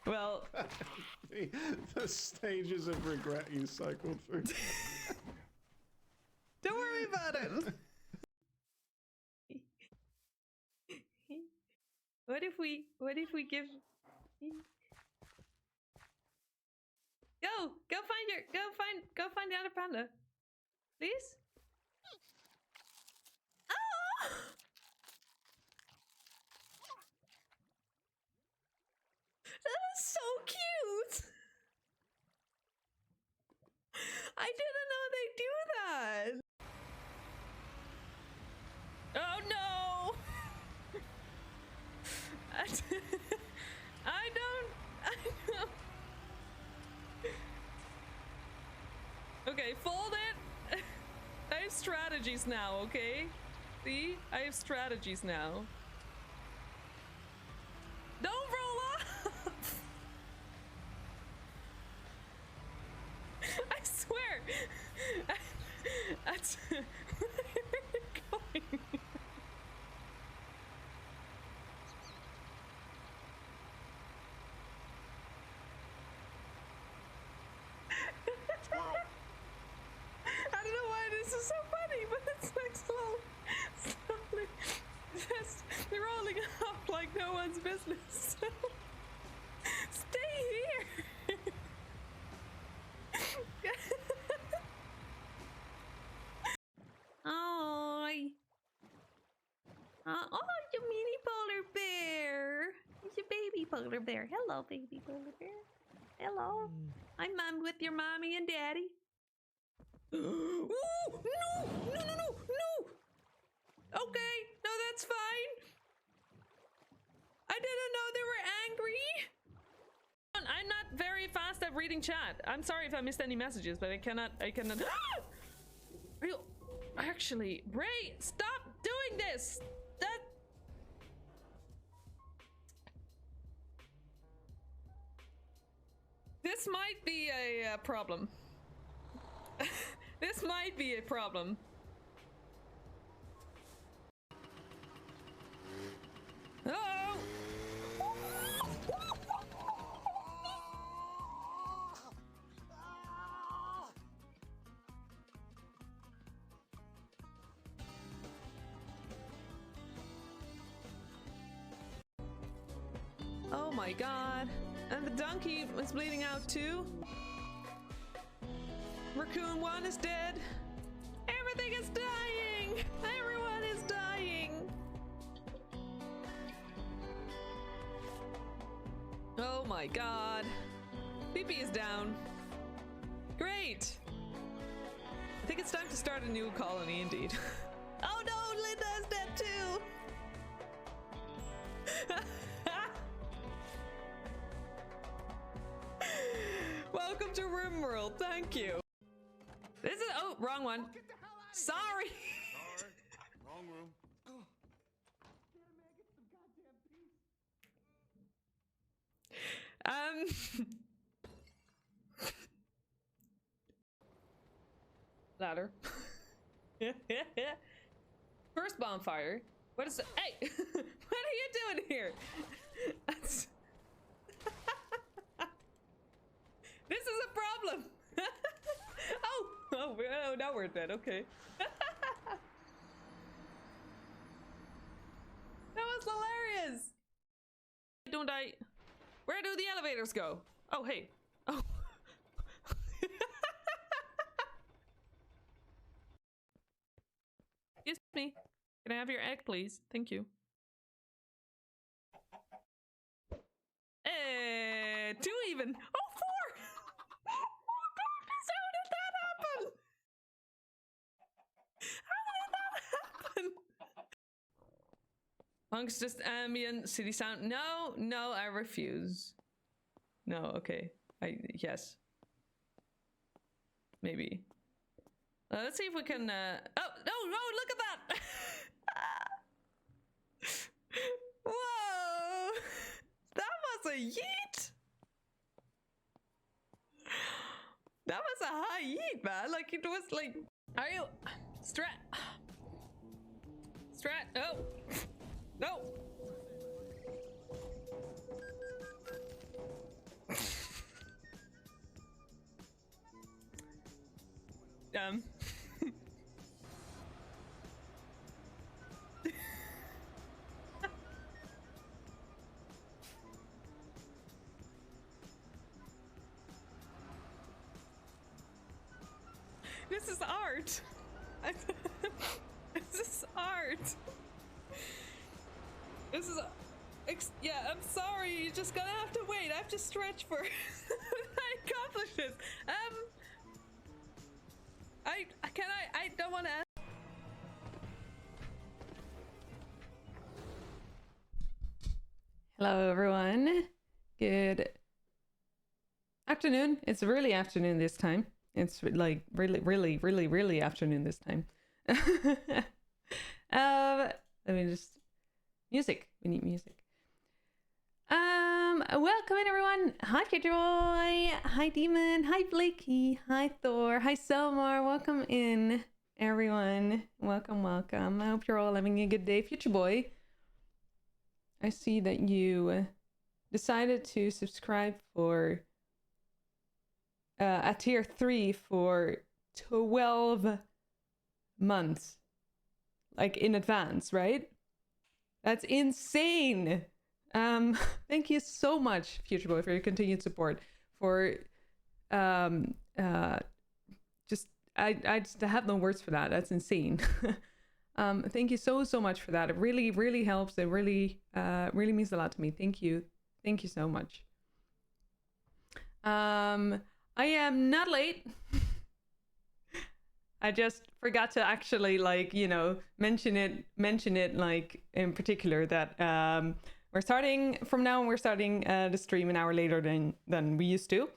Well, the stages of regret you cycled through. don't worry about it. What if we give go find the other panda, please. Oh! That was so cute. I didn't know they do that. Oh no. I don't. Okay, fold it. I have strategies now, okay? See? I have strategies now. Don't roll off! I swear! That's... Where are you going? I don't know why this is so funny, but it's like slowly. They're rolling up like no one's business. Stay here. Oh, you mini polar bear. It's a baby polar bear. Hello, baby polar bear. Hello. I'm mom with your mommy and daddy. Ooh, no! Okay, no, that's fine. I didn't know they were angry. I'm not very fast at reading chat. I'm sorry if I missed any messages, but I cannot. Are you actually, Ray? Stop doing this. This might be a problem. This might be a problem. Oh! Oh my god. And the donkey was bleeding out too. Raccoon 1 is dead. Everything is dying. Everyone is dying. Oh my god. PP is down. Great. I think it's time to start a new colony indeed. Oh no, Linda is dead too. Welcome to RimWorld, thank you. This is wrong one. Sorry. Sorry, wrong room. Ladder. First bonfire. What is it? Hey, what are you doing here? This is a problem. Oh, now we're dead. Okay. That was hilarious. Don't I? Where do the elevators go? Oh, hey. Oh. Excuse me. Can I have your egg, please? Thank you. 2 even. Oh, 4. Oh, goodness, how did that happen? How did that happen? Punk's just ambient city sound. No, I refuse. No, okay. Yes. Maybe. Let's see if we can, oh, no, look at that! Whoa! That was a yeet! That was a high yeet, man. Like, it was like, are you... Strat, oh! No! is art. This is art. This is... yeah, I'm sorry. You're just gonna have to wait. I have to stretch for... I accomplished this. I don't want to... Hello, everyone. Good afternoon. It's really afternoon this time. It's like really afternoon this time. Let me just... Music. We need music. Welcome in, everyone. Hi, Kidroy. Hi, Demon. Hi, Blakey. Hi, Thor. Hi, Selmar. Welcome in, everyone. Welcome. I hope you're all having a good day. Future Boy, I see that you decided to subscribe for at tier 3 for 12 months, like in advance, right? That's insane. Thank you so much, Future Boy, for your continued support. For just I just have no words for that. That's insane. Thank you so much for that. It really helps. It really means a lot to me. Thank you so much. I am not late. I just forgot to actually, like, you know, mention it like in particular that we're starting from now on. We're starting the stream an hour later than we used to,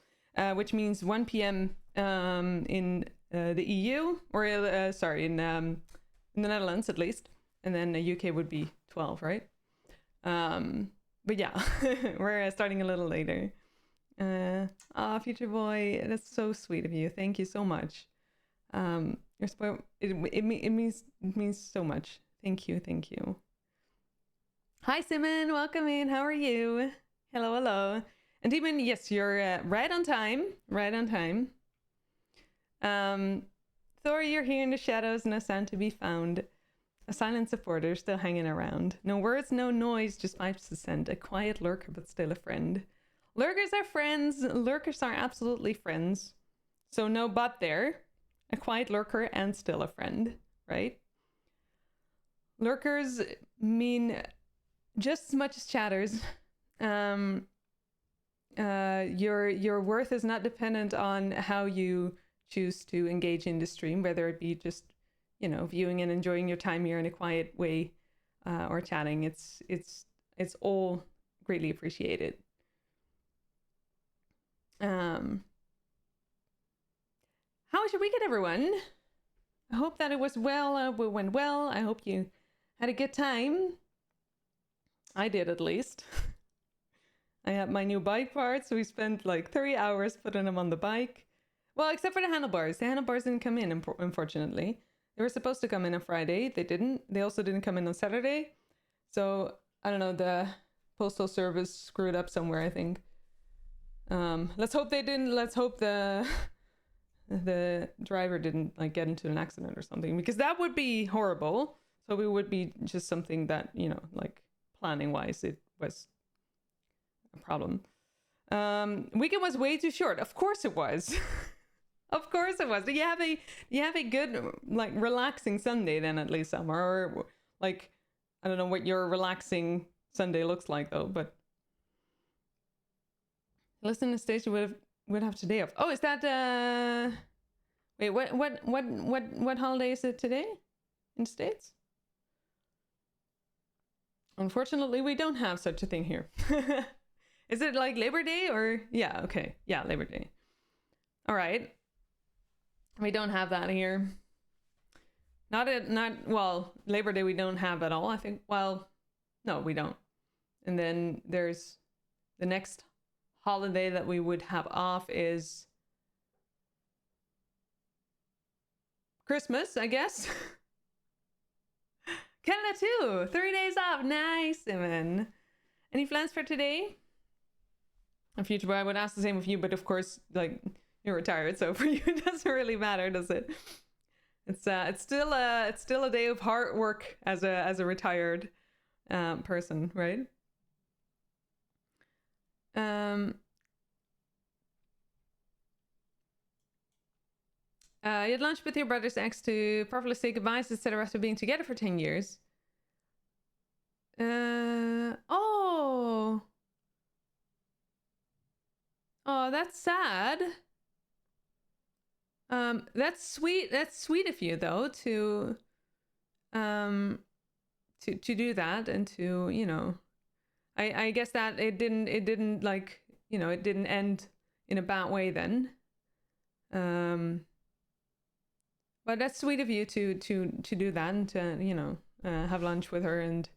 which means 1 p.m. In the EU, or sorry, in the Netherlands at least, and then the UK would be 12, right? But yeah, we're starting a little later. Future Boy, that's so sweet of you. Thank you so much. Your support, it means so much. Thank you. Hi, Simon. Welcome in. How are you? Hello. And Demon, yes, you're right on time. Thor, you're here in the shadows. No sound to be found. A silent supporter still hanging around. No words, no noise, just 5%. A quiet lurker, but still a friend. Lurkers are friends. Lurkers are absolutely friends. So no but there. A quiet lurker and still a friend, right? Lurkers mean just as much as chatters. Your worth is not dependent on how you choose to engage in the stream, whether it be just, you know, viewing and enjoying your time here in a quiet way, or chatting. It's all greatly appreciated. How was your weekend, everyone? I hope that it was well. It went well. I hope you had a good time. I did, at least. I had my new bike parts. So we spent like 3 hours putting them on the bike. Well, except for the handlebars. The handlebars didn't come in, unfortunately. They were supposed to come in on Friday. They didn't. They also didn't come in on Saturday. So, I don't know, the postal service screwed up somewhere, I think. Let's hope they didn't. Let's hope the driver didn't, like, get into an accident or something, because that would be horrible. So it would be just something that, you know, like, planning wise, it was a problem. Weekend was way too short. Of course it was. Of course it was. Do you have a good, like, relaxing Sunday then, at least, Summer? Or, like, I don't know what your relaxing Sunday looks like, though, but listen to station would have today off. Oh, is that wait, what holiday is it today in the States? Unfortunately, we don't have such a thing here. Is it like Labor Day or... Yeah, okay. Yeah, Labor Day. All right. We don't have that here. Well, Labor Day we don't have at all, I think. Well, no, we don't. And then there's the next holiday that we would have off is Christmas, I guess. Canada too. 3 days off. Nice, Simon. Any plans for today? In future, I would ask the same of you, but of course, like, you're retired, so for you it doesn't really matter, does it? It's still a day of hard work as a retired person, right? You had lunch with your brother's ex to properly say goodbyes instead of after being together for 10 years. Oh. Oh, that's sad. That's sweet. That's sweet of you, though, to do that and to, you know, I guess that it didn't like, you know, it didn't end in a bad way then. But that's sweet of you to do that and to, you know, have lunch with her and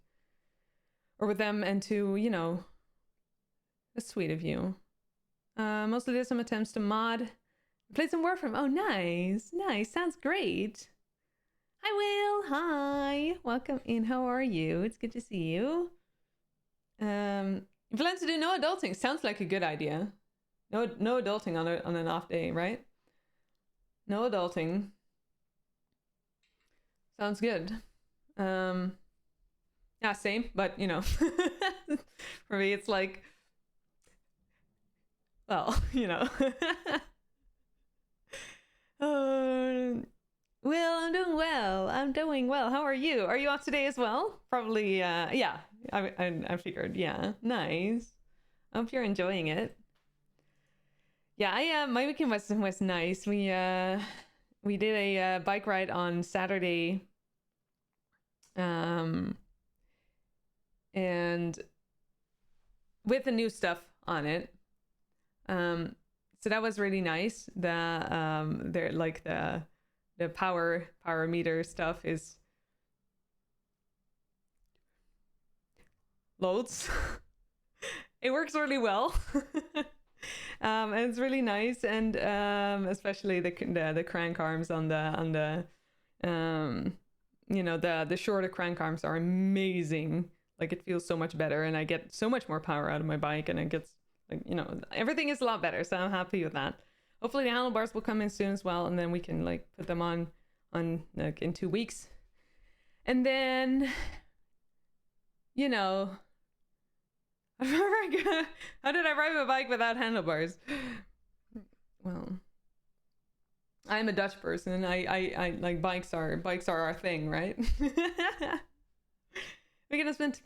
or with them and to, you know, that's sweet of you. Mostly did some attempts to mod. Played some Warcraft. Oh, nice. Nice. Sounds great. Hi, Will. Hi. Welcome in. How are you? It's good to see you. You plan to do no adulting. Sounds like a good idea. No adulting on an off day, right? No adulting. Sounds good. Yeah, same, but you know, for me it's like, well, you know. Well, I'm doing well. I'm doing well. How are you? Are you off today as well? Probably, yeah. I figured, yeah. Nice. I hope you're enjoying it. Yeah, my weekend was nice. We did a bike ride on Saturday. And with the new stuff on it. So that was really nice. There like the power meter stuff is loads. It works really well. And it's really nice, and especially the crank arms on the you know, the shorter crank arms are amazing. Like, it feels so much better, and I get so much more power out of my bike, and it gets, like, you know, everything is a lot better, so I'm happy with that. Hopefully the handlebars will come in soon as well, and then we can like put them on like in 2 weeks. And then, you know, how did I ride my bike without handlebars? Well, I'm a Dutch person, and I like bikes are our thing, right? We're gonna spend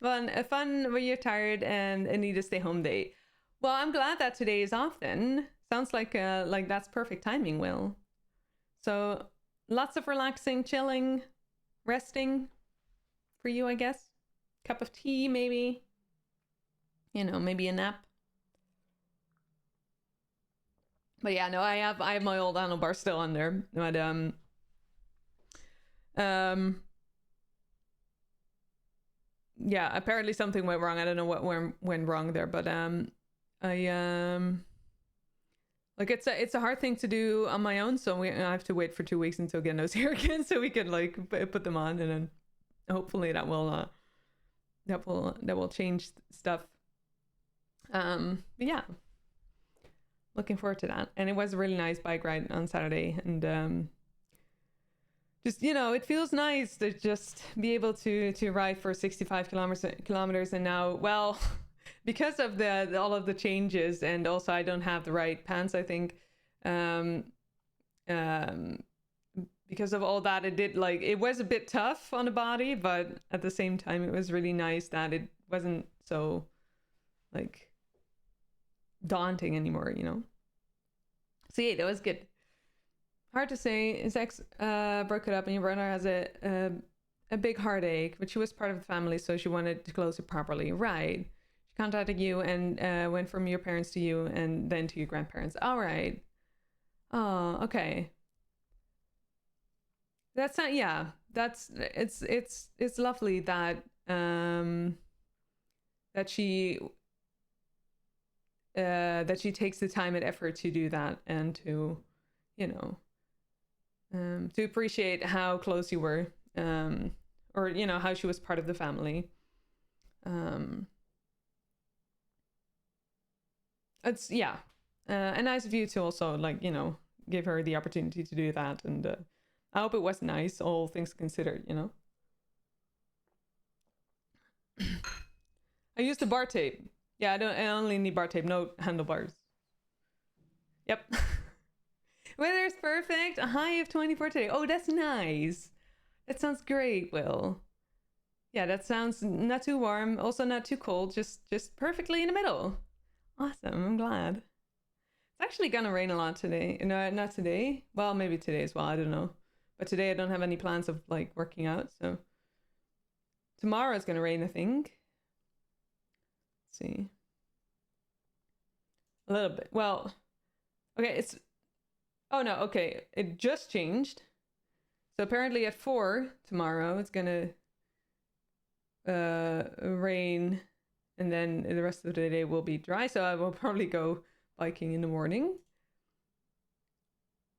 fun when you're tired and need to stay home day. Well, I'm glad that today is off then. Sounds like that's perfect timing, Will. So lots of relaxing, chilling, resting for you, I guess. Cup of tea, maybe. You know, maybe a nap. But yeah, no, I have my old handlebar still on there. But yeah, apparently something went wrong. I don't know what went wrong there, but like it's a hard thing to do on my own, so I have to wait for 2 weeks until Gendo's here again, so we can like put them on, and then hopefully that will change stuff. But yeah, looking forward to that. And it was a really nice bike ride on Saturday, and just, you know, it feels nice to just be able to ride for 65 kilometers. And now, well, because of all of the changes, and also I don't have the right pants, I think, because of all that, it was a bit tough on the body, but at the same time it was really nice that it wasn't so like daunting anymore, you know. So yeah, that was good. Hard to say. His ex broke it up, and your brother has a big heartache, but she was part of the family, so she wanted to close it properly. Right. She contacted you and went from your parents to you and then to your grandparents. All right. Oh, okay. That's not, yeah. It's lovely that that she takes the time and effort to do that, and to, you know, to appreciate how close you were, or, you know, how she was part of the family. It's, yeah, and nice of you to also, like, you know, give her the opportunity to do that, and I hope it was nice, all things considered, you know. I used the bar tape. Yeah, I only need bar tape, no handlebars. Yep. Weather's perfect. A high of 24 today. Oh, that's nice. That sounds great, Will. Yeah, that sounds not too warm, also not too cold, just perfectly in the middle. Awesome, I'm glad. It's actually gonna rain a lot today. No, not today. Well, maybe today as well, I don't know. But today I don't have any plans of like working out, so tomorrow it's gonna rain, I think. Let's see. A little bit. Well, okay, it's oh no, okay. It just changed. So apparently at 4 tomorrow it's gonna rain, and then the rest of the day will be dry, so I will probably go biking in the morning.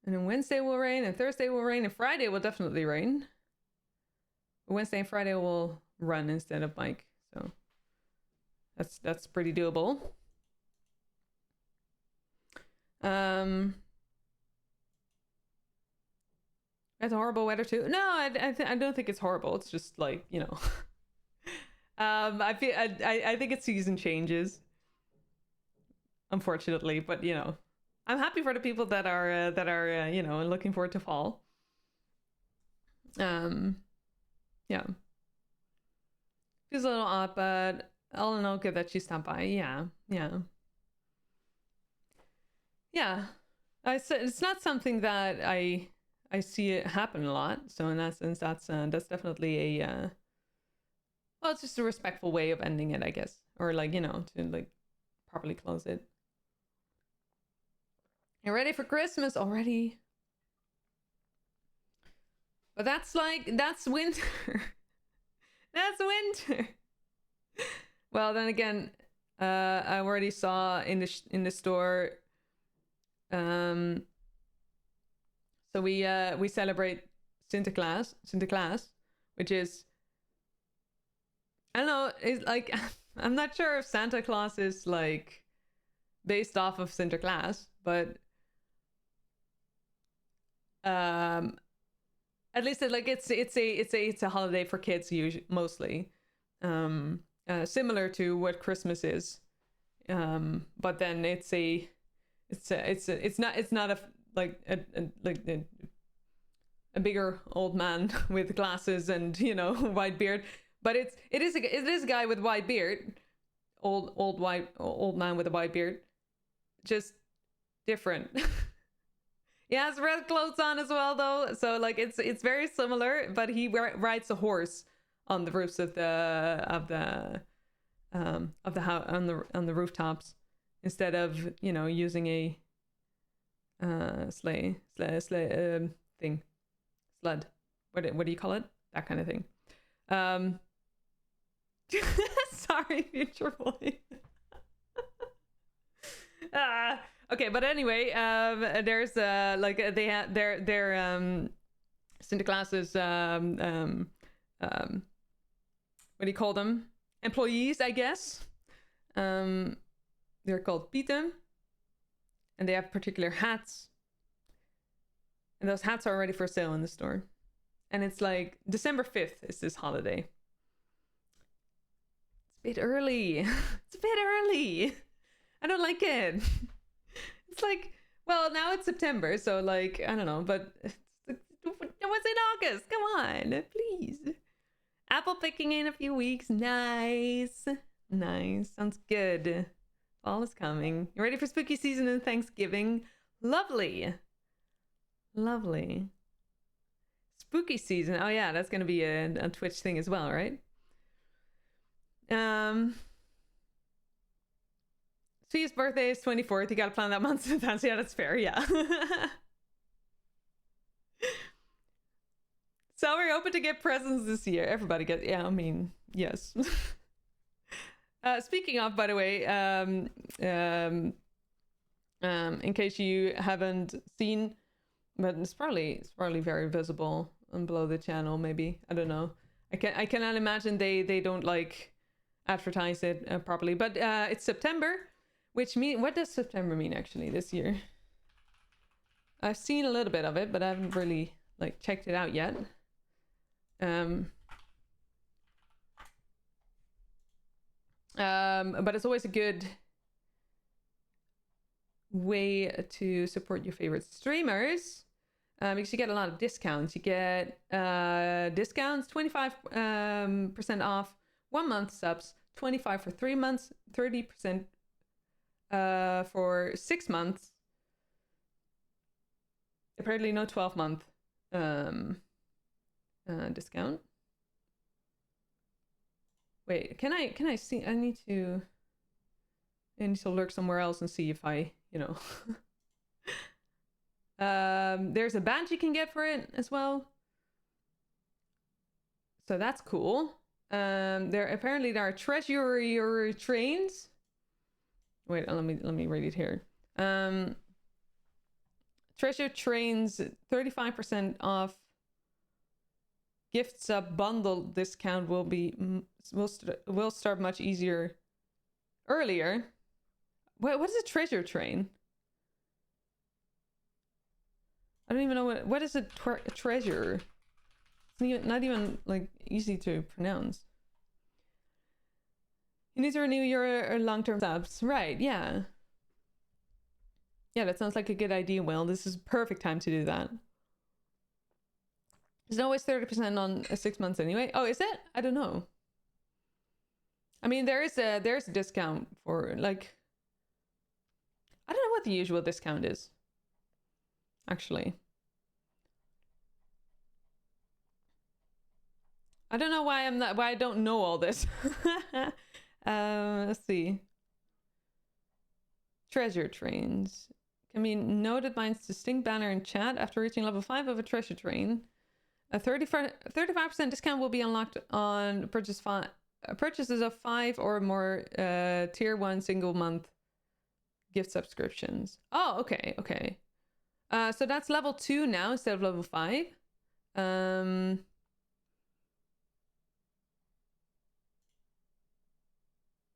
And then Wednesday will rain, and Thursday will rain, and Friday will definitely rain. Wednesday and Friday will run instead of bike, so that's pretty doable. That's horrible weather too. No, I don't think it's horrible. It's just like, you know. I think it's season changes, unfortunately, but you know, I'm happy for the people that are you know, looking forward to fall. Yeah, feels a little odd, but all in all, good that she stopped by. Yeah. It's not something that I see it happen a lot. So in that sense, that's definitely a well, it's just a respectful way of ending it, I guess, or like, you know, to like properly close it. You're ready for Christmas already? But that's winter. That's winter. Well, then again, I already saw in the store. So we celebrate Sinterklaas, which is, I don't know, it's like I'm not sure if Santa Claus is like based off of Sinterklaas, but at least it's a holiday for kids usually, mostly, similar to what Christmas is, but then it's not a bigger old man with glasses and, you know, white beard, but it is a guy with white beard, old man with a white beard, just different. He has red clothes on as well, though, so like it's very similar, but he rides a horse on the roofs of the house, on the rooftops, instead of, you know, using a sleigh thing, sled. What do you call it? That kind of thing. Sorry, future boy. Okay, but anyway, there's like they have their Sinterklaas's what do you call them? Employees, I guess. They're called Pieten, and they have particular hats, and those hats are already for sale in the store. And it's like December 5th is this holiday. It's a bit early. It's a bit early. I don't like it. It's like, well, now it's September, so like, I don't know, but it was in August. Come on, please. Apple picking in a few weeks. Nice. Sounds good. Fall is coming. You ready for spooky season and Thanksgiving? Lovely. Spooky season. Oh yeah, that's gonna be a Twitch thing as well, right? Sweet's birthday is 24th. You gotta plan that month in advance. Yeah, that's fair. Yeah. So we're open to get presents this year. Everybody gets. Yeah, I mean, yes. Speaking of, by the way, in case you haven't seen, but it's probably very visible and below the channel. Maybe, I don't know. I cannot imagine they don't like advertise it properly. But it's September, which what does September mean actually this year? I've seen a little bit of it, but I haven't really like checked it out yet. But it's always a good way to support your favorite streamers. Because you get a lot of discounts. You get discounts, 25% off 1 month subs, 25 for 3 months, 30% for 6 months. Apparently no 12-month discount. Wait, can I see? I need to lurk somewhere else and see if I, you know. There's a badge you can get for it as well. So that's cool. There are treasure trains. Wait, let me read it here. Treasure trains 35% off. Gift sub bundle discount will start much earlier. What is a treasure train? I don't even know what is a treasure. It's not even like easy to pronounce. You need to renew your long-term subs, right? Yeah. Yeah, that sounds like a good idea. Well, this is perfect time to do that. There's always 30% on 6 months anyway. Oh, is it? I don't know. I mean, there's a discount for like. I don't know what the usual discount is. Actually, I don't know why I don't know all this. Let's see. Treasure trains can be noted by its distinct banner in chat after reaching level 5 of a treasure train. A 35% discount will be unlocked on purchases of 5 or more tier 1 single month gift subscriptions. Oh, okay. So that's level 2 now instead of level 5.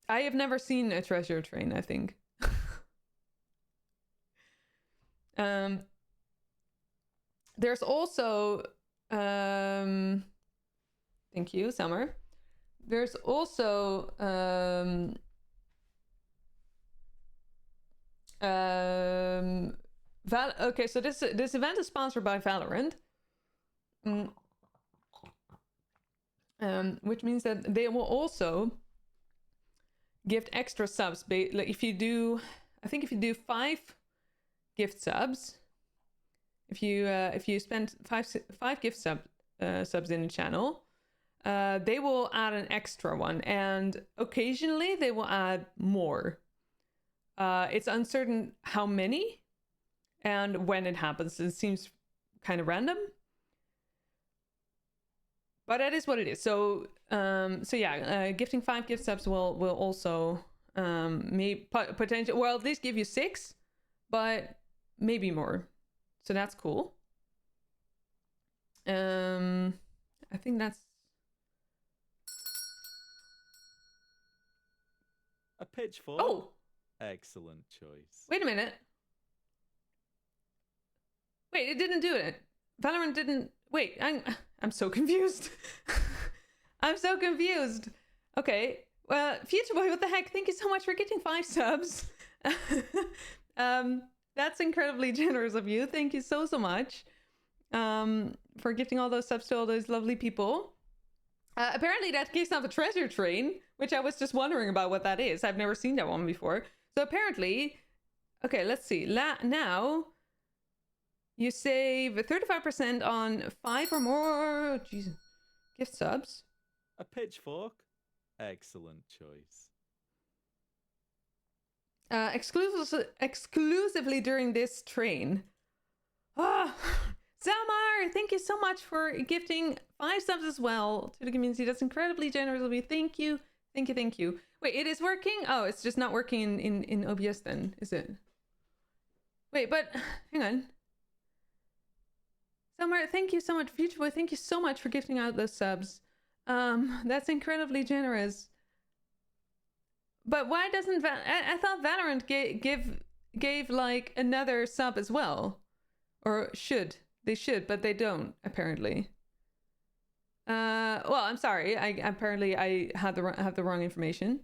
I have never seen a treasure train, I think. There's also thank you, Summer. There's also okay, so this event is sponsored by Valorant. Which means that they will also gift extra subs. Like if you do 5 gift subs, if you spend five gift subs in the channel, they will add an extra one, and occasionally they will add more. It's uncertain how many and when it happens. It seems kind of random, but that is what it is. So yeah, gifting 5 gift subs will also potential. Well, at least give you 6, but maybe more. So that's cool. I think that's a pitchfork. Oh, excellent choice. Wait a minute. Wait, it didn't do it. Valorant didn't. Wait, I'm so confused. I'm so confused. Okay. Well, Future Boy, what the heck? Thank you so much for getting 5 subs. That's incredibly generous of you. Thank you so much for gifting all those subs to all those lovely people. Apparently that gives out the treasure train, which I was just wondering about what that is. I've never seen that one before. So apparently, okay, let's see. Now you save 35% on 5 or more gift subs. A pitchfork. Excellent choice. Exclusively during this train. Zamar, thank you so much for gifting 5 subs as well to the community. That's incredibly generous of you. Thank you. Thank you. Wait, it is working? Oh, it's just not working in OBS then, is it? Wait, but hang on. Zamar, thank you so much. Future Boy, thank you so much for gifting out those subs. That's incredibly generous. But why doesn't I thought Valorant gave like another sub as well, or should they should, but they don't apparently. Well, I'm sorry. I have the wrong information.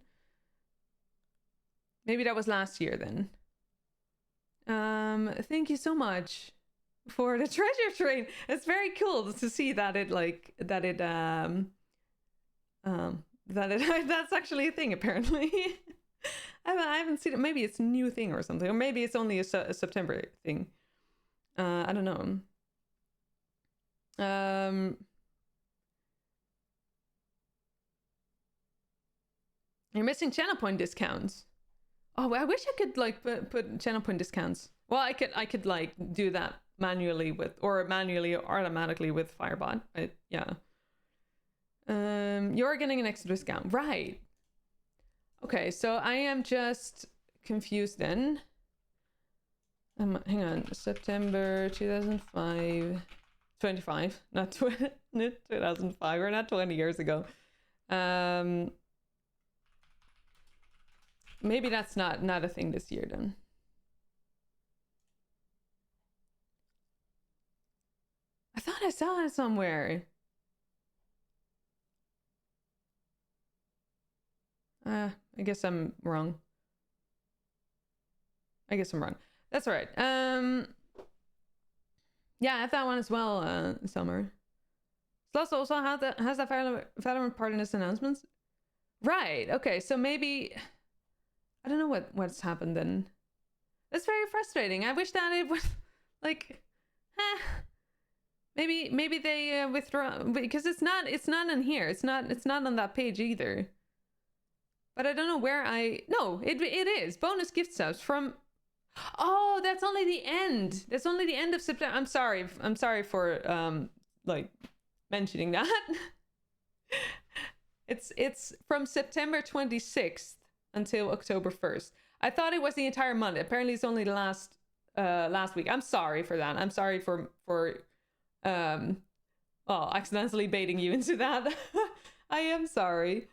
Maybe that was last year then. Thank you so much for the treasure train. It's very cool to see that that's actually a thing apparently. I haven't seen it. Maybe it's a new thing or something, or maybe it's only a September thing. I don't know. You're missing channel point discounts. Oh, I wish I could like put channel point discounts. Well, I could like do that manually or automatically with Firebot. But yeah. You're getting an extra discount, right? Okay, so I am just confused then. Hang on, September 2005, 25, not 2005. We're not 20 years ago. Maybe that's not a thing this year then. I thought I saw it somewhere. I guess I'm wrong. That's all right. Yeah, I have that one as well, Summer. Sloss also has that Valorant part in his announcements. Right, okay, so maybe... I don't know what's happened then. That's very frustrating. I wish that it was like, maybe they withdraw, because it's not in here. It's not on that page either. But I don't know where no, it is bonus gift subs from. Oh, that's only the end. That's only the end of September. I'm sorry for like mentioning that. It's from September 26th until October 1st. I thought it was the entire month. Apparently it's only the last week. I'm sorry for that. I'm sorry for accidentally baiting you into that. I am sorry.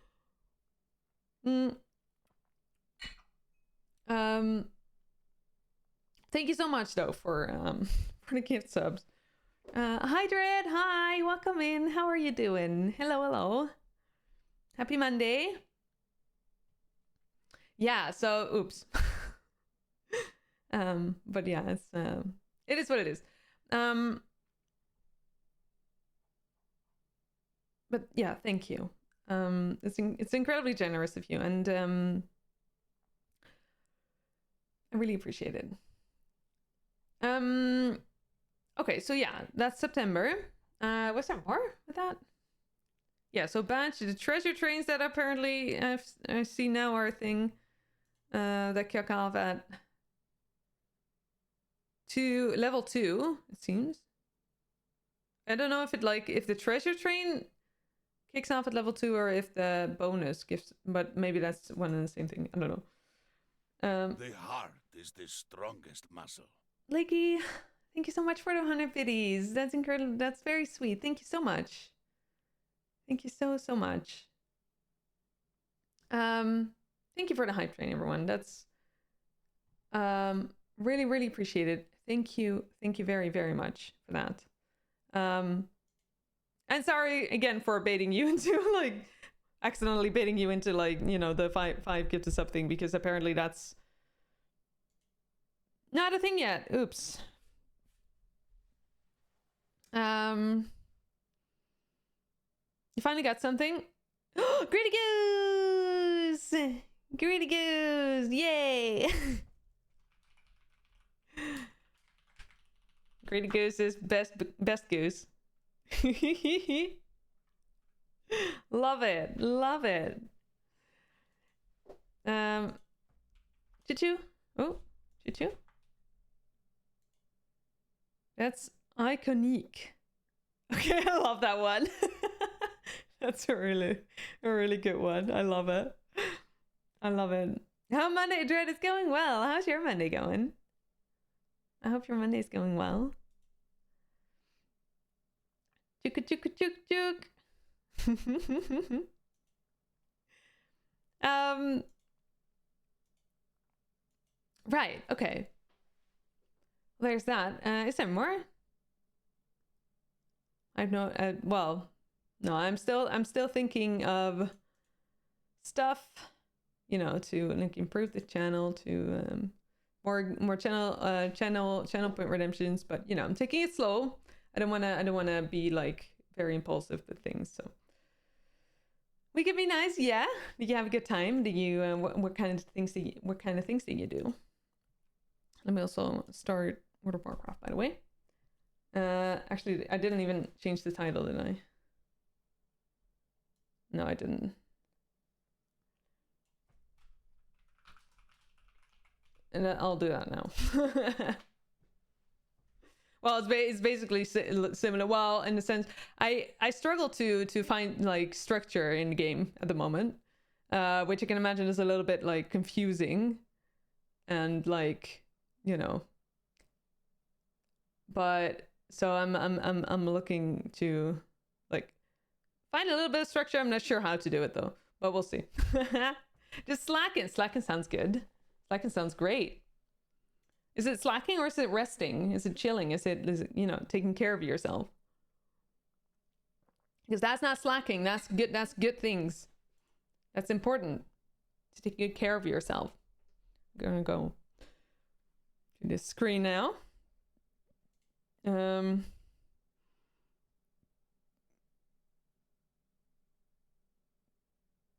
Thank you so much though for the gift subs. Hi Dread, hi, welcome in. How are you doing? Hello. Happy Monday. Yeah, so oops. But yeah, it is what it is. But yeah, thank you. It's incredibly generous of you, and I really appreciate it. Okay, so yeah, that's September. Was there more with that? Yeah, so badge, the treasure trains that apparently I see now are a thing that kick off at level 2, it seems. I don't know if the treasure train kicks off at level 2 or if the bonus gives, but maybe that's one and the same thing. I don't know. The heart is the strongest muscle. Lakey, thank you so much for the 100 biddies. That's incredible. That's very sweet. Thank you so much. Thank you so much. Thank you for the hype train, everyone. That's really appreciated. Thank you very, very much for that. And sorry again for baiting you into accidentally baiting you into the five gift to sub thing, because apparently that's not a thing yet. Oops. You finally got something. Greedy Goose! Greedy Goose! Yay! Greedy Goose is best goose. Love it. Choo-choo. Oh, choo-choo. That's iconic. Okay, I love that one. That's a really good one. I love it. How Monday Dread is going well. How's your Monday going? I hope your Monday's going well. Chook. Right, okay. There's that. Is there more? I know. Well, no. I'm still thinking of stuff, to improve the channel, to more channel point redemptions, but you know, I'm taking it slow. I don't wanna be like very impulsive with things. So we can be nice, yeah. Did you have a good time? Did you what kind of things did you do? Let me also start World of Warcraft, by the way. Actually, I didn't even change the title, did I? No, I didn't. And I'll do that now. Well, it's basically similar. Well, in the sense, I struggle to find like structure in the game at the moment, which I can imagine is a little bit like confusing, and like, you know. But so I'm looking to like find a little bit of structure. I'm not sure how to do it though, but we'll see. Just slacking. Slacking sounds good. Slacking sounds great. Is it slacking or is it resting? Is it chilling? Is it, you know, taking care of yourself? Because that's not slacking. That's good. That's good things. That's important to take good care of yourself. I'm gonna go to this screen now.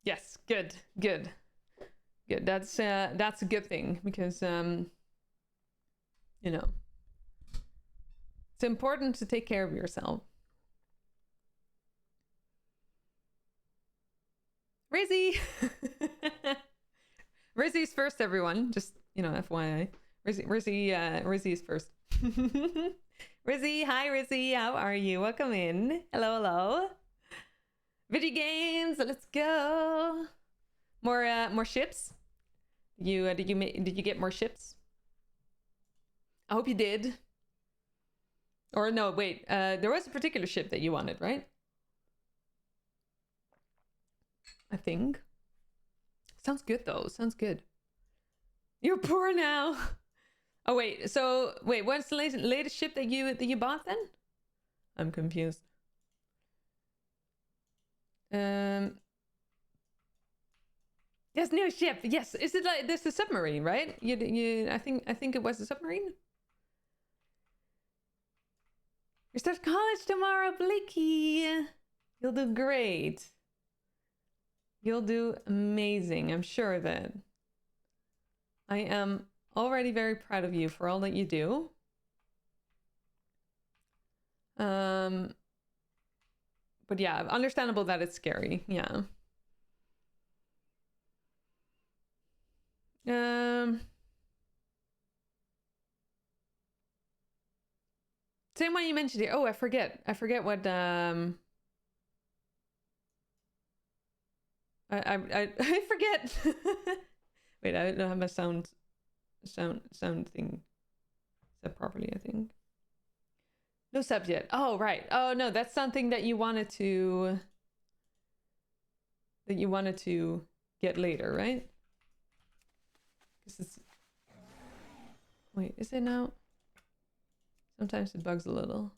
Yes, good. That's a good thing because you know, it's important to take care of yourself. Rizzy! Rizzy's first, everyone. Just, you know, FYI. Rizzy is first. Rizzy, hi Rizzy, how are you? Welcome in. Hello. Video games, let's go. More ships. Did you get more ships? I hope you did. Or no, wait. There was a particular ship that you wanted, right? I think. Sounds good though. Sounds good. You're poor now. Oh wait. So wait, what's the latest ship that you bought then? I'm confused. Yes, new ship. Yes, is it like this? The submarine, right? I think it was the submarine. You start college tomorrow, Blicky. You'll do great. You'll do amazing. I'm sure of it. I am already very proud of you for all that you do. But yeah, understandable that it's scary. Yeah. Same one you mentioned here. Oh, I forget what I forget. Wait, I don't have my sound thing set properly, I think. No subs yet. Oh, right. Oh no, that's something that you wanted to get later, right? Wait, is it now? Sometimes it bugs a little.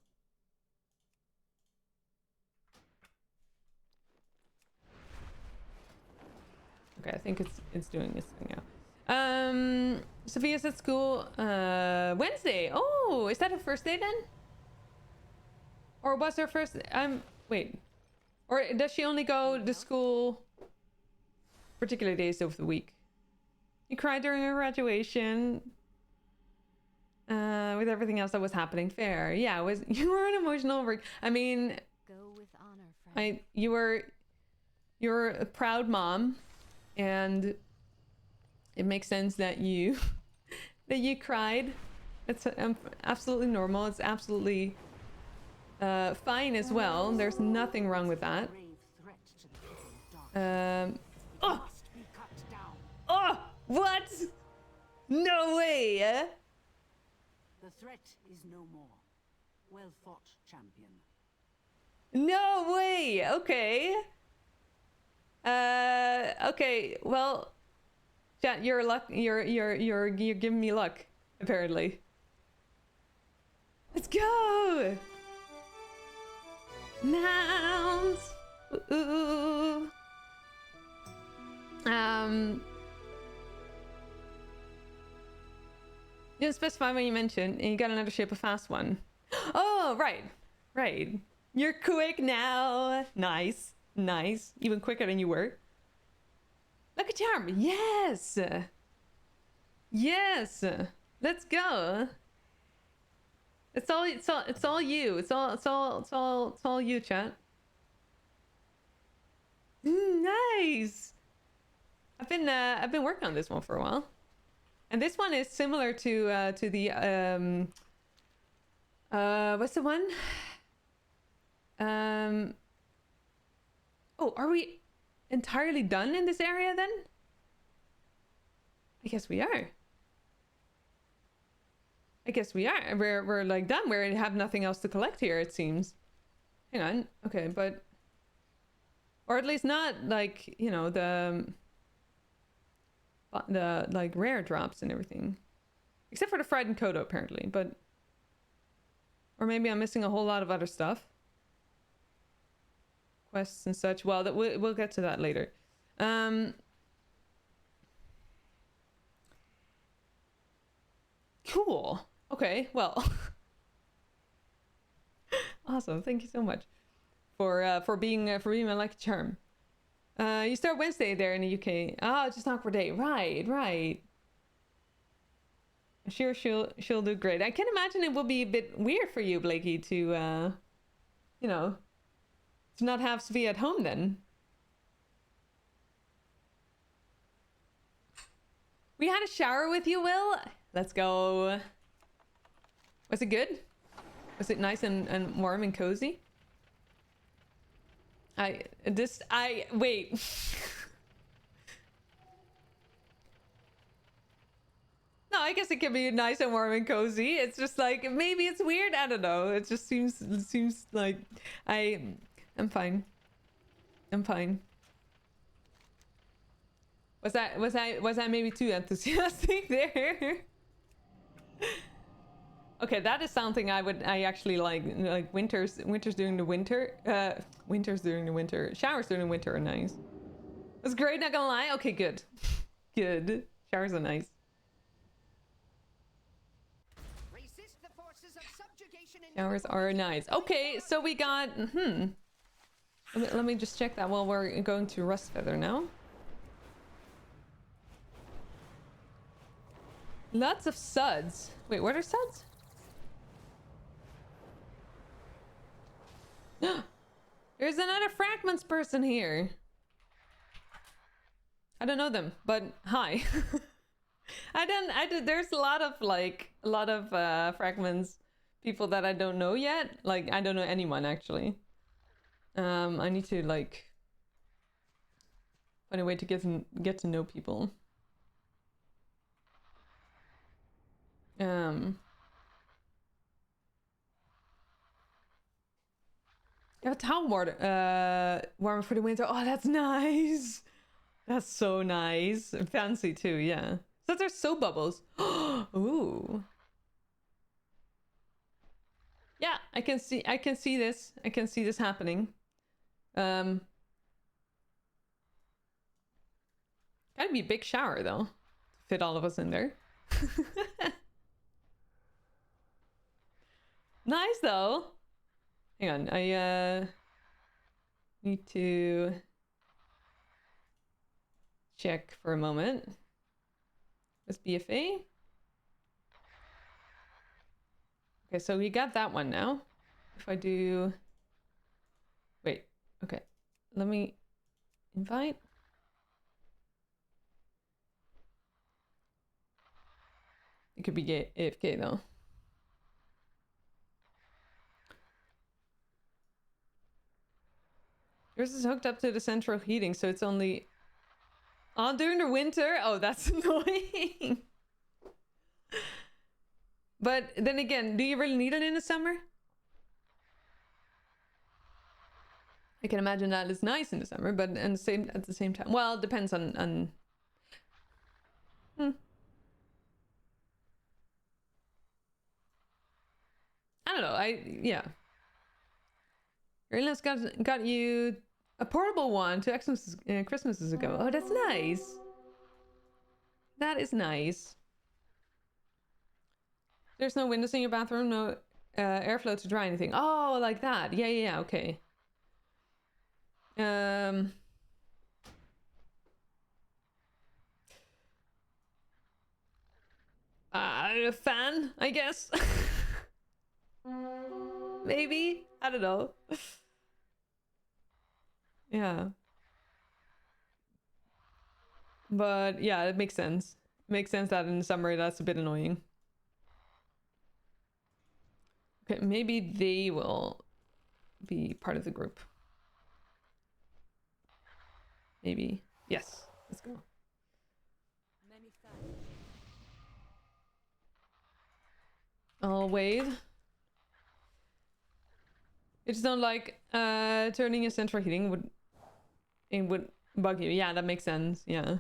Okay, I think it's doing this thing now. Sophia's at school Wednesday. Oh, is that her first day then? Or was her first wait. Or does she only go to school particular days of the week? You cried during her graduation. With everything else that was happening. Fair. Yeah, you were an emotional I mean, go with honor, friend. you're a proud mom, and it makes sense that you cried. It's absolutely normal. It's absolutely fine as well. There's nothing wrong with that. Oh, what? No way. The threat is no more. Well fought, champion. No way. Okay. Okay. Well, chat, you're giving me luck, apparently. Let's go. Mounds. Ooh. You didn't specify when you mentioned, and you got another ship, a fast one. Oh, right. Right. You're quick now. Nice. Nice. Even quicker than you were. Lucky charm. Yes. Yes. Let's go. It's all you. It's all you, chat. Nice. I've been working on this one for a while. And this one is similar to the what's the one? Oh, are we entirely done in this area then? I guess we are. We're like done. We have nothing else to collect here, it seems. Hang on. Okay, but or at least not like, you know, the like rare drops and everything. Except for the frightened Kodo apparently, but or maybe I'm missing a whole lot of other stuff. Quests and such. Well, that we'll get to that later. Cool. Okay, well. Awesome. Thank you so much for being my lucky charm. You start Wednesday there in the UK. Oh, just an awkward day. Right. I'm sure she'll do great. I can imagine it will be a bit weird for you, Blakey, to you know, to not have Sophia at home then. We had a shower with you, Will. Let's go. Was it good? Was it nice and warm and cozy? Wait. No, I guess it can be nice and warm and cozy. It's just like, maybe it's weird. I don't know. It just seems like I'm fine. I'm fine. Was I maybe too enthusiastic there? Okay, that is something I actually like winters during the winter. Winters during the winter. Showers during the winter are nice. It's great, not gonna lie. Okay, good. Good. Showers are nice. Showers are nice. Okay, so we got let me just check that while we're going to Rustfeather now. Lots of suds. Wait, what are suds? There's another Fragments person here. I don't know them, but hi. There's a lot of Fragments people that I don't know yet. Like, I don't know anyone actually. I need to like find a way to get to know people. You have a towel warmer for the winter. Oh, that's nice. That's so nice. Fancy too, yeah. So there's soap bubbles. Ooh. Yeah, I can see this. I can see this happening. Gotta be a big shower though. To fit all of us in there. Nice though. Hang on, I need to check for a moment. This BFA. Okay, so we got that one now. If I do... Wait, okay. Let me invite. It could be AFK though. Yours is hooked up to the central heating, so it's only on during the winter. Oh, that's annoying. But then again, do you really need it in the summer? I can imagine that is nice in the summer, but at the same time, well, it depends on. I don't know. Yeah. Your in-laws got you a portable one to Christmases ago. Oh, that's nice. That is nice. There's no windows in your bathroom, no airflow to dry anything. Oh, like that. Yeah, yeah, yeah, okay. A fan, I guess. Maybe, I don't know. Yeah, but yeah, it makes sense. It makes sense that in the summer that's a bit annoying. Okay, maybe they will be part of the group. Maybe. Yes, let's go. I'll wait. I just don't like turning a central heating would bug you. Yeah, that makes sense. Yeah.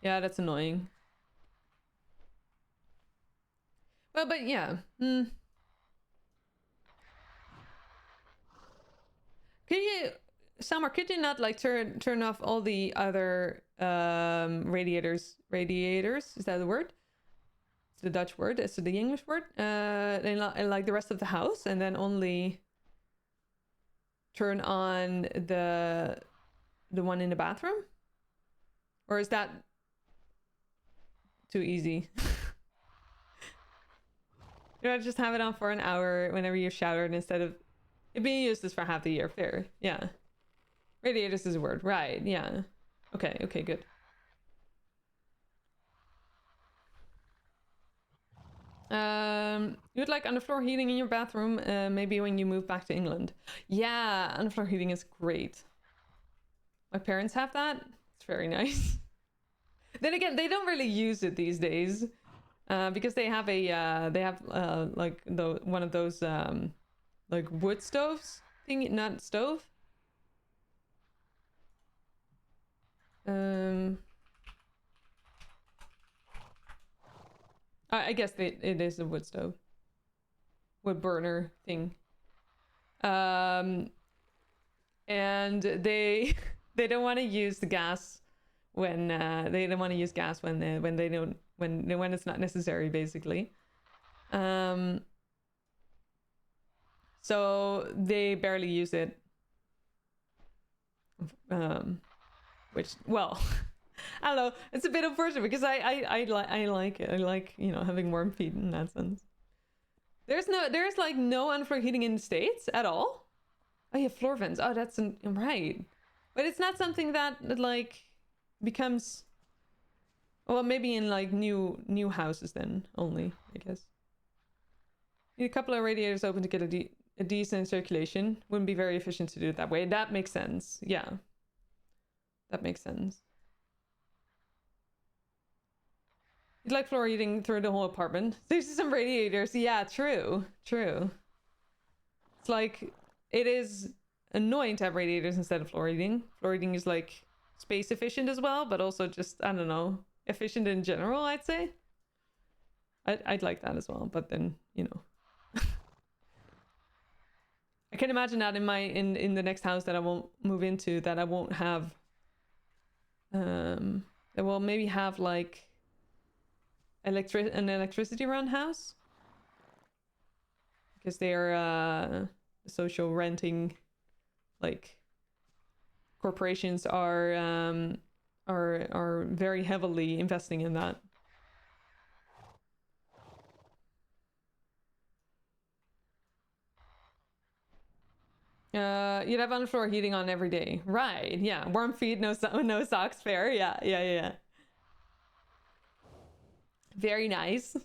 Yeah, that's annoying. Well, but yeah. Can you, Summer, could you not like turn off all the other radiators? Radiators, is that the word? It's the Dutch word. It's the English word. And like the rest of the house, and then only turn on the one in the bathroom? Or is that too easy? You know, just have it on for an hour whenever you've showered instead of it being used as for half the year. Fair. Yeah. Radiators is a word. Right. Yeah. Okay. Okay, good. You would like underfloor heating in your bathroom, maybe when you move back to England. Yeah, underfloor heating is great. My parents have that. It's very nice. Then again, they don't really use it these days, because they have like one of those like wood stoves thing, not stove. I guess it is a wood stove, wood burner thing. And they they don't want to use the gas when they don't want to use gas when it's not necessary, basically. So they barely use it. Which, well, I don't know. It's a bit unfortunate because I like it. I like, you know, having warm feet in that sense. There's like no underfloor heating in the States at all. Oh yeah, floor vents. Oh, that's right. But it's not something that like becomes. Well, maybe in like new houses then only, I guess. Need a couple of radiators open to get a decent circulation. Wouldn't be very efficient to do it that way. That makes sense. Yeah. That makes sense. You'd like floor heating through the whole apartment. There's some radiators. Yeah, true. True. It's like, it is annoying to have radiators instead of floor heating. Floor heating is like space efficient as well, but also just, I don't know, efficient in general, I'd say. I'd like that as well, but then, you know. I can imagine that in the next house that I won't move into, that I won't have that will maybe have like an electricity run house, because they are social renting, like corporations are very heavily investing in that. You'd have underfloor heating on every day, right? Yeah, warm feet, no socks, fair. Yeah. Very nice.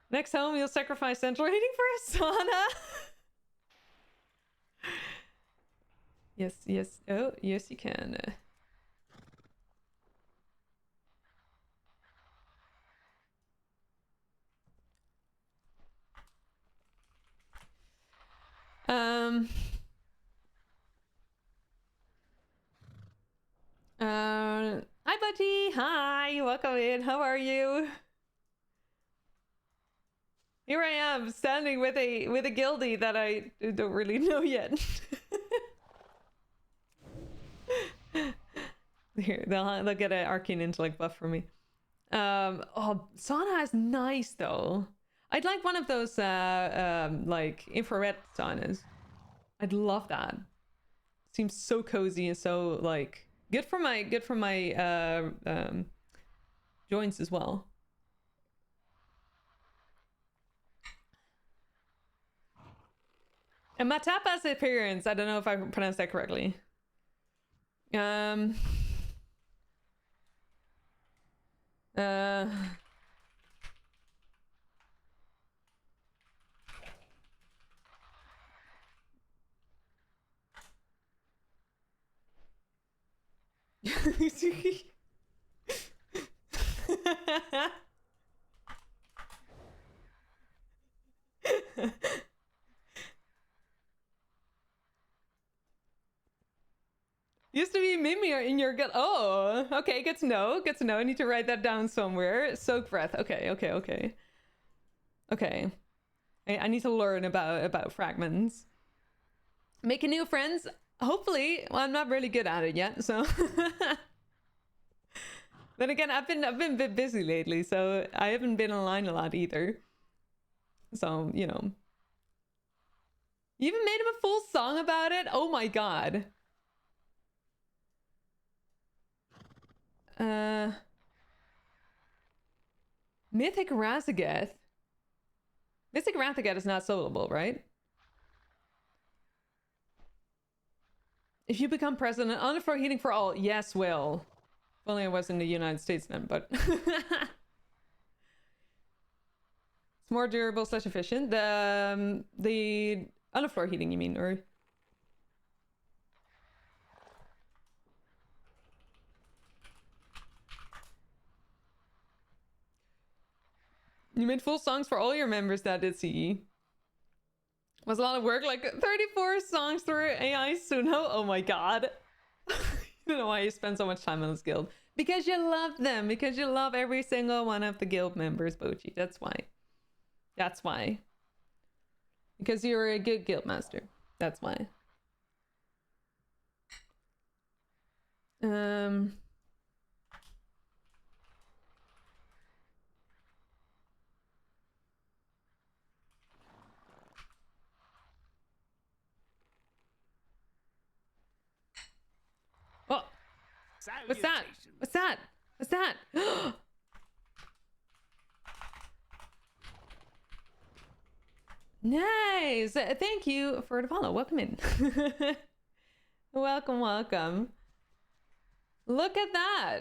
Next home, you'll sacrifice central heating for a sauna. Yes. Oh, yes, you can. Hi, buddy. Hi, welcome in. How are you? Here I am, standing with a guildie that I don't really know yet. Here, they'll get an arcane intellect buff for me. Oh, sauna is nice though. I'd like one of those like infrared saunas. I'd love that. Seems so cozy and so like good for my joints as well. And my tapas appearance, I don't know if I pronounced that correctly. Used to be Mimi in your gut. Oh, okay, good to know. Good to know. I need to write that down somewhere. Soak breath. Okay. Okay. I need to learn about fragments. Making new friends. Hopefully. Well, I'm not really good at it yet, so. Then again, I've been a bit busy lately, so I haven't been online a lot either. So, you know. You even made him a full song about it? Oh my god. Mythic Razageth. Mythic Razageth is not soloable, right? If you become president, honor for healing for all. Yes, will. If only I was in the United States then, but it's more durable / efficient. The underfloor heating, you mean, or? You made full songs for all your members that did CE. Was a lot of work, like 34 songs through AI Suno. Oh my god. I don't know why you spend so much time on this guild. Because you love them. Because you love every single one of the guild members, Bochi. That's why. That's why. Because you're a good guild master. That's why. Oh, what's that? What's that? What's that? Nice. Thank you for the follow. Welcome in. Welcome, welcome. Look at that.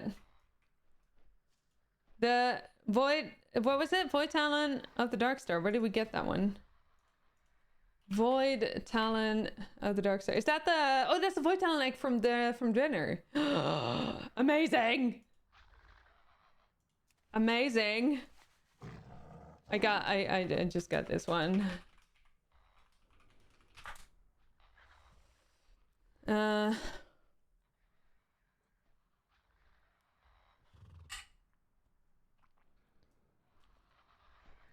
The void. What was it? Void Talon of the Darkstar. Where did we get that one? Void Talon of the Darkstar. Is that the? Oh, that's the Void Talon like from Drenner. Amazing. Amazing. I just got this one.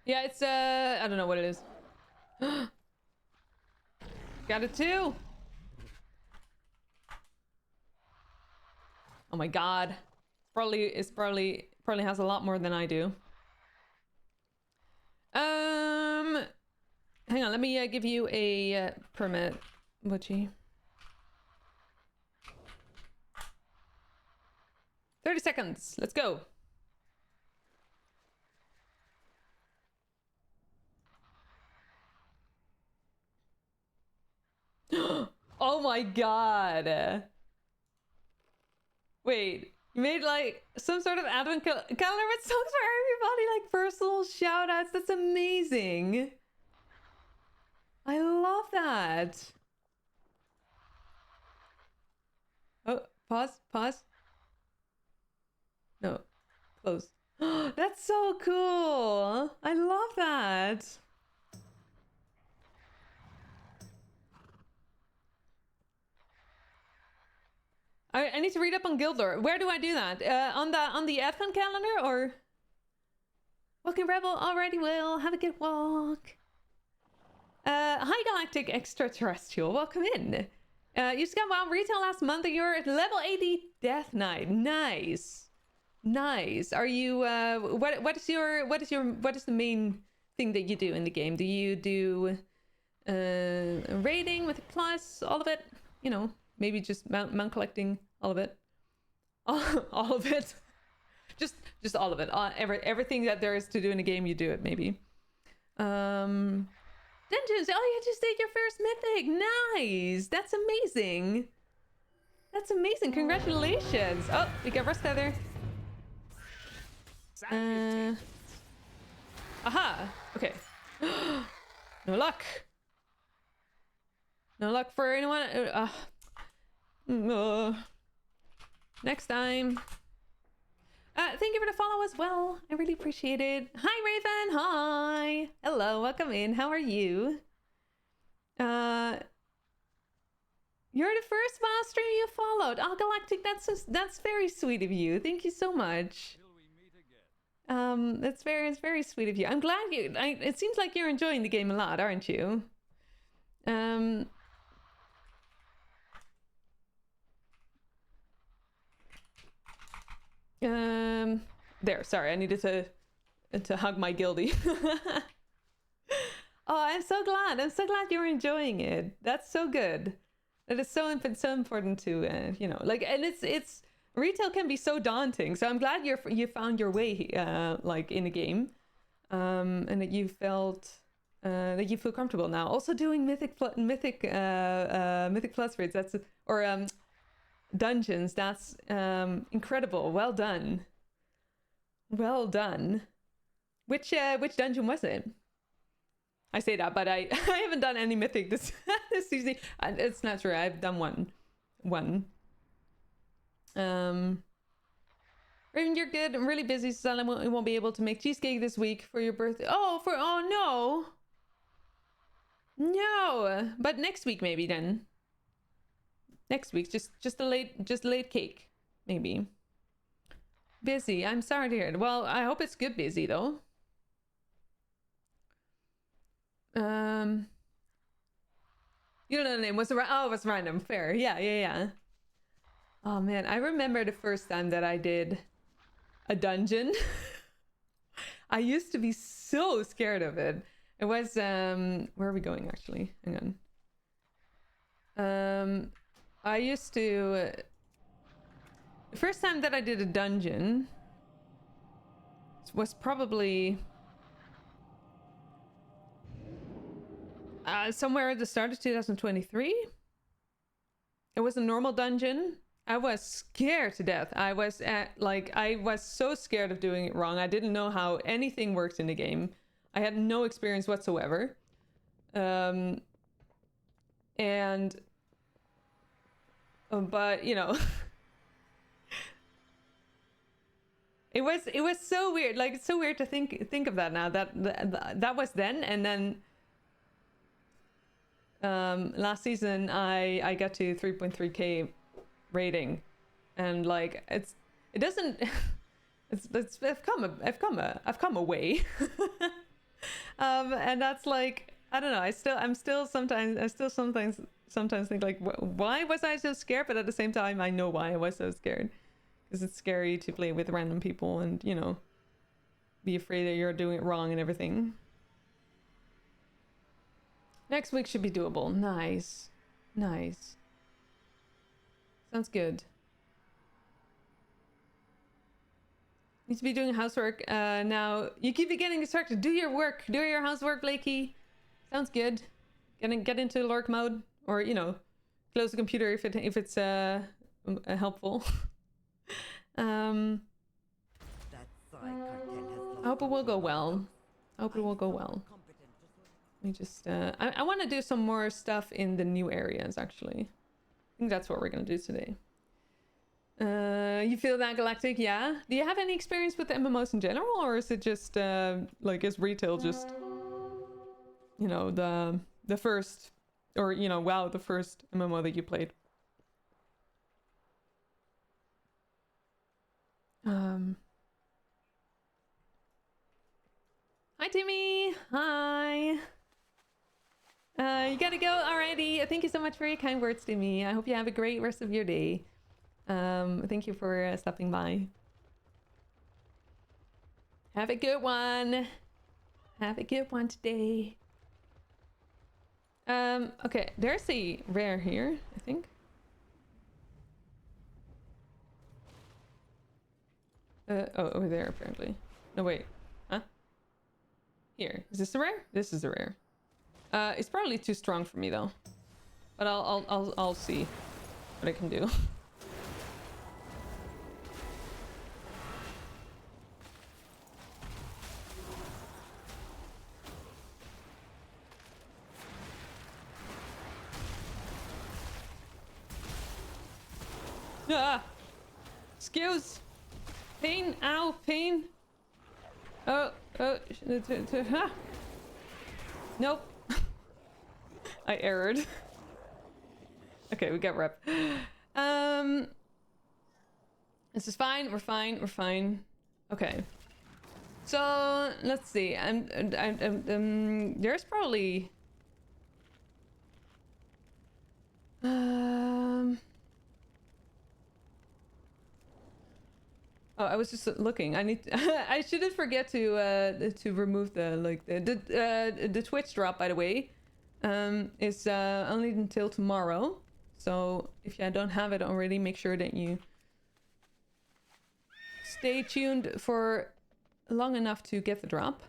Yeah, it's I don't know what it is. Got it too. Oh my god. Probably has a lot more than I do. Hang on, let me give you a permit, Butchie. 30 seconds. Let's go. Oh my god. Wait, you made like some sort of advent calendar with songs for everybody, like personal shout outs. That's amazing. I love that. Oh, pause. No, close. That's so cool. I love that. I need to read up on guild lore. Where do I do that? On the advent calendar or? Welcome Rebel, already will. Have a good walk. Hi Galactic Extraterrestrial, welcome in. You just got WoW retail last month and you're at level 80 Death Knight. Nice. Nice. Are you what is the main thing that you do in the game? Do you do raiding with a plus, all of it? You know, maybe just mount collecting, all of it. All of it. Just all of it. Everything that there is to do in a game, you do it maybe. Dungeons. Oh, you just did your first mythic. Nice. That's amazing. That's amazing. Congratulations. Oh, we got Rust Feather. Aha. Okay. No luck. No luck for anyone. Next time. Thank you for the follow as well. I really appreciate it. Hi, Raven. Hi. Hello. Welcome in. How are you? You're the first VOD stream you followed. Oh, Galactic, that's very sweet of you. Thank you so much. It's very sweet of you. I'm glad you. It seems like you're enjoying the game a lot, aren't you? There. Sorry, I needed to hug my guildie. Oh, I'm so glad. I'm so glad you're enjoying it. That's so good. That is so important to you know, like, and it's retail can be so daunting. So I'm glad you found your way like in the game, and that you felt that you feel comfortable now. Also doing mythic plus raids. That's or dungeons. That's incredible. Well done. Well done. Which dungeon was it? I say that, but I haven't done any mythic this season. It's not true. I've done one. Raven, you're good. I'm really busy, so I won't be able to make cheesecake this week for your birthday. Oh no, but next week maybe then. Next week, just a late cake, maybe. Busy. I'm sorry to hear it. Well, I hope it's good busy though. You don't know the name. It was random. Fair. Yeah. Oh man, I remember the first time that I did a dungeon. I used to be so scared of it. It was where are we going actually? Hang on. I used to the first time that I did a dungeon was probably somewhere at the start of 2023. It was a normal dungeon. I was scared to death. I was so scared of doing it wrong. I didn't know how anything worked in the game. I had no experience whatsoever. But you know, it was so weird. Like, it's so weird to think of that now. That was then, and then last season I got to 3.3k rating, and like I've come a way. And that's like, I don't know, I still sometimes think like, why was I so scared? But at the same time, I know why I was so scared, because it's scary to play with random people and, you know, be afraid that you're doing it wrong and everything. Next week should be doable. Nice. Sounds good. Need to be doing housework now. You keep getting distracted. Do your work. Do your housework, Blakey. Sounds good. Get into lurk mode, or, you know, close the computer if it's helpful. I hope it will go well. Let me just I want to do some more stuff in the new areas, actually. I think that's what we're gonna do today. You feel that, Galactic? Yeah. Do you have any experience with the MMOs in general, or is it just like, is retail just, you know, the first, or, you know, WoW, the first MMO that you played? Hi, Timmy. Hi. You gotta go. Alrighty. Thank you so much for your kind words to me. I hope you have a great rest of your day. Thank you for stopping by. Have a good one. Have a good one today. Okay, there's a rare here, I think. Oh, over there apparently. No, wait. Huh? Here. Is this a rare? This is a rare. It's probably too strong for me though. But I'll see what I can do. Ah! Excuse! Pain! Ow! Pain! Oh! Oh! Nope! I erred. Okay, we got rep. This is fine. We're fine. We're fine. Okay. So let's see. There's probably. Oh, I was just looking. I need. I shouldn't forget to remove the Twitch drop. By the way, is only until tomorrow. So if you don't have it already, make sure that you stay tuned for long enough to get the drop.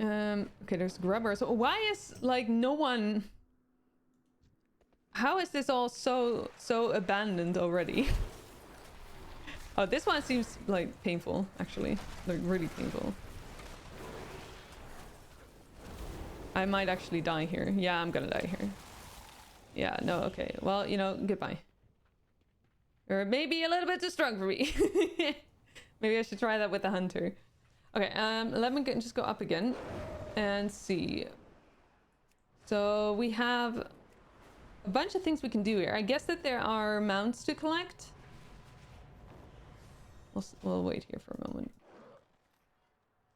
Okay, there's grubber. So why is like no one? How is this all so abandoned already? Oh, this one seems like painful, actually. Like really painful. I might actually die here. Yeah, I'm gonna die here. Yeah, no, okay. Well, you know, goodbye. Or maybe a little bit too strong for me. Maybe I should try that with the hunter. Okay, let me just go up again and see. So we have a bunch of things we can do here. I guess that there are mounts to collect. We'll wait here for a moment.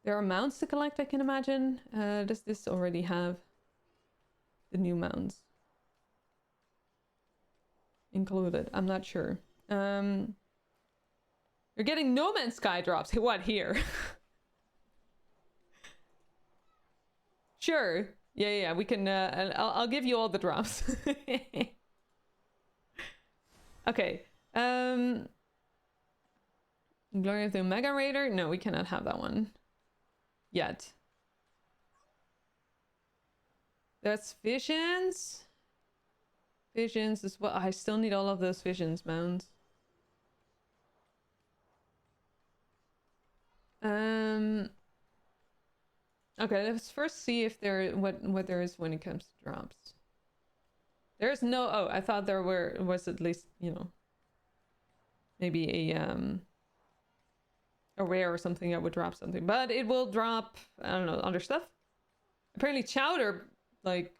There are mounts to collect, I can imagine. Does this already have the new mounts included? I'm not sure. You're getting No Man's Sky drops. What, here? Sure. Yeah, we can, I'll give you all the drops. Okay. Glory of the Omega Raider? No, we cannot have that one. Yet. That's visions. Visions is what I still need all of those visions mounts. Okay, let's first see if there what there is when it comes to drops. There's no. Oh, I thought there was at least, you know, maybe a rare or something that would drop something, but it will drop, I don't know, other stuff. Apparently Chowder like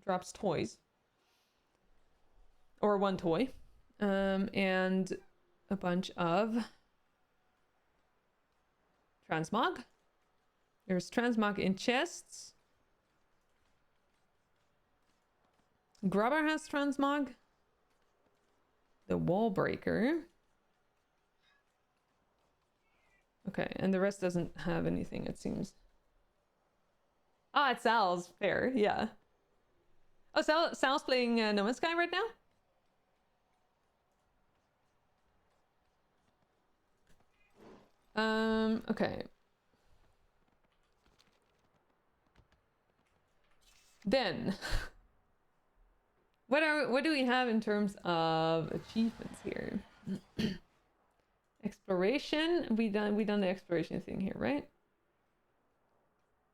drops toys, or one toy, and a bunch of transmog. There's transmog in chests. Grubber has transmog. The wall breaker. Okay, and the rest doesn't have anything, it seems. Ah, it's Sal's. Fair, yeah. Oh, Sal's playing No Man's Sky right now? Okay. Then, what do we have in terms of achievements here? Exploration. We done the exploration thing here, right?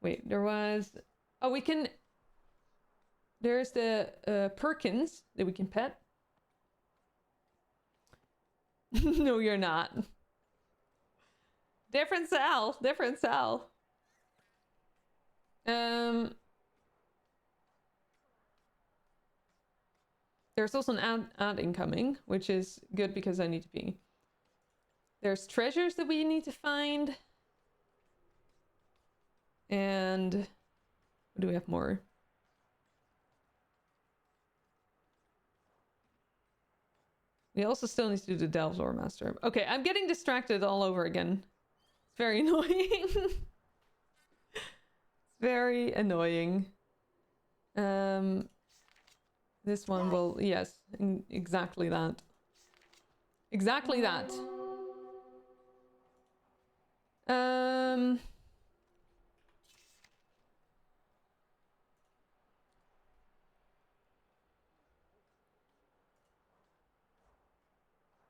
Wait, there was. Oh, we can. There's the Perkins that we can pet. No, you're not. Different Sal. Different Sal. There's also an ad incoming, which is good because I need to be. There's treasures that we need to find. And what do we have more? We also still need to do the Delves Lore Master. Okay, I'm getting distracted all over again. It's very annoying. It's very annoying. This one will, yes, exactly that. Exactly that.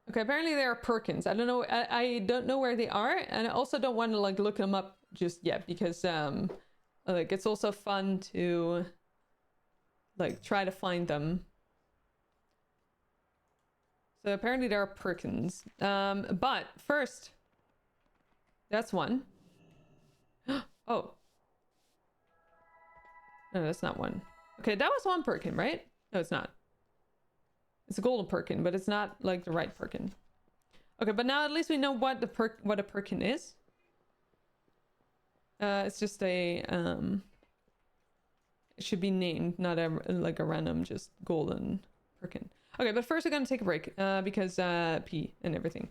Okay, apparently they are Perkins. I don't know. I don't know where they are, and I also don't want to like look them up just yet because like it's also fun to like try to find them. So apparently there are Perkins. But first, that's one. Oh. No, that's not one. Okay, that was one Perkin, right? No, it's not. It's a golden Perkin, but it's not like the right Perkin. Okay, but now at least we know what a Perkin is. It's just a it should be named, not like a random just golden Perkin. Okay, but first we're gonna take a break because pee and everything.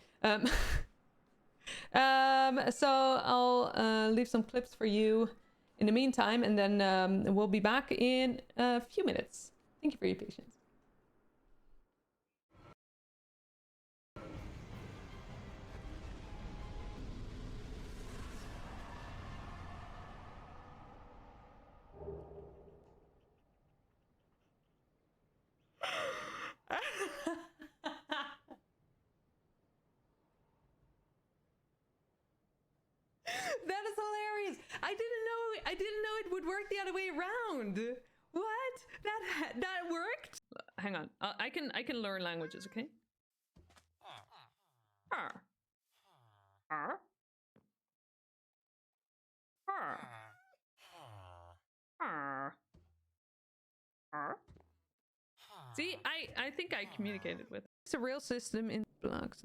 So I'll leave some clips for you in the meantime, and then we'll be back in a few minutes. Thank you for your patience. That is hilarious. I didn't know it would work the other way around. What? That worked? Hang on. I can learn languages, okay? Arr. Arr. Arr. Arr. Arr. See, I think I communicated with. It's a real system in blocks.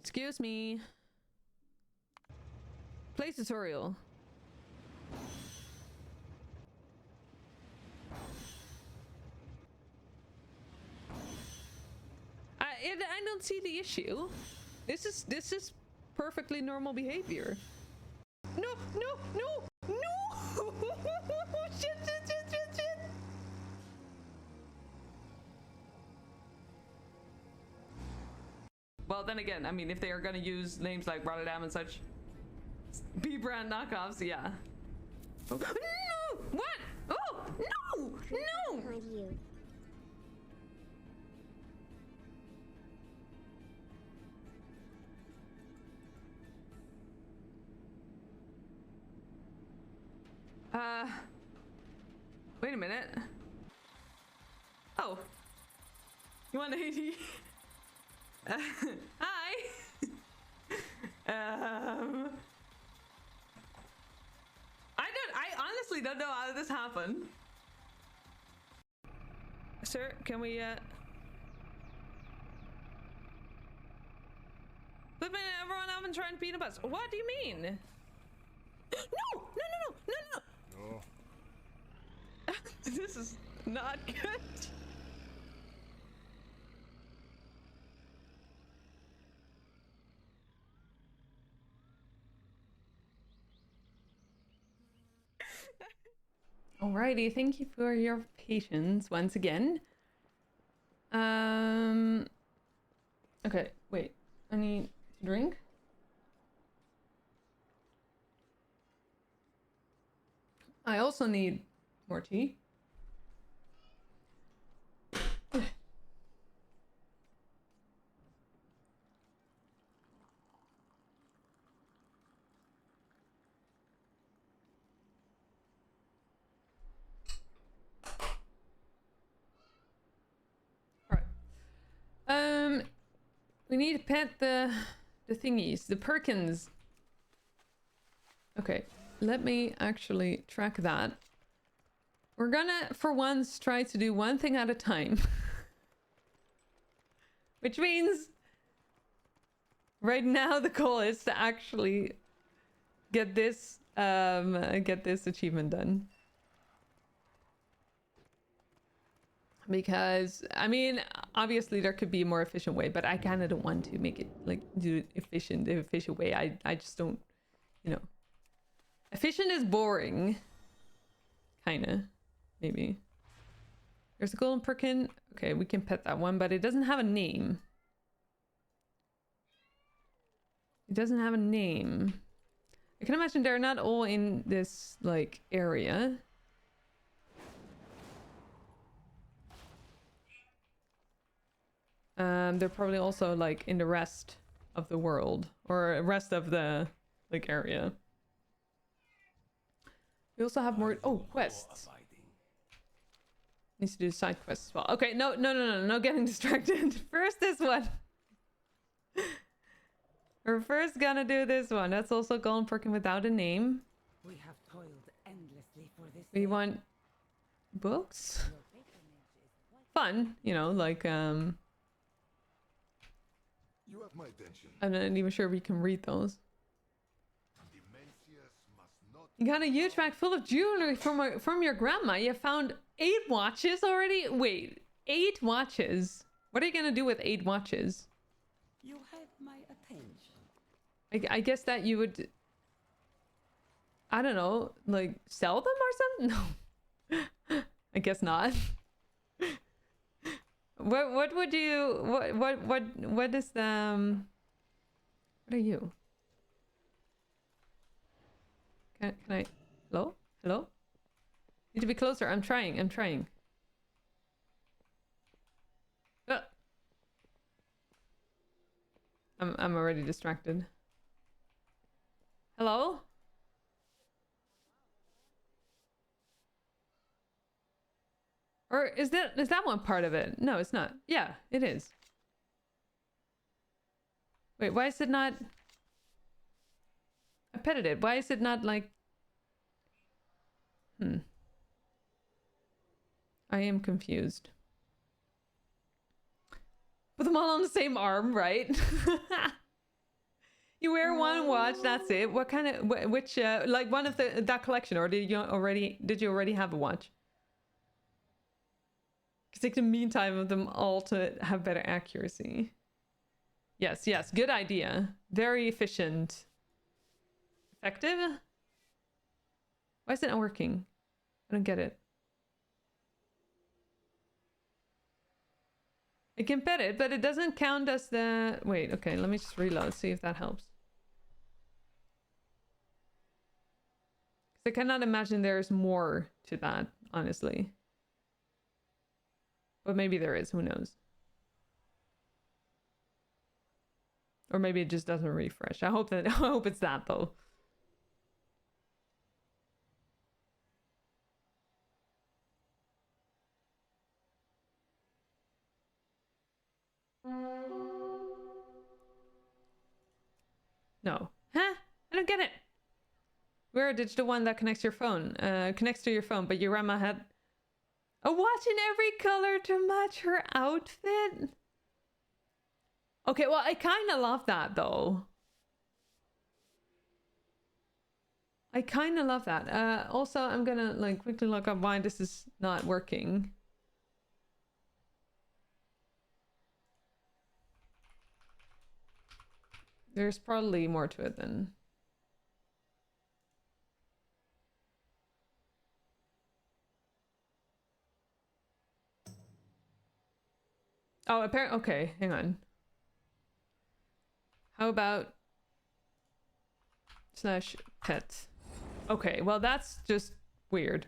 Excuse me. Play tutorial. I don't see the issue. This is perfectly normal behavior. No, no, no, no! Shit, shit, shit, shit, shit! Well, then again, I mean, if they are gonna use names like Rotterdam and such, B-brand knockoffs, yeah. Oh. No! What? Oh! No! No! You. Wait a minute. Oh. You want 80? Hi! I honestly don't know how this happened. Sir, can we, Flipping everyone up and trying peanut butter. What do you mean? No! No, no, no, no, no! Oh. This is not good. Alrighty, thank you for your patience once again. Okay, wait. I need to drink. I also need more tea. We need to pet the thingies, the Perkins. Okay, let me actually track that. We're gonna, for once, try to do one thing at a time. Which means right now the goal is to actually get this achievement done. Because I mean, obviously there could be a more efficient way, but I kind of don't want to make it like do it the efficient way. I just don't, you know. Efficient is boring. Kinda, maybe. There's a golden perkin. Okay, we can pet that one, but it doesn't have a name. It doesn't have a name. I can imagine they're not all in this like area. They're probably also like in the rest of the world or rest of the like area. We also have more quests. Needs to do side quests as well. Okay, no getting distracted. First this one. We're first gonna do this one. That's also golden perkin without a name. We have toiled endlessly for this. We want books. Fun, you know, like You have my attention. I'm not even sure we can read those. Demencius must not. You got a huge bag full of jewelry from your grandma. You found 8 watches already? Wait, 8 watches? What are you gonna do with 8 watches? You have my attention. I guess that you would, I don't know, like sell them or something? No, I guess not. What would you what is the what are you? Can I hello? Need to be closer. I'm trying. I'm already distracted. Hello? Or is that one part of it? No, it's not. Yeah, it is. Wait, why is it not? I petted it. Why is it not like? I am confused. Put them all on the same arm, right? You wear one watch, that's it. What kind of which like one of that collection, or did you already have a watch? Because take the meantime of them all to have better accuracy. Yes, good idea. Very efficient. Effective? Why is it not working? I don't get it. I can pet it, but it doesn't count as the... Wait, okay, let me just reload, see if that helps. I cannot imagine there's more to that, honestly. But maybe there is, who knows? Or maybe it just doesn't refresh. I hope it's that though. No. Huh? I don't get it. Wear a digital one that connects your phone. Connects to your phone, but your grandma had a watch in every color to match her outfit. Okay, well, I kind of love that though. I kind of love that. Also, I'm gonna like quickly look up why this is not working. There's probably more to it than... Oh, apparently... Okay, hang on. How about... /pet. Okay, well that's just weird.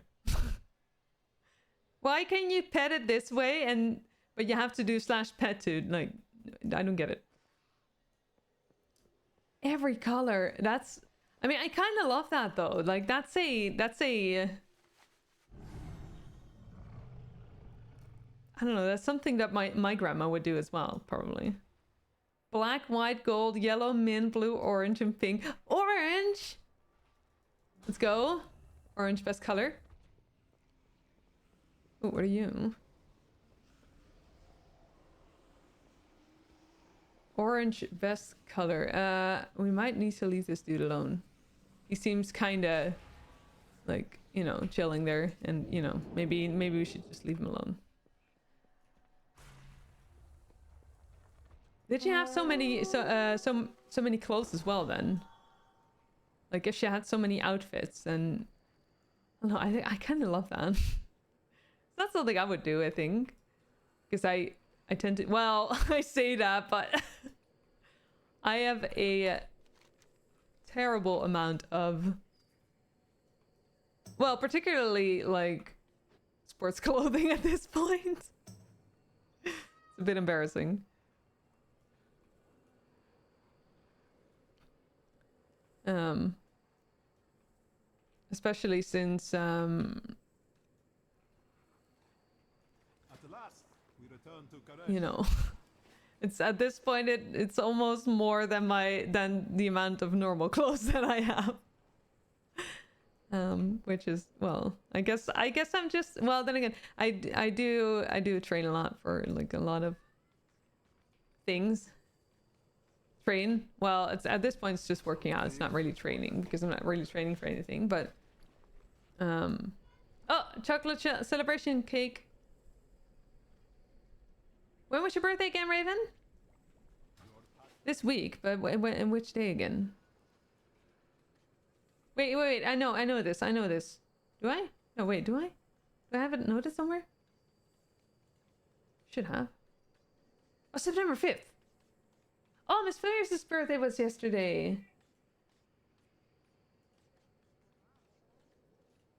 Why can you pet it this way and... But you have to do /pet to, like... I don't get it. Every color, that's... I mean, I kind of love that though. Like, that's a... I don't know, that's something that my grandma would do as well, probably. Black, white, gold, yellow, mint, blue, orange, and pink. Orange! Let's go. Orange, best color. Oh, what are you? Orange, best color. We might need to leave this dude alone. He seems kind of like, you know, chilling there, and you know, maybe we should just leave him alone. Did she have so many so many clothes as well then? Like if she had so many outfits, and I don't know, I kind of love that. That's something I would do, I think, because I tend to, well, I say that, but I have a terrible amount of, well, particularly like sports clothing at this point. It's a bit embarrassing. Especially since At last, we return to Karesh. you know, it's at this point it's almost more than the amount of normal clothes that I have. Which is, well, I guess I'm just, well, then again, I do train a lot for like a lot of things. Train, well, it's at this point it's just working out. It's not really training because I'm not really training for anything, but oh, chocolate celebration cake. When was your birthday again, Raven? This week, but when which day again? Wait, I know this. Do I? No, wait, do I? Do I have it noted somewhere? Should have. Oh, September 5th. Oh, Miss Fierce's birthday was yesterday.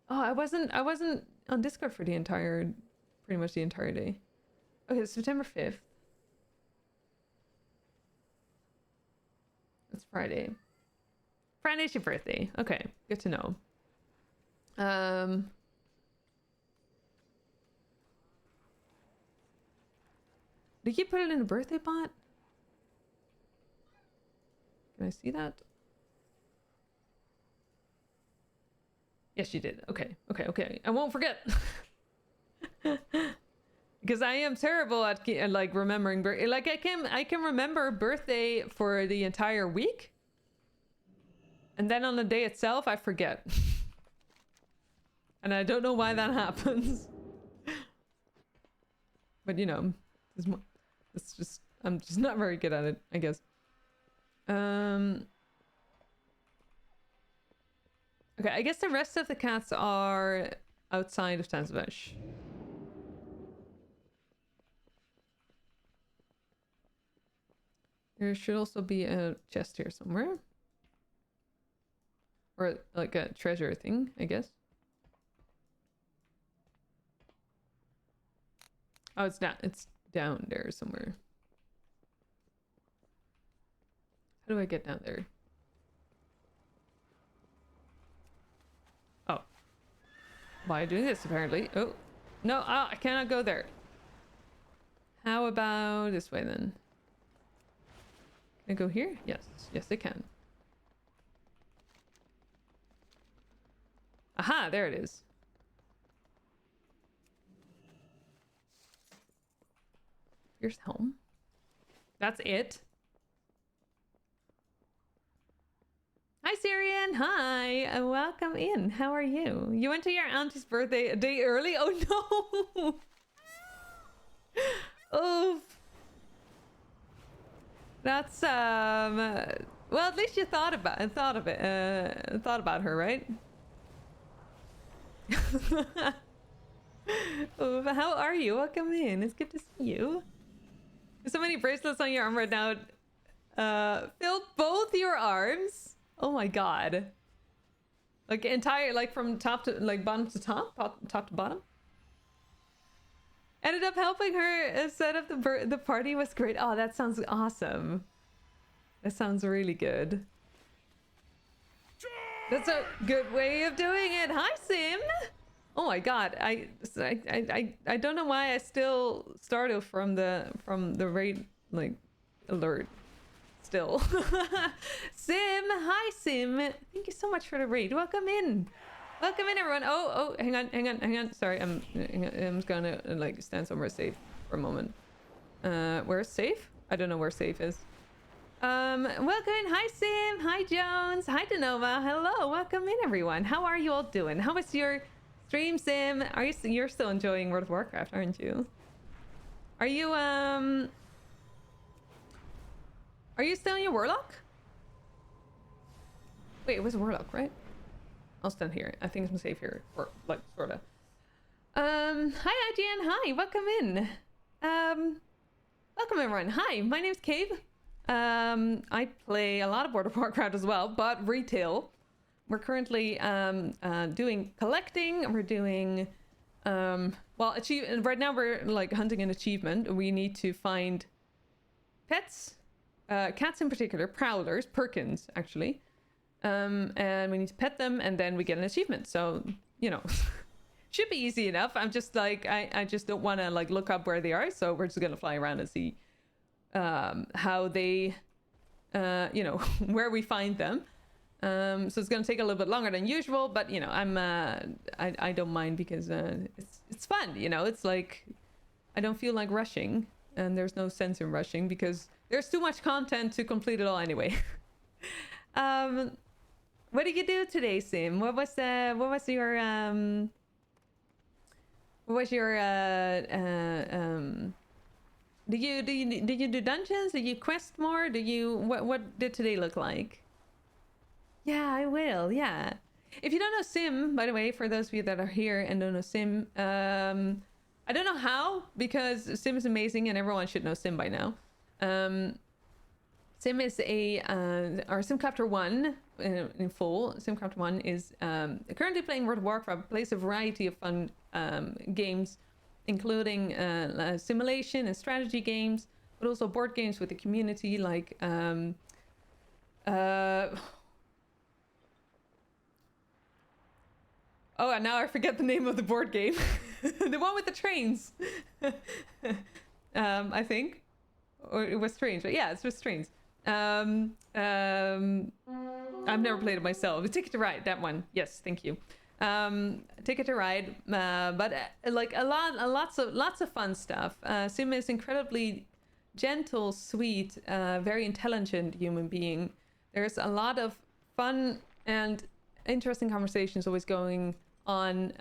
Oh, I wasn't on Discord for pretty much the entire day. Okay, September 5th. It's Friday. Friday's your birthday. Okay, good to know. Did you put it in a birthday bot? Can I see that? Yes, you did. Okay. I won't forget. Because I am terrible at like remembering like I can remember birthday for the entire week. And then on the day itself, I forget. And I don't know why that happens. But you know, it's just, I'm just not very good at it, I guess. Okay, I guess the rest of the cats are outside of Tanzvesh. There should also be a chest here somewhere. Or like a treasure thing, I guess. Oh, it's down there somewhere. How do I get down there? Oh. Why doing this apparently? Oh. No, I cannot go there. How about this way then? Can I go here? Yes. Yes, I can. Aha, there it is. Here's home. That's it. Hi, Syrian. Hi. Welcome in. How are you? You went to your auntie's birthday a day early? Oh, no. Oof. That's, well, at least you thought about her, right? Oof, how are you? Welcome in. It's good to see you. There's so many bracelets on your arm right now. Filled both your arms. Oh my god. Like entire, like from top to, like bottom to top? Top to bottom? Ended up helping her set up the party. Was great. Oh, that sounds awesome. That sounds really good. That's a good way of doing it. Hi, Sim. Oh my god. I don't know why I still started from the raid like alert. Still. Sim, hi Sim. Thank you so much for the raid. Welcome in. Welcome in everyone. Oh, hang on. Sorry, I'm just gonna like stand somewhere safe for a moment. Where's safe? I don't know where safe is. Welcome in. Hi Sim. Hi Jones. Hi Denova. Hello. Welcome in everyone. How are you all doing? How was your stream, Sim? You're still enjoying World of Warcraft, aren't you? Are you Are you still in your warlock? Wait, it was a warlock, right? I'll stand here. I think I'm safe here, or like sorta. Hi IGN, hi, welcome in. Welcome everyone. Hi, my name's Cave. I play a lot of World of Warcraft as well, but retail. We're currently doing collecting. We're doing well, right now we're like hunting an achievement. We need to find pets, cats in particular, prowlers, Perkins actually. And we need to pet them, and then we get an achievement. So, you know, should be easy enough. I'm just like, I just don't want to like look up where they are. So we're just gonna fly around and see how they, you know, where we find them. So it's gonna take a little bit longer than usual, but you know, I don't mind because it's fun. You know, it's like I don't feel like rushing, and there's no sense in rushing because there's too much content to complete it all anyway. What did you do today, Sim? What was your did you do dungeons? Did you quest more? What did today look like? Yeah, I will. Yeah. If you don't know Sim, by the way, for those of you that are here and don't know Sim, I don't know how, because Sim is amazing and everyone should know Sim by now. Sim is our Simcopter 1 in full. Simcopter 1 is currently playing World of Warcraft, plays a variety of fun games, including simulation and strategy games, but also board games with the community, like oh, and now I forget the name of the board game. The one with the trains. I think. Or it was trains, but yeah, it's just trains. I've never played it myself. Ticket to Ride, that one. Yes, thank you. Ticket to Ride, but like lots of fun stuff. Sim is incredibly gentle, sweet, very intelligent human being. There's a lot of fun and interesting conversations always going on,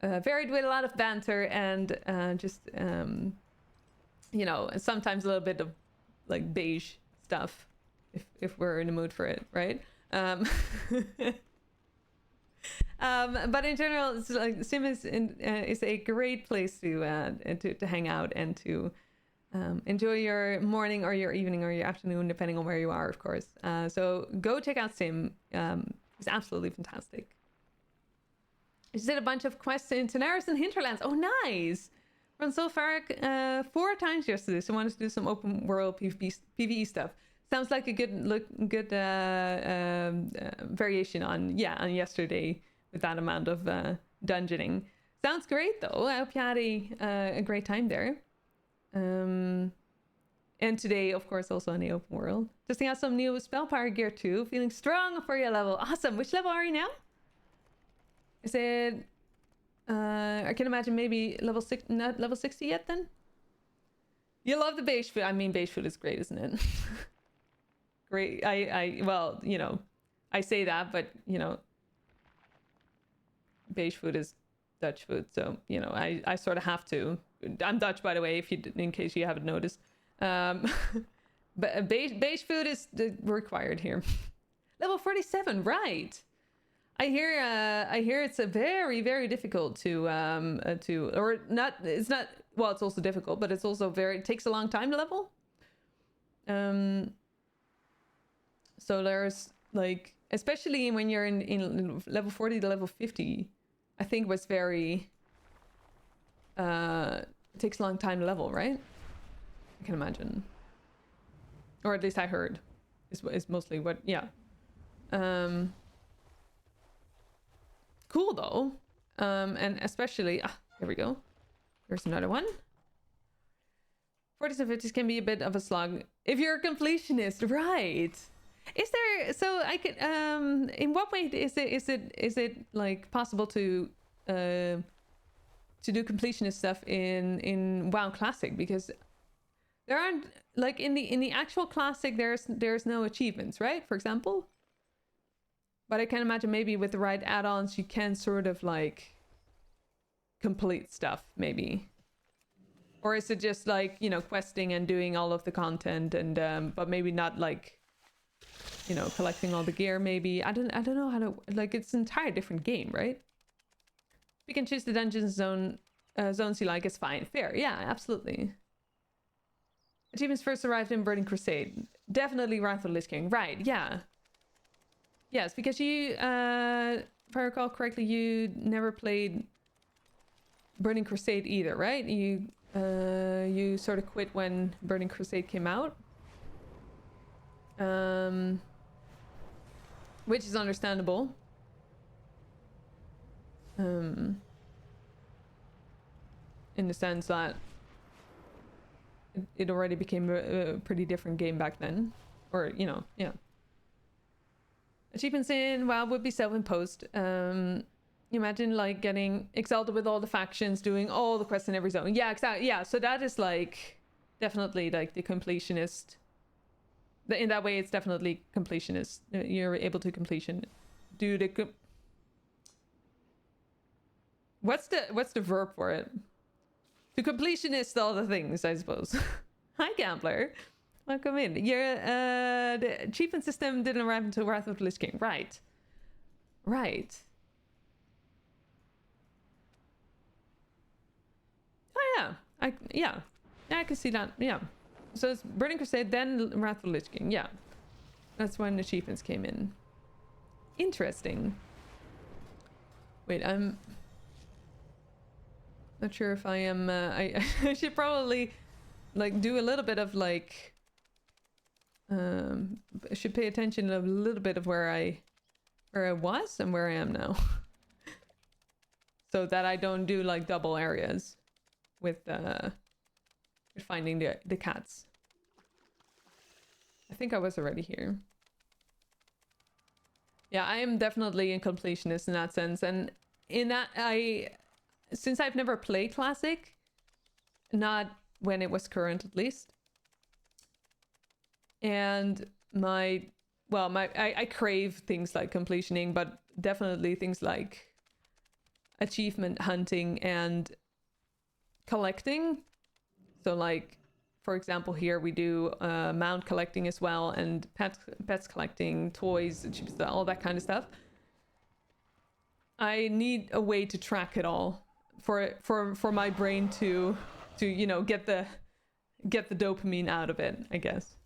varied with a lot of banter and just you know, sometimes a little bit of like beige stuff if we're in the mood for it, right? But in general, it's like Sim is a great place to hang out and to enjoy your morning or your evening or your afternoon, depending on where you are, of course. So go check out Sim. It's absolutely fantastic. I just did a bunch of quests in Tenaris and Hinterlands. Oh, nice! Run so far 4 times yesterday, so I wanted to do some open world PvE stuff. Sounds like a good variation on yesterday with that amount of dungeoning. Sounds great though. I hope you had a great time there. And today, of course, also in the open world. Testing out some new spell power gear too. Feeling strong for your level. Awesome. Which level are you now? Is it? I can imagine maybe level 6, not level 60 yet then? You love the beige food. I mean, beige food is great, isn't it? Great. Well, you know, I say that, but you know, beige food is Dutch food. So, you know, I sort of have to. I'm Dutch, by the way, in case you haven't noticed. But beige food is required here. Level 47, right. I hear it's a very, very difficult to or not. It's not. Well, it's also difficult, but it's also it takes a long time to level. So there's like, especially when you're in level 40 to level 50, I think was very. It takes a long time to level, right? I can imagine, or at least I heard, is mostly what. Yeah. Cool though, and especially here we go. There's another one. 40s and 50s can be a bit of a slog if you're a completionist, right? Is there? So I could. In what way is it like possible to do completionist stuff in WoW Classic? Because there aren't, like, in the actual Classic. There's no achievements, right? For example. But I can imagine maybe with the right add-ons, you can sort of like complete stuff, maybe. Or is it just like, you know, questing and doing all of the content and but maybe not like, you know, collecting all the gear maybe. I don't know how to, like, it's an entire different game, right? We can choose the dungeon zones you like, it's fine. Fair, yeah, absolutely. Achievements first arrived in Burning Crusade. Definitely Wrath of the Lich King. Right, yeah. Yes, because you, if I recall correctly, you never played Burning Crusade either, right? You sort of quit when Burning Crusade came out. Which is understandable. In the sense that it already became a pretty different game back then. Or, you know, yeah. Achievements in WoW would be self-imposed. You imagine like getting exalted with all the factions, doing all the quests in every zone. Yeah, exactly. Yeah, so that is like definitely like the completionist. In that way, it's definitely completionist. You're able to completion. Do the what's the verb for it? To completionist all the things, I suppose. Hi, Gambler. Welcome in. The achievement system didn't arrive until Wrath of the Lich King. Right. Right. Oh yeah. I can see that. Yeah. So it's Burning Crusade, then Wrath of the Lich King. Yeah. That's when achievements came in. Interesting. Wait, I'm not sure if I am I should probably like do a little bit of like I should pay attention a little bit of where I was and where I am now. So that I don't do like double areas with finding the cats. I think I was already here. Yeah, I am definitely a completionist in that sense, and in that since I've never played Classic, not when it was current at least, and I crave things like completioning, but definitely things like achievement hunting and collecting. So like, for example, here we do mount collecting as well, and pets collecting, toys, all that kind of stuff. I need a way to track it all for my brain to you know get the dopamine out of it, I guess.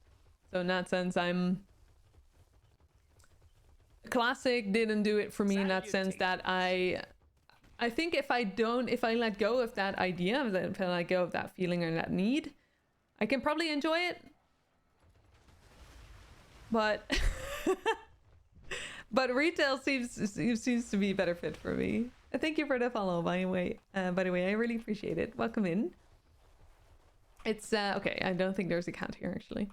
So in that sense, Classic didn't do it for me in that sense that I think if I let go of that idea, if I let go of that feeling or that need, I can probably enjoy it. But but retail seems to be a better fit for me. Thank you for the follow, by the way. I really appreciate it. Welcome in. It's okay. I don't think there's a cat here actually.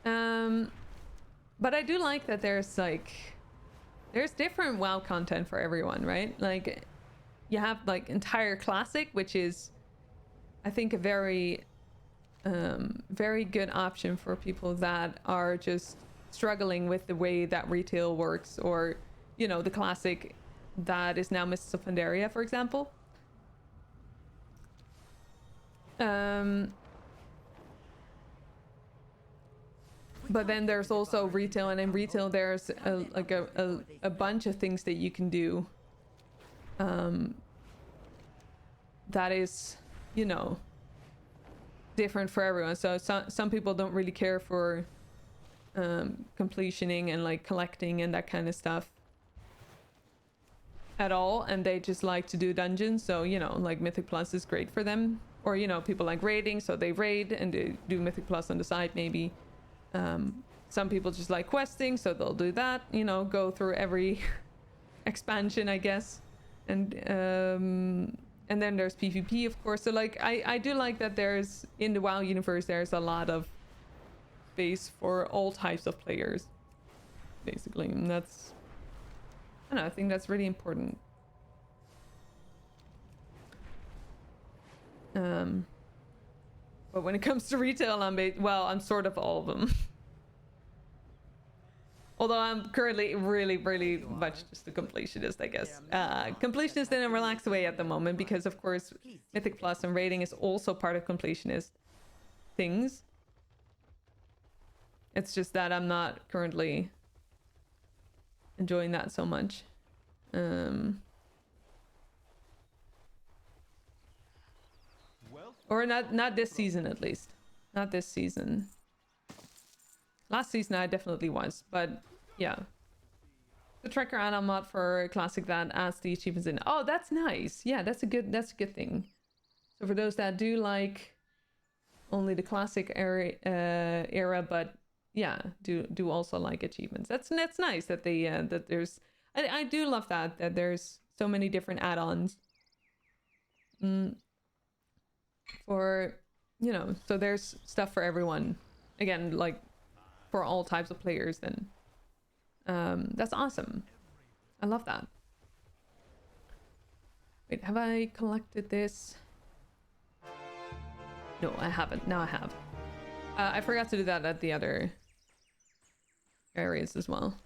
But I do like that there's different WoW content for everyone, right? Like you have like entire Classic, which is I think a very very good option for people that are just struggling with the way that retail works, or you know, the Classic that is now Mists of Pandaria, for example. But then there's also retail, and in retail there's a bunch of things that you can do that is, you know, different for everyone. So some people don't really care for completioning and like collecting and that kind of stuff at all, and they just like to do dungeons. So you know, like Mythic Plus is great for them, or you know, people like raiding, so they raid and they do Mythic Plus on the side maybe. Some people just like questing, so they'll do that, you know, go through every expansion, I guess. And then there's PvP, of course. So like I do like that there's, in the WoW universe, there's a lot of space for all types of players, basically. And that's, I don't know, I think that's really important. But when it comes to retail, I'm sort of all of them. Although I'm currently really, really much just a completionist, I guess. Completionist in a relaxed way at the moment because, of course, Mythic Plus and raiding is also part of completionist things. It's just that I'm not currently enjoying that so much. Or not this season, at least. Not this season. Last season I definitely was, but yeah. The tracker add-on mod for classic that adds the achievements in. Oh, that's nice. Yeah, that's a good thing. So for those that do like only the classic era, but yeah, do also like achievements. That's nice that they that there's. I do love that there's so many different add-ons. For, you know, so there's stuff for everyone. Again, like for all types of players. Then that's awesome. I love that. Wait, have I collected this? No, I haven't. Now I have. I forgot to do that at the other areas as well.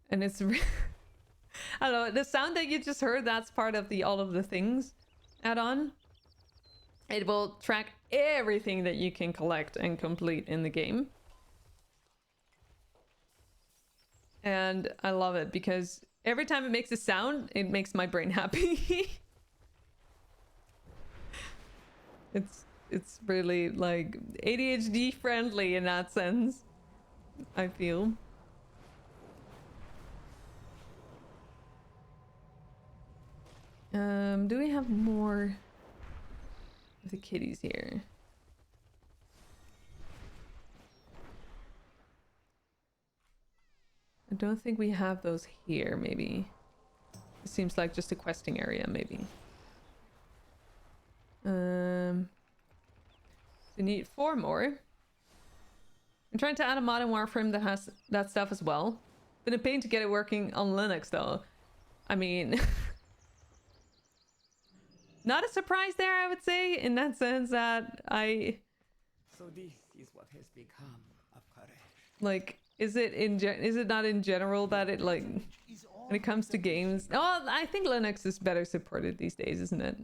And it's I don't know, the sound that you just heard, that's part of the all of the things add-on. It will track everything that you can collect and complete in the game. And I love it because every time it makes a sound, it makes my brain happy. It's really like ADHD friendly in that sense, I feel. Do we have more of the kitties here? I don't think we have those here, maybe. It seems like just a questing area, maybe. We need 4 more. I'm trying to add a mod in Warframe that has that stuff as well. Been a pain to get it working on Linux though. I mean... Not a surprise there, I would say, in that sense that So this is what has become of courage. like, is it not in general that it, like, when it comes to games... Oh, I think Linux is better supported these days, isn't it?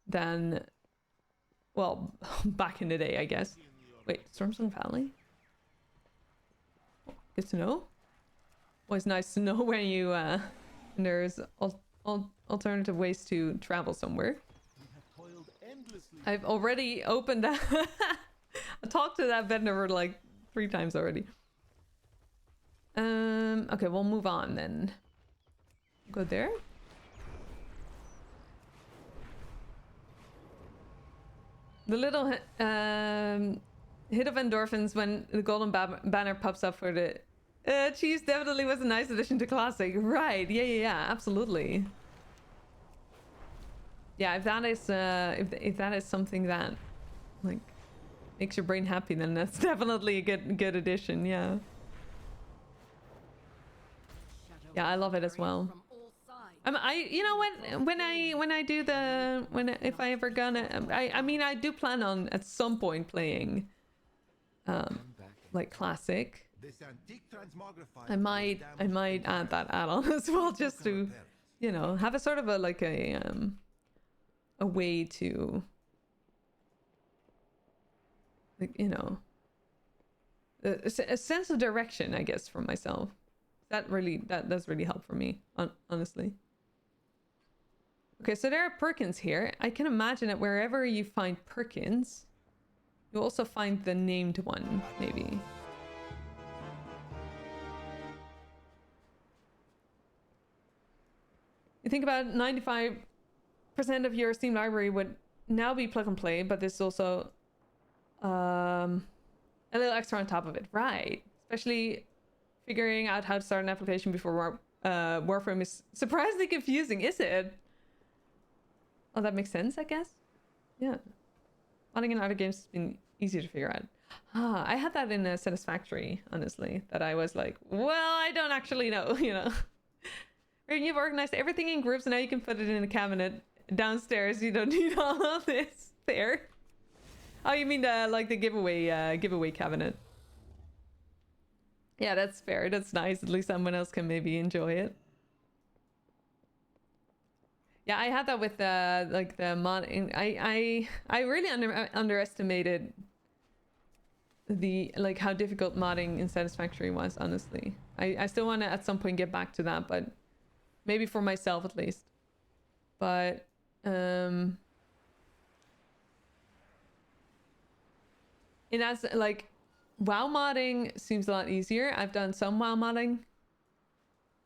Than, well, back in the day, I guess. Wait, Stormsong Valley? Good to know. Always nice to know when you, when there's alternative ways to travel somewhere. I've already opened that. I talked to that vendor like 3 times already. Okay, we'll move on then. Go there. The little hit of endorphins when the golden banner pops up for the cheese definitely was a nice addition to classic. Right? Yeah, absolutely. Yeah, if that is if that is something that like makes your brain happy, then that's definitely a good addition. Yeah. Yeah, I love it as well. You know, when I do the if I ever gonna I mean I do plan on at some point playing like classic. I might add that add-on as well, just to, you know, have a sort of a like a way to, like, you know, a sense of direction, I guess, for myself. That does really help for me, honestly. Okay, so there are Perkins here. I can imagine that wherever you find Perkins, you also find the named one, maybe. You think about 95% of your Steam library would now be plug and play, but there's also a little extra on top of it, right? Especially figuring out how to start an application before Warframe is surprisingly confusing, is it? Oh, that makes sense, I guess. Yeah. Modding in other games has been easier to figure out. I had that in Satisfactory, honestly, that I was like, well, I don't actually know, you know. You've organized everything in groups and now you can put it in a cabinet downstairs. You don't need all of this. Fair. Oh, you mean like the giveaway cabinet? Yeah, that's fair. That's nice. At least someone else can maybe enjoy it. Yeah, I had that with like the modding. I really underestimated the like how difficult modding in Satisfactory was. Honestly, I still want to at some point get back to that, but maybe for myself at least. But and as like WoW modding seems a lot easier. I've done some WoW modding,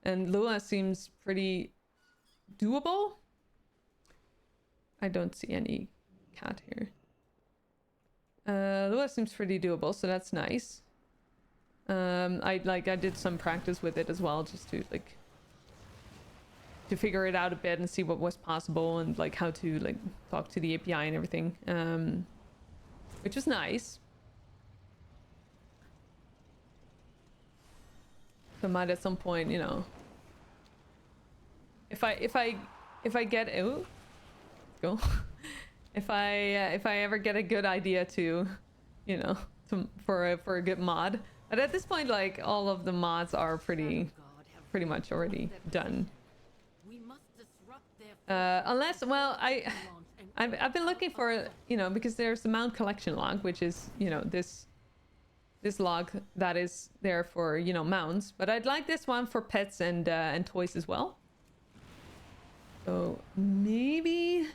and Lua seems pretty doable. I don't see any cat here. Lua seems pretty doable, so that's nice. I did some practice with it as well, just to like to figure it out a bit and see what was possible and like how to like talk to the API and everything, which was nice. So I might at some point, you know, if I get go if I ever get a good idea to, you know, for a good mod. But at this point, like all of the mods are pretty much already done. Unless, well, I've been looking for, you know, because there's the mount collection log, which is, you know, this log that is there for, you know, mounts. But I'd like this one for pets and toys as well. So maybe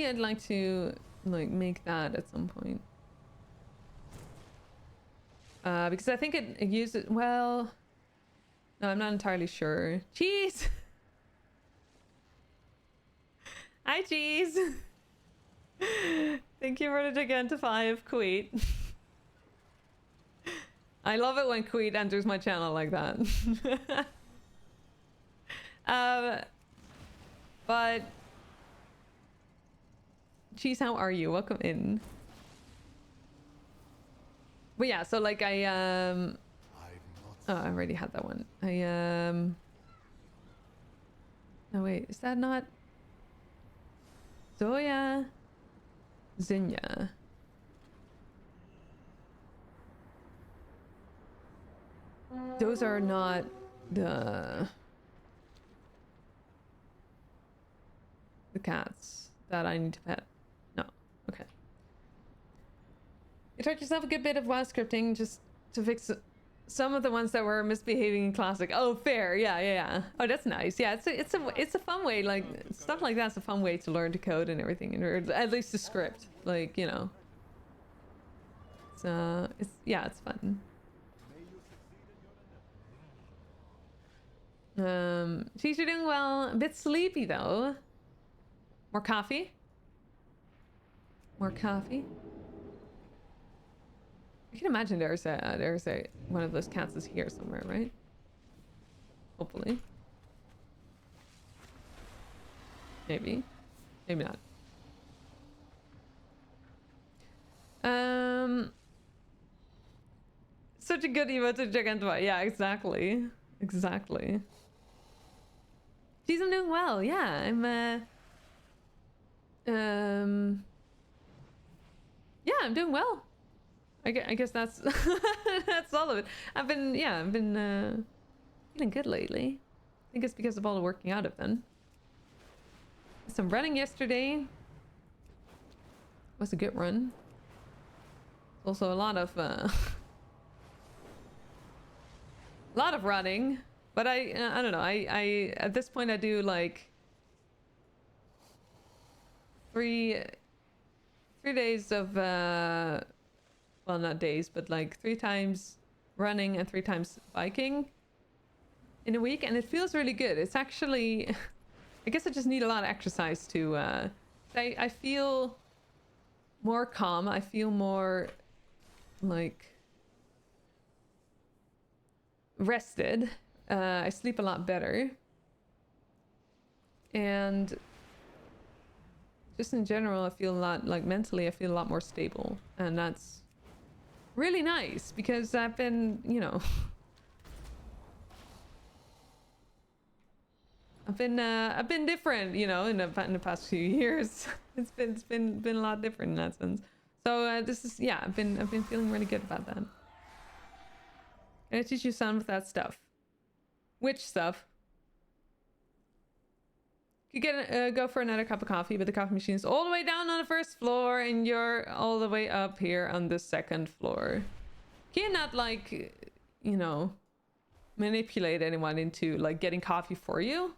I'd like to like make that at some point. Because I think it uses, well, no, I'm not entirely sure. Cheese! Hi, Cheese! Thank you for the gigantic 5, Queet. I love it when Queet enters my channel like that. But Cheese, how are you? Welcome in. But yeah, so like oh, I already had that one. No wait, is that not Zoya? Zinnia. Those are not the cats that I need to pet. No. Okay. You taught yourself a good bit of WoW scripting just to fix some of the ones that were misbehaving in Classic. Oh, fair. Yeah. Oh, that's nice. Yeah, it's a fun way. Like stuff like that's a fun way to learn to code and everything, or at least to script. Like, you know. It's fun. She's doing well. A bit sleepy though. More coffee? More coffee? I can imagine there's a one of those cats is here somewhere, right? Hopefully. Maybe. Maybe not. Such a good emote to Gigantua. Yeah, exactly. Exactly. Geez, I'm doing well. Yeah, yeah, I'm doing well. I guess that's that's all of it. I've been feeling good lately. I think it's because of all the working out I've done. Some running yesterday. Was a good run. Also a lot of running, but I don't know. I at this point I do like 3 days of well, not days, but like 3 times running and 3 times biking in a week, and it feels really good. It's actually, I guess I just need a lot of exercise to I feel more calm. I feel more like rested. I sleep a lot better, and just in general I feel a lot, like mentally I feel a lot more stable, and that's really nice because I've been, you know, I've been different, you know, in the past few years. it's been a lot different in that sense. So this is, yeah, I've been feeling really good about that. Can I teach you some of that stuff? Which stuff? You get go for another cup of coffee, but the coffee machine is all the way down on the first floor, and you're all the way up here on the second floor. Can you not, like, you know, manipulate anyone into like getting coffee for you?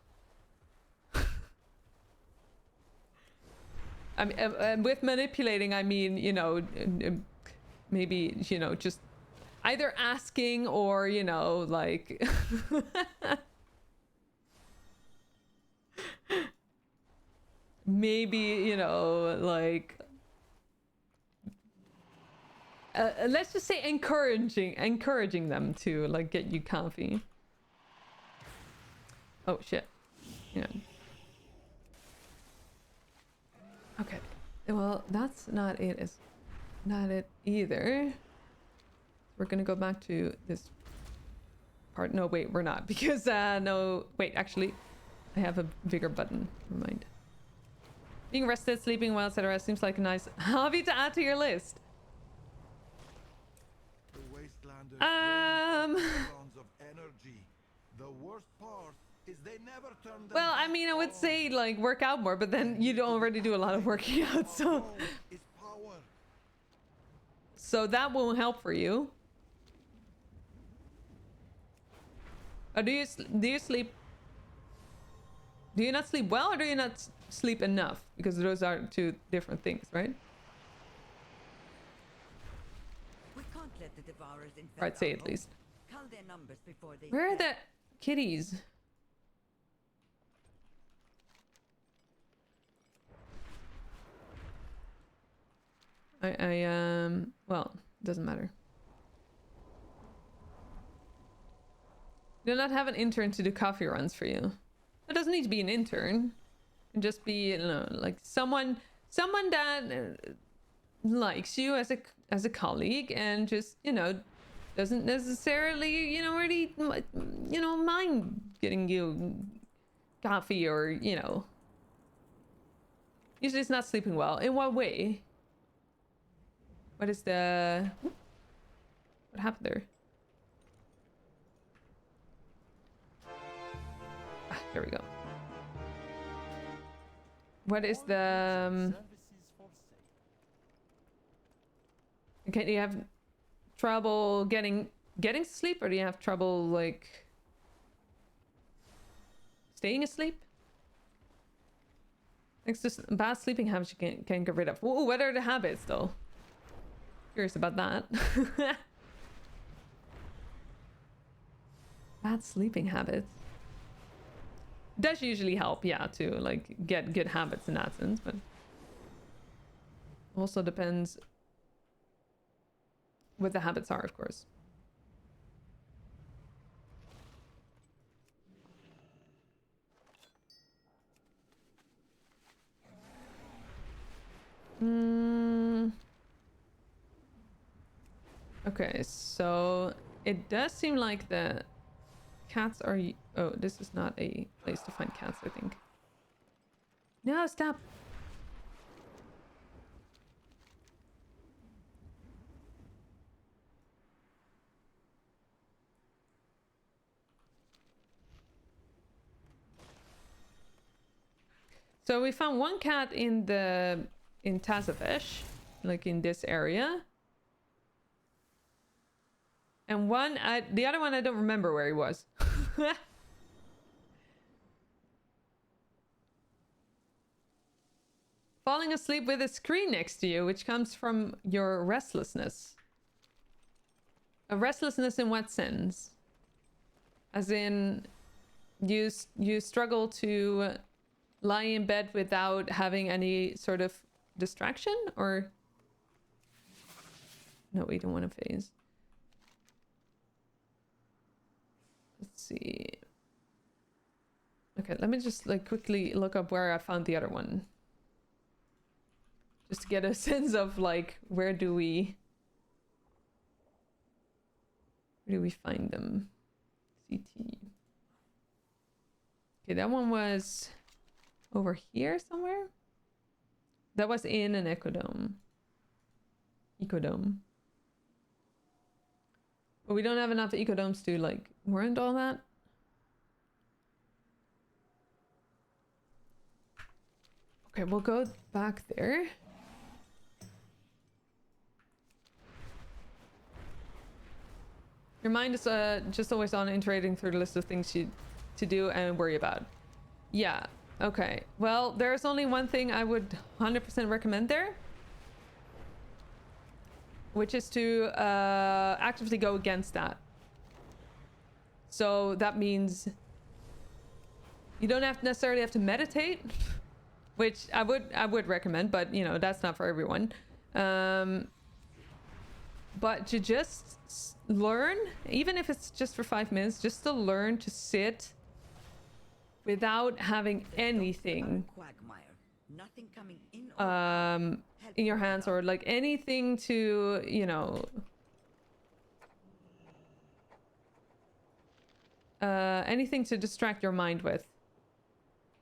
I mean, with manipulating, I mean, you know, maybe, you know, just either asking or, you know, like maybe, you know, like let's just say encouraging them to like get you coffee. Oh shit. Yeah. Okay. Well, that's not it. It's not it either. We're gonna go back to this part. No, wait, we're not, because no, wait, actually I have a bigger button. Never mind. Being rested, sleeping well, etc. seems like a nice hobby to add to your list. The wastelanders of energy. The worst part is they never turn them Well, I back mean, I would on. say like work out more, but then you don't already do a lot of working out, so Is power. that won't help for you. Or do you sleep? Do you not sleep well, or do you not sleep enough? Because those are two different things, right? We can't let the devourers infect Or I'd say our at home. least. Count their numbers before they Where are spread. the kitties? Well, doesn't matter. Do not have an intern to do coffee runs for you. It doesn't need to be an intern. It can just be, you know, like someone that likes you as a colleague and just, you know, doesn't necessarily, you know, really, you know, mind getting you coffee, or, you know, usually it's not sleeping well. In what way? What is the... What happened there? Ah, there we go. What is the... Okay, do you have trouble getting to sleep, or do you have trouble, like, staying asleep? It's just bad sleeping habits you can't get rid of. Ooh, what are the habits, though? Curious about that. Bad sleeping habits does usually help, yeah, to like get good habits in that sense, but also depends what the habits are, of course. Okay, so it does seem like the cats are... Oh, this is not a place to find cats, I think. No, stop! So we found one cat in Tazavesh, like in this area. And the other one I don't remember where he was. Falling asleep with a screen next to you, which comes from your restlessness. A restlessness in what sense? As in, you struggle to lie in bed without having any sort of distraction, or... No, we don't want to phase. Let's see. Okay, let me just like quickly look up where I found the other one. Just to get a sense of like, where do we find them? CT. Okay, that one was over here somewhere. That was in an ecodome. Ecodome. But we don't have enough ecodomes to like warrant all that. Okay, we'll go back there. Your mind is just always on iterating through the list of things to do and worry about. Yeah, okay. Well, there's only one thing I would 100% recommend there. Which is to actively go against that. So that means you don't necessarily have to meditate, which I would recommend, but you know, that's not for everyone. But to just learn, even if it's just for 5 minutes, just to learn to sit without having anything Quagmire. Nothing coming in or in your hands, or like anything to, you know, anything to distract your mind with,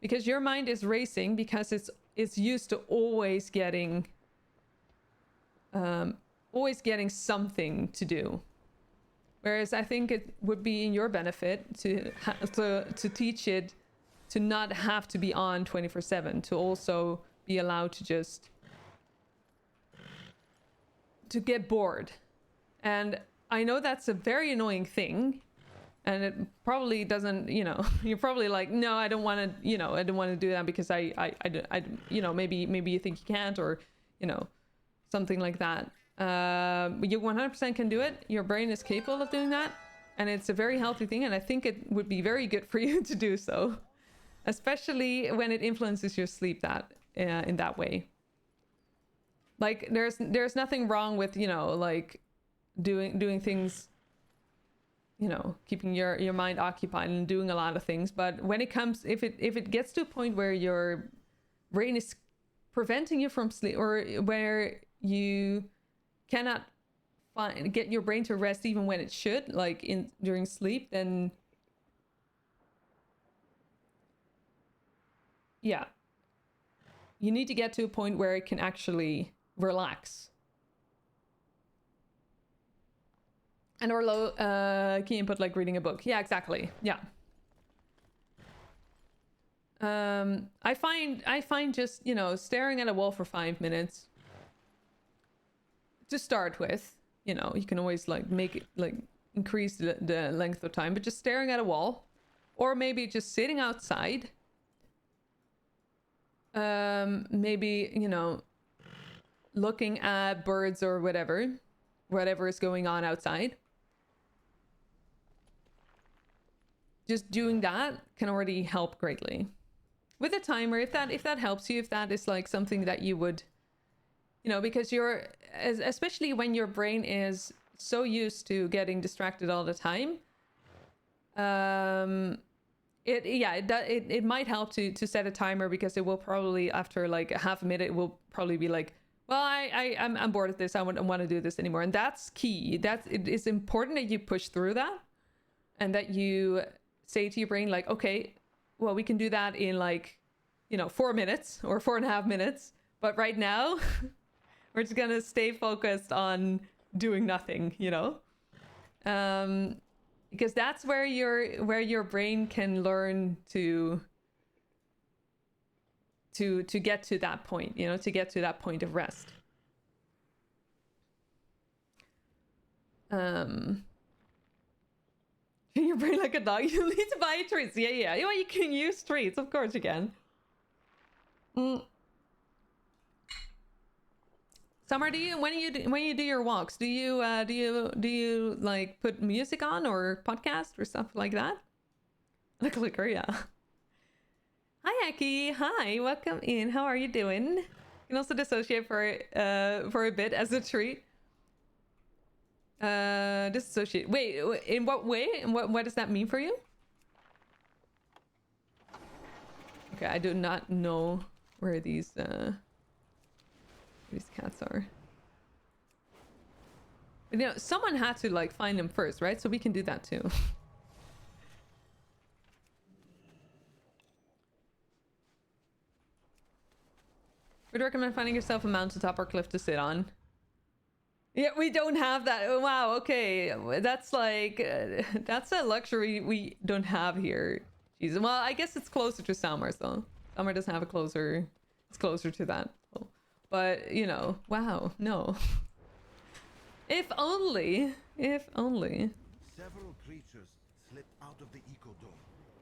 because your mind is racing because it's used to always getting something to do. Whereas I think it would be in your benefit to teach it to not have to be on 24/7, to also be allowed to just to get bored. And I know that's a very annoying thing, and it probably doesn't, you know, you're probably like, no, I don't want to, you know, I don't want to do that because I you know, maybe you think you can't, or, you know, something like that. But you 100% can do it. Your brain is capable of doing that, and it's a very healthy thing, and I think it would be very good for you to do so, especially when it influences your sleep that in that way. Like there's nothing wrong with, you know, like doing things, you know, keeping your mind occupied and doing a lot of things. But when it comes, if it gets to a point where your brain is preventing you from sleep, or where you cannot get your brain to rest even when it should, like during sleep, then yeah, you need to get to a point where it can actually relax. And Orlo, can you put like reading a book? Yeah, exactly. Yeah. I find just, you know, staring at a wall for 5 minutes to start with, you know, you can always like make it like increase the length of time, but just staring at a wall, or maybe just sitting outside, maybe, you know, looking at birds or whatever is going on outside. Just doing that can already help greatly. With a timer, if that helps you, if that is like something that you would, you know, because especially when your brain is so used to getting distracted all the time, it might help to set a timer, because it will probably, after like a half a minute, it will probably be like, well, I'm bored of this. I don't want to do this anymore. And that's key. It is important that you push through that, and that you say to your brain, like, okay, well, we can do that in like, you know, 4 minutes or 4.5 minutes. But right now, we're just gonna stay focused on doing nothing, you know, because that's where your brain can learn to get to that point, you know, to get to that point of rest. Your brain like a dog. You need to buy treats. Yeah. Well, you can use treats, of course you can. Summer, when you do your walks, do you like put music on or podcast or stuff like that? The clicker, yeah. Hi, Aki. Hi, welcome in. How are you doing? You can also dissociate for a bit as a treat. Dissociate. Wait, in what way? And what does that mean for you? Okay, I do not know where these cats are. But, you know, someone had to like find them first, right? So we can do that too. Would recommend finding yourself a mountaintop or cliff to sit on. Yeah, we don't have that. Oh, wow, okay. That's like... that's a luxury we don't have here. Jesus. Well, I guess it's closer to Summer, so... Summer doesn't have a closer... It's closer to that. So. But, you know, wow, no. If only. If only. Several creatures slipped out of the ecodome.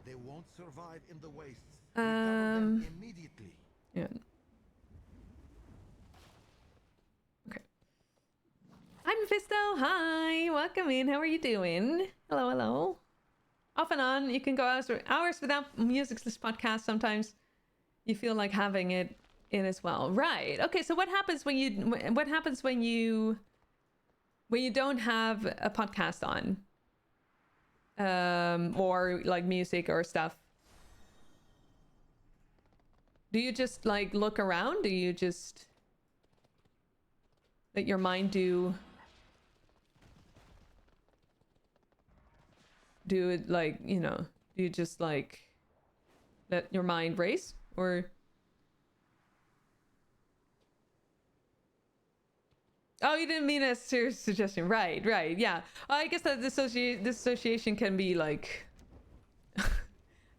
They won't survive in the wastes. Recover them immediately. Yeah. Okay. Hi, Mephisto. Hi. Welcome in. How are you doing? Hello, hello. Off and on. You can go hours without music this podcast. Sometimes you feel like having it in as well. Right. Okay. So what happens when you don't have a podcast on? Or like music or stuff? Do you just like look around? Do you just let your mind do it, like, you know, do you just like let your mind race? Or oh, you didn't mean a serious suggestion. Right, yeah. I guess that this association can be like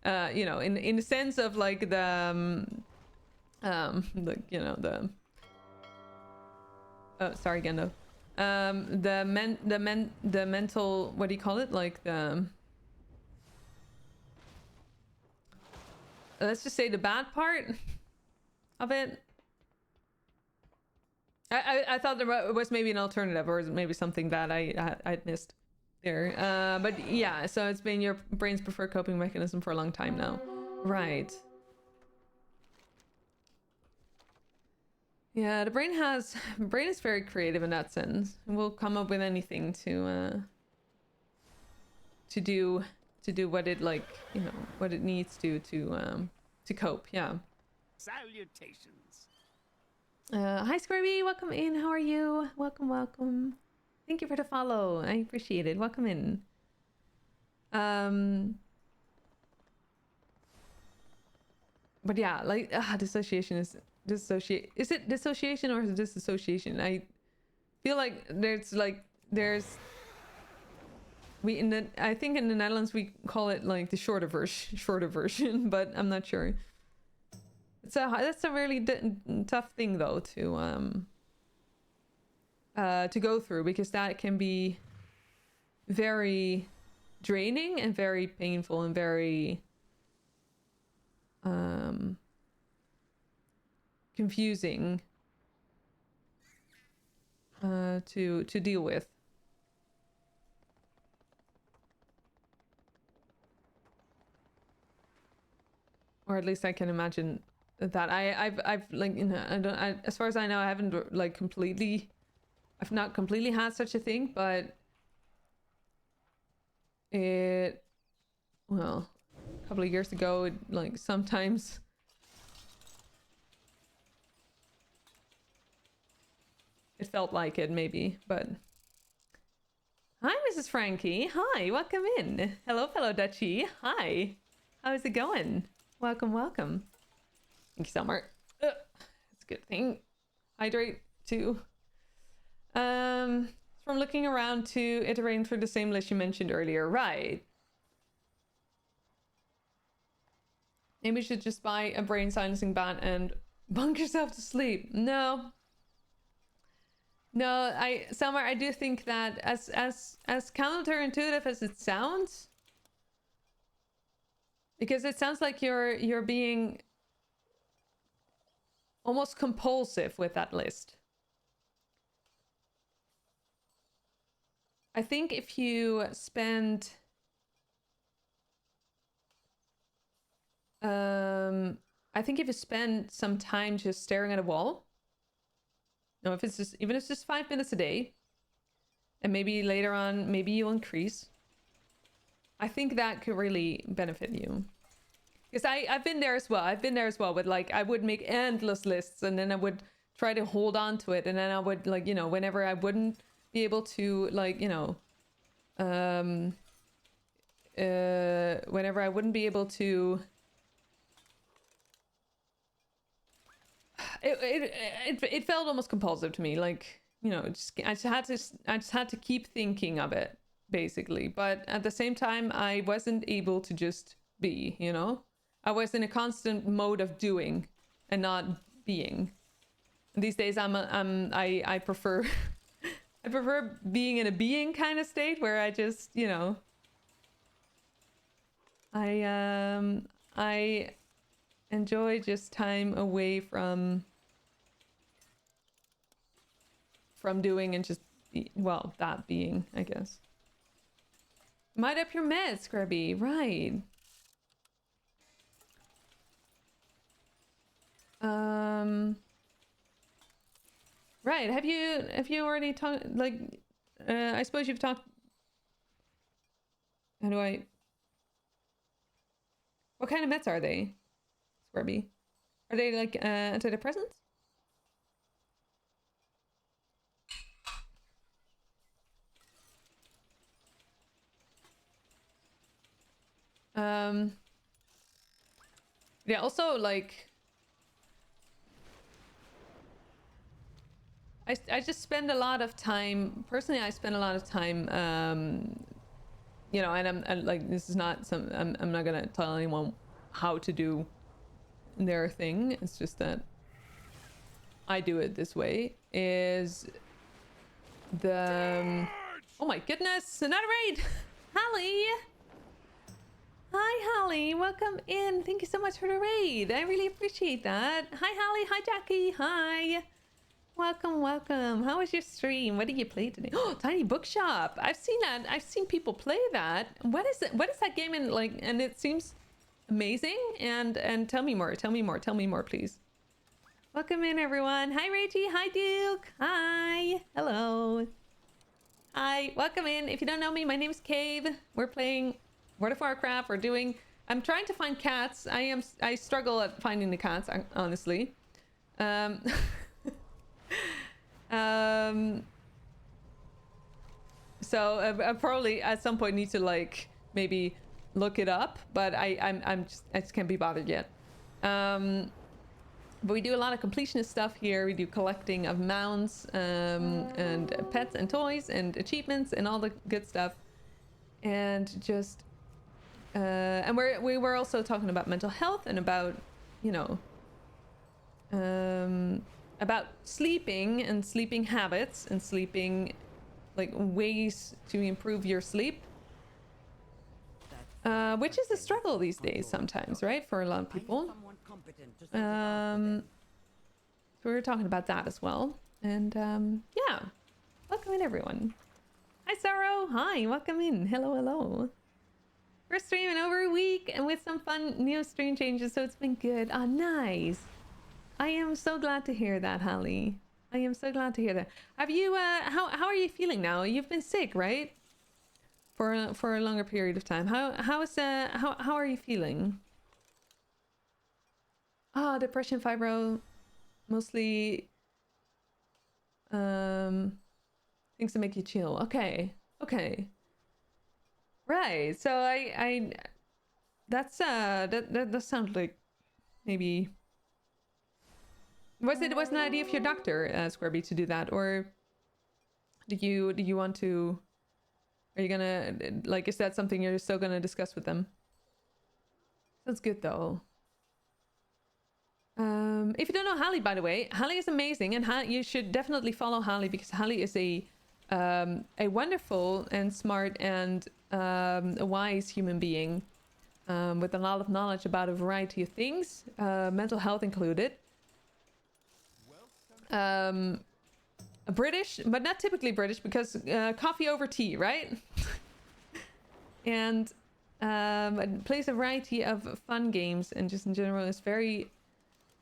you know, in the sense of like the you know, the oh, sorry, Gendo. The mental, what do you call it? Like the let's just say the bad part of it. I thought there was maybe an alternative, or maybe something that I'd missed there. But yeah, so it's been your brain's preferred coping mechanism for a long time now. Right. Yeah, the brain is very creative in that sense. It will come up with anything to do what it, like, you know, what it needs to cope. Yeah. Salutations. Hi Squirby, welcome in. How are you? Welcome. Thank you for the follow. I appreciate it. Welcome in. But yeah, like dissociation is is it dissociation or is it disassociation? I feel like I think in the Netherlands we call it like the shorter version, but I'm not sure. That's a really tough thing though to go through, because that can be very draining and very painful and very confusing to deal with. Or at least I can imagine that. I've like, you know, as far as I know, I haven't like I've not completely had such a thing, but well, a couple of years ago, like sometimes it felt like it, maybe. But hi, Mrs. Frankie. Hi, welcome in. Hello, fellow Dutchie. Hi, how's it going? Welcome. Thank you, Summer. It's a good thing. Hydrate too. From looking around to iterating through the same list you mentioned earlier. Right. Maybe you should just buy a brain silencing bat and bunk yourself to sleep. No, Summer, I do think that as counterintuitive as it sounds, because it sounds like you're being almost compulsive with that list. I think if you spend some time just staring at a wall, no, if it's just, even if it's just 5 minutes a day, and maybe later on, maybe you'll increase, I think that could really benefit you. Because I've been there as well. I've been there as well with, like, I would make endless lists, and then I would try to hold on to it, and then I would, like, you know, whenever I wouldn't be able to, like, you know, whenever I wouldn't be able to it felt almost compulsive to me. Like, you know, I just had to keep thinking of it, basically. But at the same time, I wasn't able to just be, you know? I was in a constant mode of doing and not being. These days I prefer I prefer being in a being kind of state where I just, you know, I enjoy just time away from doing and just well, that being, I guess. Might up your meds, Scrubby, right. Right, have you already talked, like, I suppose you've talked, what kind of meds are they, Scrubby? Are they like antidepressants? Yeah, also like I just spend a lot of time, personally I spend a lot of time you know, and I'm like, this is not some, I'm not gonna tell anyone how to do their thing, it's just that I do it this way, is the oh my goodness, another raid. Hallie, hi Hallie, welcome in, thank you so much for the raid, I really appreciate that. Hi Hallie, hi Jackie, hi, welcome. How was your stream? What did you play today? Oh, Tiny Bookshop, I've seen that, I've seen people play that. What is it, what is that game in, like, and it seems amazing, and tell me more please. Welcome in everyone. Hi Reggie, hi Duke, hi, hello, hi, welcome in. If you don't know me, my name is Cave. We're playing World of Warcraft. I'm trying to find cats. I struggle at finding the cats, honestly. So I probably at some point need to like maybe look it up, but I just can't be bothered yet. But we do a lot of completionist stuff here. We do collecting of mounts, and pets and toys and achievements and all the good stuff. And just, and we were also talking about mental health and about, you know, about sleeping and sleeping habits and sleeping, like ways to improve your sleep. Which is a struggle these days sometimes, right? For a lot of people. So we were talking about that as well. And yeah, welcome in everyone. Hi Sorrow, hi, welcome in. Hello. We're streaming over a week and with some fun new stream changes, so it's been good. Ah, nice. I am so glad to hear that, Hallie. I am so glad to hear that. Have you how are you feeling now? You've been sick, right? For a longer period of time. How are you feeling? Ah, depression, fibro, mostly things that make you chill. Okay. Right. So I that's that sounds like maybe was it an idea of your doctor, Squareby, to do that, or do you want to? Are you gonna, like, is that something you're still gonna discuss with them? That's good though. If you don't know Hallie, by the way, Hallie is amazing, and you should definitely follow Hallie because Hallie is a wonderful and smart and a wise human being with a lot of knowledge about a variety of things, mental health included. British, but not typically British because coffee over tea, right? And plays a variety of fun games and just in general is very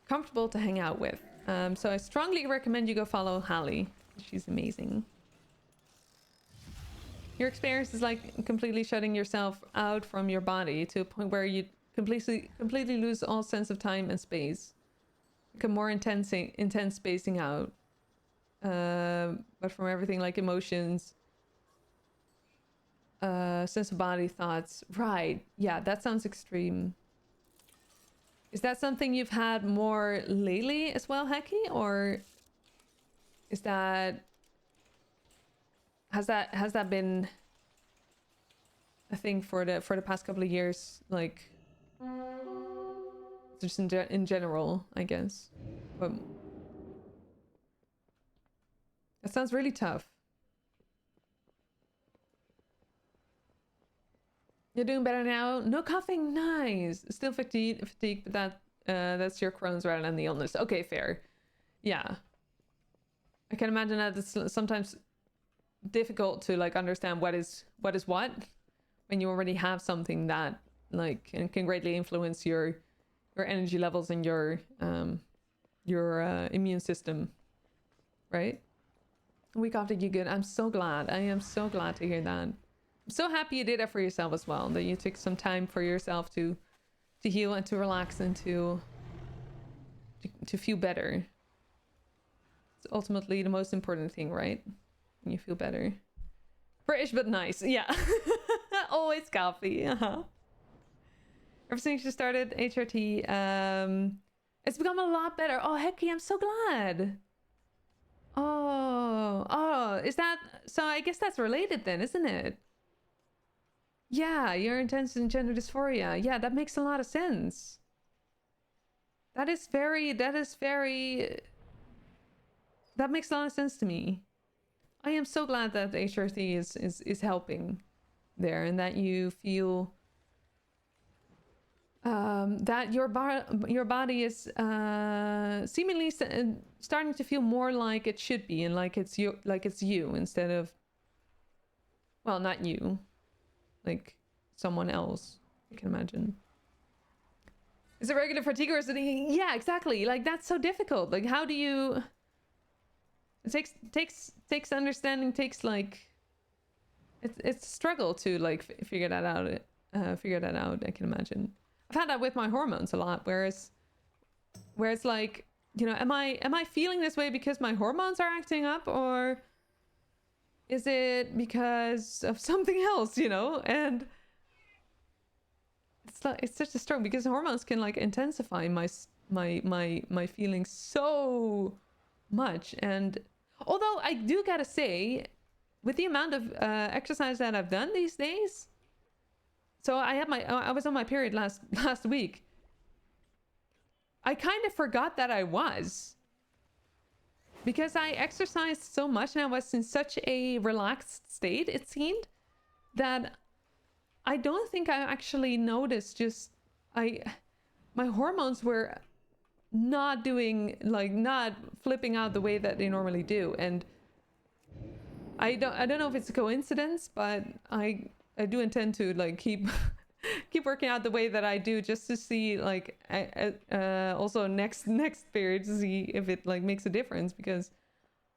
comfortable to hang out with. So I strongly recommend you go follow Hallie. She's amazing. Your experience is like completely shutting yourself out from your body to a point where you completely lose all sense of time and space. Become more intense spacing out. But from everything like emotions, sense of body, thoughts. Right. Yeah, that sounds extreme. Is that something you've had more lately as well, Heki? Or is that... Has that been a thing for the past couple of years? Like, just in general, I guess. But that sounds really tough. You're doing better now. No coughing. Nice. Still fatigued, but that's your Crohn's rather than the illness. Okay, fair. Yeah. I can imagine that it's sometimes difficult to like understand what is what when you already have something that like can greatly influence your energy levels and your immune system, right? A week after you good. I'm so glad. I am so glad to hear that. I'm so happy you did that for yourself as well, that you took some time for yourself to heal and to relax and to feel better. It's ultimately the most important thing, right? When you feel better. British but nice, yeah. Always coffee. Ever since you started HRT, it's become a lot better. Oh, heck yeah, I'm so glad. Oh, is that... So I guess that's related then, isn't it? Yeah, your intense in gender dysphoria. Yeah, that makes a lot of sense. That makes a lot of sense to me. I am so glad that HRT is helping there, and that you feel that your body is seemingly starting to feel more like it should be, and like it's you instead of, well, not you, like someone else. I can imagine. Is it regular fatigue or is it... Yeah, exactly. Like, that's so difficult. Like, how do you... It takes understanding, takes like... It's a struggle to like figure that out. I can imagine. I've had that with my hormones a lot, where it's like, you know, am I feeling this way because my hormones are acting up, or is it because of something else, you know? And it's such a struggle because hormones can like intensify my feelings so much. And although I do gotta say, with the amount of exercise that I've done these days, so I was on my period last week. I kind of forgot that I was, because I exercised so much and I was in such a relaxed state, it seemed, that I don't think I actually noticed. Just my hormones were not doing, like, not flipping out the way that they normally do. And I don't know if it's a coincidence, but I do intend to like keep working out the way that I do, just to see like also next period, to see if it like makes a difference, because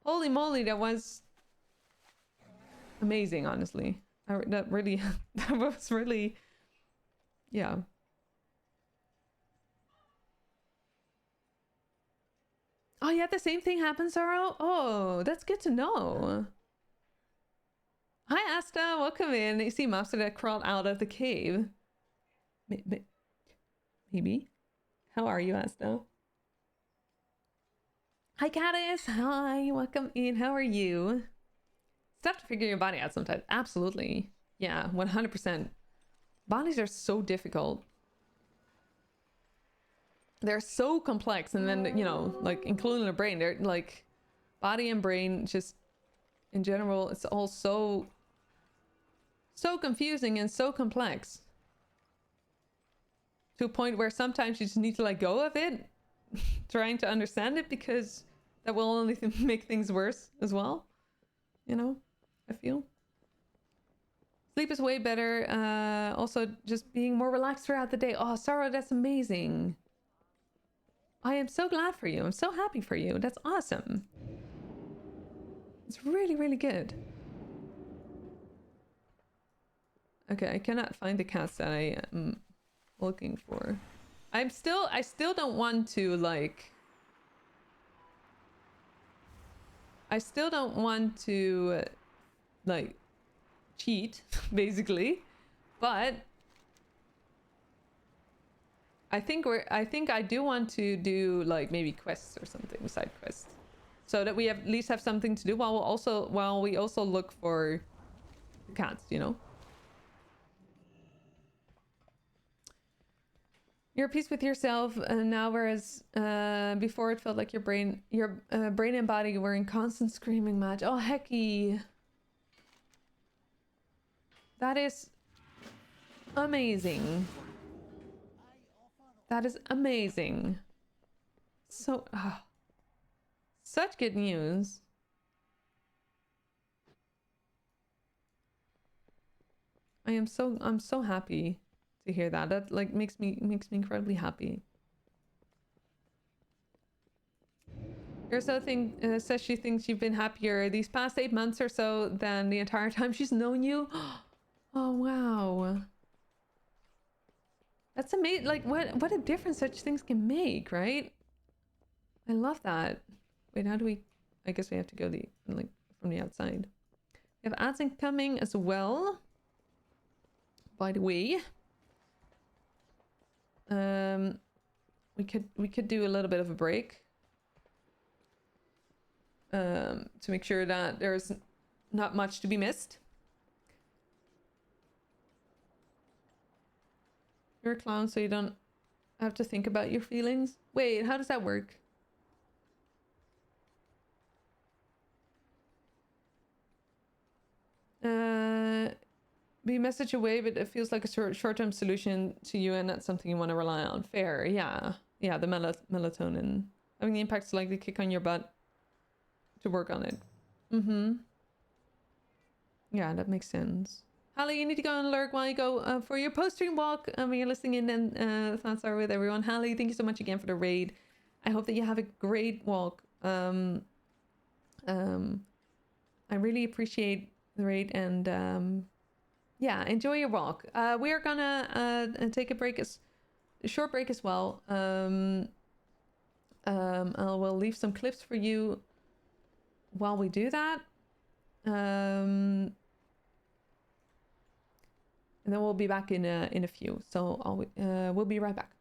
holy moly, that was amazing, honestly. That was really, yeah. Oh, yeah, the same thing happens, Zaro? Oh, that's good to know. Hi, Asta. Welcome in. You see Mobster that crawled out of the cave. Maybe. How are you, Asta? Hi, Caddis. Hi. Welcome in. How are you? It's tough to figure your body out sometimes. Absolutely. Yeah, 100%. Bodies are so difficult. They're so complex, and then, you know, like including the brain, they're like body and brain, just in general, it's all so confusing and so complex, to a point where sometimes you just need to let go of it, trying to understand it, because that will only make things worse as well, you know. I feel sleep is way better. Also just being more relaxed throughout the day. Oh, Sarah, that's amazing. I am so glad for you. I'm so happy for you. That's awesome. It's really, really good. Okay, I cannot find the cats that I am looking for. I still don't want to like... I still don't want to like cheat, basically. But I think I do want to do like maybe quests or something, side quests, so that we at least have something to do while we also look for the cats, you know. You're at peace with yourself now, whereas before it felt like your brain and body were in constant screaming match. Oh, hecky. That is amazing. That is amazing. So, such good news. I'm so happy to hear that. That like makes me incredibly happy. Urso says she thinks you've been happier these past 8 months or so than the entire time she's known you. Oh wow, that's amazing. Like what a difference such things can make, right? I love that. Wait, how do we? I guess we have to go like from the outside. We have ads incoming as well. By the way. We could do a little bit of a break to make sure that there's not much to be missed. You're a clown, so you don't have to think about your feelings. Wait, how does that work? Be message away, but it feels like a short-term solution to you, and that's something you want to rely on. Fair, yeah. Yeah, the melatonin. Having the impact's likely kick on your butt to work on it. Yeah, that makes sense. Hallie, you need to go and lurk while you go for your post-stream walk. When you're listening in, and thoughts are with everyone. Hallie, thank you so much again for the raid. I hope that you have a great walk. I really appreciate the raid, and yeah, enjoy your walk. We are gonna take a short break as well. I will leave some clips for you while we do that. And then we'll be back in a few. So we'll be right back.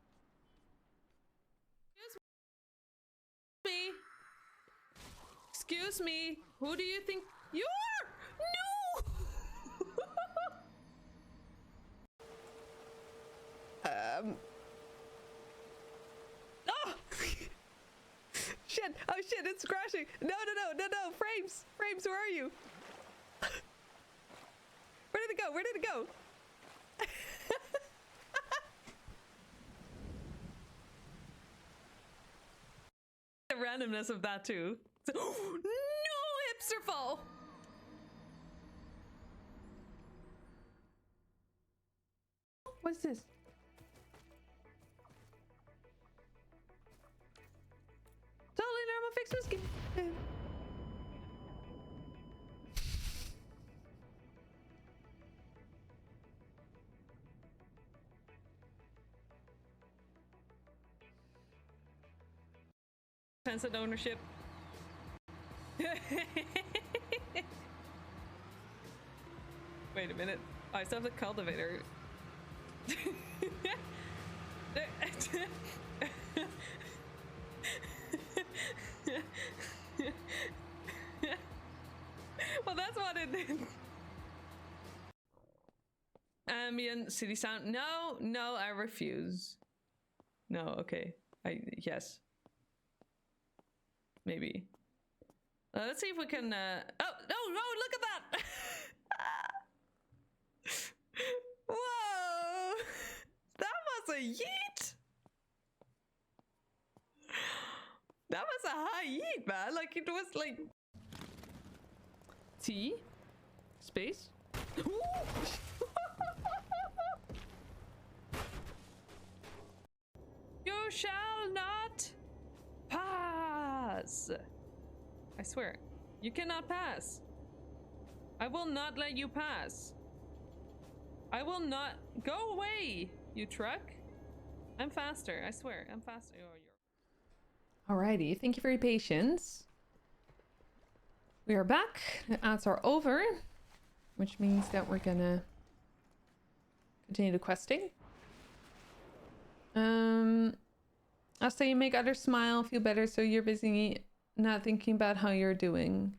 Excuse me. Who do you think you are? No. Oh! Shit! Oh shit! It's crashing! No! Frames! Where are you? Where did it go? Where did it go? The randomness of that too. No hipster fall. What's this? Totally normal fix whiskey. Tencent ownership. Wait a minute. Oh, I still have the cultivator. Well, that's what it did. Ambient city sound. No, I refuse. No, okay. Yes. Maybe. Let's see if we can, oh, no, look at that! Whoa! That was a yeet! That was a high yeet, man. Like, it was like... T? Space? You shall not pass! I swear, you cannot pass. I will not let you pass. I will not. Go away, you truck. I'm faster, I swear. I'm faster. Alrighty, thank you for your patience. We are back. The ads are over, which means that we're gonna continue the questing. I'll say you make others smile, feel better, so you're busy not thinking about how you're doing.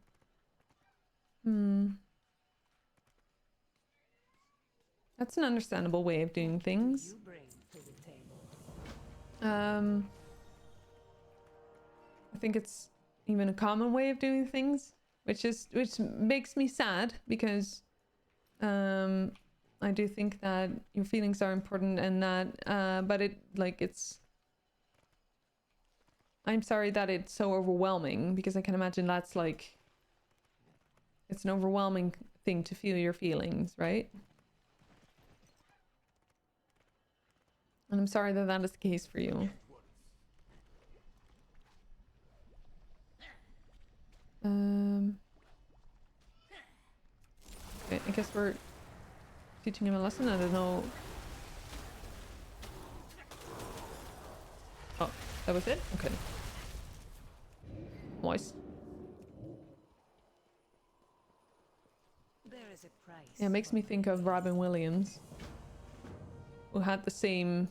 That's an understandable way of doing things. You bring to the table. I think it's even a common way of doing things, which makes me sad because I do think that your feelings are important and that but I'm sorry that it's so overwhelming, because I can imagine that's like, it's an overwhelming thing to feel your feelings, right? And I'm sorry that that is the case for you. Okay, I guess we're teaching him a lesson. I don't know. Oh, that was it? Okay. Nice. There is a price. Yeah, it makes me think of Robin Williams, who had the same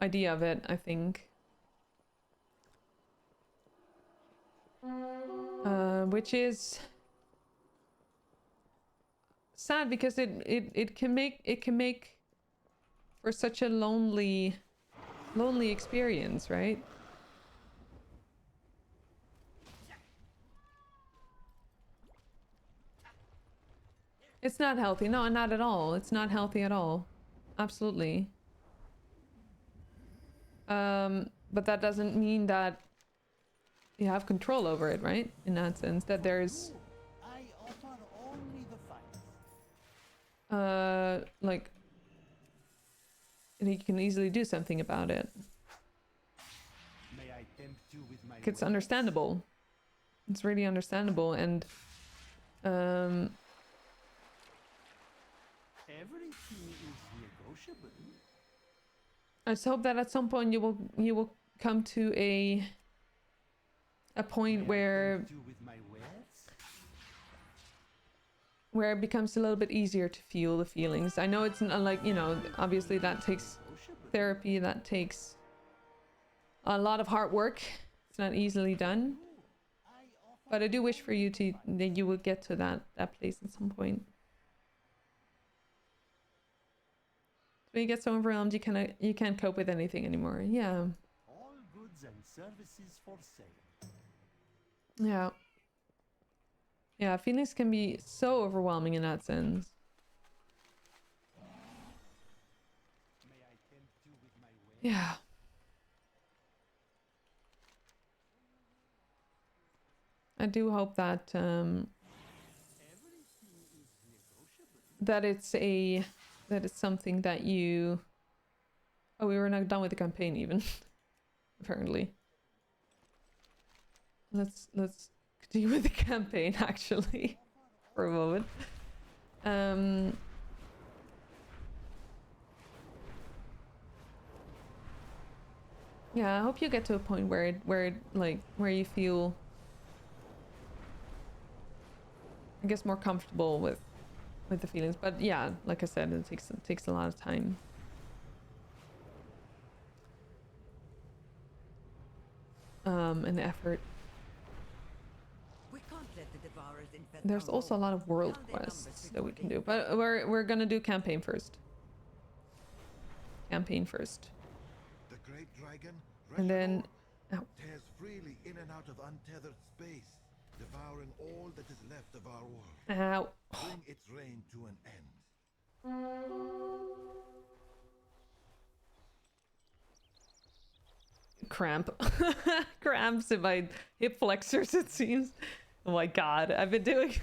idea of it, I think. Which is sad because it can make for such a lonely experience, right? It's not healthy. No, not at all. It's not healthy at all. Absolutely. But that doesn't mean that you have control over it, right? In that sense, that there's I offer only the facts. like, and you can easily do something about it. May I tempt you with my It's understandable. It's really understandable, and Everything is negotiable. I just hope that at some point you will come to a point where it becomes a little bit easier to feel the feelings. I know it's not like, you know, obviously that takes therapy, that takes a lot of hard work. It's not easily done. But I do wish for you that you will get to that place at some point. When you get so overwhelmed, you can't cope with anything anymore. Yeah. All goods and services for sale. Yeah. Yeah, feelings can be so overwhelming in that sense. May I tempt you with my way? Yeah. I do hope that that it's something that you... Oh, we were not done with the campaign even. Apparently. Let's continue with the campaign actually for a moment. Yeah, I hope you get to a point where you feel, I guess, more comfortable with the feelings. But yeah, like I said, it takes a lot of time. And effort. We can't let the devourers infest There's our also a lot of home. world Count their numbers quests that we before can they do, but we're gonna do campaign first. Campaign first, The great dragon, and then Reshitor, tears freely in and out of untethered space, devouring all that is left of our world. ow, Bring its reign to an end. cramp, cramps in my hip flexors. It seems. Oh my god, I've been doing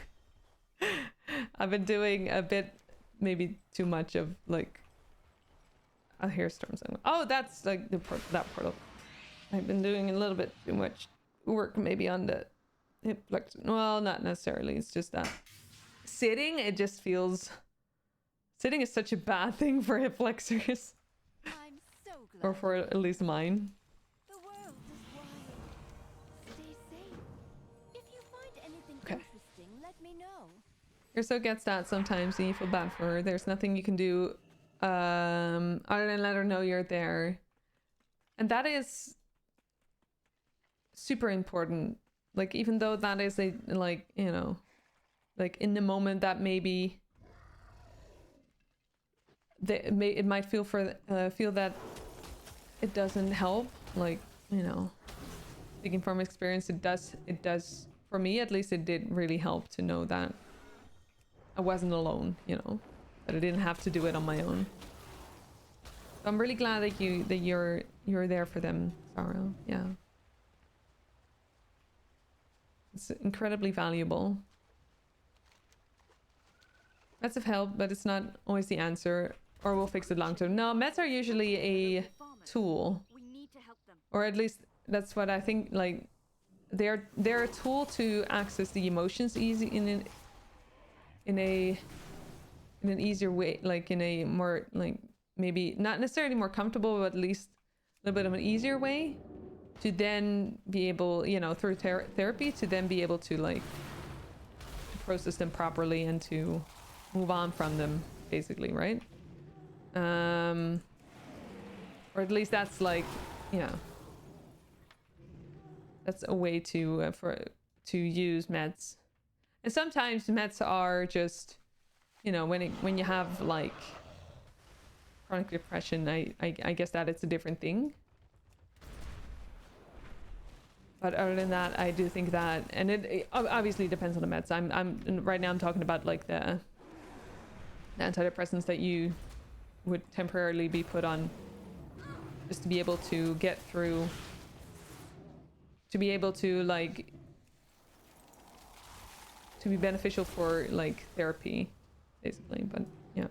a bit, maybe too much of like a hailstorm. Oh, that's like that portal. I've been doing a little bit too much work maybe on the hip flexor. Well, not necessarily. It's just that sitting, it just feels... Sitting is such a bad thing for hip flexors. I'm so glad. Or for at least mine. The world is wild. Stay safe. If you find anything Okay. interesting, let me know. Urso gets that sometimes and you feel bad for her. There's nothing you can do Other than let her know you're there. And that is super important. Like, even though that is a, like, you know, like in the moment that maybe it might feel that it doesn't help. Like, you know, speaking from experience, it does, for me at least, it did really help to know that I wasn't alone, you know, that I didn't have to do it on my own. So I'm really glad that you're there for them, Sarah. Yeah. It's incredibly valuable. Meds have helped, but it's not always the answer, or we'll fix it long term. No, meds are usually a tool, We need to help them. or at least that's what I think. Like, they're a tool to access the emotions easy in an easier way, like in a more, like, maybe not necessarily more comfortable, but at least a little bit of an easier way to then be able, you know, through therapy, to then be able to, like, process them properly and to move on from them, basically, right? Or at least that's, like, yeah, that's a way to to use meds. And sometimes meds are just, you know, when you have, like, chronic depression, I guess that it's a different thing. But other than that, I do think that, and it obviously depends on the meds. Right now I'm talking about, like, the antidepressants that you would temporarily be put on just to be able to get through, to be able to, like, to be beneficial for, like, therapy, basically. But yeah.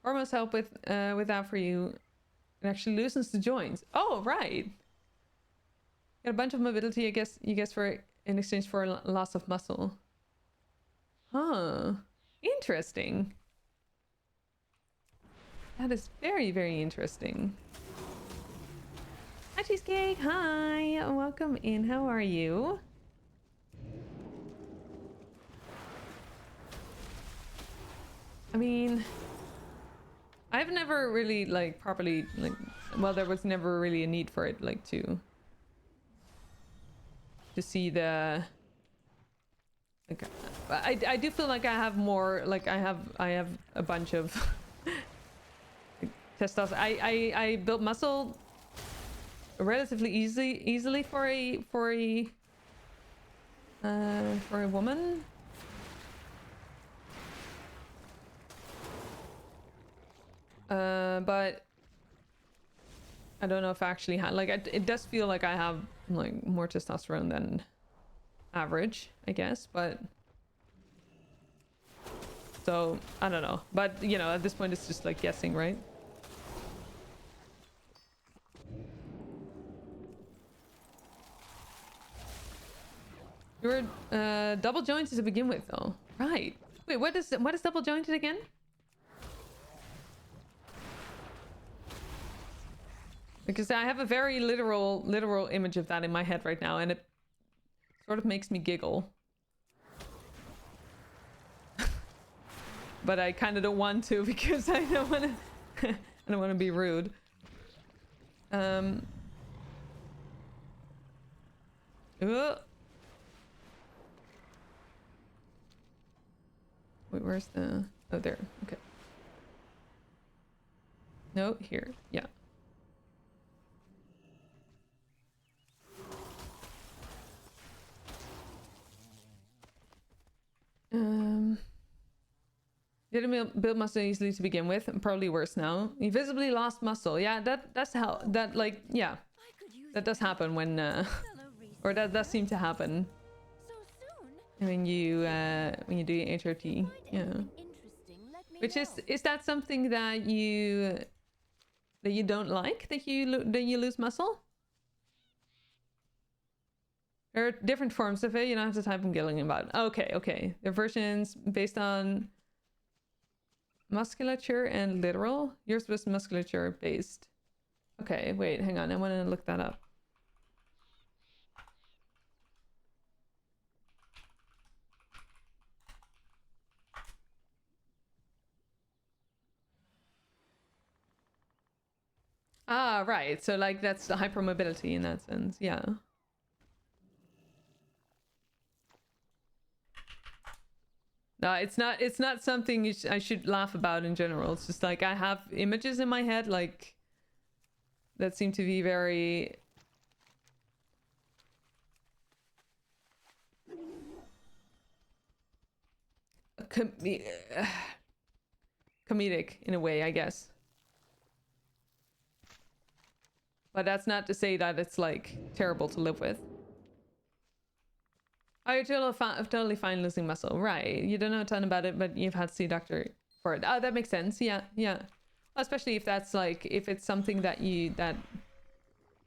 Hormones help with that for you. It actually loosens the joints. Oh, right. Got a bunch of mobility, I guess, for in exchange for a loss of muscle. Huh. Interesting. That is very, very interesting. Hi, Cheesecake. Hi. Welcome in. How are you? I mean, I've never really, like, properly, like, well, there was never really a need for it, like, to see the, like, I do feel like I have more, like, I have a bunch of like, testosterone. I built muscle relatively easily for a woman. But I don't know if I actually had, like, it does feel like I have, like, more testosterone than average, I guess, but so I don't know. But, you know, at this point it's just, like, guessing, right? You were double jointed to begin with, though. Right. Wait, what is double jointed again? Because I have a very literal image of that in my head right now, and it sort of makes me giggle. But I kind of don't want to, because I don't want to I don't want to be rude. Wait, where's the, oh, there. Okay. No, here. Yeah. Didn't build muscle easily to begin with, and probably worse now. You visibly lost muscle. Yeah, that's how, that, like, yeah, that does happen when or that does seem to happen when you do your HRT. Yeah. Which is that something that you don't like, that you lose muscle? There are different forms of it. You don't have to type in Gilling about. Okay. There are versions based on musculature and literal. Yours was musculature based. Okay, wait, hang on. I want to look that up. Ah, right. So like that's the hypermobility in that sense. Yeah. No, it's not. It's not something I should laugh about in general. It's just like I have images in my head like that seem to be very comedic in a way, I guess. But that's not to say that it's like terrible to live with. Oh, you're totally fine losing muscle. Right. You don't know a ton about it, but you've had to see a doctor for it. Oh, that makes sense. Yeah, yeah. Especially if that's like, if it's something that you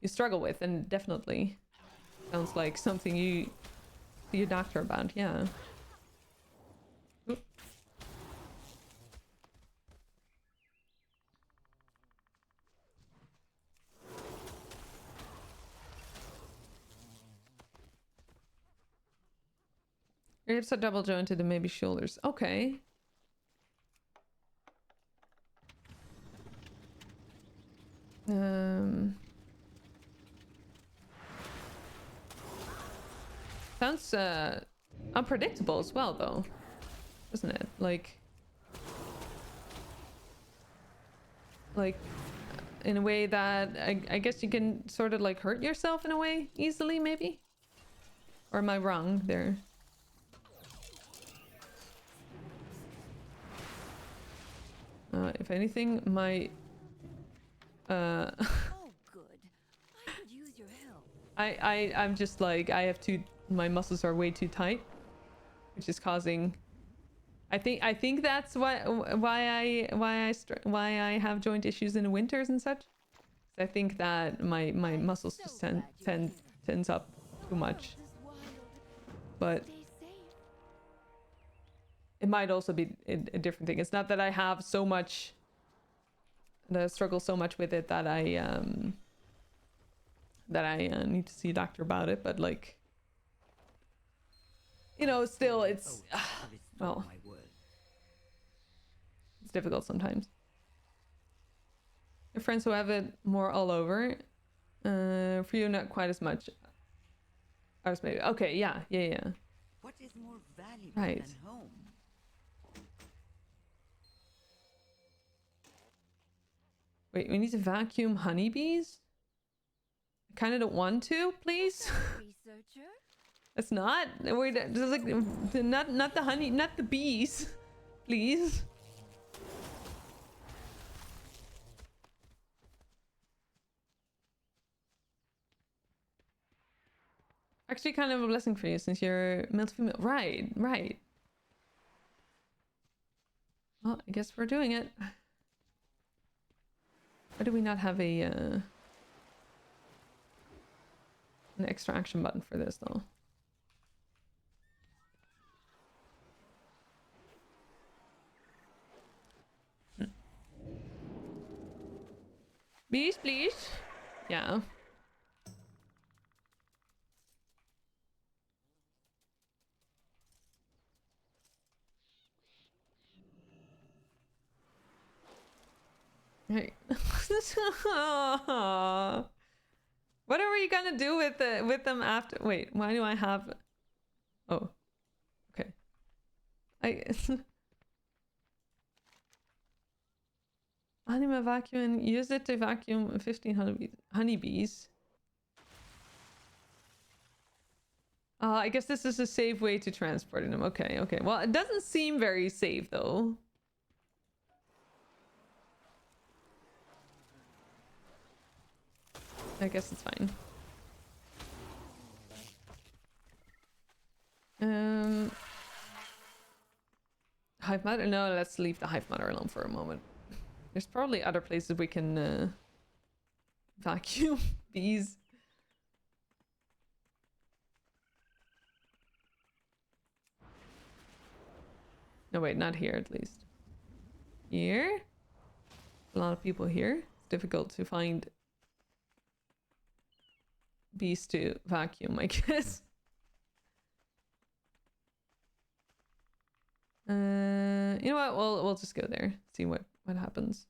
struggle with, and definitely sounds like something you see a doctor about. Yeah. Oop. Your hips are double jointed and maybe shoulders. Okay. Sounds unpredictable as well, though, isn't it? Like in a way that I guess you can sort of like hurt yourself in a way easily, maybe? Or am I wrong there? If anything, my Oh, good. I could use your help. I'm just like my muscles are way too tight, which is causing. I think that's why I have joint issues in the winters and such. I think that my muscles just tense up too much. But it might also be a different thing. It's not that I have so much, that I struggle so much with it that I need to see a doctor about it. But like, you know, still it's well, it's difficult sometimes. Your friends who have it more all over. For you, not quite as much. I was maybe okay. Yeah. What is more valuable Right. than home? Wait, we need to vacuum honeybees? I kind of don't want to, please. Researcher? It's not. Wait, just like not the honey, not the bees, please. Actually, kind of a blessing for you since you're male to female. Right. Well, I guess we're doing it. Why do we not have an extra action button for this though? Bees, please. Yeah. Right. What are we gonna do with them after? Wait, why do I have? Oh, okay. Anima vacuum. Use it to vacuum 15 honeybees. I guess this is a safe way to transport them. Okay. Well, it doesn't seem very safe though. I guess it's fine. Hive matter? No, let's leave the hive matter alone for a moment. There's probably other places we can vacuum bees. No, wait, not here at least. Here? A lot of people here. It's difficult to find bees to vacuum, I guess. You know what? We'll just go there. See what happens.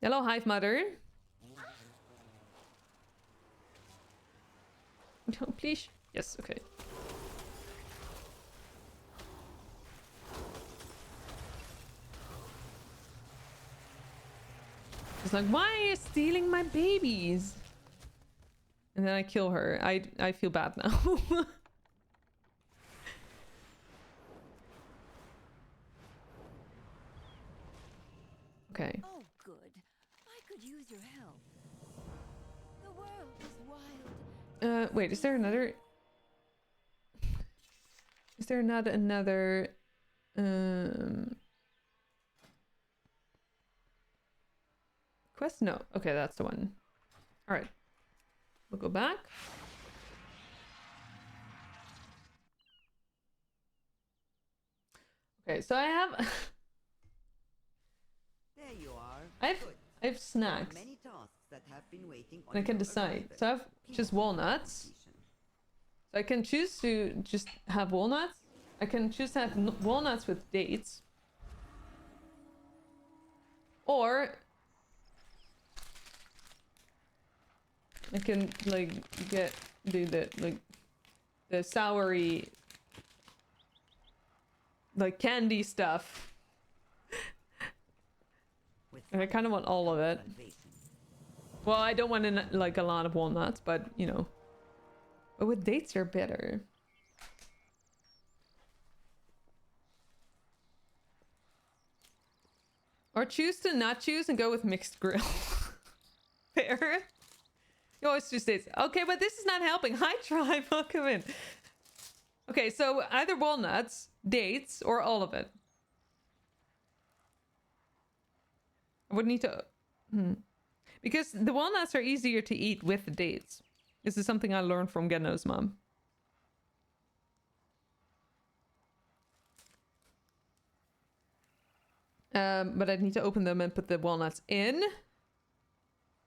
Hello, Hive Mother. No, please. Yes, okay. It's like, why are you stealing my babies? And then I kill her. I feel bad now. Okay. Oh, good. I could use your help. The world is wild. Wait, is there another... Is there not another... Quest? No. Okay, that's the one. Alright. We'll go back. Okay, so I have... There you are. I Good. have snacks. Many tasks that have been waiting on And I can your decide. arrival. So I have Please just walnuts. completion. So I can choose to just have walnuts. I can choose to have walnuts with dates. Or I can like do the like the soury like candy stuff. With And I kind of want all of it. salvation. Well, I don't want like a lot of walnuts, but you know. But with dates they're better. Or choose to not choose and go with mixed grill. Fair. You always choose dates. Okay, but this is not helping. Hi, Tribe. Welcome in. Okay, so either walnuts, dates, or all of it. I would need to... Because the walnuts are easier to eat with the dates. This is something I learned from Geno's mom. But I need to open them and put the walnuts in.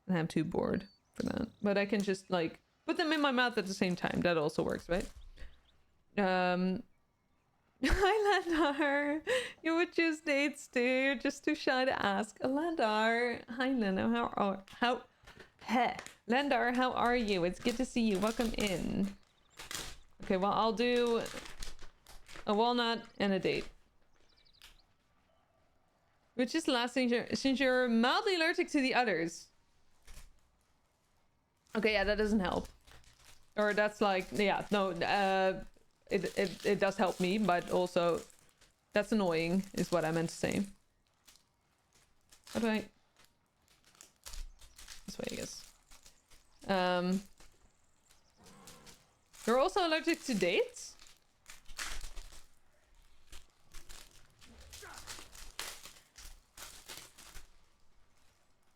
And I'm too bored for that. But I can just like put them in my mouth at the same time. That also works, right? Hi, Landar. You would choose dates too. You're just too shy to ask. Landar. Hi, Leno. Landar, how are you? It's good to see you. Welcome in. Okay, well, I'll do a walnut and a date. Which is the last thing since you're mildly allergic to the others. Okay, yeah, that doesn't help. Or that's like, yeah, no, it does help me, but also that's annoying is what I meant to say. How do I... This way, I guess. You're also allergic to dates?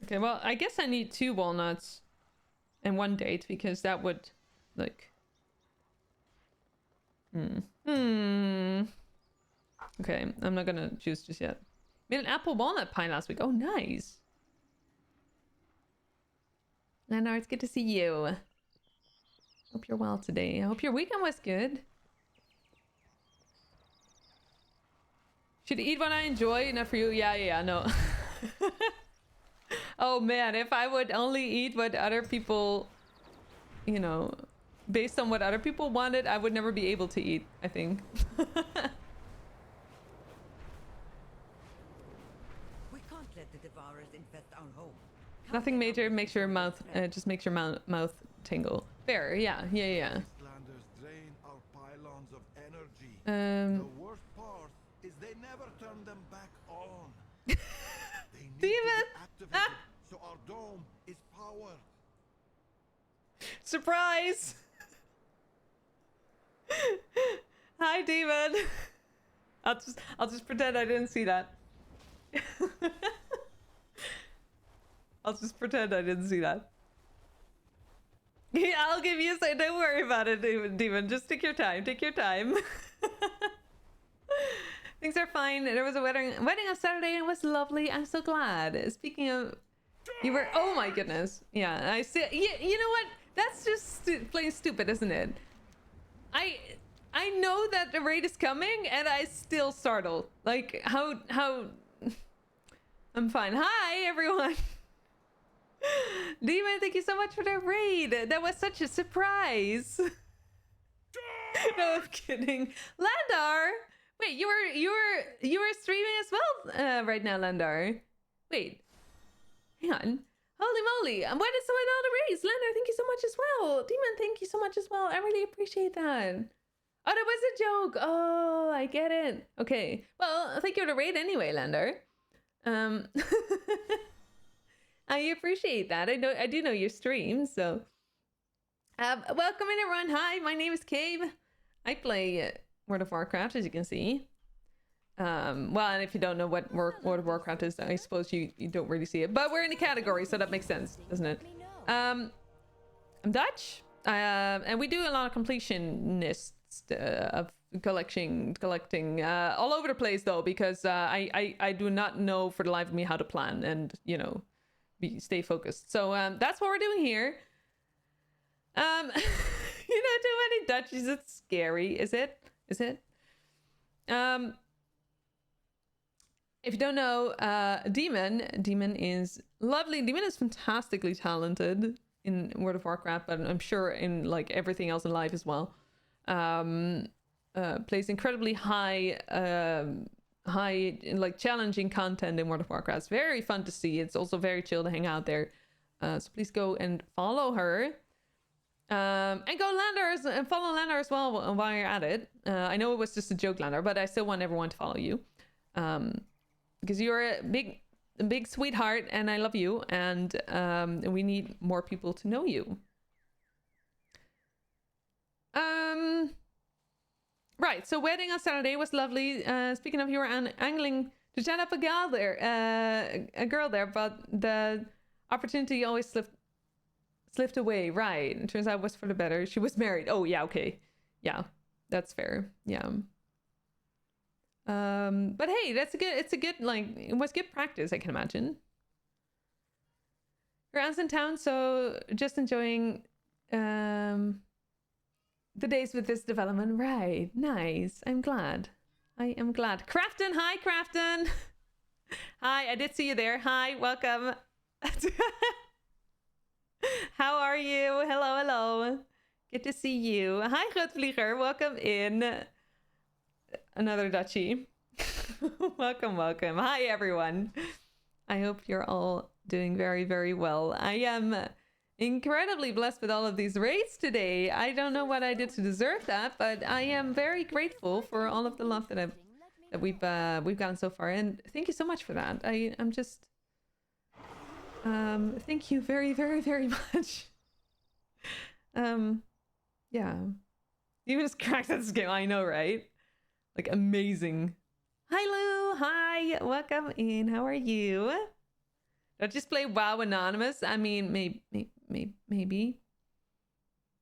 Okay, well, I guess I need 2 walnuts and 1 date because that would, like... Okay, I'm not gonna choose just yet. Made an apple walnut pie last week. Oh, nice. Leonard, it's good to see you. Hope you're well today. I hope your weekend was good. Should eat what I enjoy, not for you. Yeah, no. Oh man, if I would only eat what other people, you know, based on what other people wanted, I would never be able to eat, I think. We can't let the devourers infest our home. Can't Nothing let major others makes your become mouth, their threat. just makes your mouth tingle. Fair, yeah. Wastelanders drain our pylons of energy. The worst part is they never turn them back on. They need to be activated so our dome is powered. Surprise! Hi, Demon. I'll just pretend I didn't see that. I'll just pretend I didn't see that. Yeah, I'll give you a second. Don't worry about it, Demon. Just take your time. Take your time. Things are fine. There was a wedding on Saturday and it was lovely. I'm so glad. Speaking of, you were. Oh my goodness. Yeah, I see. You know what? That's just plain stupid, isn't it? I know that the raid is coming and I still startle. Like how. I'm fine. Hi everyone. Demon, thank you so much for the raid. That was such a surprise. No, I'm kidding. Landar, wait, you were streaming as well right now, Landar. Wait, hang on. Holy moly! Why did someone all the raids? Landar, thank you so much as well. Demon, thank you so much as well. I really appreciate that. Oh, that was a joke. Oh, I get it. Okay. Well, thank you for the raid anyway, Landar. I appreciate that. I do know your stream, so. Welcome in, everyone. Hi, my name is Cabe. I play World of Warcraft, as you can see. Well, and if you don't know what World of Warcraft is, I suppose you don't really see it. But we're in the category, so that makes sense, doesn't it? I'm Dutch, and we do a lot of completionists of collecting all over the place, though, because I do not know for the life of me how to plan and, you know, stay focused. So that's what we're doing here. You know, too many Dutchies, it's scary. Is it? If you don't know, Demon is lovely. Demon is fantastically talented in World of Warcraft, but I'm sure in like everything else in life as well. Plays incredibly high, like challenging content in World of Warcraft. It's very fun to see. It's also very chill to hang out there. So please go and follow her. And go Lander and follow Lander as well while you're at it. I know it was just a joke, Lander, but I still want everyone to follow you. Because you're a big sweetheart and I love you, and we need more people to know you. Right, so wedding on Saturday was lovely. Speaking of, you were angling to chat up a girl there, but the opportunity always slipped away. Right, it turns out it was for the better. She was married. Oh yeah, okay, yeah, that's fair. Yeah. But hey, it's a good, like, it was good practice, I can imagine. Your aunt's in town, so just enjoying the days with this development. Right, nice. I'm glad. I am glad. Crafton, hi Crafton. Hi, I did see you there. Hi, welcome. How are you? Hello. Good to see you. Hi, Grootvlieger. Welcome in. Another Dutchie. Welcome. Hi, everyone. I hope you're all doing very, very well. I am incredibly blessed with all of these raids today. I don't know what I did to deserve that, but I am very grateful for all of the love that we've gotten so far, and thank you so much for that. I'm just thank you very, very, very much. Yeah, you just cracked at this game. I know, right? Like, amazing. Hi Lou, hi, welcome in. How are you? Don't just play WoW Anonymous. I mean, maybe.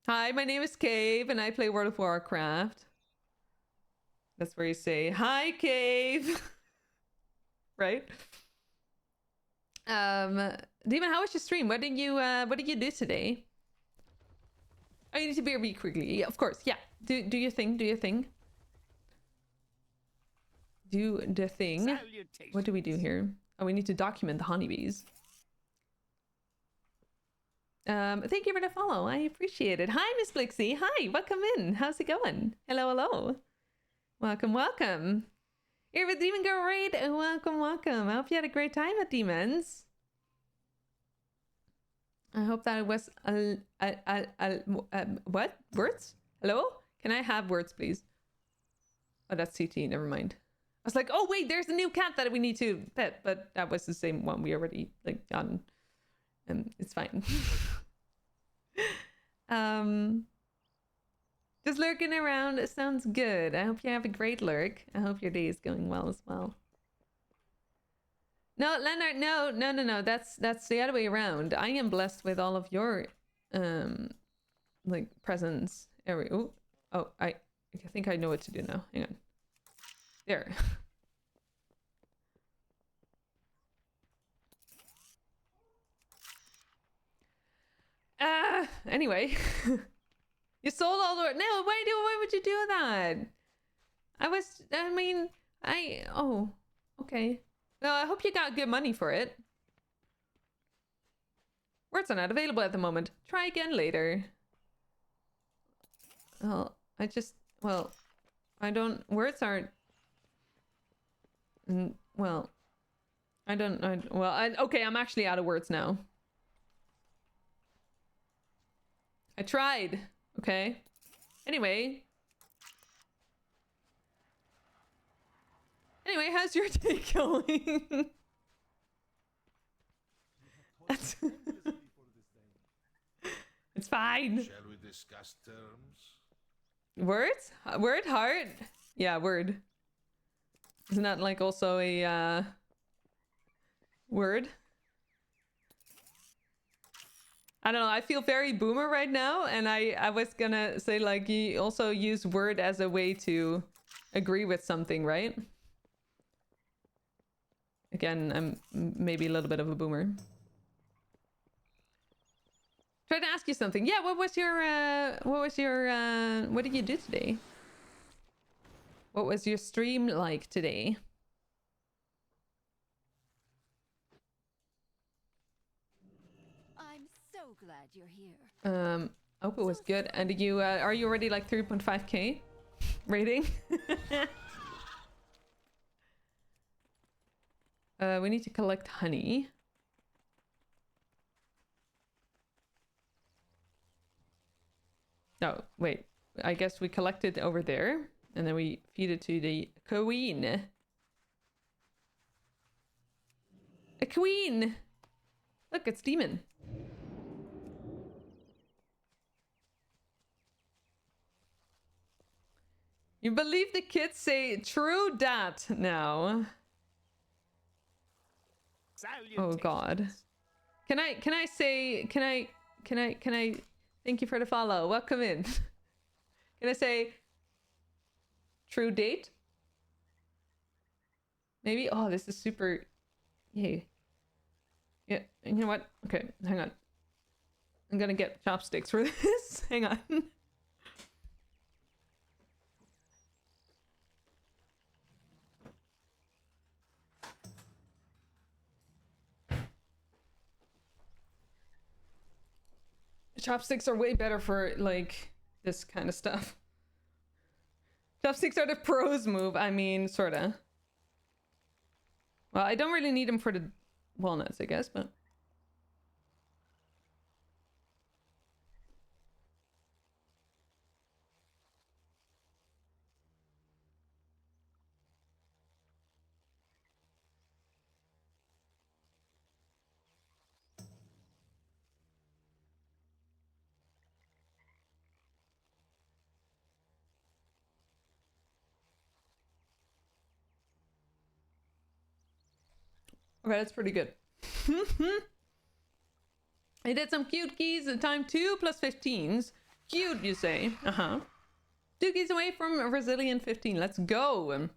Hi, my name is Cave and I play World of Warcraft. That's where you say, hi Cave. Right? Demon, how was your stream? What did you do today? Oh, you need to be quickly. Yeah, of course. Yeah. Do your thing. Do the thing. What do we do here? Oh, we need to document the honeybees. Thank you for the follow. I appreciate it. Hi, Miss Blixie. Hi, welcome in. How's it going? Hello. Welcome. Here with Demon Girl Raid. Welcome. I hope you had a great time at Demons. I hope that it was what? Words? Hello? Can I have words, please? Oh, that's CT. Never mind. I was like, oh wait, there's a new cat that we need to pet, but that was the same one we already like done. It's fine. Just lurking around. It sounds good. I hope you have a great lurk. I hope your day is going well as well. No, Leonard, no. That's the other way around. I am blessed with all of your like presents. I think I know what to do now. Hang on. There. Anyway. You sold all the... No, why would you do that? Oh, okay. Well, I hope you got good money for it. Words are not available at the moment. Try again later. Well, I don't... Words aren't... Well, okay, I'm actually out of words now. I tried, okay? Anyway, how's your day going? It's fine. Shall we discuss terms? Words? Word? Heart? Yeah, word. Isn't that like also a word? I don't know, I feel very boomer right now, and I was gonna say, like, you also use word as a way to agree with something, right? Again, I'm maybe a little bit of a boomer. Try to ask you something. Yeah, what did you do today? What was your stream like today? I'm so glad you're here. I hope it was good. And you are you already like 3.5k rating? We need to collect honey. No, wait. I guess we collect it over there, and then we feed it to the queen. A queen! Look, it's demon. You believe the kids say true dat now. Oh god. Can I thank you for the follow. Welcome in. Can I say true date? Maybe? Oh, this is super yay. Yeah, you know what? Okay, hang on. I'm gonna get chopsticks for this. Hang on. Chopsticks are way better for, like, this kind of stuff. Chopsticks are the pros move. I mean, sorta. Well, I don't really need them for the walnuts, I guess, but... Okay, that's pretty good. I did some cute keys at time 2 plus 15s. Cute, you say? Uh-huh. 2 keys away from a resilient 15. Let's go.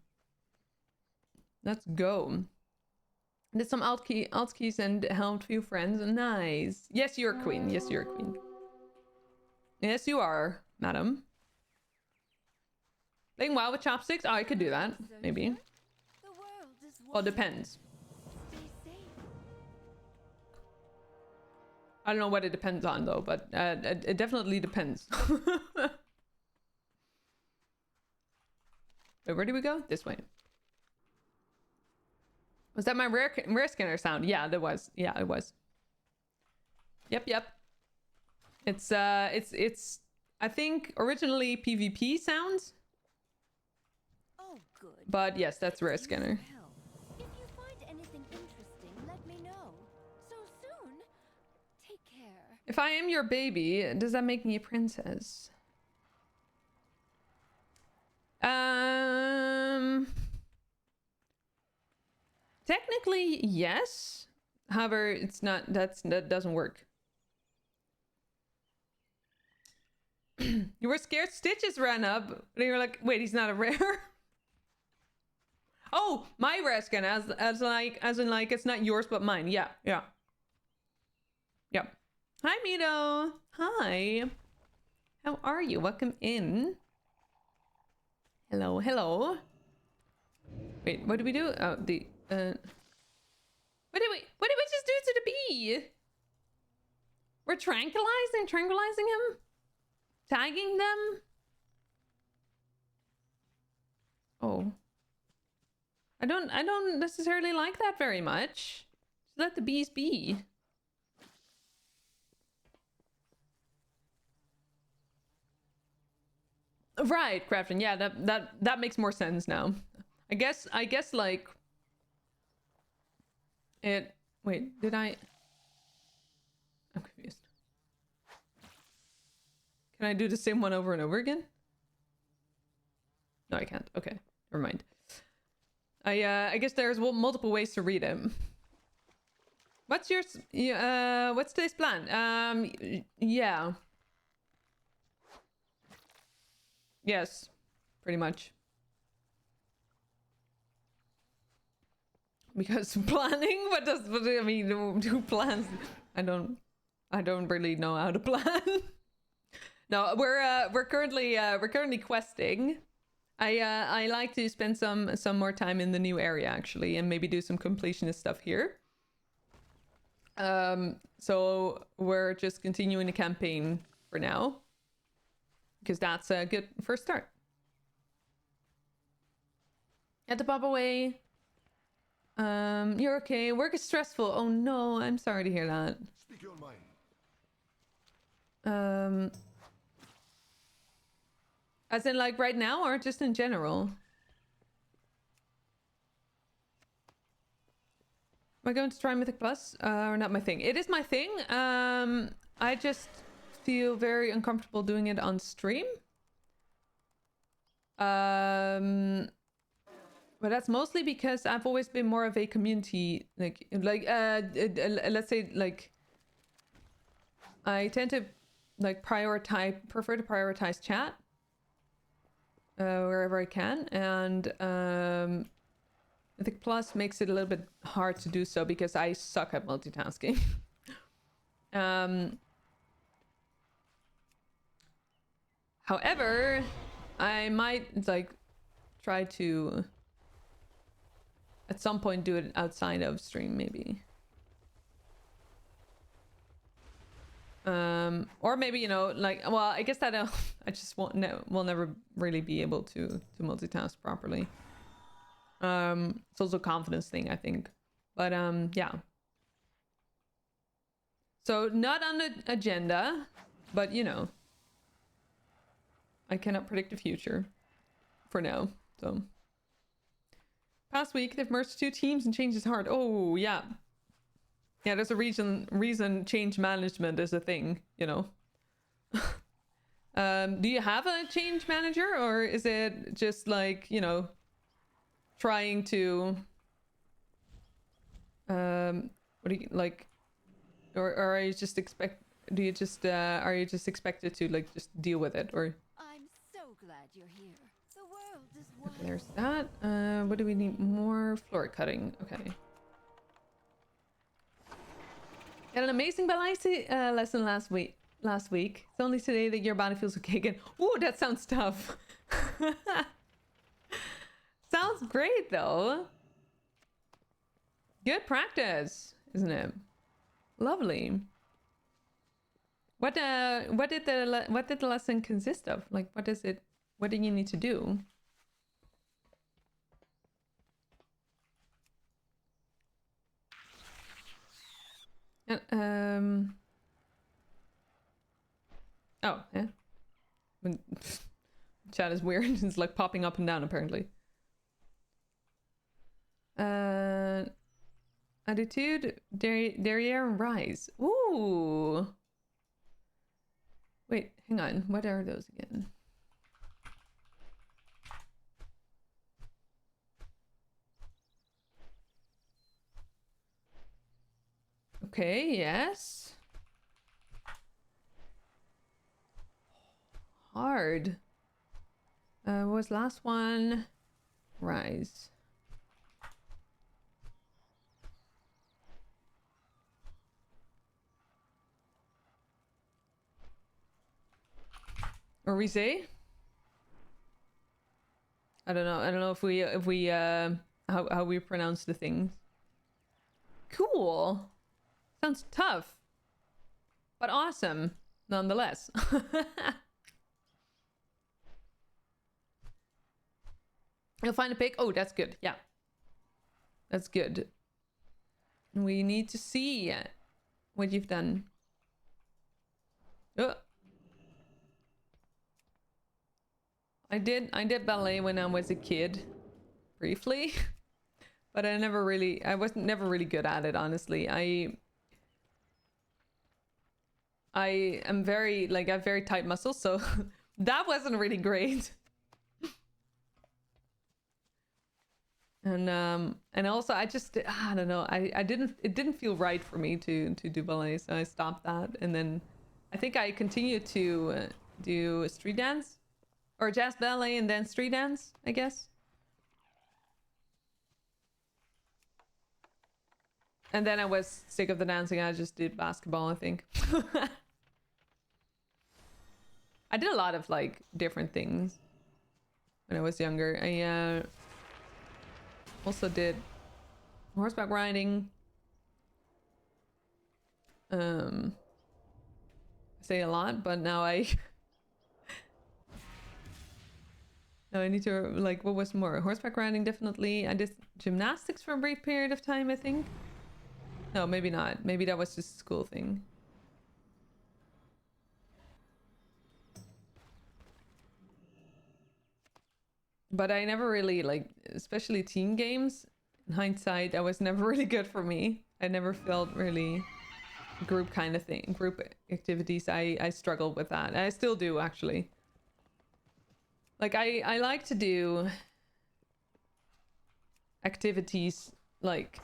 Let's go. Did some alt keys and helped few friends. Nice. Yes, you're a queen. Yes, you're a queen. Yes, you are, madam. Playing WoW with chopsticks? Oh, I could do that. Maybe. Well, depends. I don't know what it depends on, though, but it definitely depends. Wait, where do we go? This way. Was that my rare scanner sound? Yeah, that was. Yeah, it was. Yep. It's I think originally PvP sounds. Oh, good. But yes, that's rare scanner. If you find anything interesting, let me know. So soon. Take care. If I am your baby, does that make me a princess? Technically, yes. However, it's not. That doesn't work. You were scared Stitches ran up, and you were like, "Wait, he's not a rare." Oh, my rare skin, as in like it's not yours but mine. Yeah. Hi, Mito. Hi. How are you? Welcome in. Hello. Wait, what did we do? Oh, the what did we just do to the bee? We're tranquilizing him? Tagging them? Oh. I don't necessarily like that very much. Just let the bees be. Right, Crafton. Yeah, that makes more sense now. I guess like it. Wait, did I? I'm confused. Can I do the same one over and over again? No, I can't. Okay, never mind. I guess there's multiple ways to read it. What's yours? What's today's plan? Yeah. Yes, pretty much. Because planning? What I mean? Who plans? I don't really know how to plan. No, we're currently questing. I like to spend some more time in the new area actually, and maybe do some completionist stuff here. So we're just continuing the campaign for now, because that's a good first start. Had to pop away. You're okay. Work is stressful. Oh no, I'm sorry to hear that. Speak your mind. As in like right now or just in general? Am I going to try Mythic Plus? Or not my thing? It is my thing. I just feel very uncomfortable doing it on stream. But that's mostly because I've always been more of a community, let's say like I tend to like prefer to prioritize chat wherever I can, and Mythic Plus makes it a little bit hard to do so because I suck at multitasking. However, I might like try to at some point do it outside of stream, maybe. Or maybe, you know, like, well, I guess that I just will never really be able to multitask properly. It's also a confidence thing, I think. But yeah. So not on the agenda, but you know, I cannot predict the future for now. So past week they've merged 2 teams and changed is hard. Oh yeah. Yeah, there's a reason change management is a thing, you know. Do you have a change manager, or is it just like, you know, trying to what do you like, or are you just are you just expected to like just deal with it, or I'm so glad you're here. The world is wild. okay, there's that. What do we need? More floor cutting. Okay. Had an amazing balance lesson last week. It's only today that your body feels okay again. Ooh, that sounds tough. Sounds great though. Good practice, isn't it? Lovely. What did the lesson consist of? Like, what does it? What do you need to do? Oh, yeah. Chat is weird. It's like popping up and down apparently. Attitude, derriere, and rise. Ooh. Wait, hang on. What are those again? Okay, yes. Hard. What was last one? Rise. Or we say? I don't know if we how we pronounce the things. Cool. Sounds tough. but awesome nonetheless. You'll find a pic. Oh, that's good. Yeah, that's good. We need to see what you've done. Oh. I did ballet when I was a kid, briefly, but I wasn't never really good at it, honestly. I am very, like, I have very tight muscles, so that wasn't really great. And also I just, I don't know, it didn't feel right for me to do ballet, so I stopped that. And then I think I continued to do street dance or jazz ballet and then street dance, I guess. And then I was sick of the dancing. I just did basketball, I think. I did a lot of like different things when I was younger. I also did horseback riding. I say a lot, but now I need to, like, what was more? Horseback riding, definitely. I did gymnastics for a brief period of time, I think. No, maybe not. Maybe that was just a school thing. But I never really, like, especially team games, in hindsight, that was never really good for me. I never felt really group kind of thing. Group activities, I struggled with that. I still do, actually. Like, I like to do activities, like,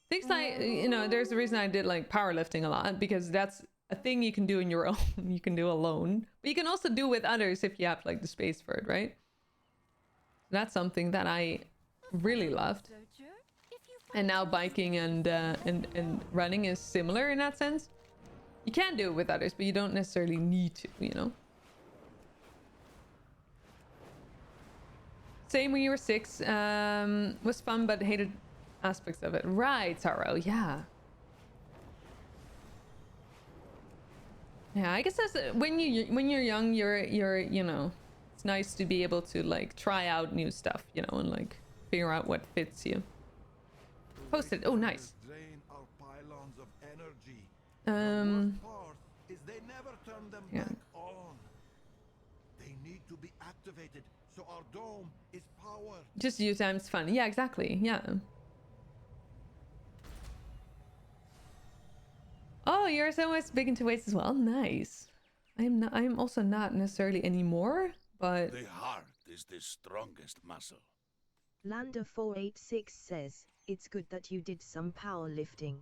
things like, you know, there's a reason I did, like, powerlifting a lot, because that's a thing you can do on your own. You can do alone. But you can also do with others if you have, like, the space for it, right? That's something that I really loved. And now biking and running is similar in that sense. You can do it with others, but you don't necessarily need to, you know? Same when you were 6. Was fun, but hated aspects of it. Right, Taro, yeah. Yeah, I guess that's when you're young, you're you know, it's nice to be able to, like, try out new stuff, you know, and, like, figure out what fits you. Posted. Oh, nice. Yeah. They need to be activated, so our dome is powered. Just use times fun. Yeah, exactly. Yeah. Oh, you're so much big into weights as well. Nice. I'm also not necessarily anymore, but The heart is the strongest muscle. Lander486 says, it's good that you did some powerlifting.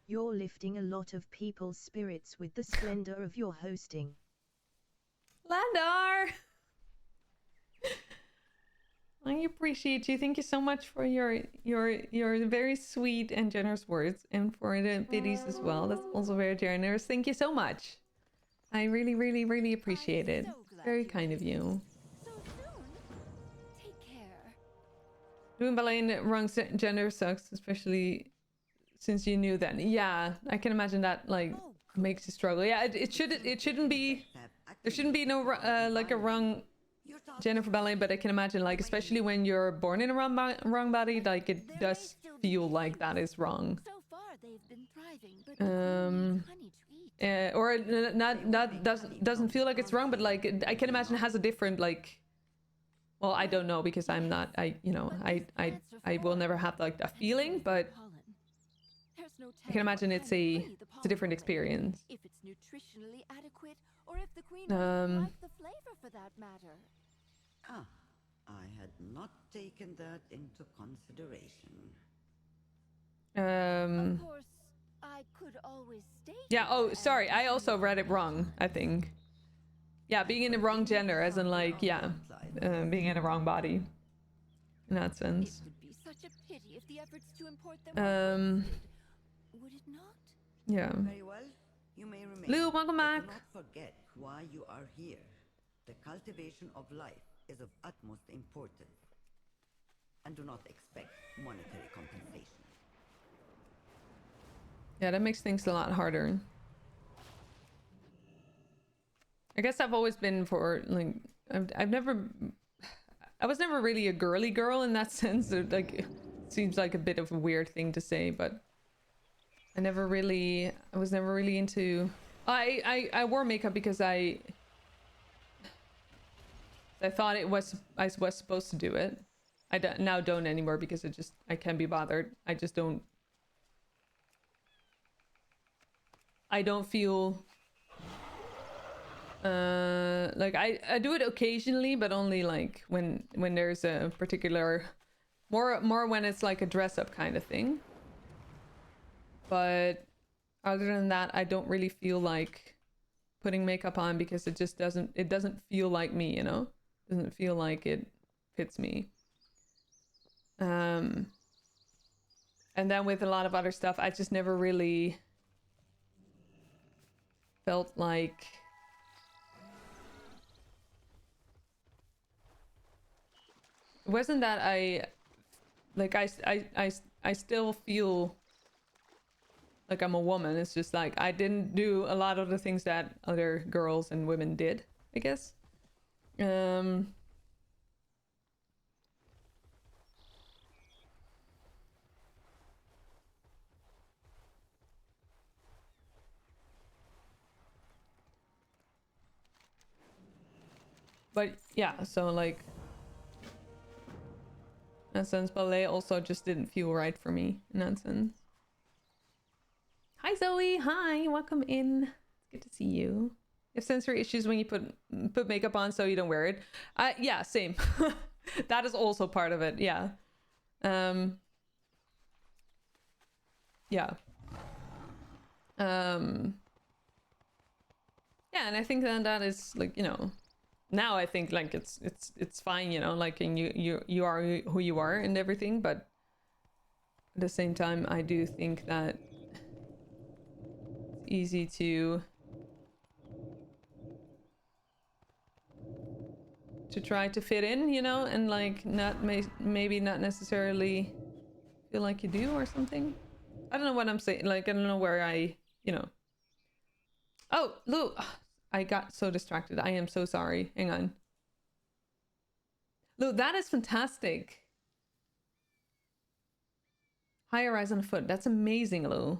You're lifting a lot of people's spirits with the splendor of your hosting. Landar! I appreciate you. Thank you so much for your very sweet and generous words, and for the biddies as well. That's also very generous. Thank you so much. I really, really, really appreciate it. Very kind of you. So soon. Take care. Doing ballet in the wrong gender sucks, especially since you knew that. Yeah, I can imagine that, like, makes you struggle. Yeah, it shouldn't be. There shouldn't be no like a wrong gender for ballet, but I can imagine, like, especially when you're born in a wrong body, like, it does feel like that is wrong. So far they've been thriving, but honey to eat. Or not doesn't feel like it's wrong, but, like, I can imagine it has a different, like, well, I don't know, because I'm not, I will never have, like, that feeling, but I can imagine it's a different experience. If it's nutritionally adequate, or if the queen likes the flavor for that matter. Ah, I had not taken that into consideration. Of course, I could always stay. Yeah, oh, sorry, I also read it wrong, I think. Yeah, being in the wrong gender, as in, like, yeah, being in the wrong body. In that sense. It would be such a pity if the efforts to import them would it not? Yeah. Very well, you may remain. Lou, welcome back. Do not forget why you are here. The cultivation of life is of utmost importance. And do not expect monetary compensation. Yeah, that makes things a lot harder. I guess I've always been for like I was never really a girly girl in that sense. Like, it seems like a bit of a weird thing to say, but I was never really into. I wore makeup because I thought I was supposed to do it. Now don't anymore because I can't be bothered. I just don't. I don't feel like I do it occasionally, but only like when there's a particular more when it's like a dress up kind of thing. But other than that, I don't really feel like putting makeup on because it just doesn't feel like me, you know? It doesn't feel like it fits me. And then with a lot of other stuff, I just never really felt like it wasn't that I still feel like I'm a woman. It's just like I didn't do a lot of the things that other girls and women did, I guess. But yeah, so like in that sense, ballet also just didn't feel right for me in that sense. Hi Zoe, hi, welcome in. It's good to see you. You have sensory issues when you put makeup on, so you don't wear it. Yeah, same. That is also part of it. Yeah. Yeah. Yeah, and I think that is like, you know, now I think like it's fine, you know, like, and you are who you are and everything, but at the same time I do think that it's easy to try to fit in, you know, and like maybe not necessarily feel like you do or something. I don't know what I'm saying, like I don't know where I, you know. Oh, Lou, I got so distracted. I am so sorry. Hang on. Lou, that is fantastic. High rise on foot. That's amazing, Lou.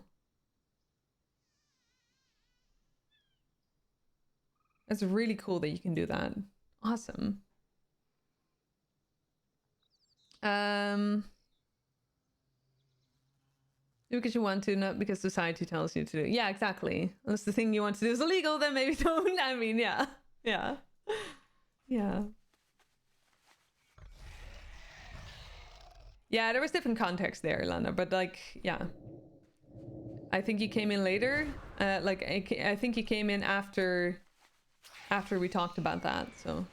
That's really cool that you can do that. Awesome. Do because you want to, not because society tells you to do. Yeah, exactly. Unless the thing you want to do is illegal, then maybe don't. I mean, yeah. Yeah. Yeah. Yeah, there was different context there, Lana, but like, yeah. I think you came in later. Like, I think you came in after we talked about that, so.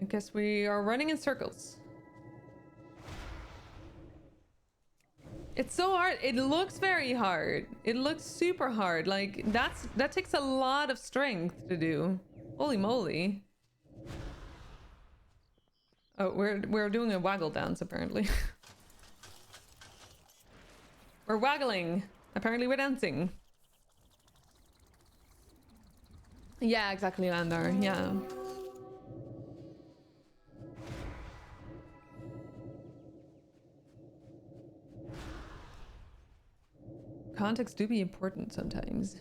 I guess we are running in circles. It's so hard. It looks very hard. It looks super hard. Like, that takes a lot of strength to do. Holy moly. Oh, we're doing a waggle dance apparently. We're waggling. Apparently we're dancing. Yeah, exactly, Landar. Yeah. Context do be important sometimes.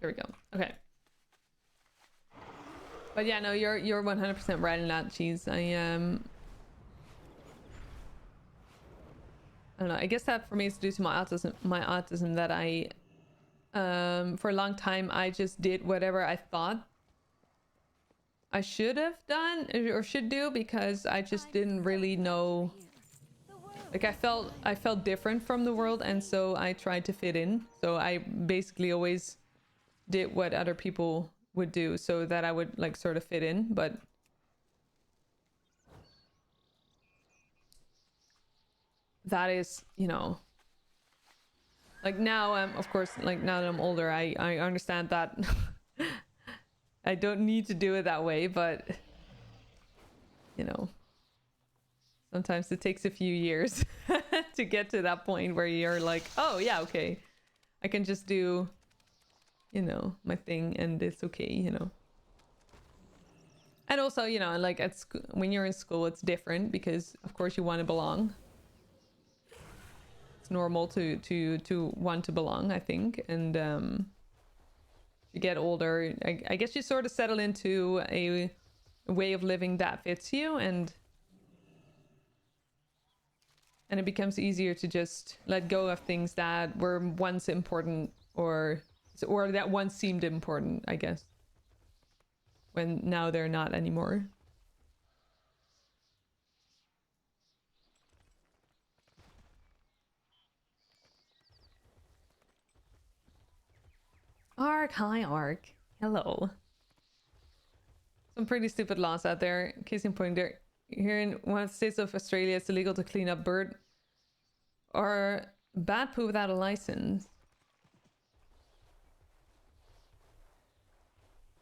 There we go. Okay. But yeah, no, you're 100% right in that, Cheese. I don't know. I guess that for me is due to my autism that I for a long time I just did whatever I thought I should have done or should do because I just didn't really know. Like I felt different from the world, and so I tried to fit in. So I basically always did what other people would do so that I would like sort of fit in, but that is, you know, like now of course, like now that I'm older, I understand that I don't need to do it that way, but you know, sometimes it takes a few years to get to that point where you're like, oh yeah, okay, I can just do, you know, my thing and it's okay, you know. And also, you know, like when you're in school, it's different because of course you want to belong. It's normal to want to belong, I think. And you get older, I guess you sort of settle into a way of living that fits you, and it becomes easier to just let go of things that were once important or that once seemed important, I guess, when now they're not anymore. Ark, hi Ark. Hello. Some pretty stupid laws out there. Case in point, there here in one of the states of Australia, it's illegal to clean up bird or bat poo without a license.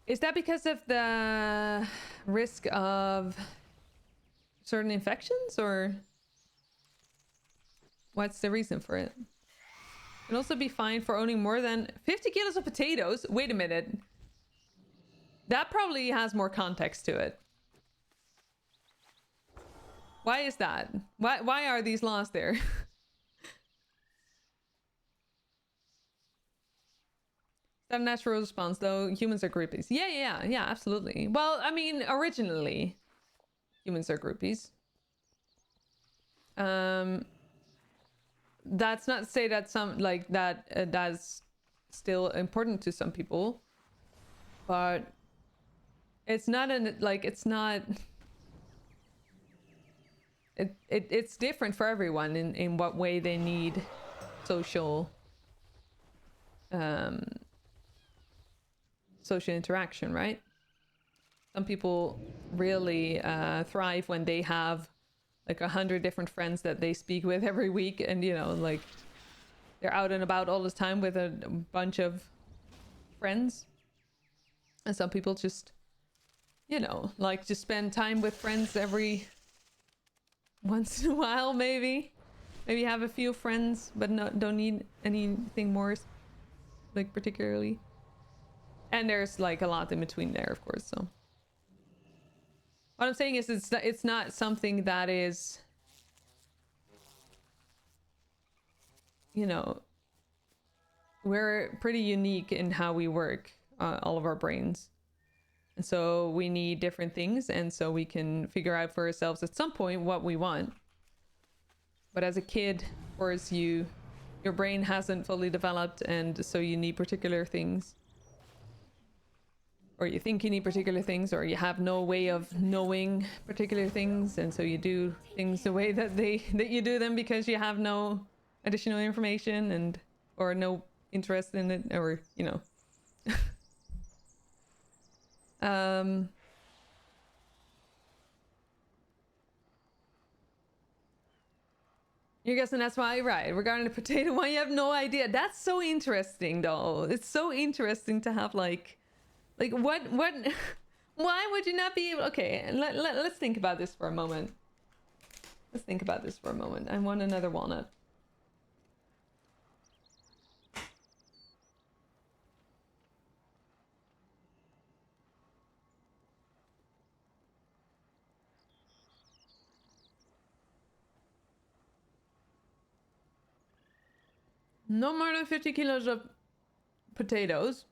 Is that because of the risk of certain infections, or what's the reason for it? Can also be fined for owning more than 50 kilos of potatoes. Wait a minute. That probably has more context to it. Why is that? Why are these laws there? Is that a natural response though? Humans are groupies. Yeah, absolutely. Well, I mean, originally, humans are groupies. That's not to say that some like that that's still important to some people, but it's not it's different for everyone in what way they need social social interaction, right? Some people really thrive when they have like 100 different friends that they speak with every week, and you know, like they're out and about all the time with a bunch of friends. And some people just, you know, like just spend time with friends every once in a while, maybe have a few friends but don't need anything more like particularly. And there's like a lot in between there, of course. So what I'm saying is it's not something that is, you know, we're pretty unique in how we work, all of our brains. And so we need different things, and so we can figure out for ourselves at some point what we want. But as a kid, of course, your brain hasn't fully developed, and so you need particular things. Or you think you need particular things, or you have no way of knowing particular things, and so you do things the way that you do them because you have no additional information or no interest in it, or you know. You're guessing that's why, right? Regarding the potato one, you have no idea. That's so interesting, though. It's so interesting to have like what why would you not be able? Okay, let's think about this for a moment. I want another walnut. No more than 50 kilos of potatoes.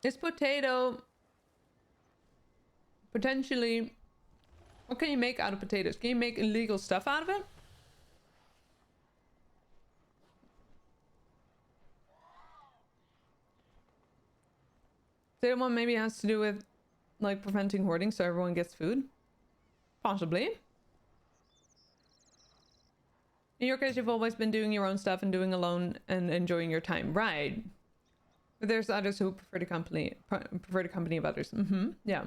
Is potato potentially... What can you make out of potatoes? Can you make illegal stuff out of it? Potato one maybe has to do with like preventing hoarding so everyone gets food. Possibly. In your case, you've always been doing your own stuff and doing alone and enjoying your time. Right. But there's others who prefer the company of others. Yeah.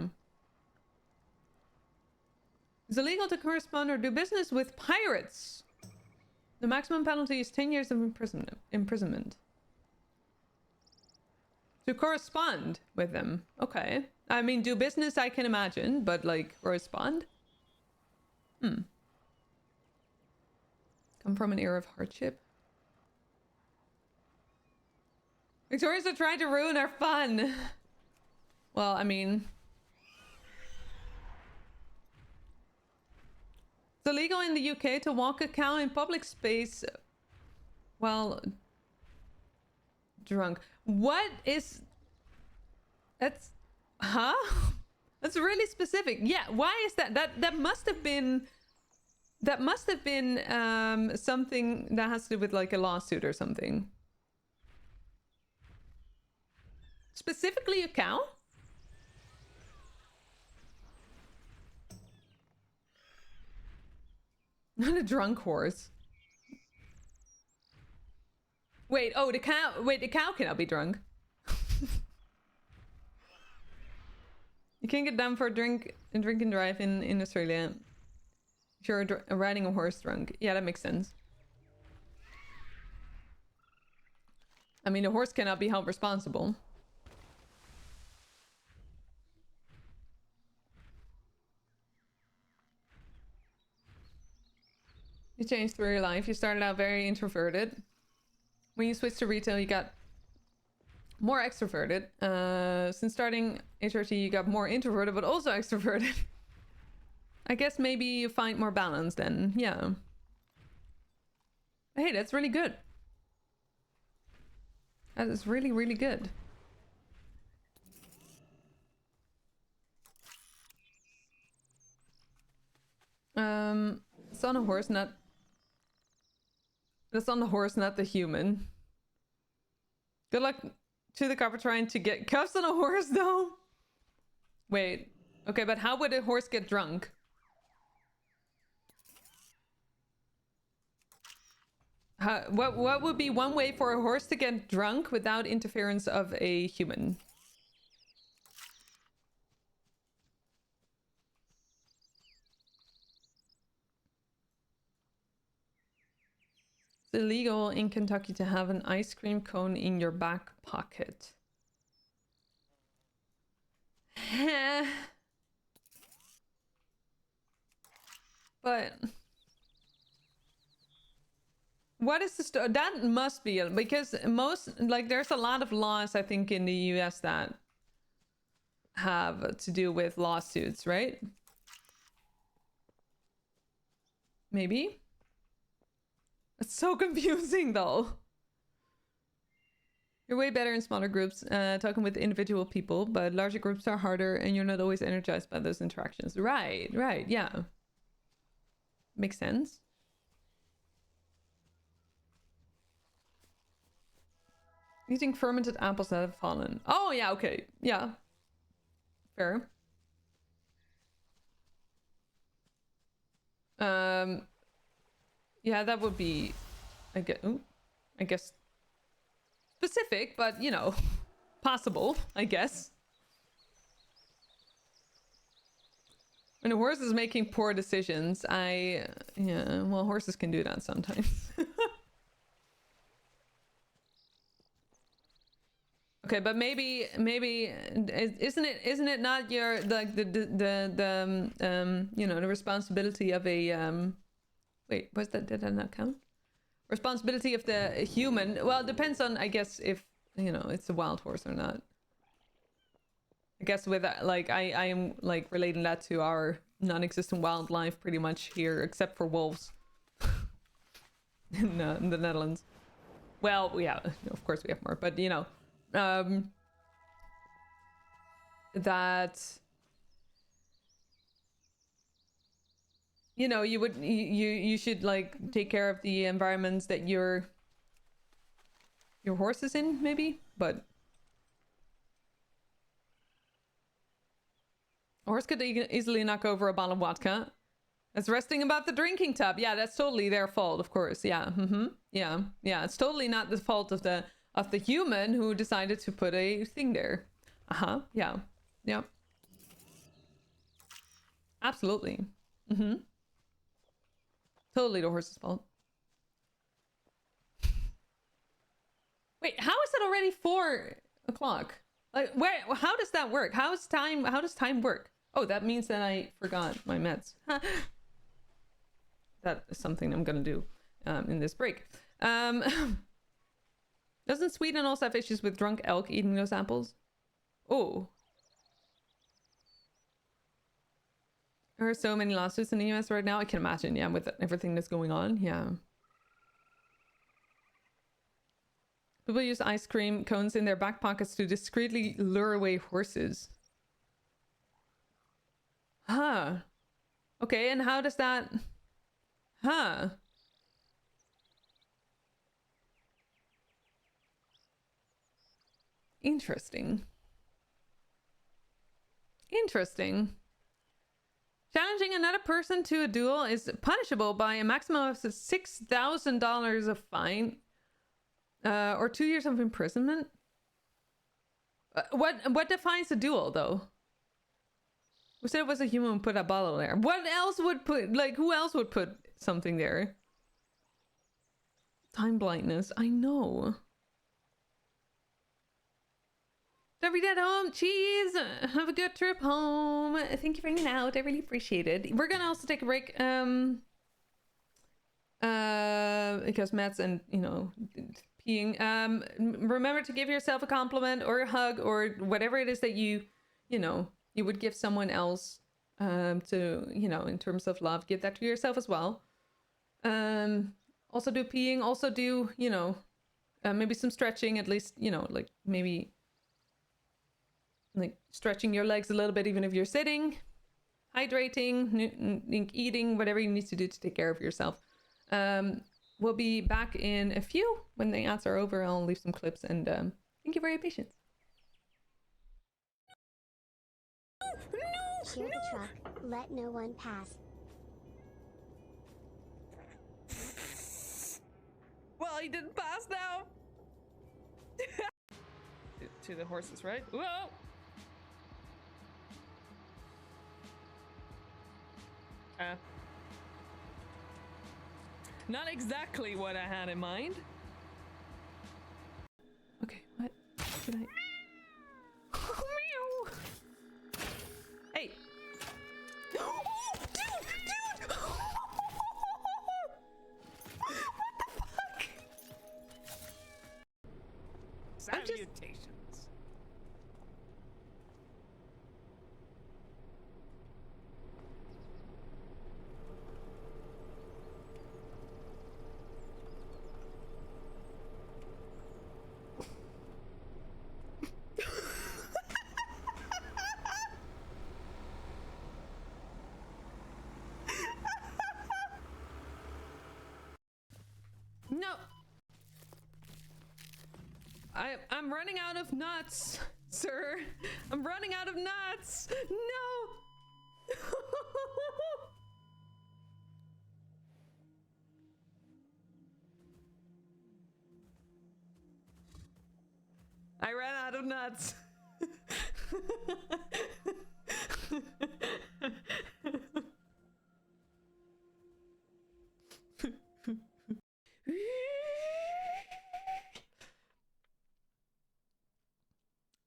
It's illegal to correspond or do business with pirates. The maximum penalty is 10 years of imprisonment. To correspond with them. Okay. I mean, do business, I can imagine, but like correspond? Come from an era of hardship. Victorians are trying to ruin our fun. Well, I mean... It's illegal in the UK to walk a cow in public space while drunk. What is... That's... Huh? That's really specific. Yeah, why is that? That must have been... That must have been something that has to do with like a lawsuit or something. Specifically a cow? Not a drunk horse. Wait, oh, the cow... Wait, the cow cannot be drunk. You can't get down for a drink and drive in Australia. If you're riding a horse drunk. Yeah, that makes sense. I mean, a horse cannot be held responsible. You changed through your life. You started out very introverted. When you switched to retail, you got more extroverted. Since starting HRT, you got more introverted, but also extroverted. I guess maybe you find more balance then. Yeah. Hey, that's really good. That is really, really good. It's on a horse, not... That's on the horse, not the human. Good luck to the couple trying to get cuffs on a horse, though. Wait. Okay, but how would a horse get drunk? What would be one way for a horse to get drunk without interference of a human? It's illegal in Kentucky to have an ice cream cone in your back pocket. But what is the story? That must be it, because most, like, there's a lot of laws, I think, in the US that have to do with lawsuits, right? Maybe? It's so confusing, though. You're way better in smaller groups, talking with individual people, but larger groups are harder and you're not always energized by those interactions. Right, yeah. Makes sense. Eating fermented apples that have fallen. Oh, yeah, okay. Yeah. Fair. Yeah, that would be, I guess specific, but, you know, possible, I guess. When a horse is making poor decisions, yeah, well, horses can do that sometimes. Okay, but maybe isn't it not your like the you know, the responsibility of a wait, was that, did that not count? Responsibility of the human. Well, it depends on, I guess, if, you know, it's a wild horse or not. I guess with like I am like relating that to our non-existent wildlife pretty much here, except for wolves in the Netherlands. Well, yeah, of course we have more, but you know. That, you know, you should like take care of the environments that your horse is in, maybe, but a horse could easily knock over a bottle of vodka. That's resting above the drinking tub. Yeah, that's totally their fault, of course. Yeah, yeah, it's totally not the fault of the human who decided to put a thing there. Yeah. Absolutely. Totally the horse's fault. Wait, how is it already 4? o'clock. Like, where? How does that work? How does time work? Oh, that means that I forgot my meds. That is something I'm gonna do in this break. Doesn't Sweden also have issues with drunk elk eating those apples? Oh. There are so many lawsuits in the US right now. I can imagine, yeah, with everything that's going on. Yeah. People use ice cream cones in their back pockets to discreetly lure away horses. Huh. Okay, and how does that... Huh. Interesting. Interesting. Challenging another person to a duel is punishable by a maximum of $6,000 of fine, or 2 years of imprisonment. What defines a duel, though? Who said it was a human who put a bottle there? What else would put, like, who else would put something there? Time blindness, I know. Every day at home, cheese. Have a good trip home. Thank you for hanging out. I really appreciate it. We're gonna also take a break. Because Matt's and peeing. Remember to give yourself a compliment or a hug or whatever it is that you would give someone else. To in terms of love, give that to yourself as well. Also do peeing. Also do maybe some stretching. At least like maybe. Like stretching your legs a little bit, even if you're sitting, hydrating, eating, whatever you need to do to take care of yourself. We'll be back in a few when the ads are over. I'll leave some clips and thank you for your patience. Clear the truck. Let no one pass. Well, he didn't pass now. To the horses, right? Whoa! Not exactly what I had in mind. Okay, what did I... Meow! Hey! Oh, dude! What the fuck? Salutations. No! I'm running out of nuts, sir. I'm running out of nuts. No! I ran out of nuts.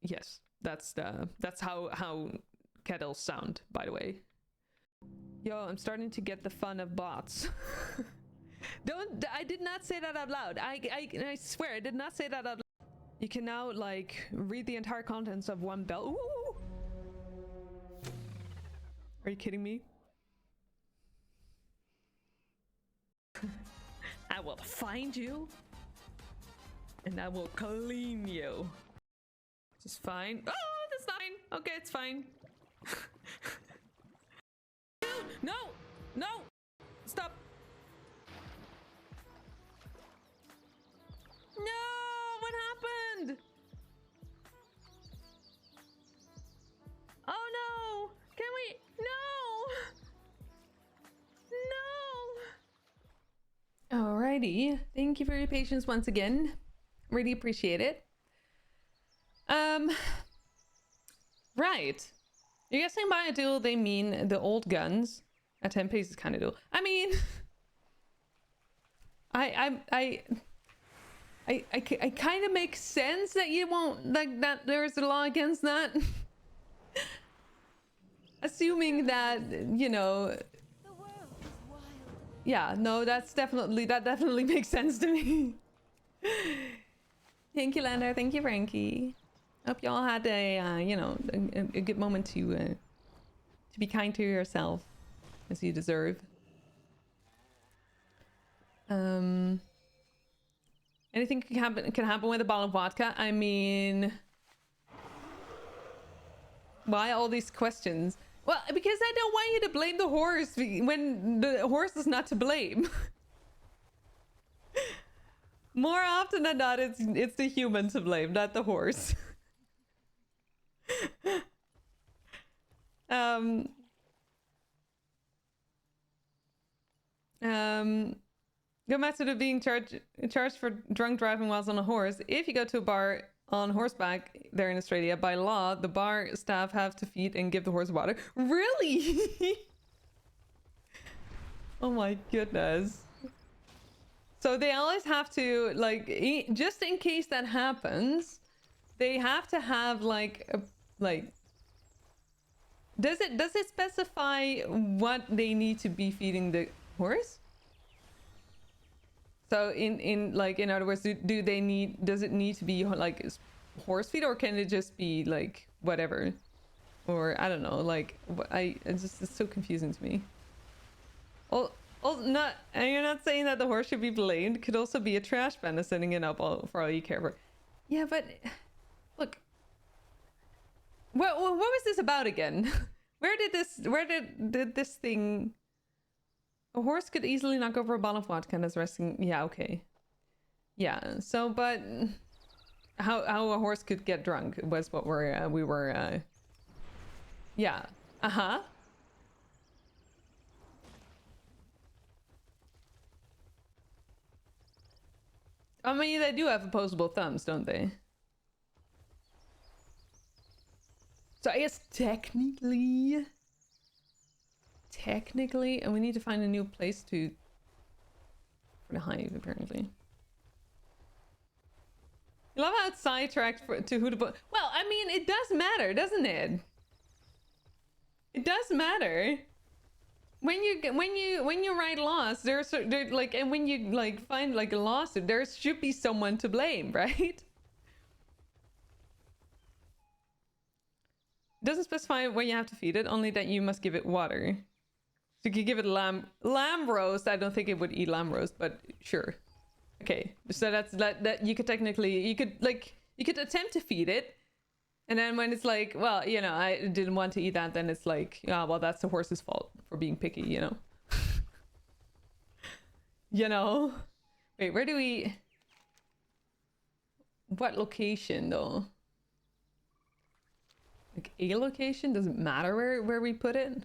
Yes, that's how kettles sound, by the way. Yo, I'm starting to get the fun of bots. I did not say that out loud. I swear I did not say that out loud. You can now like read the entire contents of one bell. Ooh! Are you kidding me? I will find you and I will clean you. This is fine. Oh, that's fine. Okay, it's fine. No! No! Stop! No! What happened? Oh no! Can we? No! No! Alrighty. Thank you for your patience once again. Really appreciate it. Right. You're guessing by a duel they mean the old guns. At 10 paces kind of duel. I mean, I I kind of makes sense that you won't like that. There's a law against that. Assuming that, you know. The world is wild. Yeah, no, that definitely makes sense to me. Thank you, Lander. Thank you, Frankie. Hope y'all had a you know, a good moment to be kind to yourself, as you deserve. Anything can happen with a bottle of vodka. I mean, why all these questions? Well, because I don't want you to blame the horse when the horse is not to blame. More often than not, it's the human to blame, not the horse. Go method of being charged for drunk driving whilst on a horse. If you go to a bar on horseback there in Australia, by law, the bar staff have to feed and give the horse water. Really? Oh my goodness. So they always have to, like, just in case that happens, they have to have like a, like, does it specify what they need to be feeding the horse? So in other words, does it need to be like horse feed, or can it just be like whatever? Or I don't know, like it's so confusing to me. Well, you're not saying that the horse should be blamed. It could also be a trash panda sending it up for all you care for. Yeah, but look, what was this about again? Where did this thing? A horse could easily knock over a bottle of vodka and is resting. Yeah, okay. Yeah. So, but how a horse could get drunk was what we were. Yeah. Uh-huh. I mean, they do have opposable thumbs, don't they? So I guess technically, and we need to find a new place for the hive, apparently. You love how it's sidetracked to who to put. Well, I mean, it does matter, doesn't it? It does matter. When you write laws, and when you like find like a lawsuit, there should be someone to blame, right? It doesn't specify when you have to feed it, only that you must give it water. So you could give it lamb roast. I don't think it would eat lamb roast, but sure. Okay, so that you could technically, you could attempt to feed it, and then when it's like, well, you know, I didn't want to eat that, then it's like, yeah, well, that's the horse's fault for being picky, you know. You know. Wait, where do we? What location though? Like a location? Does it matter where we put it?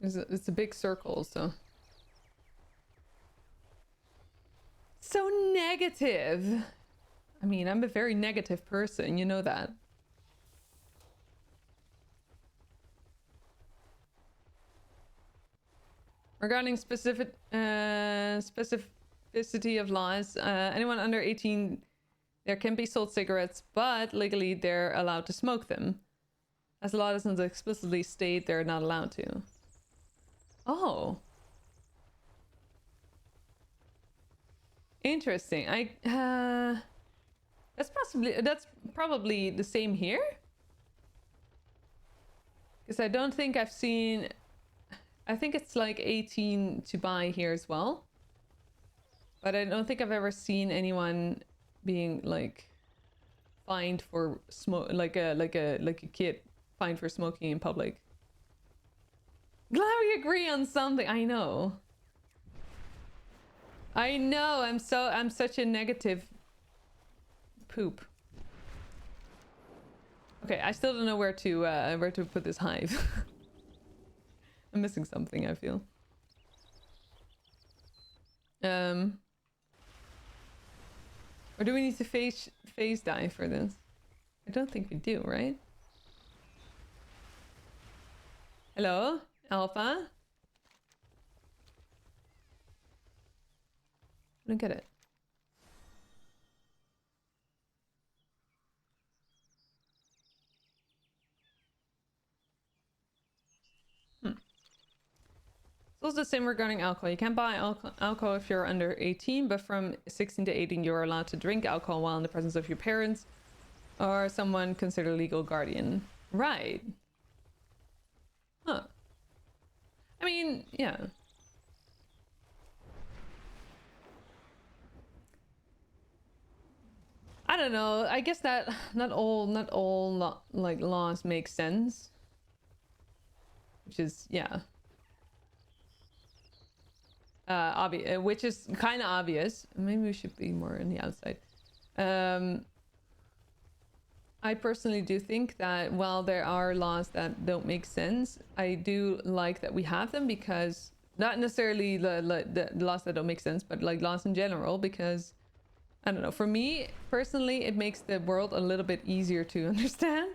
It's a big circle, so. So negative. I mean, I'm a very negative person, you know that. Regarding specificity of laws, anyone under 18, there can be sold cigarettes, but legally they're allowed to smoke them. As the law doesn't explicitly state they're not allowed to. Oh. Interesting. That's probably the same here. Because I don't think I've seen. I think it's like 18 to buy here as well. But I don't think I've ever seen anyone being like fined for like a kid fined for smoking in public. Glad we agree on something. I know. I'm such a negative poop. Okay, I still don't know where to put this hive. I'm missing something, I feel. Or do we need to phase dive for this? I don't think we do, right? Hello, Alpha. I don't get it. So it's the same regarding alcohol. You can't buy alcohol if you're under 18, but from 16 to 18 you're allowed to drink alcohol while in the presence of your parents or someone considered legal guardian. Right. Huh. I mean, yeah. I don't know. I guess that not all like laws make sense. Which is, yeah. Which is kind of obvious. Maybe we should be more on the outside. I personally do think that while there are laws that don't make sense, I do like that we have them, because not necessarily the laws that don't make sense, but like laws in general, because I don't know, for me personally it makes the world a little bit easier to understand.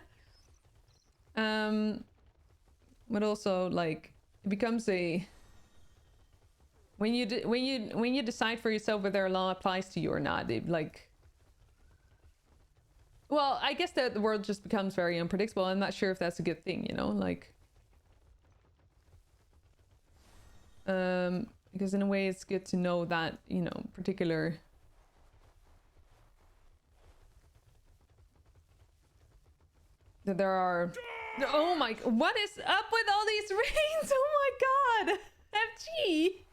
But also like it becomes a when you decide for yourself whether a law applies to you or not, it like, well, I guess that the world just becomes very unpredictable. I'm not sure if that's a good thing, you know, like because in a way it's good to know that, you know, particular that there are, oh my, what is up with all these rains? Oh my god, FG,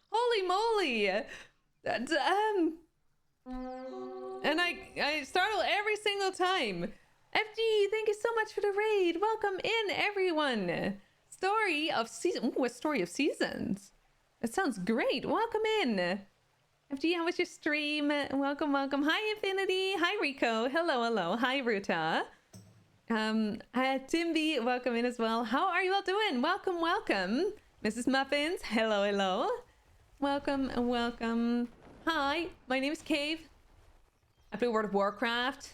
holy moly. And I startle every single time. FG, thank you so much for the raid. Welcome in, everyone. Story of season. Ooh, a story of seasons. That sounds great. Welcome in. FG, how was your stream? Welcome, welcome. Hi, Infinity. Hi, Rico. Hello, hello. Hi, Ruta. Timby, welcome in as well. How are you all doing? Welcome, welcome. Mrs. Muffins, hello, hello. Welcome, welcome. Hi, my name is Cave. I play World of Warcraft.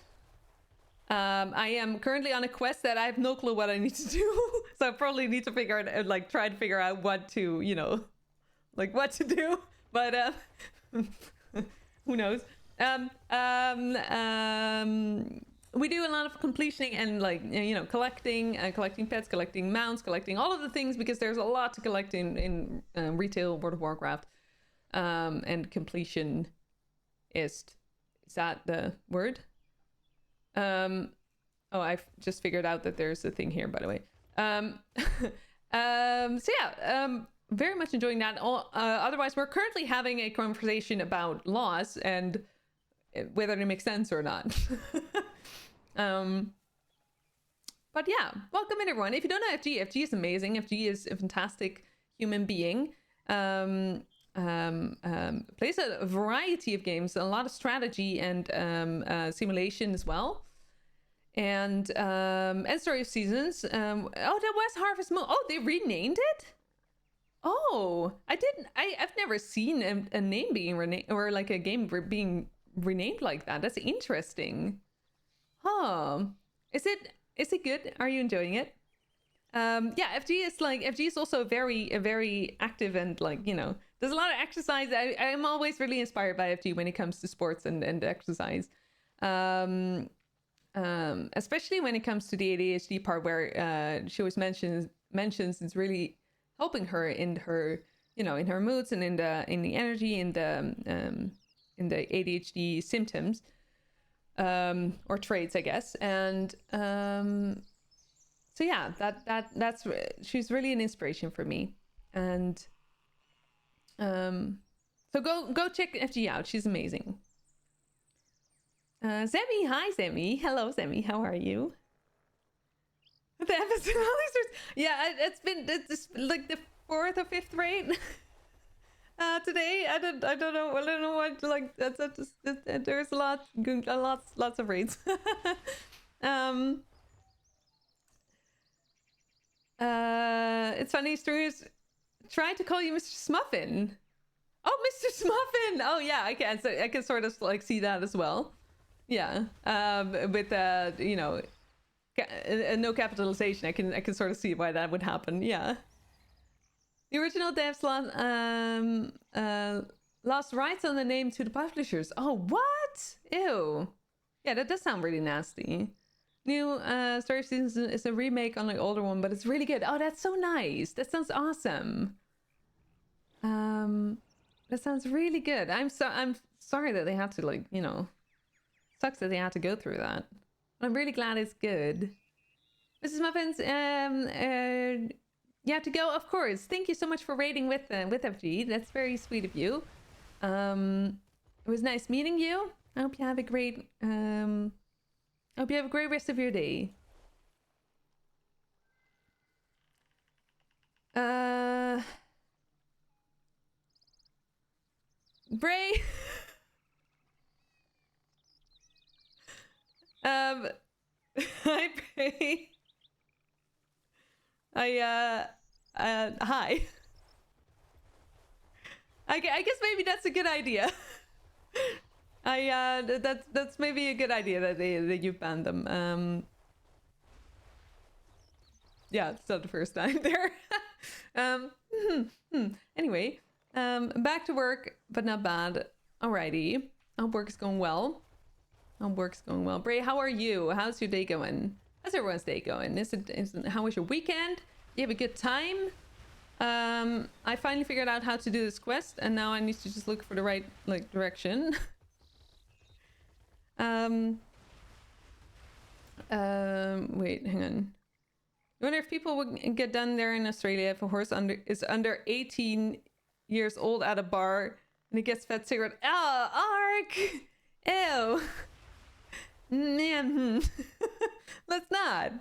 I am currently on a quest that I have no clue what I need to do. So I probably need to figure out, like, try to figure out what to, you know, like what to do. But, who knows? We do a lot of completioning and, like, you know, collecting pets, collecting mounts, collecting all of the things, because there's a lot to collect in retail World of Warcraft. And completionist. Is that the word? Oh, I've just figured out that there's a thing here, by the way. So yeah, very much enjoying that. Otherwise, we're currently having a conversation about laws and whether they make sense or not. But yeah, welcome in, everyone. If you don't know FG, FG is amazing. FG is a fantastic human being. Plays a variety of games, a lot of strategy and simulation as well, and Story of Seasons. Oh, that was Harvest Moon. Oh, they renamed it. Oh, I've never seen a name being renamed, or like a game being renamed like that. That's interesting. Huh? Is it good? Are you enjoying it? Yeah, FG is also very active and, like, you know, there's a lot of exercise. I'm always really inspired by FG when it comes to sports and exercise. Especially when it comes to the ADHD part, where she always mentions it's really helping her in her, you know, in her moods and in the energy, in the ADHD symptoms, or traits, I guess. And so yeah, that's she's really an inspiration for me. And so go check FG out. She's amazing. Zemi, hi Zemi. Hello Zemi, how are you? The episode, yeah, it's like the 4th or 5th raid today. I don't know what, like, there's lots of raids. It's funny, streamers trying to call you Mr. Smuffin. Oh, Mr. Smuffin! Oh yeah, I can sort of like see that as well. Yeah, with you know, no capitalization. I can sort of see why that would happen. Yeah. The original devs lost rights on the name to the publishers. Oh, what? Ew. Yeah, that does sound really nasty. New story season is a remake on the older one, but it's really good. Oh, that's so nice. That sounds awesome. That sounds really good. I'm sorry that they had to, like, you know, sucks that they had to go through that. But I'm really glad it's good. Mrs. Muffins, you have to go, of course. Thank you so much for raiding with FG. That's very sweet of you. It was nice meeting you. I hope you have a great rest of your day. Bray. Hi, Bray. Hi. I guess maybe that's a good idea. That's maybe a good idea that you banned them. Yeah, it's not the first time there. Anyway, back to work, but not bad. Alrighty. Hope work's going well. Bray, how are you? How's your day going? How's everyone's day going? How was your weekend? You have a good time? I finally figured out how to do this quest, and now I need to just look for the right, like, direction. Wait, hang on. I wonder if people would get done there in Australia if a horse is under 18 years old at a bar and it gets fed cigarette. Oh, Ark! Ew. Man. Let's not.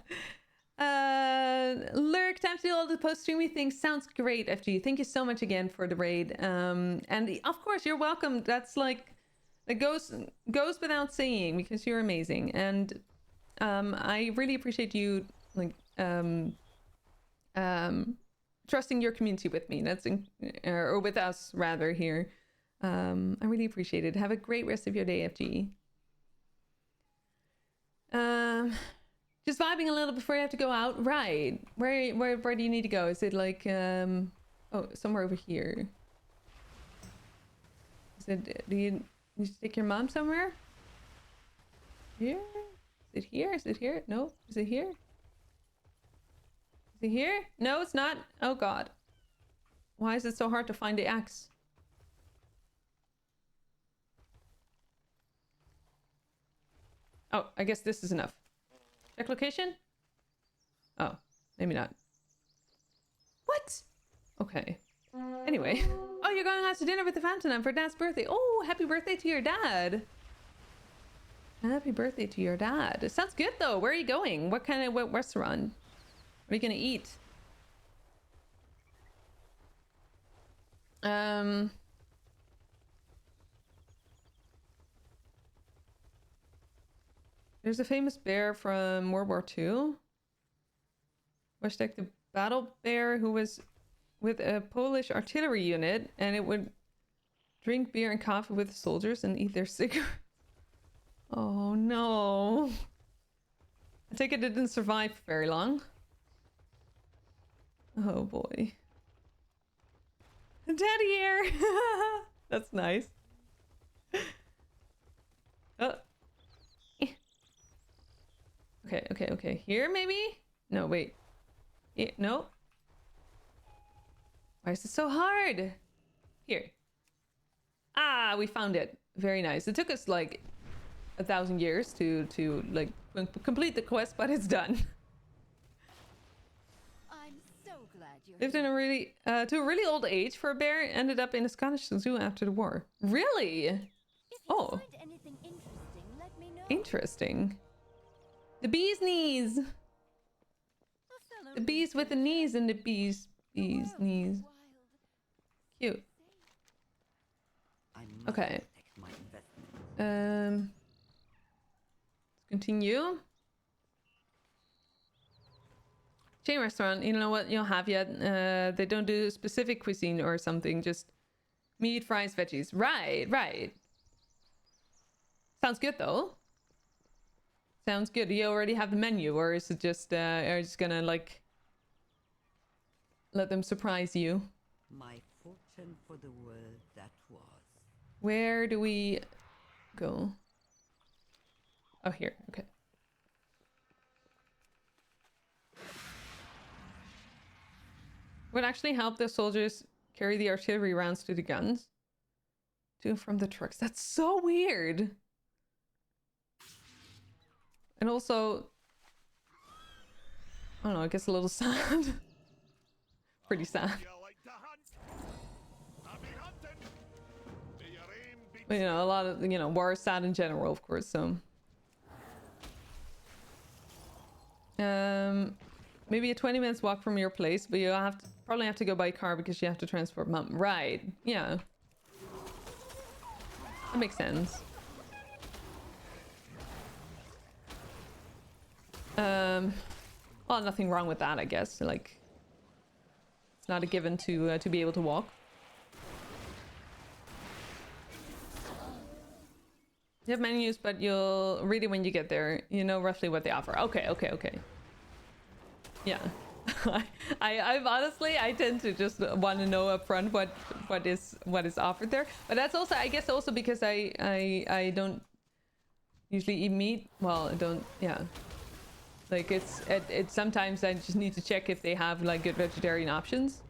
Lurk, time to do all the post-streamy things. Sounds great, FG. Thank you so much again for the raid. And of course, you're welcome. That's like, it goes without saying because you're amazing. And I really appreciate you, like, trusting your community with me. That's or with us rather here. I really appreciate it. Have a great rest of your day, FG. Just vibing a little before you have to go out. Right. Where do you need to go? Is it like oh, somewhere over here? Is it, do you need to take your mom somewhere? Here? Is it here? Is it here? No. Is it here? Is it here? No, it's not. Oh god. Why is it so hard to find the axe? Oh, I guess this is enough. Check location? Oh, maybe not. What? Okay. Anyway. Oh, you're going out to dinner with the Phantom for Dad's birthday. Oh, happy birthday to your dad. Happy birthday to your dad. It sounds good though. Where are you going? What restaurant? What are you gonna eat? There's a famous bear from World War II. Hashtag the battle bear who was with a Polish artillery unit, and it would drink beer and coffee with the soldiers and eat their cigarettes. Oh no. I take it didn't survive very long. Oh boy. Daddy air! That's nice. Oh. Okay. Here, maybe? No, wait. Yeah, no. Why is it so hard? Here. Ah, we found it. Very nice. It took us like 1,000 years to like complete the quest, but it's done. I'm so glad you're Lived in a really to a really old age for a bear. Ended up in a Scottish zoo after the war. Really? If you Oh. find anything interesting, let me know. Interesting. The bee's knees. The bees with the knees and the bees knees. Cute. Okay. Let's continue. Chain restaurant. You know what you'll have yet? They don't do specific cuisine or something. Just meat, fries, veggies. Right. Sounds good though. Sounds good. Do you already have the menu, or is it just are you just gonna like let them surprise you? My fortune for the world that was. Where do we go? Oh, here. Okay. Would actually help the soldiers carry the artillery rounds to the guns. To and from the trucks. That's so weird. And also, I don't know, I guess a little sad. Pretty sad. But, you know, a lot of, you know, war is sad in general, of course, so. Maybe a 20 minutes walk from your place, but you probably have to go by car because you have to transport mom. Right, yeah. That makes sense. Well, nothing wrong with that, I guess. Like, it's not a given to be able to walk. You have menus, but you'll read it when you get there. You know roughly what they offer. Okay, okay, okay. Yeah. I've honestly, I tend to just want to know up front what is offered there. But that's also, I guess, also because I don't usually eat meat. Well, I don't. Yeah. Like it's sometimes I just need to check if they have like good vegetarian options.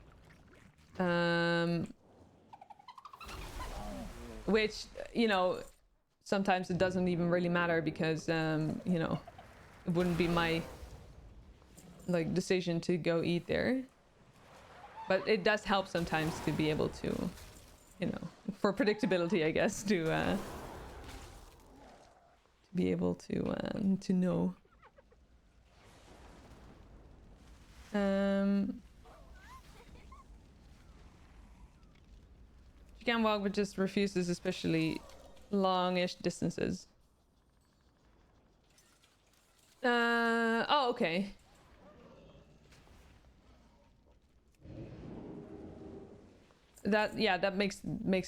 Which, you know, sometimes it doesn't even really matter because you know, it wouldn't be my like decision to go eat there. But it does help sometimes to be able to, you know, for predictability, I guess, to be able to know. She can walk but just refuses, especially longish distances. Oh, okay. That, yeah, that makes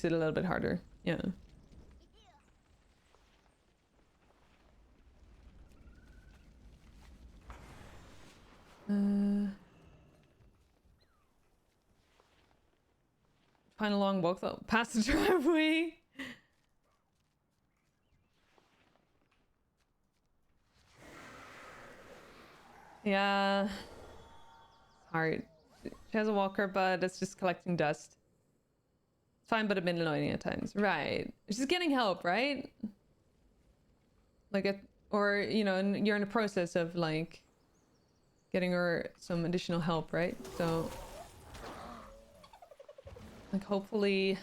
it a little bit harder. Yeah. Find a long walk though. Past the driveway. Yeah. Hard. She has a walker, but it's just collecting dust. It's fine, but a bit annoying at times. Right. She's getting help, right? Like, or, you know, you're in the process of, like, getting her some additional help, right? So, like, hopefully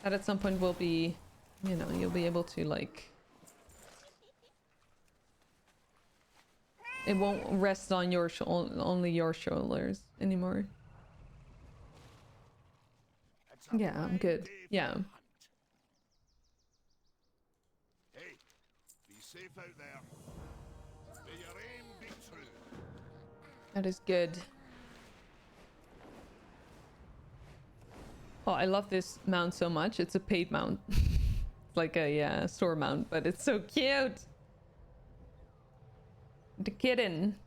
that at some point will be, you know, you'll be able to, like, it won't rest on your only your shoulders anymore. Yeah, I'm good. Yeah. Hey, be safe out there. May your aim be true. That is good. Oh, I love this mount so much. It's a paid mount. It's like a store mount, but it's so cute. The kitten.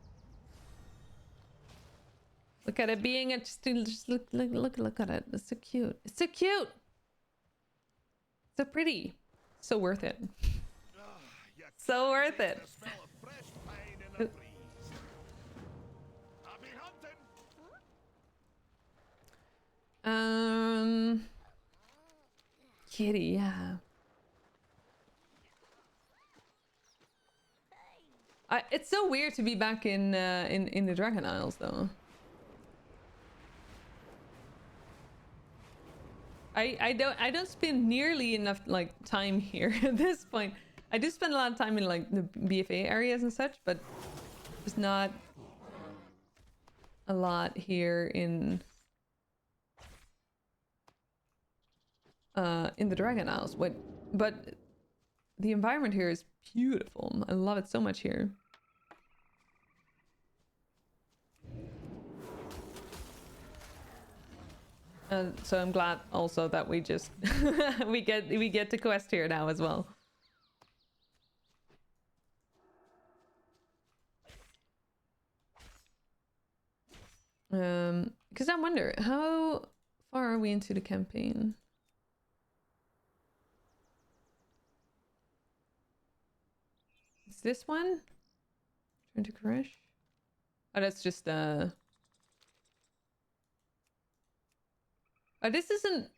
Look at it being a just look at it. It's so cute. It's so cute. So pretty. So worth it. So worth it. Kitty, yeah. It's so weird to be back in the Dragon Isles, though. I don't spend nearly enough like time here at this point. I do spend a lot of time in like the BFA areas and such, but just not a lot here in the Dragon Isles. But the environment here is beautiful. I love it so much here. So I'm glad also that we just we get to quest here now as well. Because I wonder, how far are we into the campaign? Is this one? Turn to Koresh? Oh, that's just oh, this isn't.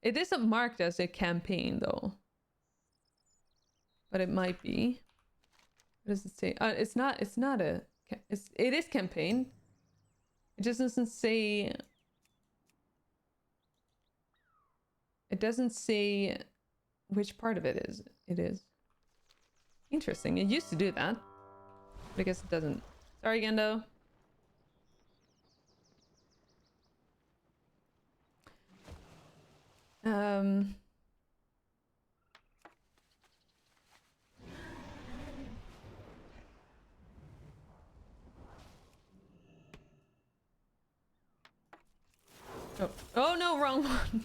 It isn't marked as a campaign though. But it might be. What does it say? It's not a. It is campaign. It just doesn't say. It doesn't say which part of it is. It is. Interesting. It used to do that. But I guess it doesn't. Sorry, Gendo. Oh no, wrong one.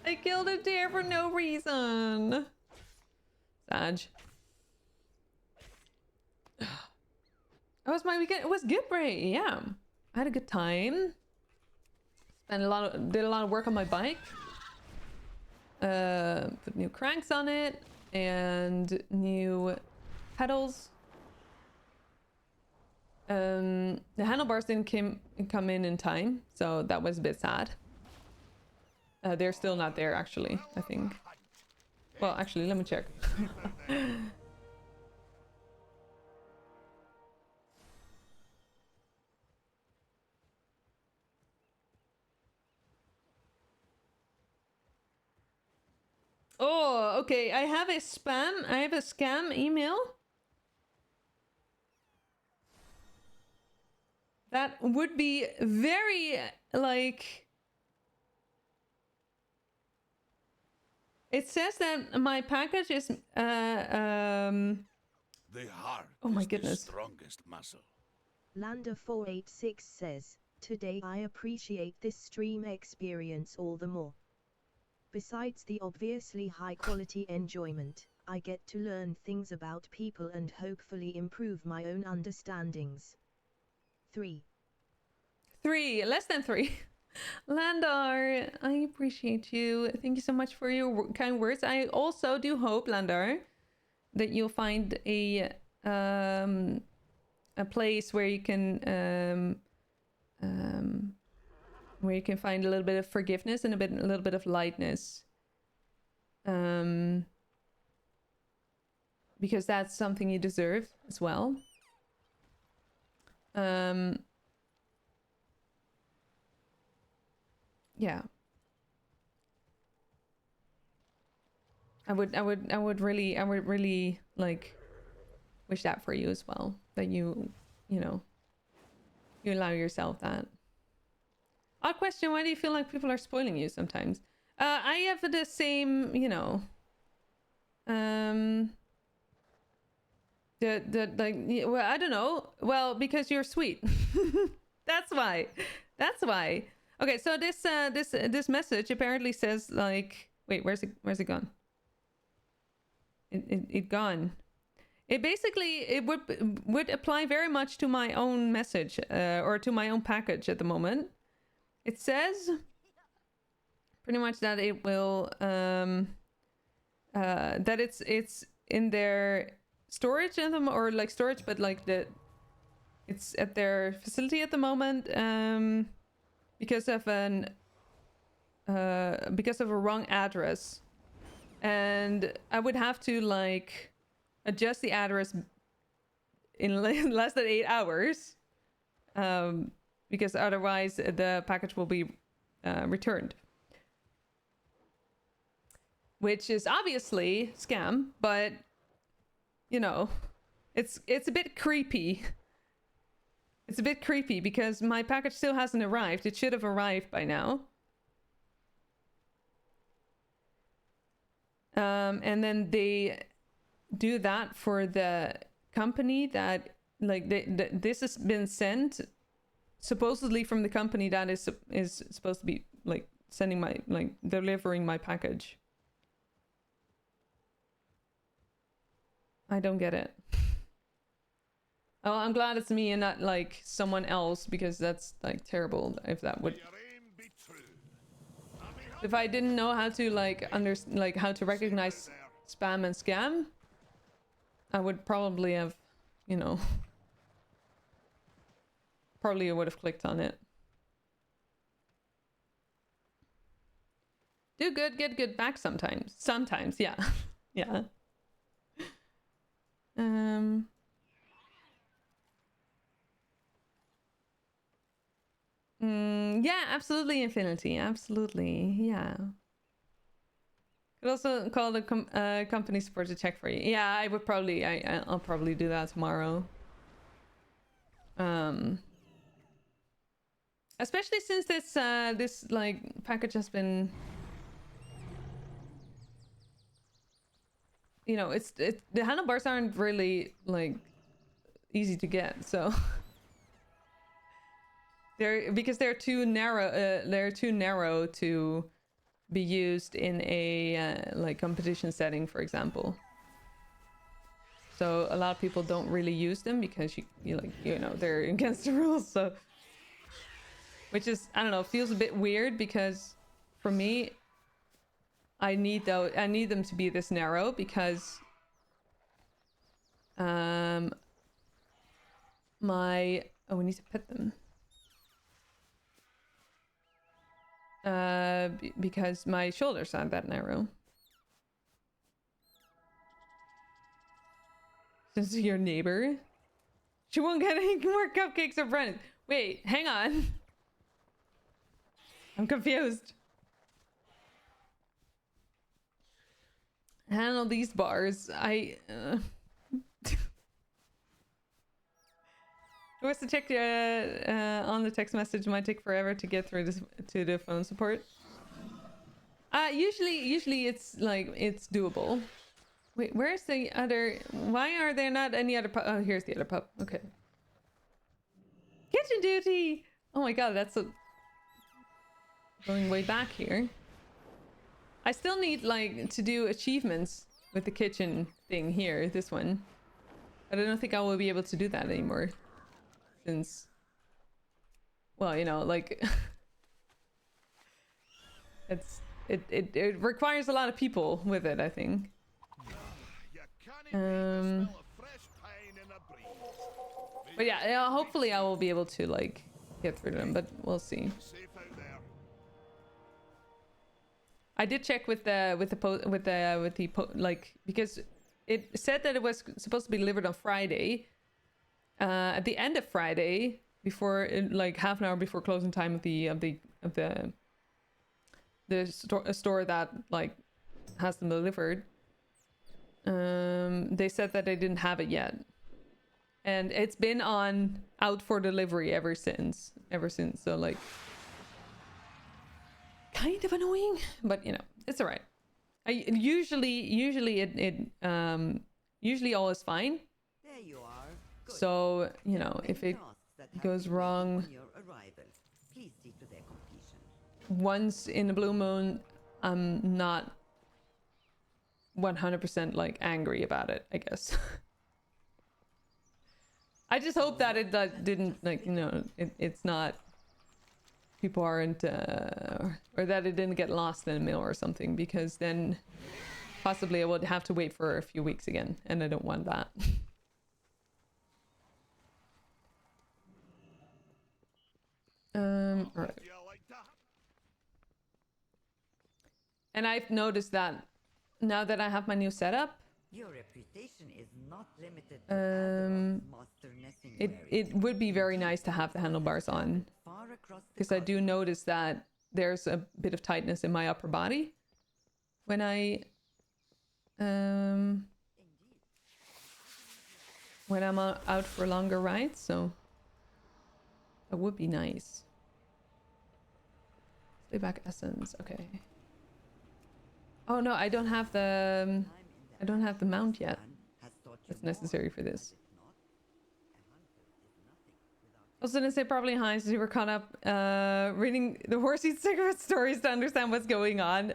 I killed a deer for no reason. Sag. How was my weekend? It was good, Bray. Yeah, I had a good time. Did a lot of work on my bike. Put new cranks on it and new pedals. The handlebars didn't come in time, so that was a bit sad. They're still not there, actually, I think. Well, actually, let me check. Oh, okay. I have a scam email. That would be very, like... It says that my package is, The heart Oh my is goodness. the strongest muscle. Lander486 says, today I appreciate this stream experience all the more. Besides the obviously high quality enjoyment, I get to learn things about people and hopefully improve my own understandings. 3. Less than 3. Landar, I appreciate you. Thank you so much for your kind words. I also do hope, Landar, that you'll find a place where you can find a little bit of forgiveness and a little bit of lightness. Because that's something you deserve as well. Yeah. I would really like wish that for you as well. That you know, you allow yourself that. Odd question, why do you feel like people are spoiling you sometimes? I have the same, you know, well, I don't know. Well, because you're sweet. That's why. Okay, so this message apparently says, like, wait, where's it gone? It gone. It basically, it would apply very much to my own message, or to my own package at the moment. It says pretty much that it will that it's in their storage at them, or like storage, but like it's at their facility at the moment, because of a wrong address, and I would have to like adjust the address in less than 8 hours, because otherwise the package will be returned, which is obviously scam, but you know, it's a bit creepy. It's a bit creepy because my package still hasn't arrived. It should have arrived by now. And then they do that for the company that, like, this has been sent supposedly from the company that is supposed to be like sending my, like, delivering my package. I don't get it. Oh, I'm glad it's me and not like someone else, because that's like terrible if that would. If I didn't know how to like how to recognize spam and scam, I would probably have, you know, probably would have clicked on it. Do good, get good back sometimes. Sometimes, yeah. Yeah. Yeah, absolutely, Infinity. Absolutely, yeah. Could also call the company support to check for you. Yeah, I would probably, I'll probably do that tomorrow. Especially since this like package has been, you know, the handlebars aren't really like easy to get, so they're too narrow. They're too narrow to be used in a like competition setting, for example. So a lot of people don't really use them because you know they're against the rules. So, which is, I don't know, feels a bit weird, because for me, I need them to be this narrow, because we need to pet them. Because my shoulders aren't that narrow. Since your neighbor, she won't get any more cupcakes or bread. Wait, hang on. I'm confused. Handle these bars. What's the check on the text message? Might take forever to get through this to the phone support. Usually it's like it's doable. Wait, where's the other? Why are there not any other pup? Oh, here's the other pup. Okay. Kitchen duty. Oh my god, that's going way back here. I still need like to do achievements with the kitchen thing here. This one, but I don't think I will be able to do that anymore. Since, well, you know, like it requires a lot of people with it, I think. But yeah, hopefully I will be able to like get through them, but we'll see. I did check with like, because it said that it was supposed to be delivered on Friday. At the end of Friday, before like half an hour before closing time of the store that like has them delivered, they said that they didn't have it yet, and it's been out for delivery ever since. So like, kind of annoying, but you know, it's all right. Usually all is fine. There you are. Good. So, you know, if it goes wrong please see to their completion. Once in a blue moon, I'm not 100% like angry about it, I guess. I just hope that it didn't, like, you know, it's not, people aren't, or that it didn't get lost in the mail or something, because then possibly I would have to wait for a few weeks again, and I don't want that. All right. And I've noticed that now that I have my new setup, your reputation is not limited to it would be very nice to have the handlebars on, because I do notice that there's a bit of tightness in my upper body when I when I'm out for longer rides, so that would be nice. Stay back essence, okay. Oh no, I don't have the mount yet. That's necessary for this. I was gonna say probably Heinz, you were caught up reading the horsey cigarette stories to understand what's going on.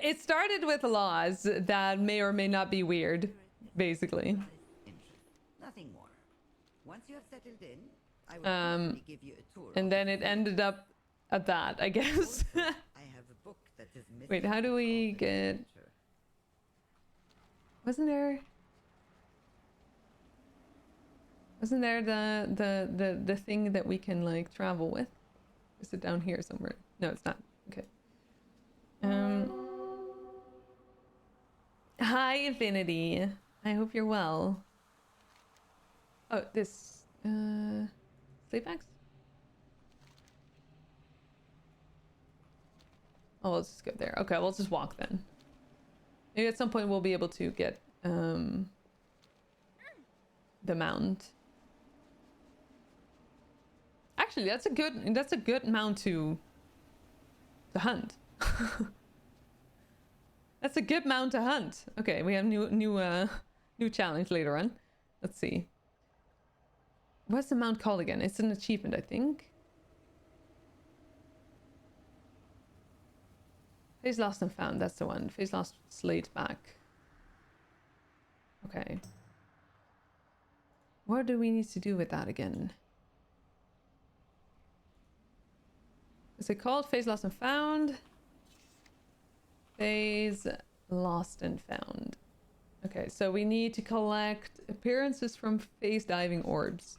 It started with laws that may or may not be weird, basically. Nothing more. Once you have settled in, I will happily give you a tour. And then it ended up at that, I guess. I have a book that is missing. Wait, how do we get... Wasn't there the thing that we can like travel with? Is it down here somewhere? No, it's not. Okay. Hi, Infinity. I hope you're well. Oh, this sleep bags? Oh, let's just go there. Okay, we'll just walk then. Maybe at some point we'll be able to get the mount. Actually, that's a good mount to hunt. That's a good mount to hunt. Okay, we have new challenge later on. Let's see. What's the mount called again? It's an achievement, I think. Phase lost and found, that's the one. Phase lost, slate back. Okay. What do we need to do with that again? Is it called phase lost and found? Phase lost and found. Okay, so we need to collect appearances from phase diving orbs.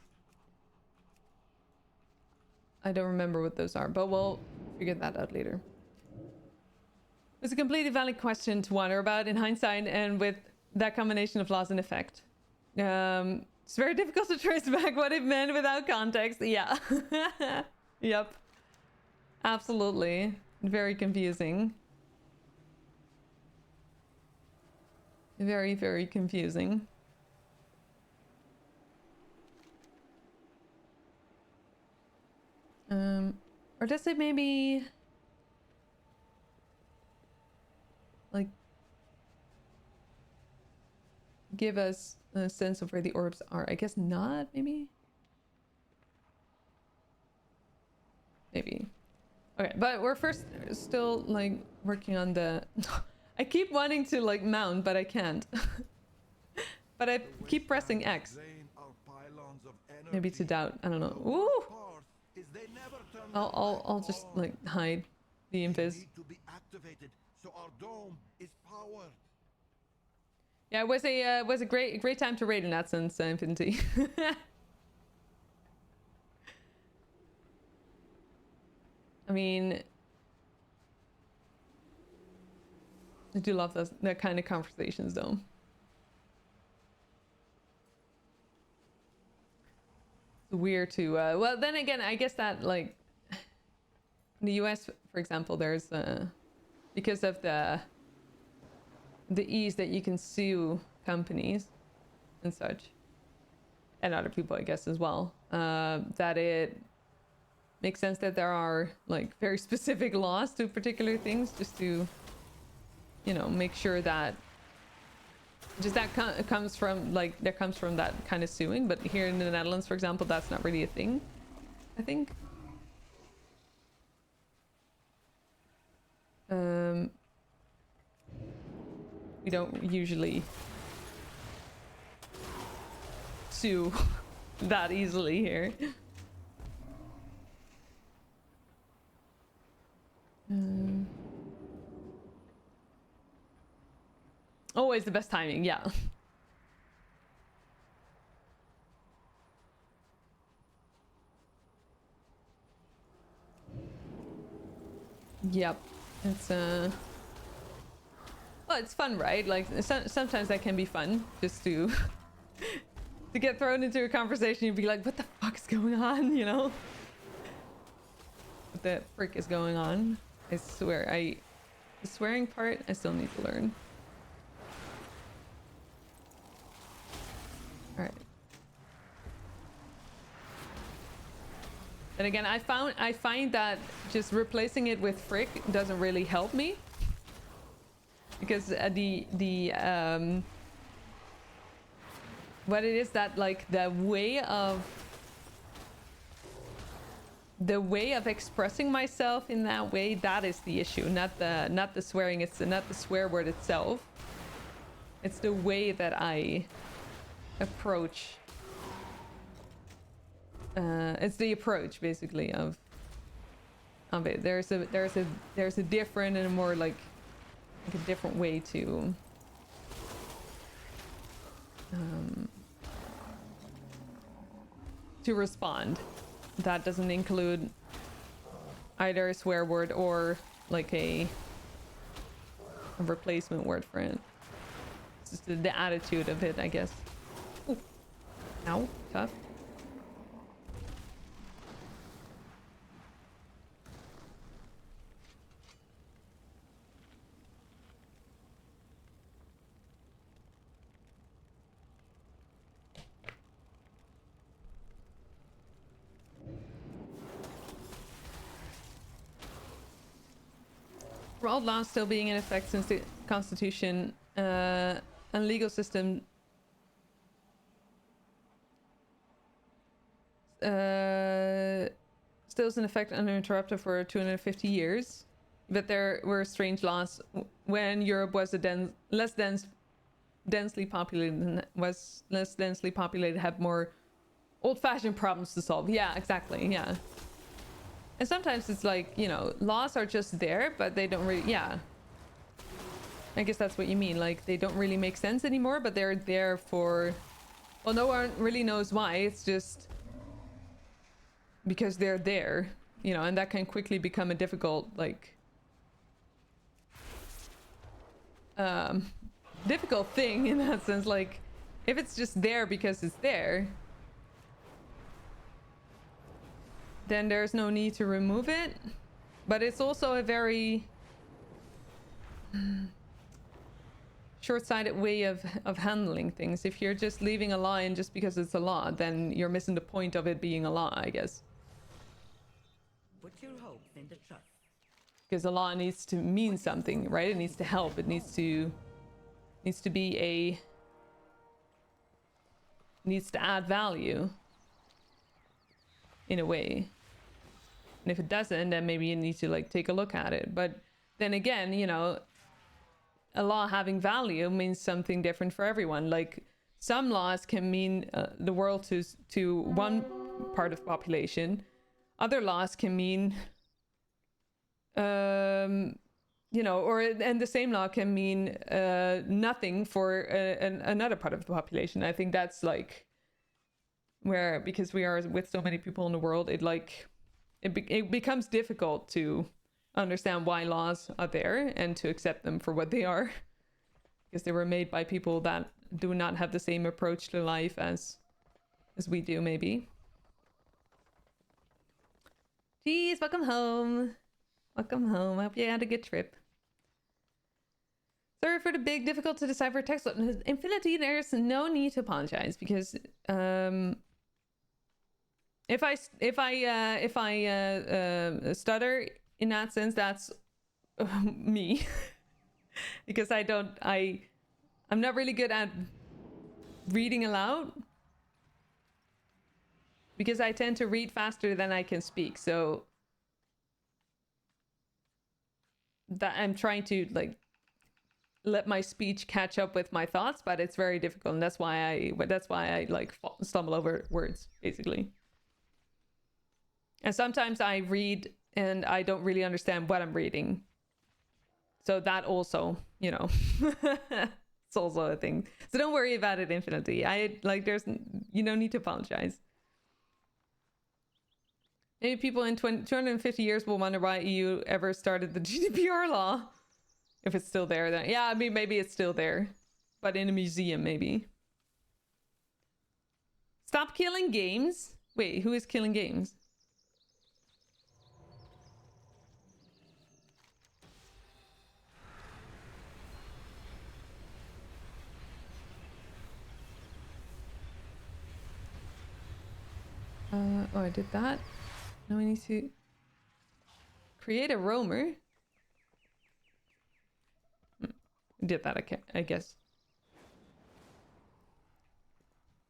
I don't remember what those are, but we'll figure that out later. It's a completely valid question to wonder about in hindsight, and with that combination of loss and effect. It's very difficult to trace back what it meant without context. Yeah. Yep. Absolutely. Very confusing. Very, very confusing. Or does it maybe... like give us a sense of where the orbs are? I guess not, maybe? Maybe. Okay, but we're first still like working on the... I keep wanting to like mount, but I can't. But I keep pressing X. Maybe to doubt, I don't know. Ooh! I'll just like hide the invis. So our dome is powered. Yeah, it was a great time to raid in that sense, Infinity. I mean, I do love that kind of conversations, though. It's weird to well, then again, I guess that like in the US, for example, there's because of the ease that you can sue companies and such, and other people, I guess, as well, that it makes sense that there are like very specific laws to particular things, just to, you know, make sure that just that comes from like there comes from that kind of suing. But here in the Netherlands, for example, that's not really a thing, I think. We don't usually sue that easily here. Always the best timing, yeah. Yep, it's well, it's fun, right? Like sometimes that can be fun, just to get thrown into a conversation and be like, what the fuck is going on, you know? What the frick is going on? I swear, the swearing part I still need to learn. Alright. And again, I find that just replacing it with frick doesn't really help me, because what it is that like the way of the way of expressing myself in that way, that is the issue, not the swearing. It's not the swear word itself. It's the way that I approach. It's the approach basically of it. There's a different and a more like a different way to respond. That doesn't include either a swear word or like a replacement word for it. It's just the attitude of it, I guess. Ooh. Ow, tough. For all laws still being in effect since the Constitution and legal system still is in effect uninterrupted for 250 years, but there were strange laws when Europe was less densely populated, had more old-fashioned problems to solve. Yeah, exactly. Yeah. And sometimes it's like, you know, laws are just there, but they don't really, yeah. I guess that's what you mean. Like, they don't really make sense anymore, but they're there for, well, no one really knows why. It's just because they're there, you know, and that can quickly become a difficult, like, difficult thing in that sense. Like, if it's just there because it's there, then there's no need to remove it. But it's also a very short-sighted way of handling things. If you're just leaving a law in just because it's a law, then you're missing the point of it being a law, I guess. Put your hopes in the trust. Because a law needs to mean something, right? It needs to help. It needs to add value in a way. And if it doesn't, then maybe you need to like take a look at it. But then again, you know, a law having value means something different for everyone. Like some laws can mean the world to one part of the population. Other laws can mean, you know, and the same law can mean nothing for another part of the population. I think that's like where, because we are with so many people in the world, it becomes difficult to understand why laws are there and to accept them for what they are, because they were made by people that do not have the same approach to life as we do, maybe. Jeez, welcome home. Welcome home. I hope you had a good trip. Sorry for the big, difficult to decipher text. Infinity, there's no need to apologize, because if I stutter in that sense, that's me. Because I'm not really good at reading aloud, because I tend to read faster than I can speak. So that I'm trying to like let my speech catch up with my thoughts, but it's very difficult, and that's why I like stumble over words, basically. And sometimes I read and I don't really understand what I'm reading. So that also, you know, it's also a thing. So don't worry about it, Infinity. You don't need to apologize. Maybe people in 250 years will wonder why EU ever started the GDPR law. If it's still there, then yeah, I mean, maybe it's still there, but in a museum, maybe. Stop killing games. Wait, who is killing games? Oh, I did that. Now I need to create a roamer. Did that, I guess.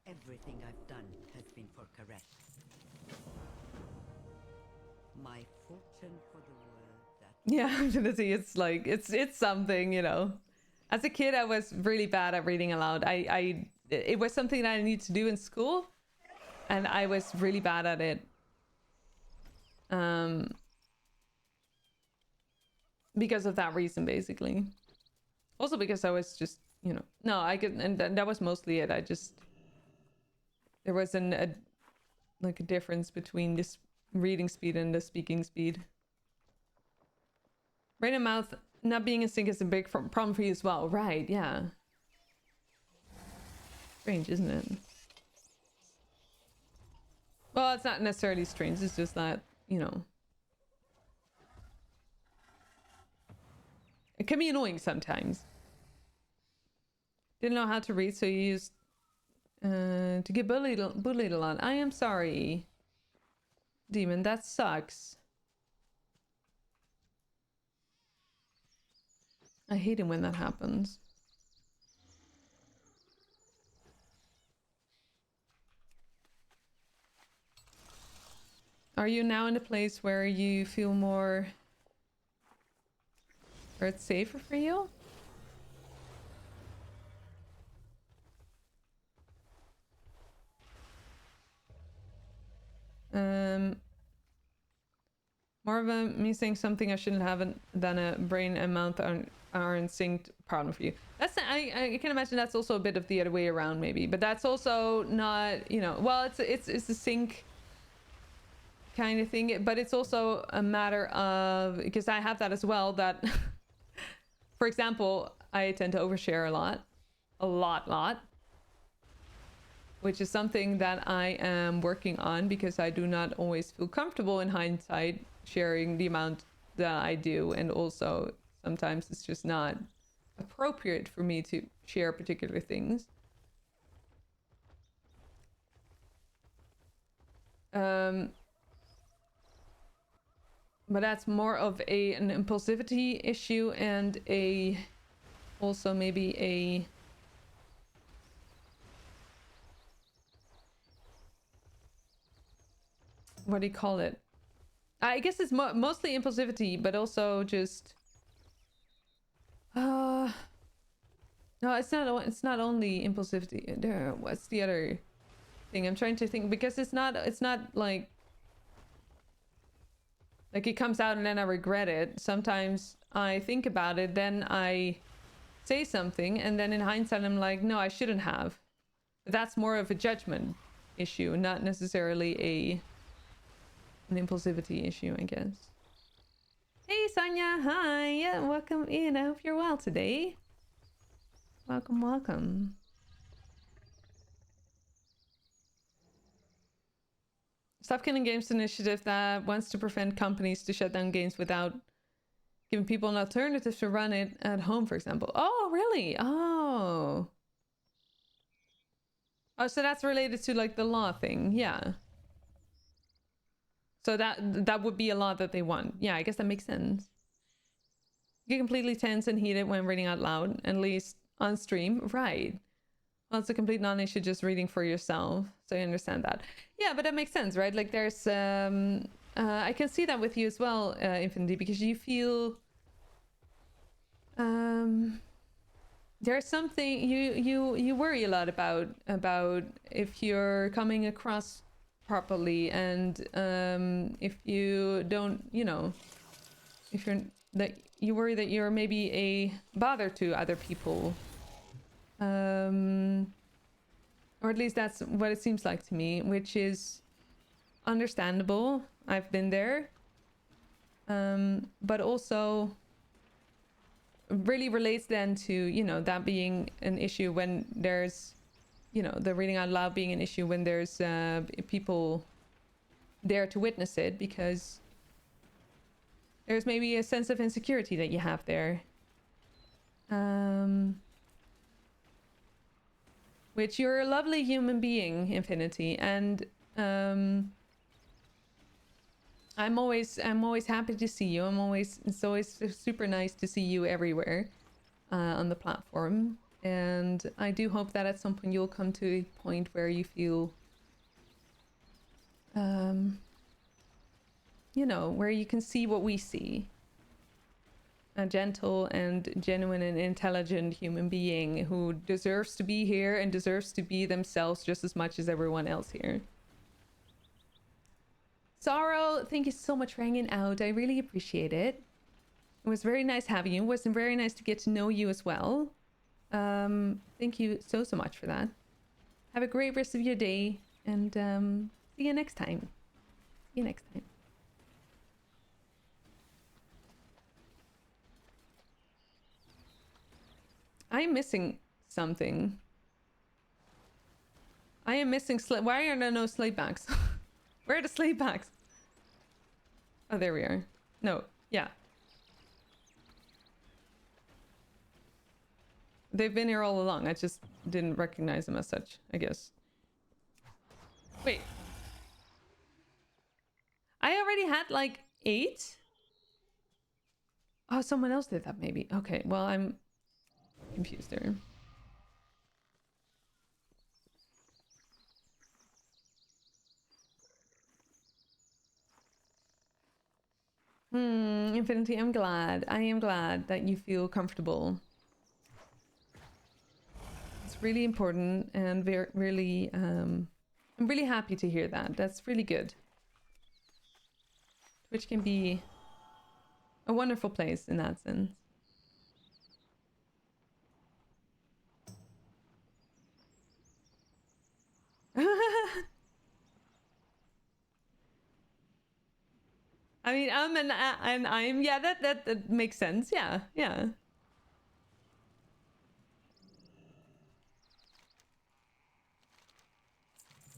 Everything I've done has been for correct. My fortune for the world. That Yeah, Infinity, it's like it's something, you know. As a kid, I was really bad at reading aloud. It was something that I needed to do in school, and I was really bad at it. Because of that reason, basically. Also because I was just, you know, no, I could, and that was mostly it. There was a difference between this reading speed and the speaking speed. Brain and mouth not being in sync is a big problem for you as well, right? Yeah. Strange, isn't it? Well, it's not necessarily strange. It's just that, you know, it can be annoying sometimes. Didn't know how to read, so you used to get bullied a lot. I am sorry, Demon. That sucks. I hate it when that happens. Are you now in a place where you feel more... where it's safer for you? More of a me saying something I shouldn't have than a brain and mouth aren't synced problem for you. That's I can imagine that's also a bit of the other way around maybe, but that's also not, you know, well, it's a sync kind of thing, but it's also a matter of, because I have that as well, that for example, I tend to overshare a lot, which is something that I am working on because I do not always feel comfortable in hindsight sharing the amount that I do, and also sometimes it's just not appropriate for me to share particular things. But that's more of an impulsivity issue, and also maybe a what do you call it? I guess it's mostly impulsivity, but also just no, it's not only impulsivity. What's the other thing? I'm trying to think, because it's not like it comes out and then I regret it. Sometimes I think about it, then I say something, and then in hindsight I'm like, no, I shouldn't have. But that's more of a judgment issue, not necessarily an impulsivity issue, I guess. Hey Sonia, hi, yeah, welcome in. I hope you're well today. Welcome. Stop Killing Games initiative that wants to prevent companies to shut down games without giving people an alternative to run it at home, for example. Oh, really? Oh, so that's related to like the law thing. Yeah. So that would be a law that they want. Yeah, I guess that makes sense. You get completely tense and heated when reading out loud, at least on stream. Right. Well, it's a complete non-issue just reading for yourself. So I understand that. Yeah, but that makes sense, right? Like there's... I can see that with you as well, Infinity, because you feel... there's something... You worry a lot about if you're coming across properly, and if you don't, you know, if you're that you worry that you're maybe a bother to other people, or at least that's what it seems like to me, which is understandable. I've been there, but also really relates then to, you know, that being an issue when there's, you know, the reading out loud being an issue when there's people there to witness it, because there's maybe a sense of insecurity that you have there. Which you're a lovely human being, Infinity, and I'm always happy to see you. It's always super nice to see you everywhere on the platform. And I do hope that at some point you'll come to a point where you feel, you you know, where you can see what we see. A gentle and genuine and intelligent human being who deserves to be here and deserves to be themselves just as much as everyone else here. Sorrow, thank you so much for hanging out. I really appreciate it. It was very nice having you. It was very nice to get to know you as well. Thank you so much for that. Have a great rest of your day, and see you next time. See you next time. I'm missing something. I am missing why are there no sleep bags? Where are the sleep bags? Oh, there we are. No, yeah. They've been here all along. I just didn't recognize them as such, I guess. Wait. I already had like 8? Oh, someone else did that maybe. Okay, well, I'm confused there. Infinity, I'm glad. I am glad that you feel comfortable. It's really important and really, I'm really happy to hear that. That's really good. Twitch can be a wonderful place in that sense. I mean, and I'm, yeah, that makes sense. Yeah, yeah.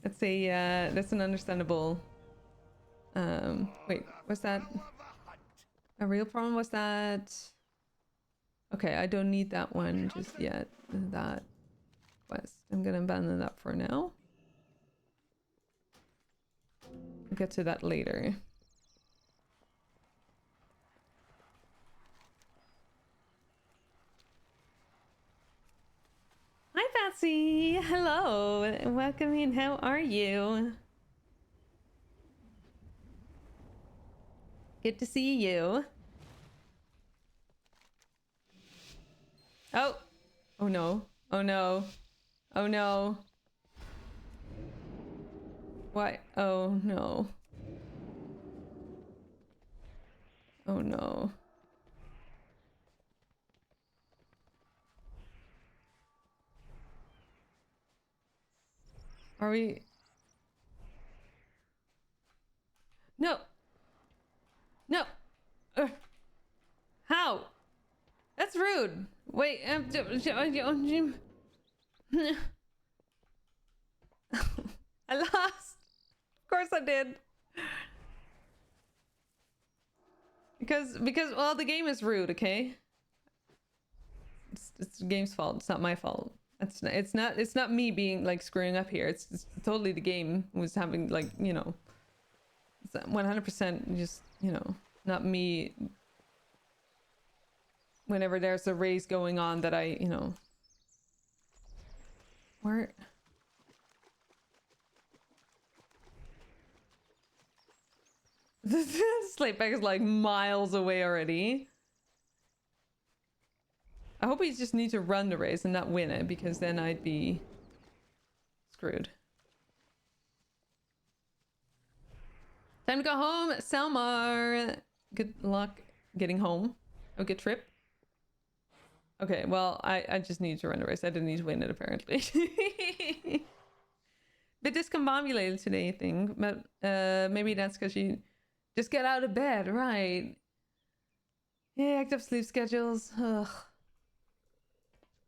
That's an understandable. Wait, was that a real problem? Was that? Okay, I don't need that one just yet. That quest. I'm gonna abandon that for now. We'll get to that later. Hi, Patsy. Hello. Welcome in. How are you? Good to see you. Oh. Oh no. Oh no. Oh no. Why? Oh no. Oh no. Are we? No. No. How? That's rude. Wait. I lost. Of course I did. Because well, the game is rude. Okay. It's the game's fault. It's not my fault. It's not me being like screwing up here. It's totally the game was having like, you know, it's 100% just, you know, not me. Whenever there's a race going on that I, you know, where this sleep bag is like miles away already. I hope we just need to run the race and not win it, because then I'd be screwed. Time to go home, Selmar. Good luck getting home. Have a good trip. Okay, well, I just need to run the race. I didn't need to win it, apparently. Bit discombobulated today, I think. But maybe that's because you just get out of bed, right? Yeah, active sleep schedules. Ugh.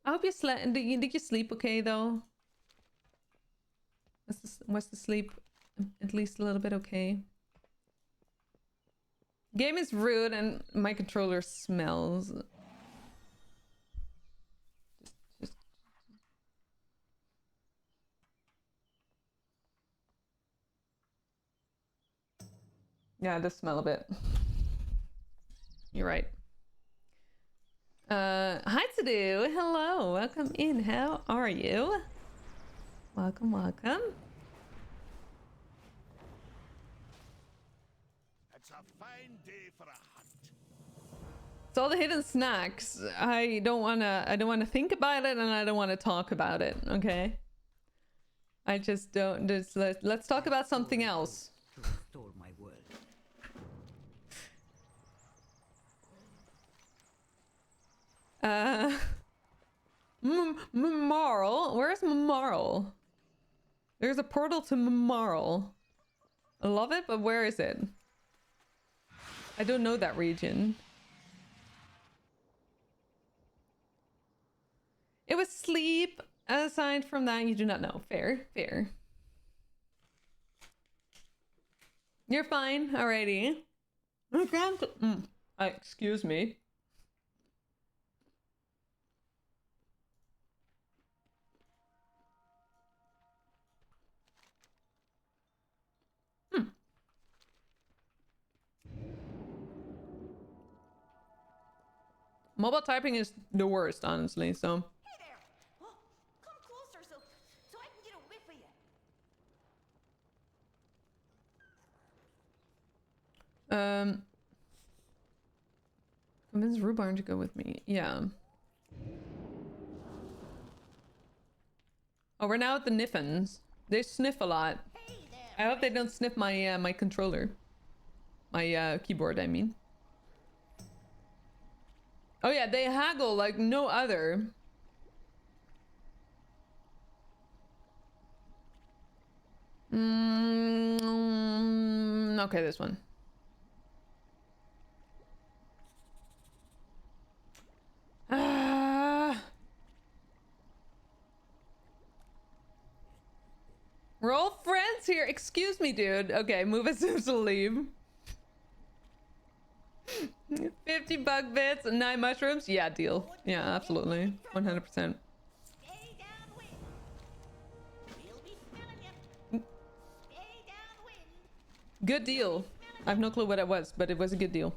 I hope you slept. Did you sleep okay, though? Was the sleep at least a little bit okay? Game is rude and my controller smells. Yeah, it does smell a bit. You're right. Hi to do. Hello, welcome in. How are you? Welcome, welcome. It's a It's all the hidden snacks. I don't wanna think about it, and I don't wanna talk about it, okay? I just don't. Let's talk about something else. To restore my world. Marl? Where's Marl? There's a portal to Marl. I love it, but where is it? I don't know that region. It was sleep. Aside from that, you do not know. Fair, fair. You're fine. Alrighty. Excuse me. Mobile typing is the worst, honestly, so. Hey there! Oh, come closer so I can get a whiff of you. Convince Rhubarn to go with me. Yeah. Oh, we're now at the Niffins. They sniff a lot. Hey there! I hope they don't sniff my my controller. My keyboard, I mean. Oh yeah, they haggle like no other. Okay, this one. We're all friends here. Excuse me, dude. Okay, move as soon as to leave. 50 bug bits and 9 mushrooms. Yeah, deal. Yeah, absolutely. 100%. Stay downwind. We'll be smelling you. Stay downwind. Good deal. I have no clue what it was, but it was a good deal.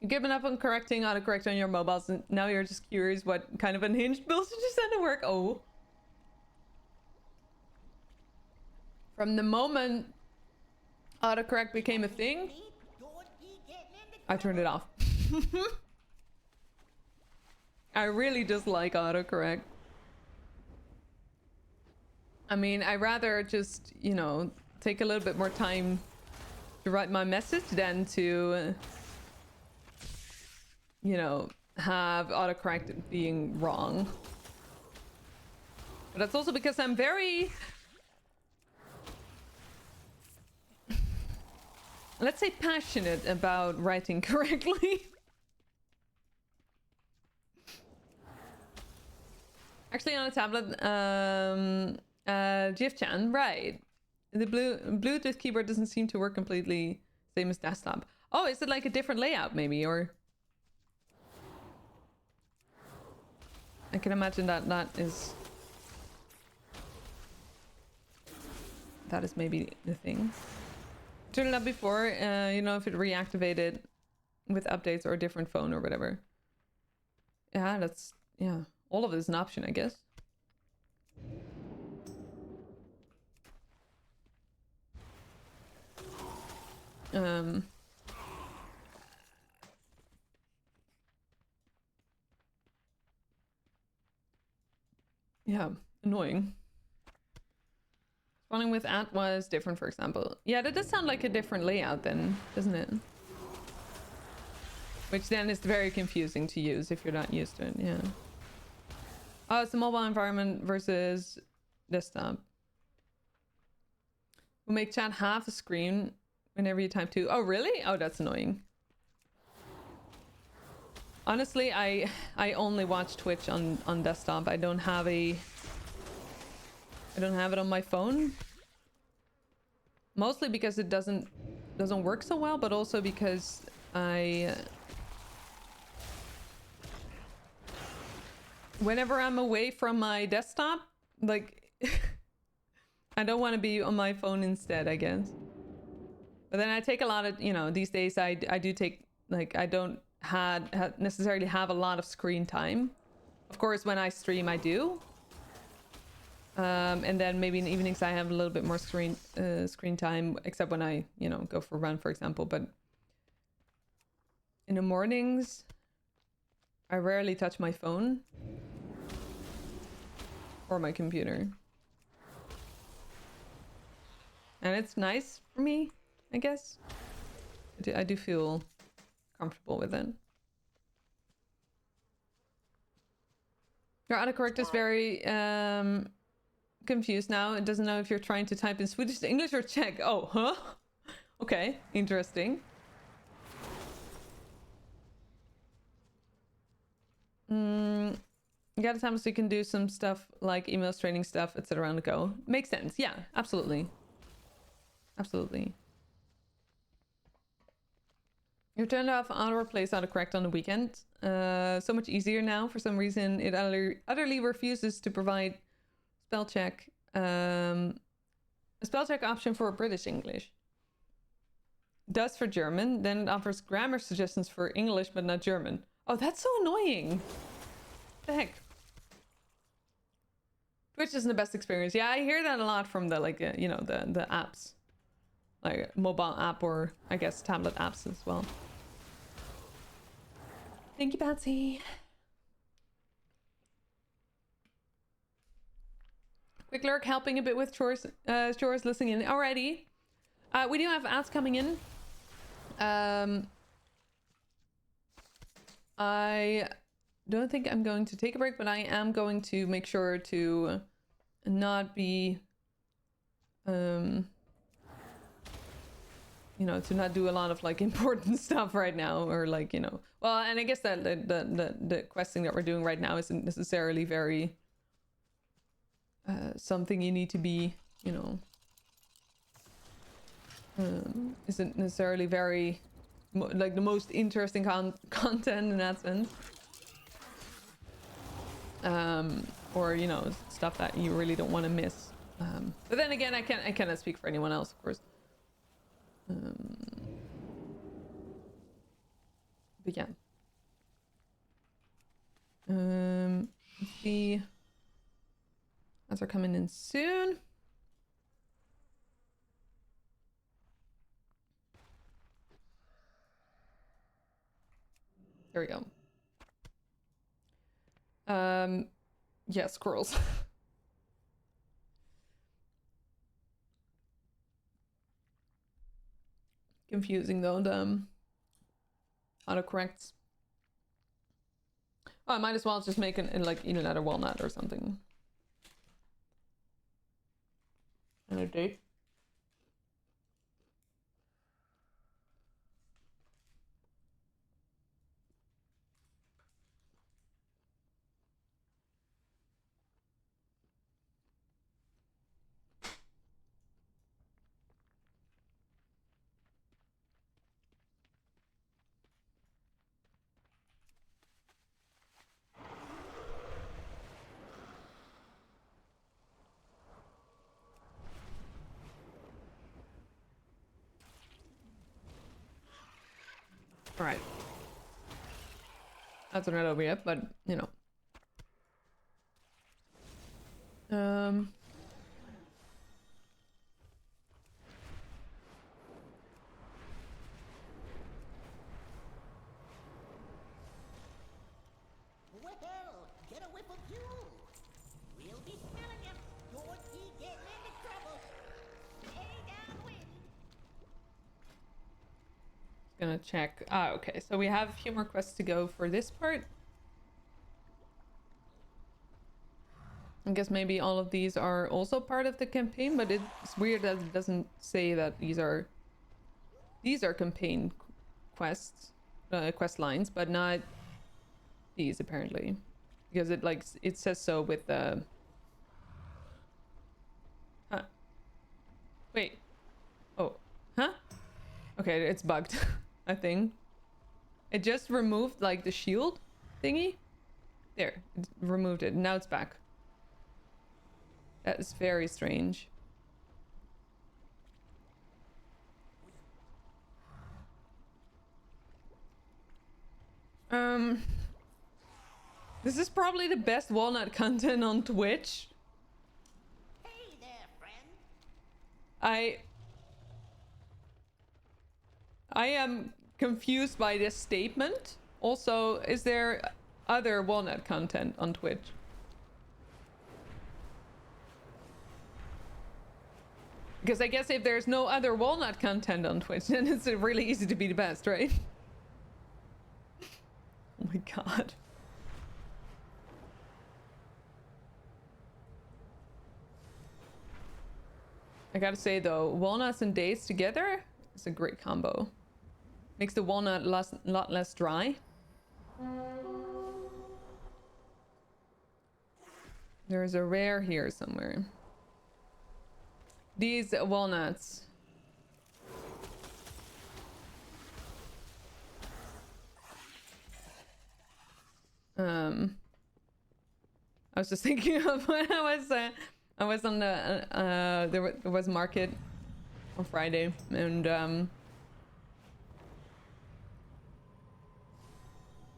You've given up on correcting autocorrect on your mobiles, and now you're just curious what kind of unhinged bullshit you sent to work. Oh. From the moment autocorrect became a thing, I turned it off. I really dislike autocorrect. I mean, I'd rather just, you know, take a little bit more time to write my message than to, you know, have autocorrect being wrong. But that's also because I'm very... let's say passionate about writing correctly. Actually, on a tablet, GIF-chan, right. The Bluetooth keyboard doesn't seem to work completely same as desktop. Oh, is it like a different layout maybe, or? I can imagine that that is maybe the thing. Turned it up before, you know, if it reactivated with updates or a different phone or whatever. Yeah, that's, yeah, all of it is an option, I guess. Yeah, annoying. Spawning with at was different, for example. Yeah, that does sound like a different layout then, doesn't it? Which then is very confusing to use if you're not used to it, yeah. Oh, it's a mobile environment versus desktop. We'll make chat half the screen whenever you type to. Oh, really? Oh, that's annoying. Honestly, I only watch Twitch on desktop. I don't have it on my phone. Mostly because it doesn't work so well, but also because whenever I'm away from my desktop, like I don't want to be on my phone instead, I guess. But then I take a lot of, you know, these days I do take, like, I don't necessarily have a lot of screen time. Of course, when I stream, I do. And then maybe in evenings I have a little bit more screen time, except when I, you know, go for a run, for example. But in the mornings, I rarely touch my phone or my computer. And it's nice for me, I guess. I do feel comfortable with it. Your autocorrect is very confused now. It doesn't know if you're trying to type in Swedish, English, or Czech. Oh, huh? Okay, interesting. You got a time so you can do some stuff like emails, training stuff, etc. on the go. Makes sense. Yeah, absolutely. Absolutely. You're turned off auto replace autocorrect on the weekend. So much easier now. For some reason, it utterly refuses to provide spell check. A spell check option for British English. Does for German. Then it offers grammar suggestions for English, but not German. Oh, that's so annoying. What the heck? Twitch isn't the best experience. Yeah, I hear that a lot from the like, you know, the apps, like mobile app or I guess tablet apps as well. Thank you, Patsy. Quick lurk helping a bit with chores. Chores listening in already. We do have ads coming in. I don't think I'm going to take a break, but I am going to make sure to not be, you know, to not do a lot of like important stuff right now, or like, you know, well, and I guess that the questing that we're doing right now isn't necessarily very something you need to be, you know, isn't necessarily very like the most interesting content in that sense. Or, you know, stuff that you really don't want to miss. But then again, I cannot speak for anyone else, of course. But yeah. Let's see. Ads are coming in soon. There we go. Yeah, squirrels. Confusing though, the autocorrects. Oh, I might as well just make an like eat another walnut or something. And a date. Alright. That's not over yet, but you know. Well, get a whiff of you. We'll be smelling him. Don't be getting into trouble. Stay downwind. Gonna check. Ah, okay. So we have a few more quests to go for this part. I guess maybe all of these are also part of the campaign, but it's weird that it doesn't say that these are campaign quests, quest lines, but not these apparently, because it says so with the. Huh. Wait. Oh. Huh? Okay, it's bugged. I think it just removed like the shield thingy. There, it removed it. Now it's back. That is very strange. This is probably the best walnut content on Twitch. Hey there, friend. I am confused by this statement. Also, is there other walnut content on Twitch? Because I guess if there's no other walnut content on Twitch, then it's really easy to be the best, right? Oh my god. I gotta say though, walnuts and dates together is a great combo. Makes the walnut a lot less dry. There's a rare here somewhere. These walnuts. I was just thinking of when I was on the there was market on Friday, and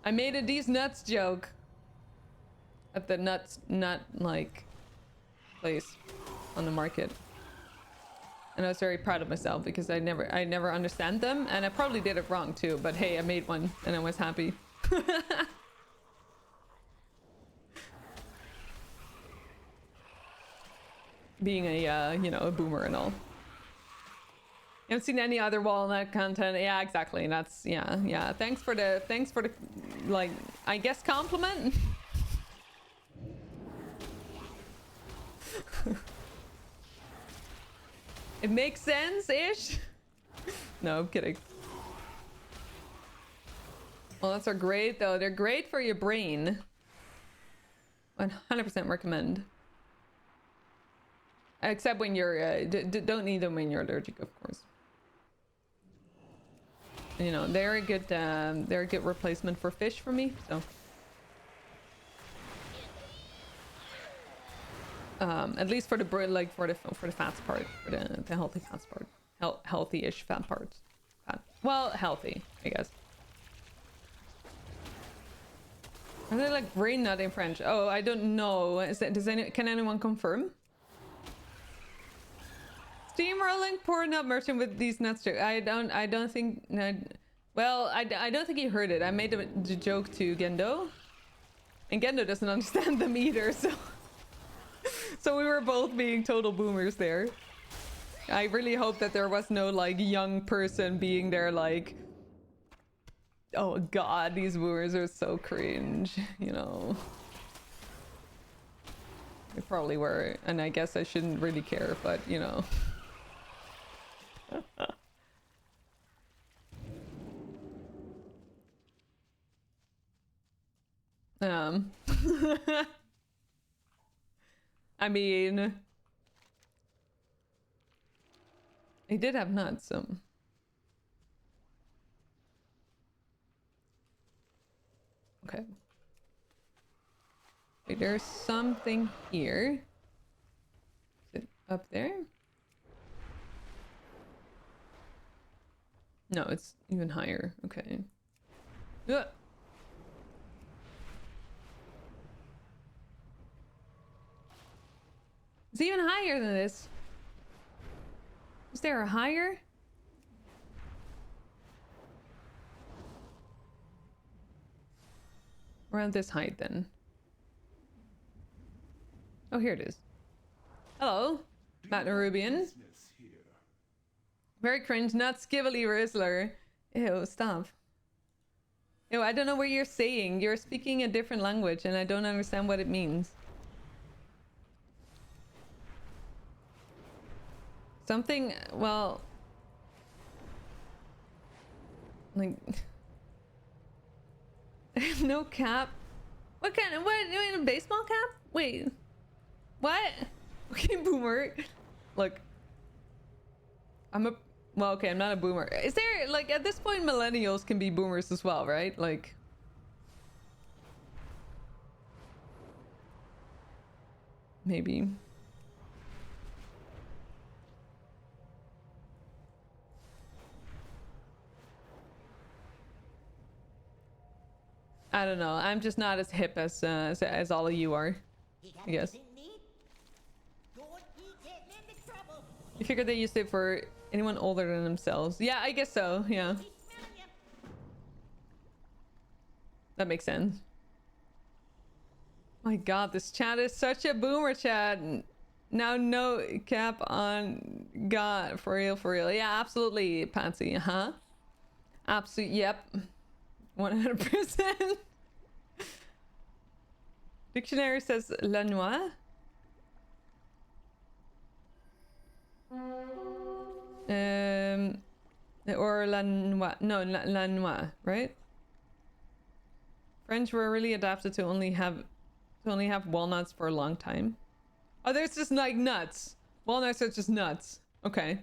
I made a these nuts joke at the nut like place on the market, and I was very proud of myself because I never understand them, and I probably did it wrong too, but hey, I made one and I was happy. Being a you know, a boomer and all. You haven't seen any other walnut content? Yeah, exactly. And that's yeah. Thanks for the like, I guess, compliment. It makes sense-ish. No, I'm kidding. Walnuts are great though. They're great for your brain. 100% recommend. Except when you're don't need them when you're allergic, of course. You know, they're a good replacement for fish for me. So at least for the like for the fats part, for the healthy fats part, healthy-ish fat parts. Well, healthy, I guess. Are they like brain nut in French? Oh, I don't know. Can anyone confirm? Steamrolling poor nut merchant with these nuts. I don't think. Well, I don't think he heard it. I made the joke to Gendo, and Gendo doesn't understand them either. So we were both being total boomers there. I really hope that there was no like young person being there like, oh god, these boomers are so cringe, you know. They probably were, and I guess I shouldn't really care, but you know. I mean, he did have nuts, so. Okay. Wait, there's something here. Is it up there? No, it's even higher. Okay. Ugh. It's even higher than this. Is there a higher? Around this height then. Oh, here it is. Hello, Matt Nerubian. Very cringe, not skibbly Rizzler. Ew, stop. Ew, I don't know what you're saying. You're speaking a different language and I don't understand what it means. Something, well... like... no cap? What kind of, what, you mean a baseball cap? Wait. What? Okay, boomer. Look. Well, okay, I'm not a boomer. Is there, like, at this point, millennials can be boomers as well, right? Like... maybe. I don't know. I'm just not as hip as all of you are, I guess. You figured they used it for anyone older than themselves. Yeah, I guess so. Yeah. That makes sense. My god, this chat is such a boomer chat. Now no cap on God. For real, for real. Yeah, absolutely, Patsy. Huh? Absolute. Yep. 100%. Dictionary says la noix. Or la noix. No, la noix, right? French were really adapted to only have walnuts for a long time. Oh, there's just like nuts. Walnuts are just nuts. Okay.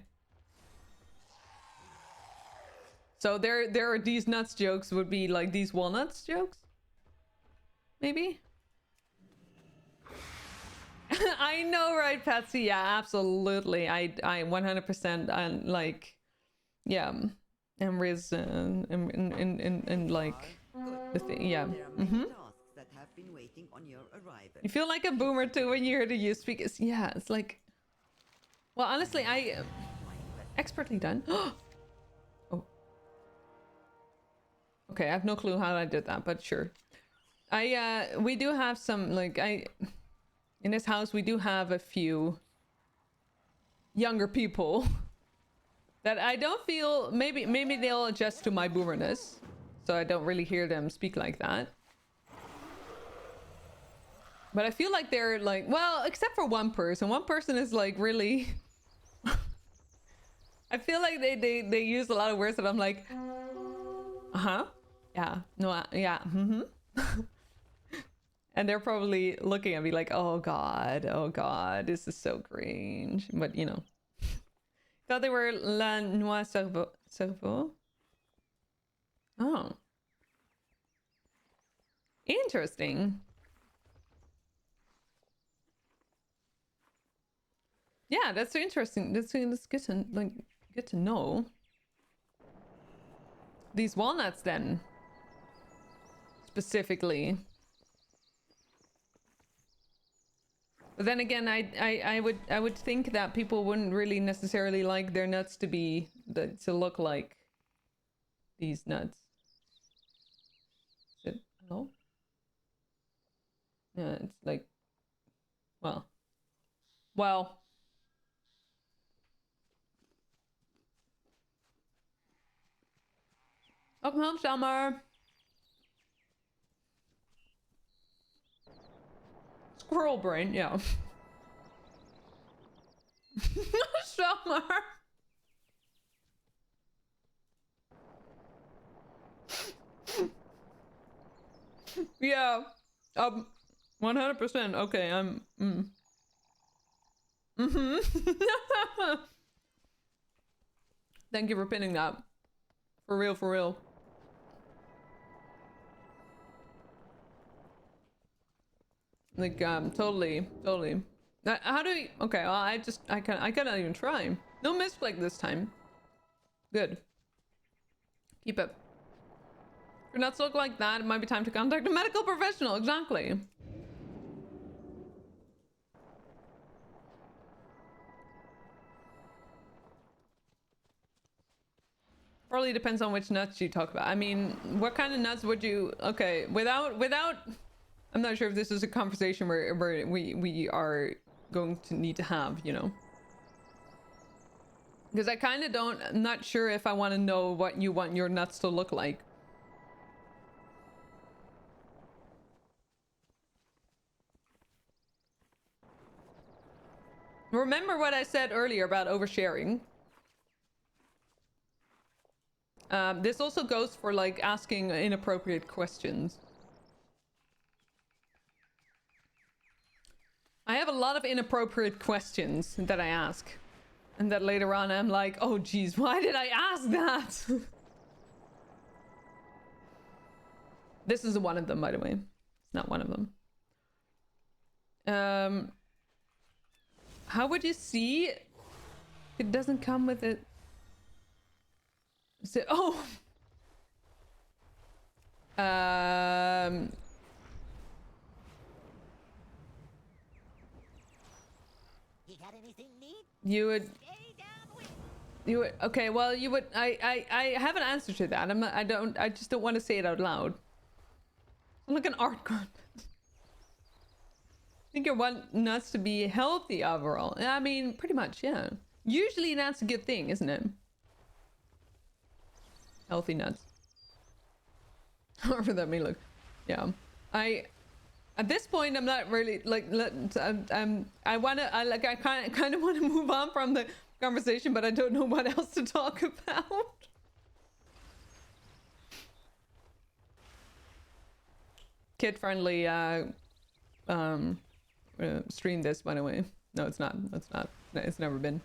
So there are these nuts jokes would be like these walnuts jokes? Maybe? I know, right, Patsy? Yeah, absolutely. I 100% like, yeah, and Riz and like the thing, yeah. That have been waiting on your arrival. You feel like a boomer too when you hear the use speak. Yeah, it's like, well, honestly, I expertly done. Oh, okay. I have no clue how I did that, but sure. We do have some like in this house we do have a few younger people that I don't feel maybe they'll adjust to my boomerness, so I don't really hear them speak like that. But I feel like they're like, well, except for one person. One person is like really I feel like they use a lot of words that I'm like, uh-huh. Yeah. No, yeah. Mm-hmm. And they're probably looking at me like, oh god, this is so cringe. But you know. Thought they were la noix cerveau. Oh. Interesting. Yeah, that's so interesting. That's good to like good to know. These walnuts then. Specifically. But then again, I would think that people wouldn't really necessarily like their nuts to be to look like these nuts. Is it hello? Yeah, it's like well. Welcome home, Summer. Squirrel brain, yeah. Summer. Yeah. 100%. Okay, I'm. Thank you for pinning that. For real, for real. Like, totally. How do we... Okay, well, I cannot even try. No misclick this time. Good. Keep it. If your nuts look like that, it might be time to contact a medical professional. Exactly. Probably depends on which nuts you talk about. I mean, what kind of nuts would you... Okay, without... I'm not sure if this is a conversation where we are going to need to have, you know. Because I kind of don't... I'm not sure if I want to know what you want your nuts to look like. Remember what I said earlier about oversharing. This also goes for like asking inappropriate questions. I have a lot of inappropriate questions that I ask. And that later on I'm like, oh geez, why did I ask that? This is one of them, by the way. It's not one of them. How would you see? It doesn't come with it. So, oh! You would... Okay, well, you would... I have an answer to that. I just don't want to say it out loud. Like an art content. I think you want nuts to be healthy overall. I mean, pretty much, yeah. Usually that's a good thing, isn't it? Healthy nuts. However that may look. Yeah. At this point, I'm not really like. I kind of want to move on from the conversation, but I don't know what else to talk about. Kid-friendly stream this, by the way. No, it's not. It's not. It's never been.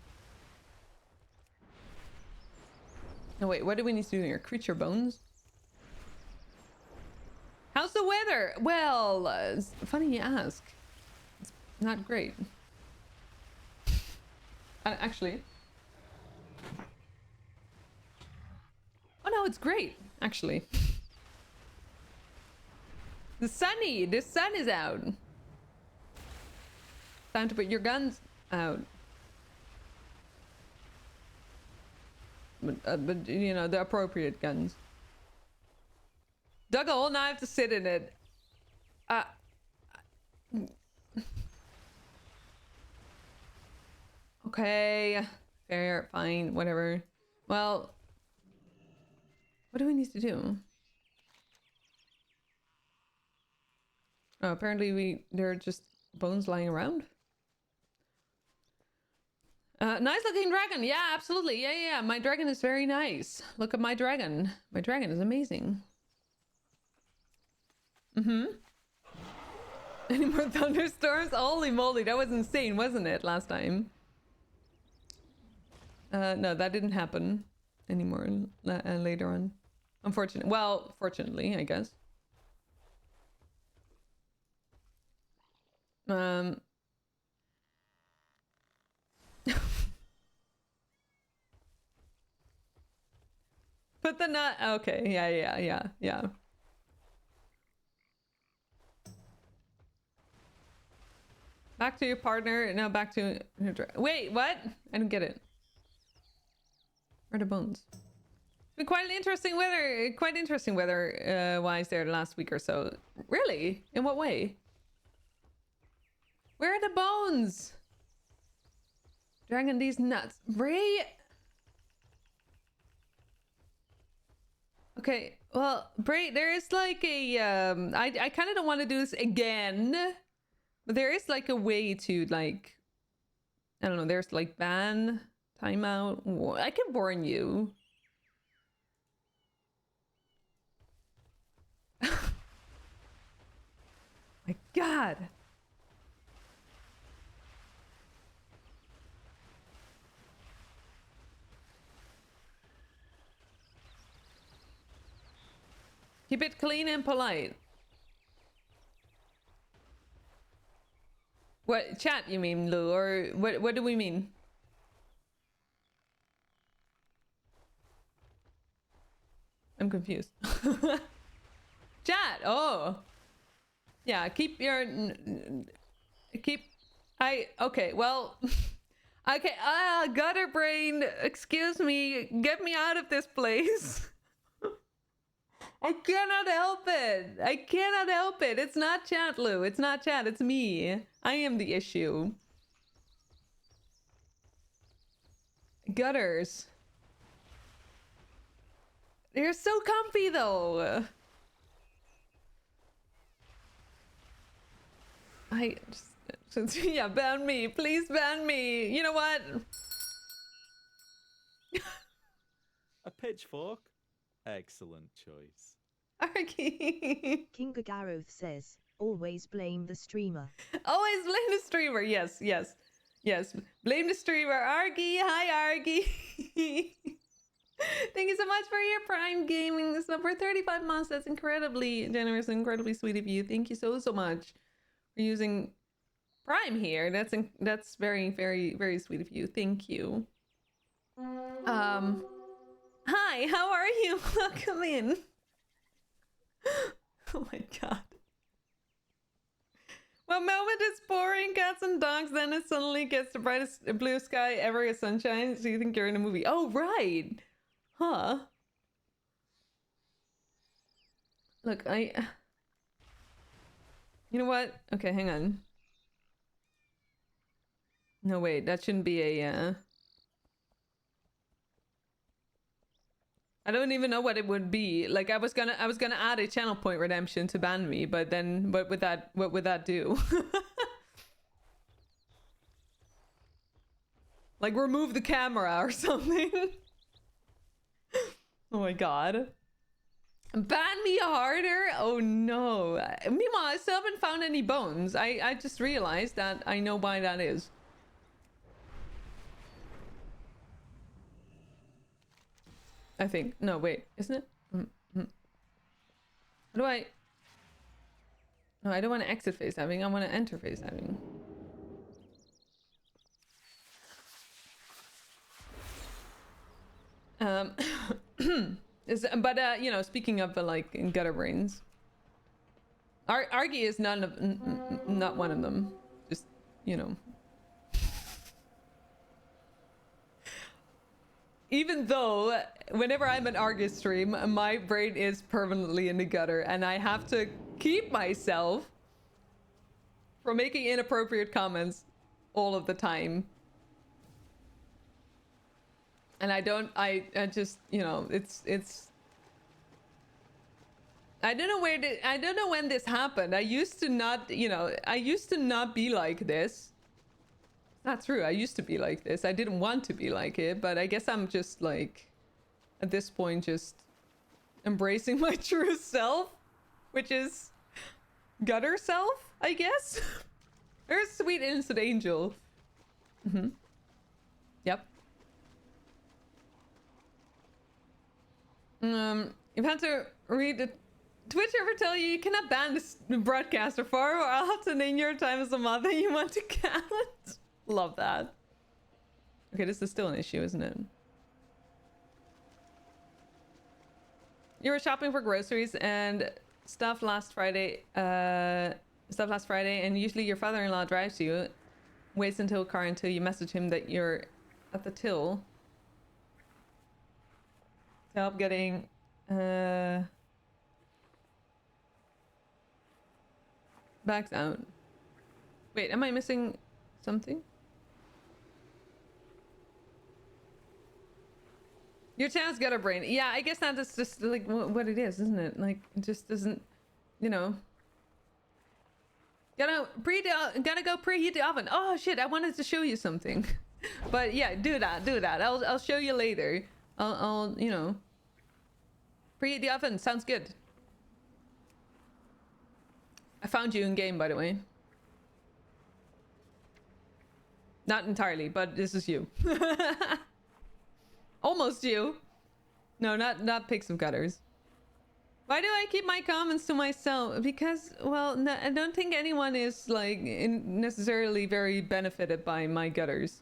No, wait. What do we need to do here? Creature bones. How's the weather? Well, it's funny you ask. It's not great. Actually. Oh no, it's great, actually. The sun is out. Time to put your guns out. But you know, the appropriate guns. Dug a hole, now I have to sit in it. Okay. Fair, fine, whatever. Well, what do we need to do? Oh, apparently there are just bones lying around. Nice looking dragon. Yeah, absolutely. Yeah. My dragon is very nice. Look at my dragon. My dragon is amazing. Any more thunderstorms? Holy moly, that was insane, wasn't it, last time? No, that didn't happen anymore later on. Unfortunately. Well, fortunately, I guess. Put the nut. Okay, yeah. Back to your partner. No, back to. Wait, what? I don't get it. Where are the bones? It's been quite interesting weather wise there the last week or so. Really? In what way? Where are the bones? Dragging these nuts. Bray. Okay, well, Bray, there is like a I kind of don't want to do this again, but there is like a way to like, I don't know, there's like ban, timeout. I can warn you. My God. Keep it clean and polite. What chat you mean, Lou? Or what do we mean? I'm confused. Chat, oh. Yeah, keep your okay, well okay, gutter brain, excuse me, get me out of this place. I cannot help it. I cannot help it. It's not chat, Lou. It's not chat. It's me. I am the issue. Gutters. They're so comfy, though. Yeah, ban me. Please ban me. You know what? A pitchfork? Excellent choice. Arky. King Gagaroth says, always blame the streamer. Always blame the streamer. Yes. Blame the streamer. Argy. Hi, Argy. Thank you so much for your Prime Gaming. This for 35 months. That's incredibly generous and incredibly sweet of you. Thank you so much for using Prime here. That's very, very, very sweet of you. Thank you. Hi, how are you? Welcome in. Oh my God. One moment it's boring, cats and dogs, then it suddenly gets the brightest blue sky ever is sunshine, so you think you're in a movie. Oh, right. Huh. Look, You know what? Okay, hang on. No, wait, that shouldn't be a, I don't even know what it would be. Like, I was gonna add a channel point redemption to ban me, but then what would that do? Like, remove the camera or something. Oh my god. Ban me harder? Oh no. Meanwhile, I still haven't found any bones. I just realized that I know why that is. I think. No, wait. Isn't it? How do I... No, I don't want to exit face diving. I want to enter face diving. But you know, speaking of like gutter brains, Argy is not one of them. Just, you know. Even though whenever I'm an Argus stream, my brain is permanently in the gutter, and I have to keep myself from making inappropriate comments all of the time. And I just, you know, it's I don't know when this happened. I used to not, you know, I used to not be like this. Not true. I used to be like this. I didn't want to be like it, but I guess I'm just like, at this point, just embracing my true self, which is gutter self, I guess. There's sweet innocent angel. Yep. You've had to read the Twitch ever tell you cannot ban this broadcaster for, or I'll have to name your time as a mother you want to count. Love that. Okay, this is still an issue, isn't it? You were shopping for groceries and stuff last Friday, and usually your father-in-law drives you, waits until car until you message him that you're at the till to help getting bags out. Wait, am I missing something? Your child's got a brain. Yeah, I guess that is just like what it is, isn't it? Like, it just doesn't, you know. Gotta go preheat the oven. Oh shit, I wanted to show you something. But yeah, do that. I'll show you later. I'll you know. Preheat the oven, sounds good. I found you in game, by the way. Not entirely, but this is you. Almost you. No, not pigs of gutters. Why do I keep my comments to myself? Because, well, no, I don't think anyone is like necessarily very benefited by my gutters.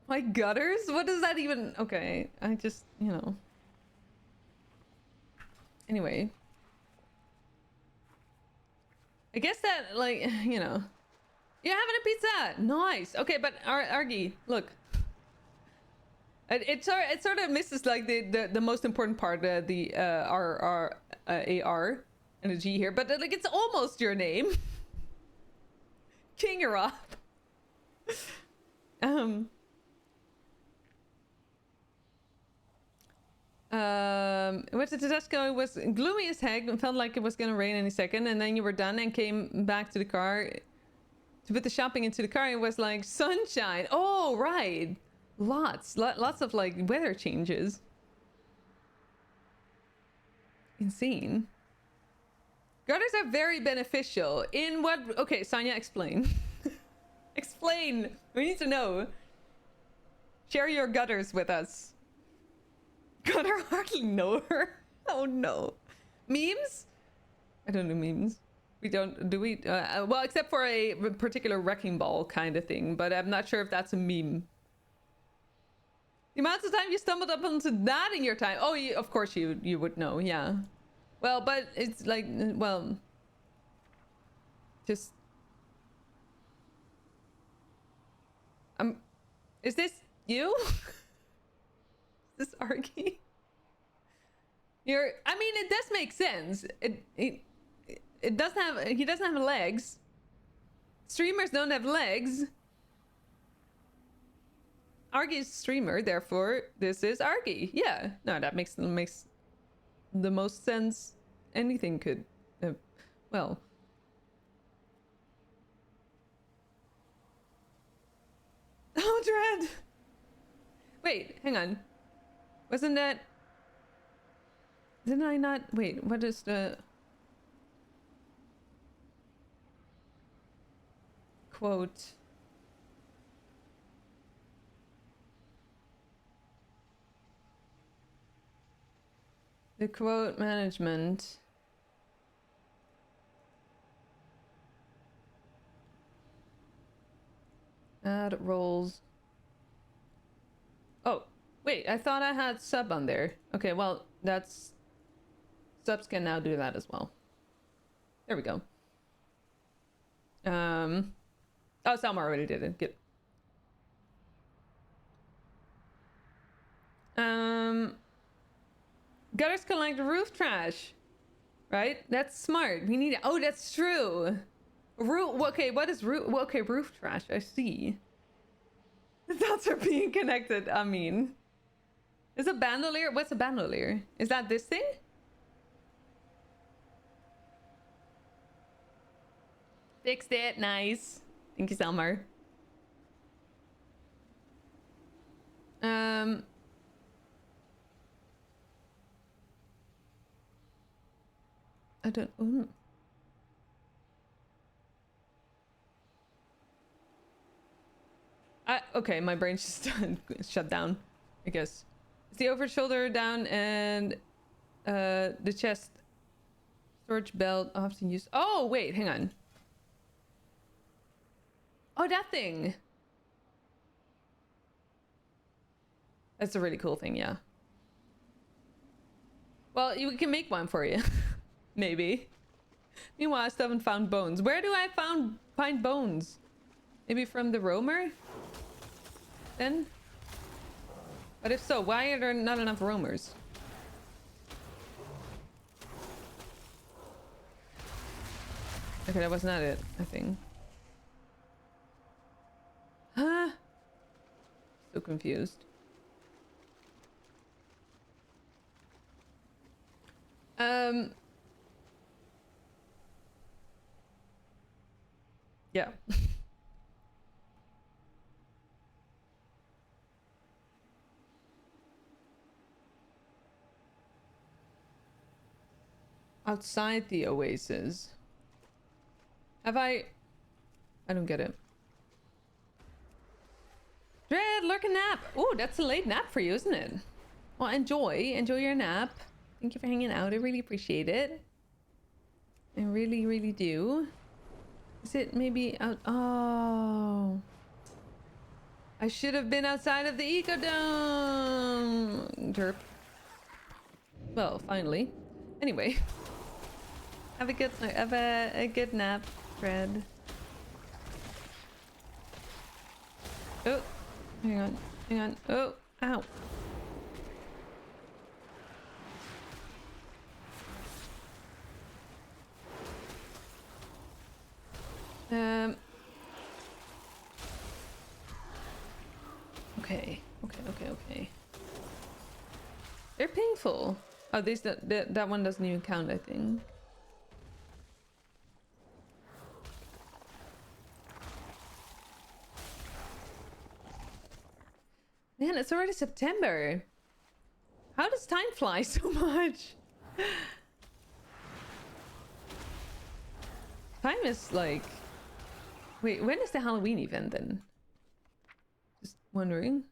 My gutters? What does that even... Okay, I just, you know. Anyway. I guess that, like, you know. You're having a pizza! Nice! Okay, but Argy, look. It sort of misses, like, the most important part, the R, A-R, and a G here. But, like, it's almost your name. King her up. Went to Tesco, it was gloomy as heck and felt like it was gonna rain any second, and then you were done and came back to the car to put the shopping into the car. It was like sunshine. Oh right, lots of like weather changes. Insane. Gutters are very beneficial in what? Okay, Sonia, explain. Explain. We need to know. Share your gutters with us. God, I hardly know her. Oh no. Memes? I don't do memes. We don't, do we? Well, except for a particular wrecking ball kind of thing, but I'm not sure if that's a meme. The amount of time you stumbled up onto that in your time. Oh, of course you would know, yeah. Well, but it's like, well, just... Is this you? Is this Argy? I mean, it does make sense. it doesn't have. He doesn't have legs. Streamers don't have legs. Argy's streamer, therefore this is Argy. Yeah, no, that makes the most sense anything could. Well. Oh, Dread! Wait, hang on. Wasn't that... Didn't I not... Wait, what is the... Quote... The quote management... Add roles. Oh, wait, I thought I had sub on there. Okay, well, that's... Subs can now do that as well. There we go. Oh, Salma already did it. Good. Gutters collect roof trash. Right? That's smart. We need... Oh, that's true. Okay, what is roof? Okay, roof trash. I see. The dots are being connected. I mean, is a bandolier? What's a bandolier? Is that this thing? Fixed it. Nice. Thank you, Selmar. I don't. Okay, my brain just shut down, I guess. It's the over shoulder down and the chest storage belt often used. Oh, wait, hang on. Oh, that thing. That's a really cool thing, yeah. Well, we can make one for you. Maybe. Meanwhile, I still haven't found bones. Where do I find bones? Maybe from the roamer? Then? But if so, why are there not enough roamers? Okay, that was not it, I think. Huh? So confused. Yeah. Outside the oasis. Have I don't get it. Dread, lurk a nap. Oh, that's a late nap for you, isn't it? Well, enjoy your nap. Thank you for hanging out. I really appreciate it. I really, really do. Is it maybe out? Oh. I should have been outside of the ecodome. Derp. Well, finally. Anyway. Have a good nap, Fred. Oh, hang on. Oh, ow. Okay. They're painful. Oh, that one doesn't even count, I think. Man, it's already September. How does time fly so much? Time is like... Wait, when is the Halloween event then? Just wondering.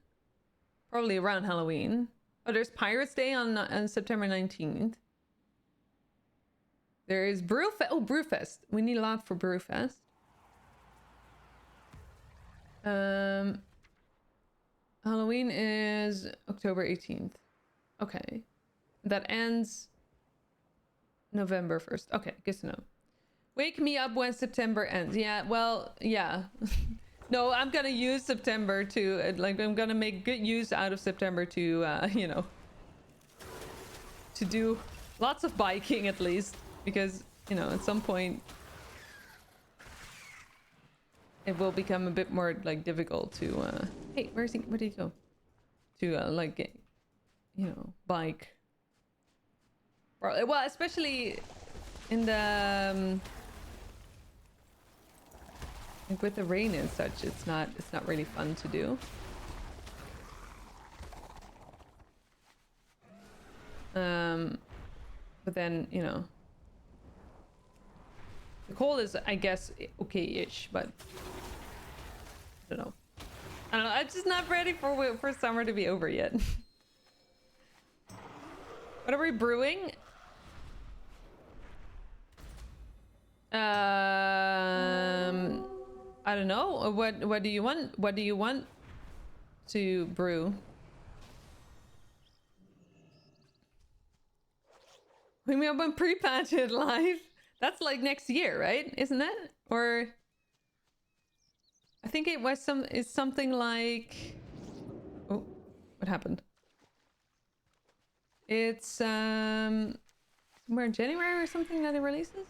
Probably around Halloween. Oh, there's Pirates Day on September 19th. There is Brewfest. Oh, Brewfest. We need a lot for Brewfest. Halloween is October 18th. Okay. That ends November 1st. Okay, good to know. Wake me up when September ends. Yeah, well, yeah. No, I'm gonna use September to, like, I'm gonna make good use out of September to, you know, to do lots of biking at least. Because you know, at some point it will become a bit more like difficult to hey, where's he? Where did he go? To like get, you know, bike. Well, especially in the like with the rain and such, it's not really fun to do. But then, you know, the cold is, I guess, okay-ish, but I don't know. I'm just not ready for summer to be over yet. What are we brewing? I don't know. What do you want? What do you want to brew? We may open pre-patch it live. That's like next year, right? Isn't it? Or I think it was something like, oh, what happened? It's somewhere in January or something that it releases.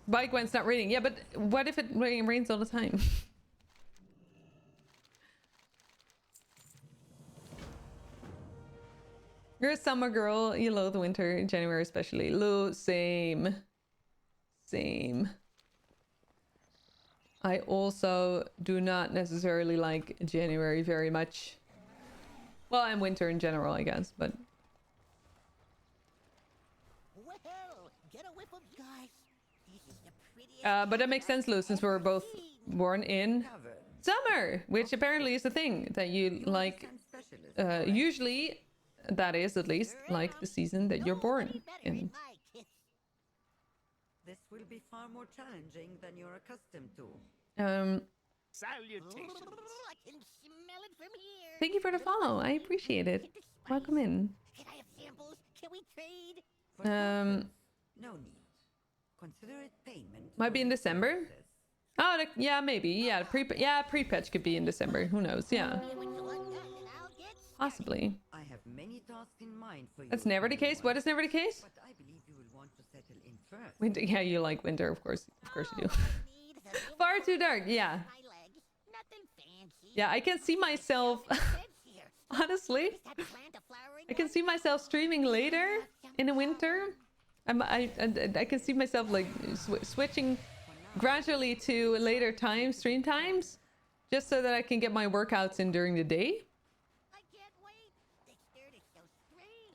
Bike when it's not raining. Yeah, but what if it rains all the time? You're a summer girl. You love the winter, January especially. Lou, same. Same. I also do not necessarily like January very much. Well, and winter in general, I guess, but... Well, get a whiff of guys. This is the prettiest but that makes sense, Lou, since we were both born in summer, which apparently is the thing that you like. Usually, that is at least like the season that you're born in. This will be far more challenging than you're accustomed to. Salutations. I can smell it from here. Thank you for the follow. I appreciate it. Welcome in. Can I have samples? Can we trade? No need. Consider it payment. Might be in December. Oh, yeah, maybe. Yeah, pre-patch could be in December. Who knows? Yeah. Possibly. I have many tasks in mind for you. That's never the case. What is never the case? But I believe you will want to settle in first. Winter. Yeah, you like winter, of course. Of course you do. Far too dark. Yeah. Yeah, I can see myself. Honestly, I can see myself streaming later in the winter. I can see myself like switching gradually to later stream times, just so that I can get my workouts in during the day. I can't wait. The dirt is so strange.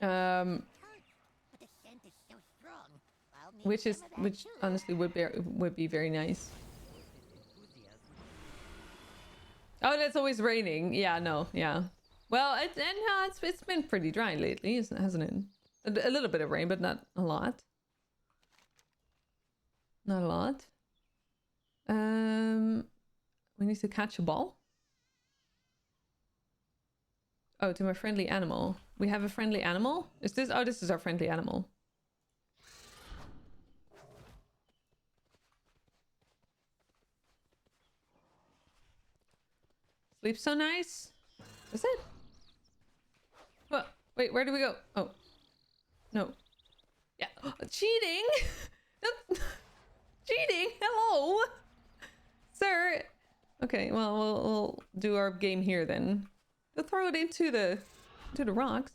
But the scent is so strong. I'll need Which some of that which too. honestly would be very nice. Oh, that's always raining. Yeah, no, yeah. Well, it's been pretty dry lately, hasn't it? A little bit of rain, but not a lot. Not a lot. We need to catch a ball. Oh, to my friendly animal. We have a friendly animal? Is this? Oh, this is our friendly animal. Sleep so nice. Is it? What? Wait, where do we go? Oh. No. Yeah. Cheating? Cheating? Hello? Sir. Okay, well, we'll do our game here then. We'll throw it into the rocks.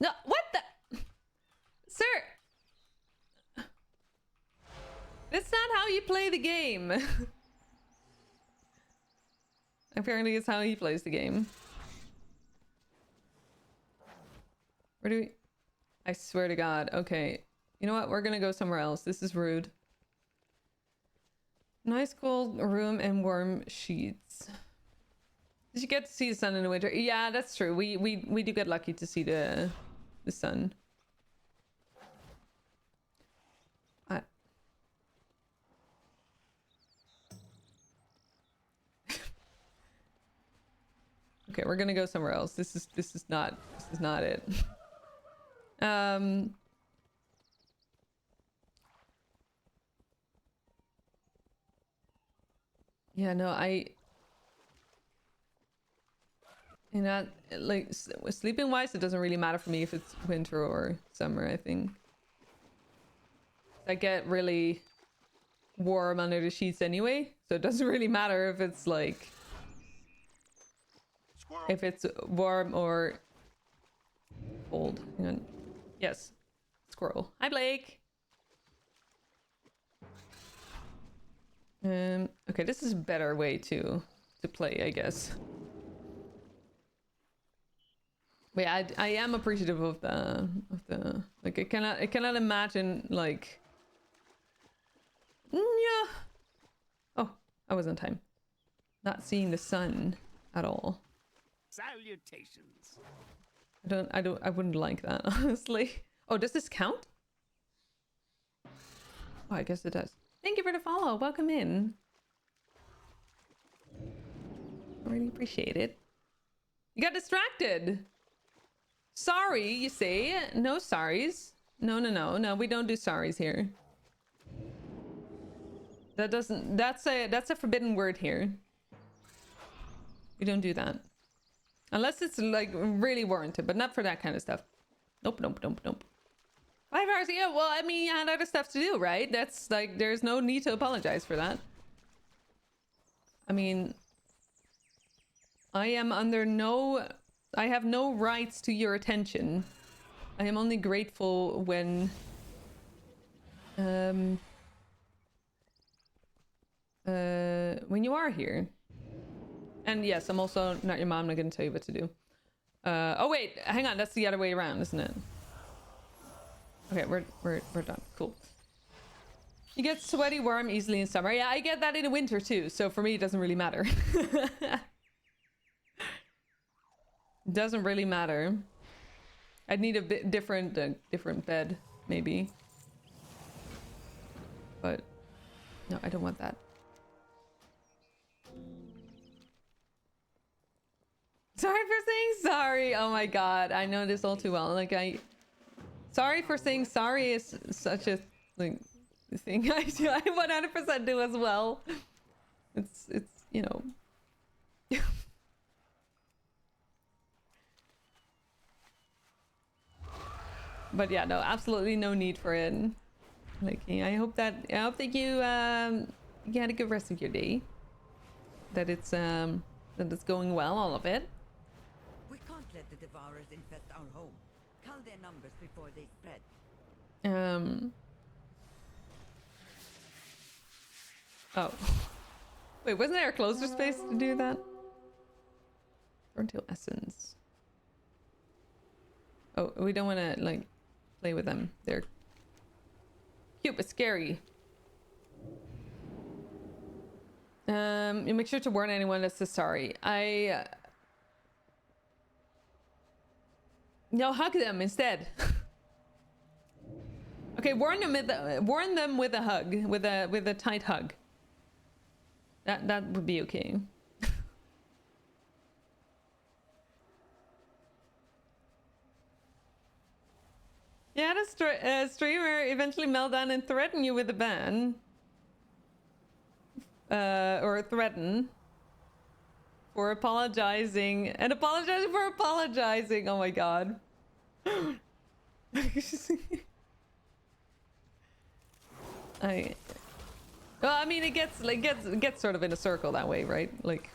No, what the? Sir. That's not how you play the game. Apparently it's how he plays the game. Where do we... I swear to God. Okay. You know what? We're gonna go somewhere else. This is rude. Nice cold room and warm sheets. Did you get to see the sun in the winter? Yeah, that's true. We do get lucky to see the sun. Okay, we're gonna go somewhere else. This is not it. Yeah, no, You know, like sleeping wise, it doesn't really matter for me if it's winter or summer. I think I get really warm under the sheets anyway, so it doesn't really matter if it's like if it's warm or cold. Hang on. Yes, squirrel. Hi, Blake. Okay, this is a better way to play, I guess. But yeah, I am appreciative of the like I cannot imagine like yeah. Oh, I was on time. Not seeing the sun at all. Salutations. I wouldn't like that, honestly. Oh, does this count? Oh, I guess it does. Thank you for the follow. Welcome in. I really appreciate it. You got distracted. Sorry, you say? No sorries. No, we don't do sorries here. That doesn't, that's a forbidden word here. We don't do that. Unless it's like really warranted, but not for that kind of stuff. Nope. 5 hours, yeah, well, I mean, you had other stuff to do, right? That's like, there's no need to apologize for that. I mean, I am under no, I have no rights to your attention. I am only grateful when you are here. And yes, I'm also not your mom. I'm not gonna tell you what to do. Oh wait, hang on. That's the other way around, isn't it? Okay, we're done. Cool. You get sweaty, warm easily in summer. Yeah, I get that in the winter too. So for me, it doesn't really matter. Doesn't really matter. I'd need a bit different bed, maybe. But no, I don't want that. Sorry for saying sorry. Oh my god, I know this all too well. Like sorry for saying sorry is such a like thing I do. I 100% do as well. It's you know. But yeah, no, absolutely no need for it. Like I hope that you you had a good rest of your day. That it's going well, all of it. We can't let the devourers infest our home. Cull their numbers before they spread. Oh. Wait, wasn't there a closer space to do that? Until essence. Oh, we don't want to like play with them. They're cute but scary. You make sure to warn anyone that says sorry. No, hug them instead. Okay, warn them with a hug, with a tight hug. That would be okay. Yeah, the streamer eventually melt down and threaten you with a ban. Or threaten. For apologizing. And apologizing for apologizing. Oh my god. Well, I mean, it gets sort of in a circle that way, right? Like,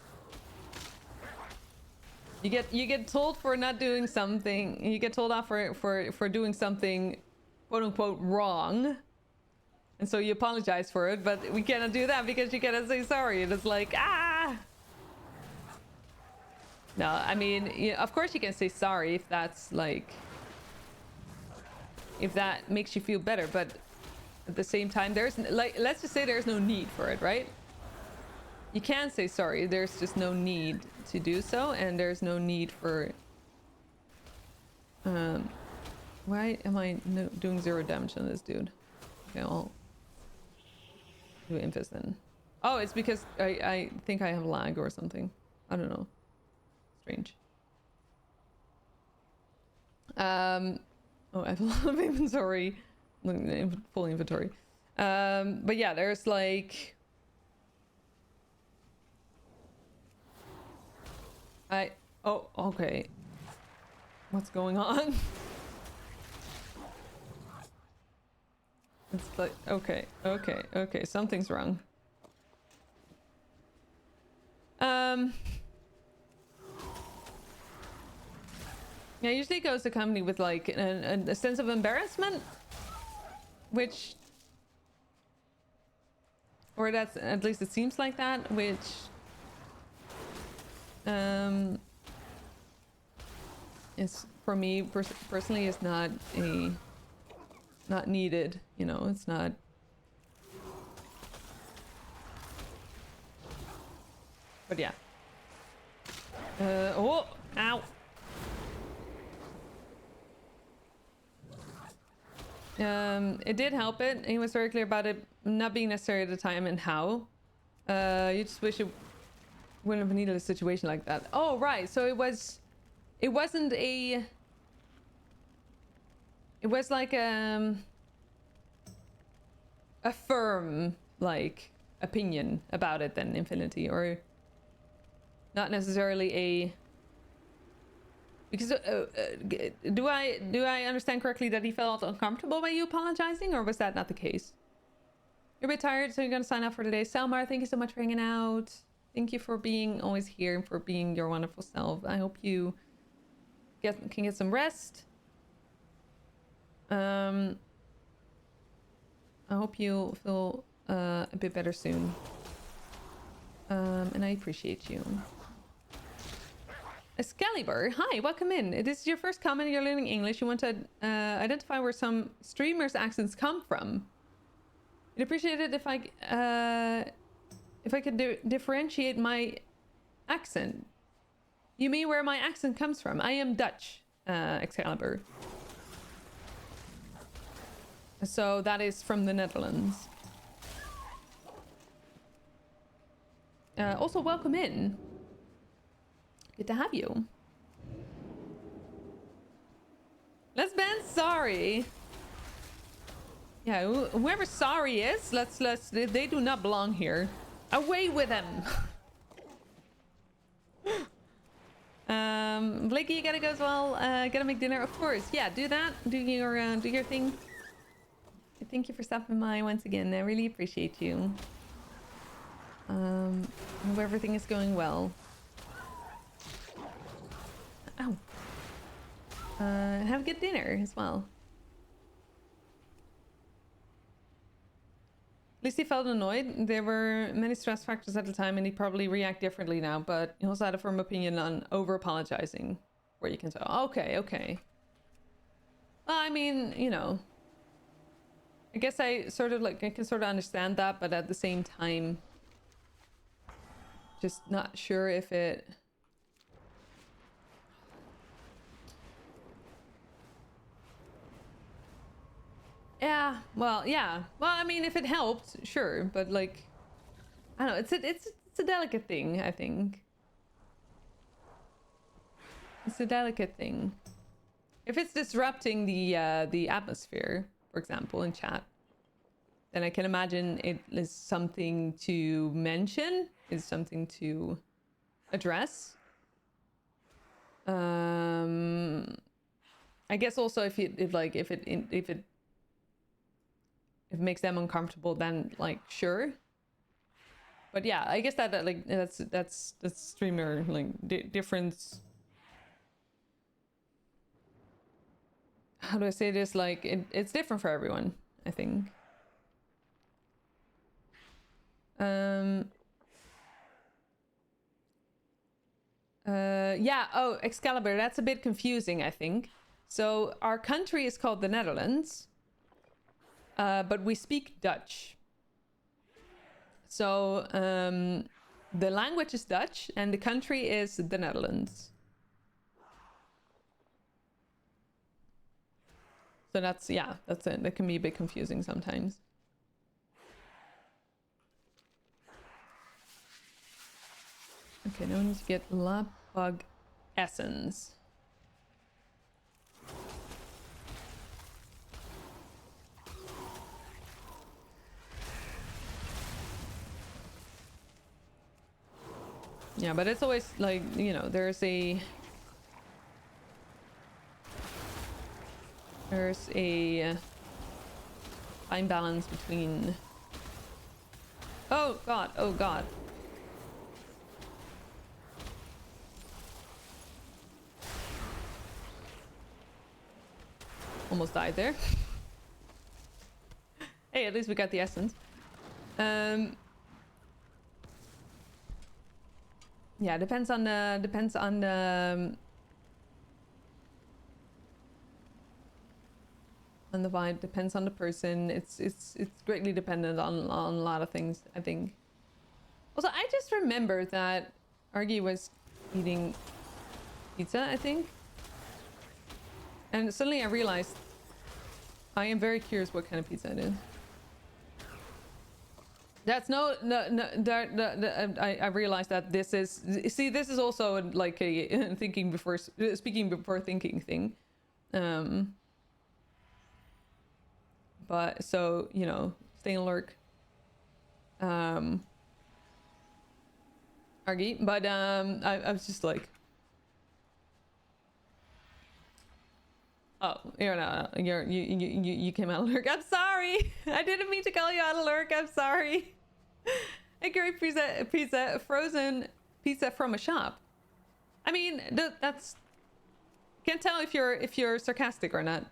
you get told for not doing something. You get told off for doing something, quote unquote, wrong, and so you apologize for it. But we cannot do that because you cannot say sorry. And it's like, ah. No, I mean, of course you can say sorry if that's like, if that makes you feel better, but at the same time, there's like, let's just say there's no need for it, right? You can say sorry, there's just no need to do so, and there's no need for why am I doing 0 damage on this dude? Okay, I'll do infest then. Oh, it's because I think I have lag or something. I don't know. Strange. Oh, I have a lot of inventory. Full inventory. But yeah, there's like Oh, okay. What's going on? It's like, okay, okay, okay, something's wrong. Yeah, usually it goes accompanied with like a sense of embarrassment, which, or that's, at least it seems like that, which is, for me personally, is not needed, you know. It's not. But yeah. Oh, ow. It did help it. He was very clear about it not being necessary at the time and how. You just wish it wouldn't have needed a situation like that. Oh, right. So it wasn't a... It was like a firm, like, opinion about it then, Infinity, or not necessarily a... Because do I understand correctly that he felt uncomfortable by you apologizing, or was that not the case? You're a bit tired, so you're gonna sign off for today. Selmar, thank you so much for hanging out. Thank you for being always here and for being your wonderful self. I hope you can get some rest. I hope you feel a bit better soon. And I appreciate you. Excalibur, hi, welcome in. This is your first comment, you're learning English. You want to identify where some streamers' accents come from. I'd appreciate it if I could differentiate my accent. You mean where my accent comes from? I am Dutch, Excalibur. So that is from the Netherlands. Also, welcome in. Good to have you. Let's ban sorry. Yeah, whoever sorry is, they do not belong here. Away with them. Blakey, you gotta go as well. Gotta make dinner, of course. Yeah, do that. Do your thing. Thank you for stopping by once again. I really appreciate you. Hope everything is going well. Ow. Have a good dinner as well. At least he felt annoyed. There were many stress factors at the time and he'd probably react differently now, but he also had a firm opinion on over-apologizing. Where you can say, okay, okay. Well, I mean, you know. I guess I can sort of understand that, but at the same time, just not sure if it... Yeah, well, yeah. Well, I mean, if it helped, sure, but like, I don't know. It's a delicate thing, I think. It's a delicate thing. If it's disrupting the atmosphere, for example, in chat, then I can imagine it is something to mention, is something to address. I guess also if it makes them uncomfortable, then like sure. But yeah, I guess that like that's streamer like difference. How do I say this? Like it's different for everyone, I think. Yeah. Oh, Excalibur. That's a bit confusing, I think. So our country is called the Netherlands. But we speak Dutch. So the language is Dutch and the country is the Netherlands. So that's, yeah, that's it. That can be a bit confusing sometimes. Okay, now we need to get lab bug essence. Yeah, but it's always like, you know, there's a fine balance between... Oh god, oh god. Almost died there. Hey, at least we got the essence. Yeah, depends on the vibe, depends on the person. It's greatly dependent on a lot of things, I think. Also, I just remember that Argy was eating pizza, I think. And suddenly I realized I am very curious what kind of pizza it is. That's I realized that this is, see, this is also like a speaking before thinking thing. But so, you know, stay alert. Argy, but I was just like, oh, you came out of lurk. I'm sorry. I didn't mean to call you out of lurk. I'm sorry. A great pizza, frozen pizza from a shop. I mean, that's, can't tell if you're sarcastic or not.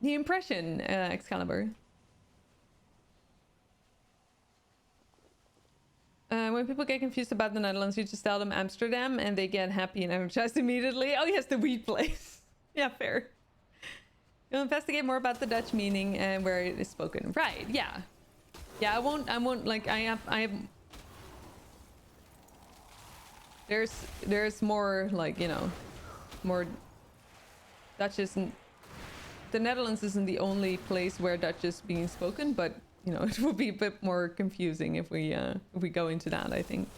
The impression, Excalibur. When people get confused about the Netherlands, you just tell them Amsterdam and they get happy and energized immediately. Oh yes, the weed place. Yeah, fair. You'll investigate more about the Dutch meaning and where it is spoken. Right, yeah. Yeah, I won't like, I have there's more like, you know, more Dutch isn't, the Netherlands isn't the only place where Dutch is being spoken, but you know, it will be a bit more confusing if we go into that, I think.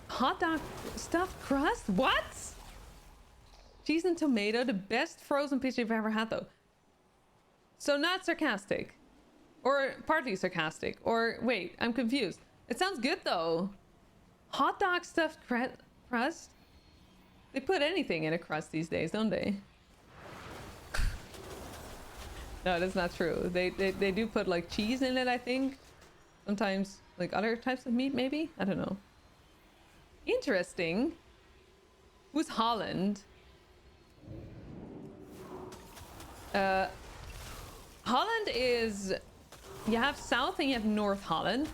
Hot dog stuffed crust? What? Cheese and tomato, the best frozen pizza you've ever had, though. So not sarcastic, or partly sarcastic, or wait, I'm confused. It sounds good though. Hot dog stuffed crust? They put anything in a crust these days, don't they? No, that's not true. They do put like cheese in it, I think. Sometimes like other types of meat, maybe? I don't know. Interesting. Who's Holland? Holland is... You have South and you have North Holland.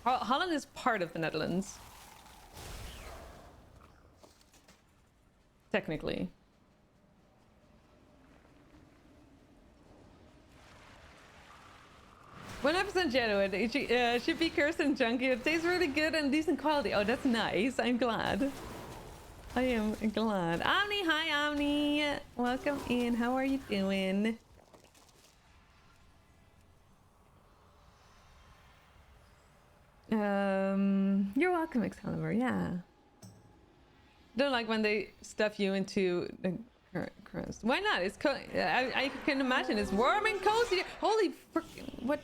Holland is part of the Netherlands. Technically. "100% genuine. It should be cursed and junky. It tastes really good and decent quality." Oh, that's nice. I'm glad. I am glad. Omni, hi Omni. Welcome in. How are you doing? You're welcome, Excalibur. Yeah. Don't like when they stuff you into the crust. Why not? It's I can imagine it's warm and cozy. Holy frickin', what?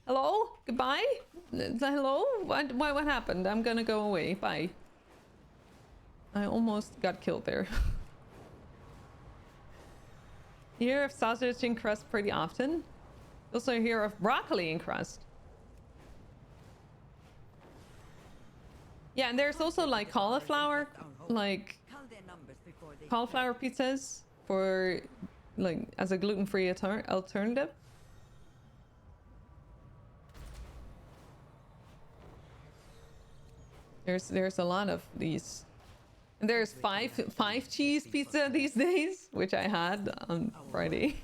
Hello? Goodbye? Hello? What happened? I'm gonna go away. Bye. I almost got killed there. You hear of sausage in crust pretty often. Also hear of broccoli in crust. Yeah, and there's also like cauliflower pizzas for like as a gluten-free alternative. There's a lot of these. And there's five cheese pizza these days, which I had on Friday.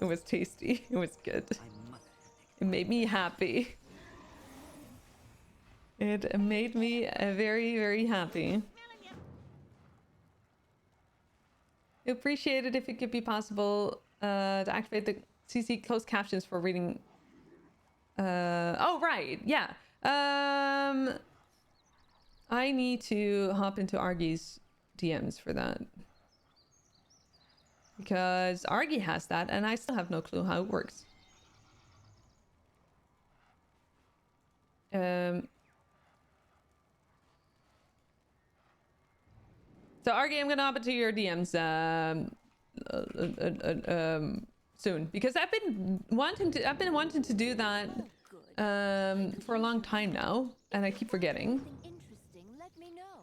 It was tasty. It was good. It made me happy. It made me very, very happy. I appreciate it if it could be possible to activate the CC closed captions for reading. Oh, right. Yeah. I need to hop into Argy's DMs for that. because Argy has that, and I still have no clue how it works. So Argy, I'm gonna hop into your DMs soon, because I've been wanting to do that for a long time now, and I keep forgetting. Interesting, let me know.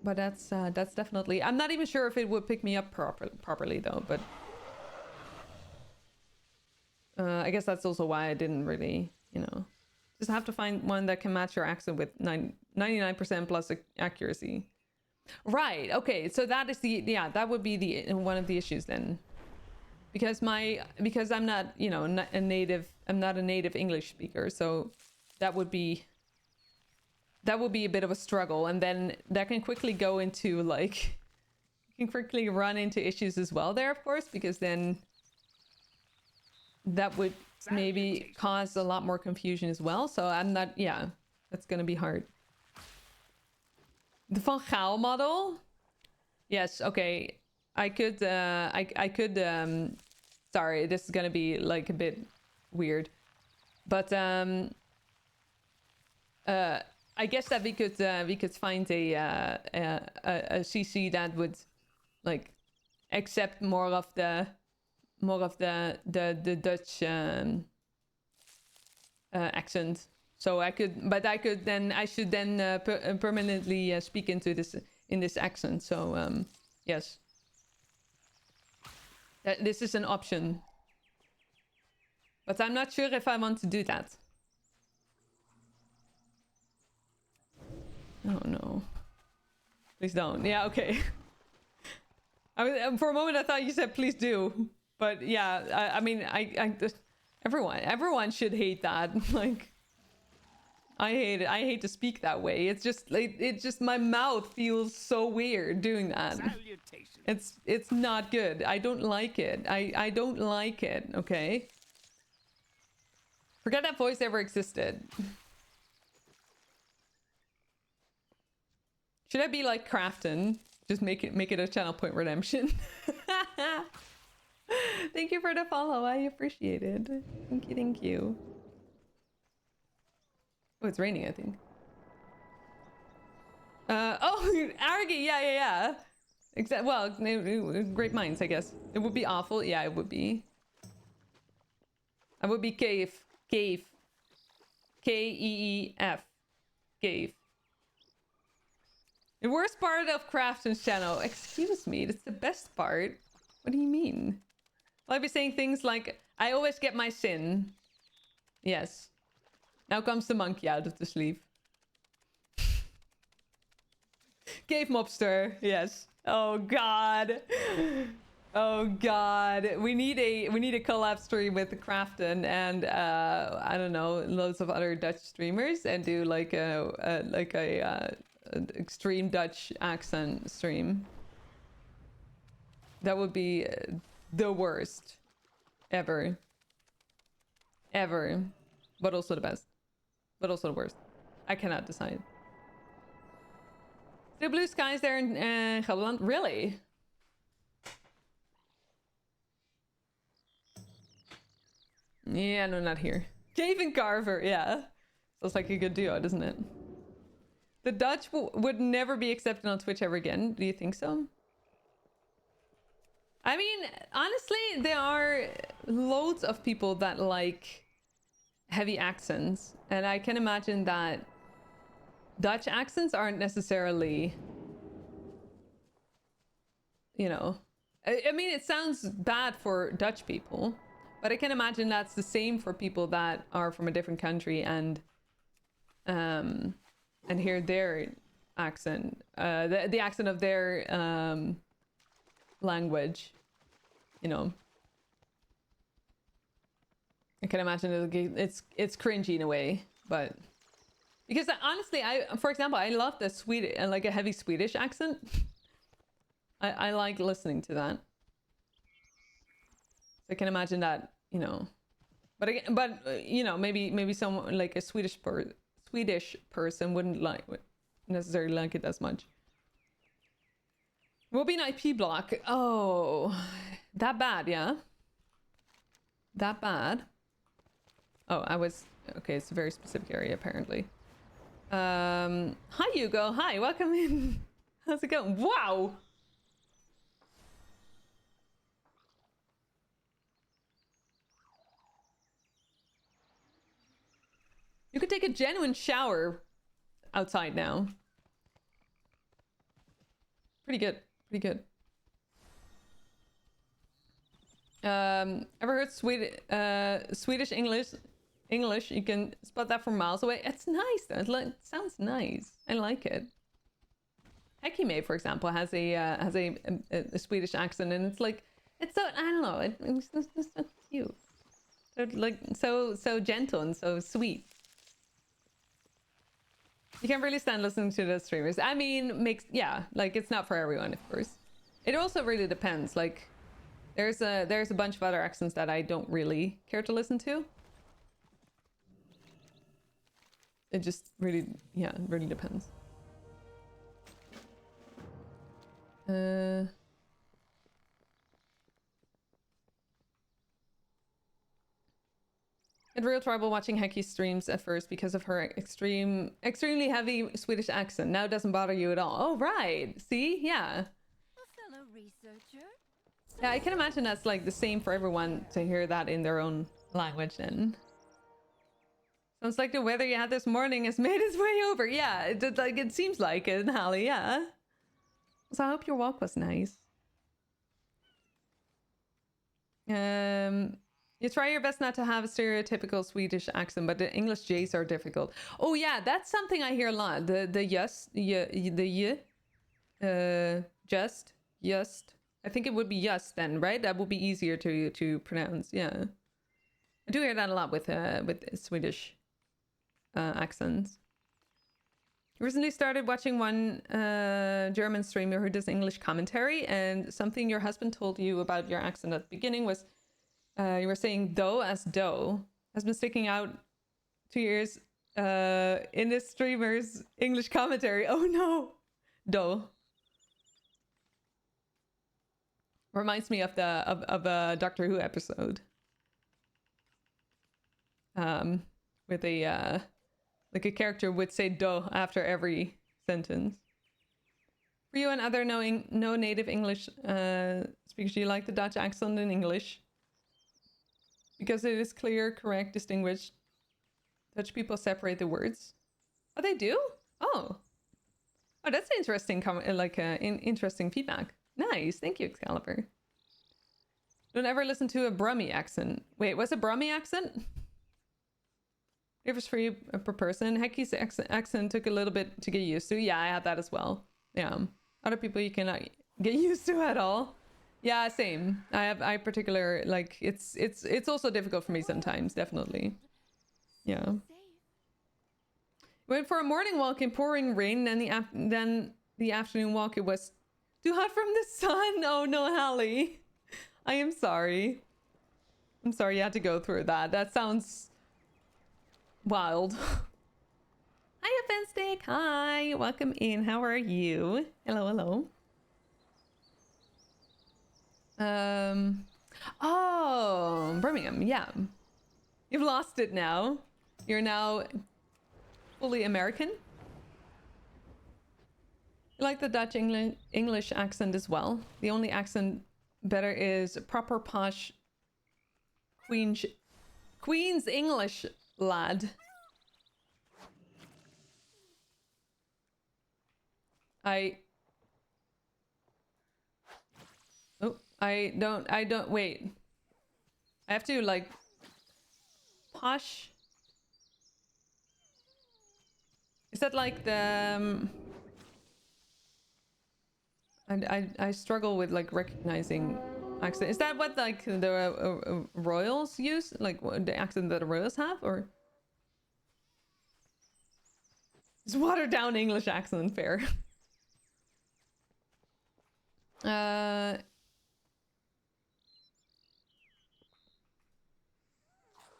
But that's definitely. I'm not even sure if it would pick me up properly though. But I guess that's also why I didn't really, just have to find one that can match your accent with 99% plus accuracy. Right. Okay. So that is that would be one of the issues then, because I'm not not a native. I'm not a native English speaker, so that would be a bit of a struggle, and then that can quickly go into quickly run into issues as well there, of course, because then that would maybe cause a lot more confusion as well. So I'm not. Yeah, that's gonna be hard. The Van Gaal model? Yes, okay. I could, sorry, this is gonna be like a bit weird. But, I guess that we could find a CC that would, like, accept more of the Dutch, accent. So I should then permanently speak into this accent. So yes, this is an option, but I'm not sure if I want to do that. Oh no! Please don't. Yeah, okay. For a moment I thought you said please do, but yeah, I mean everyone should hate that. Like. I hate it. I hate to speak that way. It's just my mouth feels so weird doing that. It's not good. I don't like it. I don't like it, okay? Forget that voice ever existed. Should I be like Crafton? Just make it a channel point redemption. Thank you for the follow. I appreciate it. Thank you. Oh, it's raining, I think. Oh, Argy, yeah. Well, great minds, I guess. It would be awful. Yeah, it would be. I would be Cave. Keef. K-E-E-F. Cave. The worst part of Crafton's channel. Excuse me, that's the best part. What do you mean? Well, I'd be saying things like, I always get my sin. Yes. Now comes the monkey out of the sleeve. Cave mobster, yes. Oh god. Oh god. We need a collab stream with Crafton and I don't know, loads of other Dutch streamers, and do like a extreme Dutch accent stream. That would be the worst ever. Ever. But also the best. But also the worst. I cannot decide. The blue skies there in Gelderland? Really? Yeah, no, not here. Cave and Carver, yeah. Sounds like a good duo, doesn't it? The Dutch would never be accepted on Twitch ever again. Do you think so? I mean, honestly, there are loads of people that like heavy accents, and I can imagine that Dutch accents aren't necessarily, I mean, it sounds bad for Dutch people, but I can imagine that's the same for people that are from a different country and hear their accent, the accent of their language, I can imagine it's cringy in a way, but because honestly, for example, I love the Swedish, like a heavy Swedish accent. I like listening to that. So I can imagine that, but maybe someone like a Swedish person wouldn't necessarily like it as much. Will be an IP block. Oh, that bad, yeah? That bad? Oh, I was... Okay, it's a very specific area, apparently. Hi, Hugo. Hi, welcome in. How's it going? Wow! You could take a genuine shower outside now. Pretty good. Pretty good. Ever heard Swedish English? You can spot that from miles away. It's nice though. It sounds nice. I like it. Hekime, for example, has a Swedish accent, and it's like it's so I don't know. It's so cute. So like so gentle and so sweet. You can't really stand listening to the streamers. I mean, yeah, like it's not for everyone, of course. It also really depends. Like, there's a bunch of other accents that I don't really care to listen to. It just really, yeah, it really depends. Had real trouble watching Heki's streams at first because of her extremely heavy Swedish accent. Now it doesn't bother you at all. Oh, right. See? Yeah. A fellow researcher. Yeah, I can imagine that's like the same for everyone to hear that in their own language then. Sounds like the weather you had this morning has made its way over. Yeah, it seems like it, Hallie, yeah. So I hope your walk was nice. You try your best not to have a stereotypical Swedish accent, but the English J's are difficult. Oh yeah, that's something I hear a lot. The just. I think it would be just then, right? That would be easier to pronounce. Yeah, I do hear that a lot with Swedish accents. I recently started watching one German streamer who does English commentary, and something your husband told you about your accent at the beginning was you were saying dough as dough has been sticking out 2 years in this streamer's English commentary. Oh no, dough reminds me of a Doctor Who episode with a like a character would say dough after every sentence. For you and other no native English speakers, do you like the Dutch accent in English? Because it is clear, correct, distinguished. Dutch people separate the words. Oh, they do? Oh, that's interesting. Interesting feedback. Nice, thank you, Excalibur. Don't ever listen to a Brummie accent. Wait, what's a Brummie accent? Differs for you per person. Heki's accent took a little bit to get used to. Yeah, I had that as well. Yeah, other people you cannot get used to at all. Yeah, same. I particular like it's also difficult for me sometimes, definitely. Yeah. Went for a morning walk in pouring rain, and then the afternoon walk it was too hot from the sun. Oh no, Hallie. I am sorry. I'm sorry you had to go through that. That sounds wild. Hi, Offenstick. Hi, welcome in. How are you? Hello, hello. Oh, Birmingham, yeah. You've lost it now. You're now fully American. You like the Dutch English accent as well. The only accent better is proper posh Queen's English, lad. I don't wait. I have to like posh. Is that like the I struggle with like recognizing accent. Is that what like the royals use? Like the accent that the royals have, or is watered down English accent fair?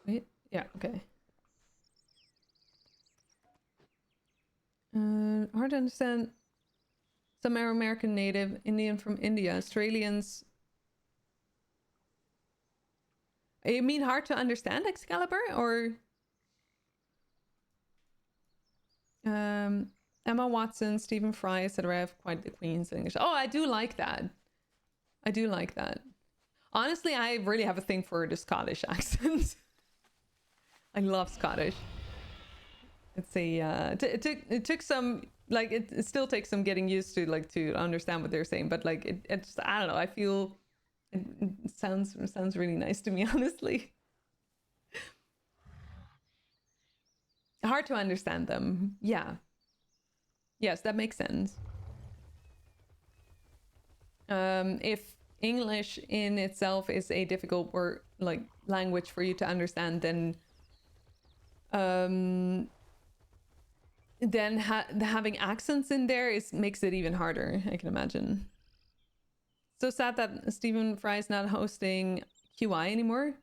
Wait, yeah, okay. Hard to understand Some are American native, Indian from India, Australians. You mean hard to understand, Excalibur, or Emma Watson, Stephen Fry, etc. have quite the Queen's English. Oh, I do like that. I do like that. Honestly, I really have a thing for the Scottish accent. I love Scottish. It's a it took some, like, it still takes some getting used to, like, to understand what they're saying, but like it's I don't know, I feel it sounds really nice to me, honestly. Hard to understand them. Yeah. Yes, that makes sense. If English in itself is a difficult word, like, language for you to understand, then having accents in there makes it even harder, I can imagine. So sad that Stephen Fry is not hosting QI anymore.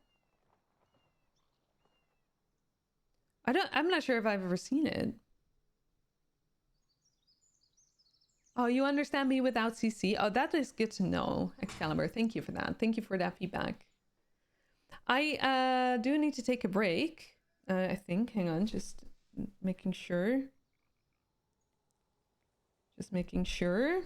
I'm not sure if I've ever seen it. Oh, you understand me without CC? Oh, that is good to know, Excalibur. Thank you for that. Thank you for that feedback. I do need to take a break, I think. Hang on, just making sure. Just making sure.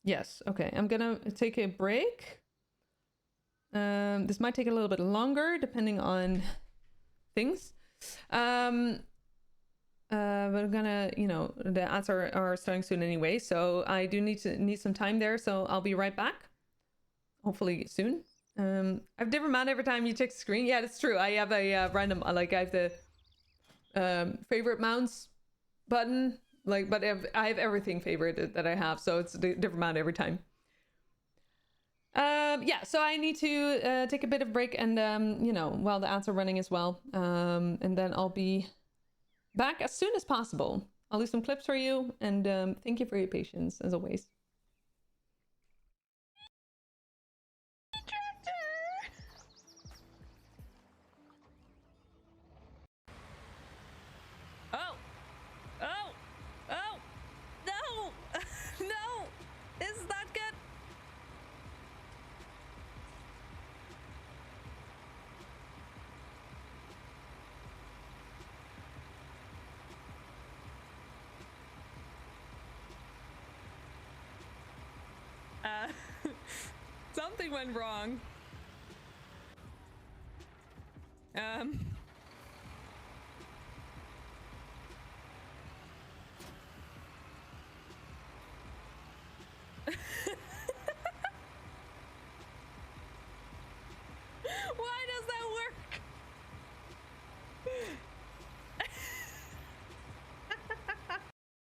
Yes, okay. I'm gonna take a break. This might take a little bit longer depending on things. But I'm gonna, you know, the ads are starting soon anyway, so I do need some time there, so I'll be right back. Hopefully soon. I have different mount every time you check the screen. Yeah, that's true. I have a random, like, I have the favorite mounts button, like, but I have everything favorite that I have, so it's a different mount every time. Yeah, so I need to take a bit of break, and you know, while the ads are running as well, and then I'll be back as soon as possible. I'll do some clips for you, and thank you for your patience as always. Oh, oh, oh, no, no, this is not good. Something went wrong. Why does that work?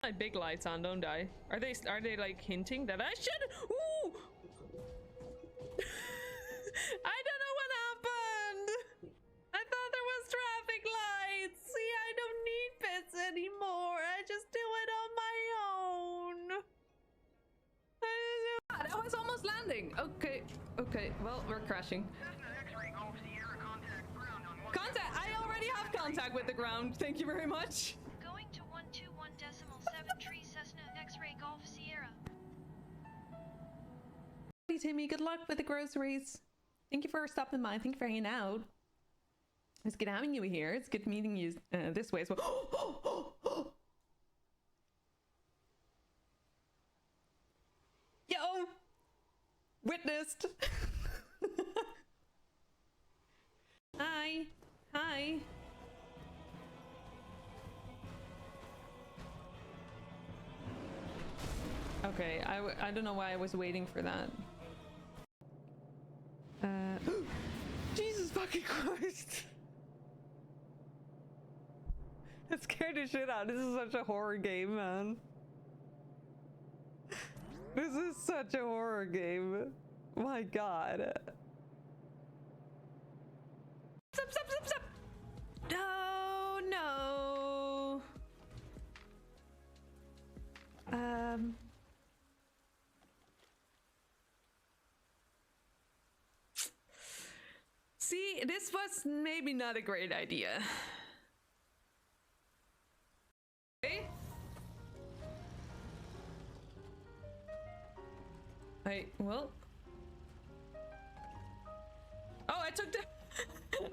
My big lights on, don't I? Are they like hinting that I should? Ooh! I don't know what happened. I thought there was traffic lights. See, I don't need pets anymore. I just do it on my own. I was almost landing. Okay, okay. Well, we're crashing. Contact. I already have contact with the ground. Thank you very much. Going to 121.73 Cessna X-ray Golf Sierra. Hey Timmy, good luck with the groceries. Thank you for stopping by. Thank you for hanging out. It's good having you here. It's good meeting you this way as well. Yo! Witnessed! Hi! Hi! Okay, I don't know why I was waiting for that. Jesus fucking Christ! That scared the shit out. This is such a horror game, man. This is such a horror game. My god. Stop, stop, stop, stop! No, no. This was maybe not a great idea. Okay. Well. Oh, I took the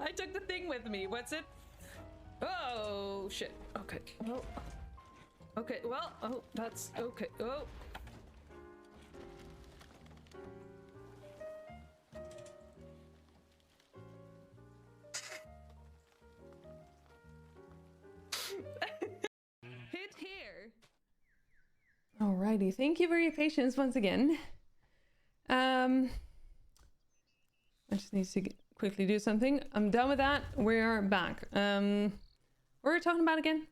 I took the thing with me. What's it? Oh shit. Okay. Well. Okay. Well. Oh, that's okay. Oh. Hit here. Alrighty. Thank you for your patience once again. I just need to quickly do something. I'm done with that. We're back. What were we talking about again?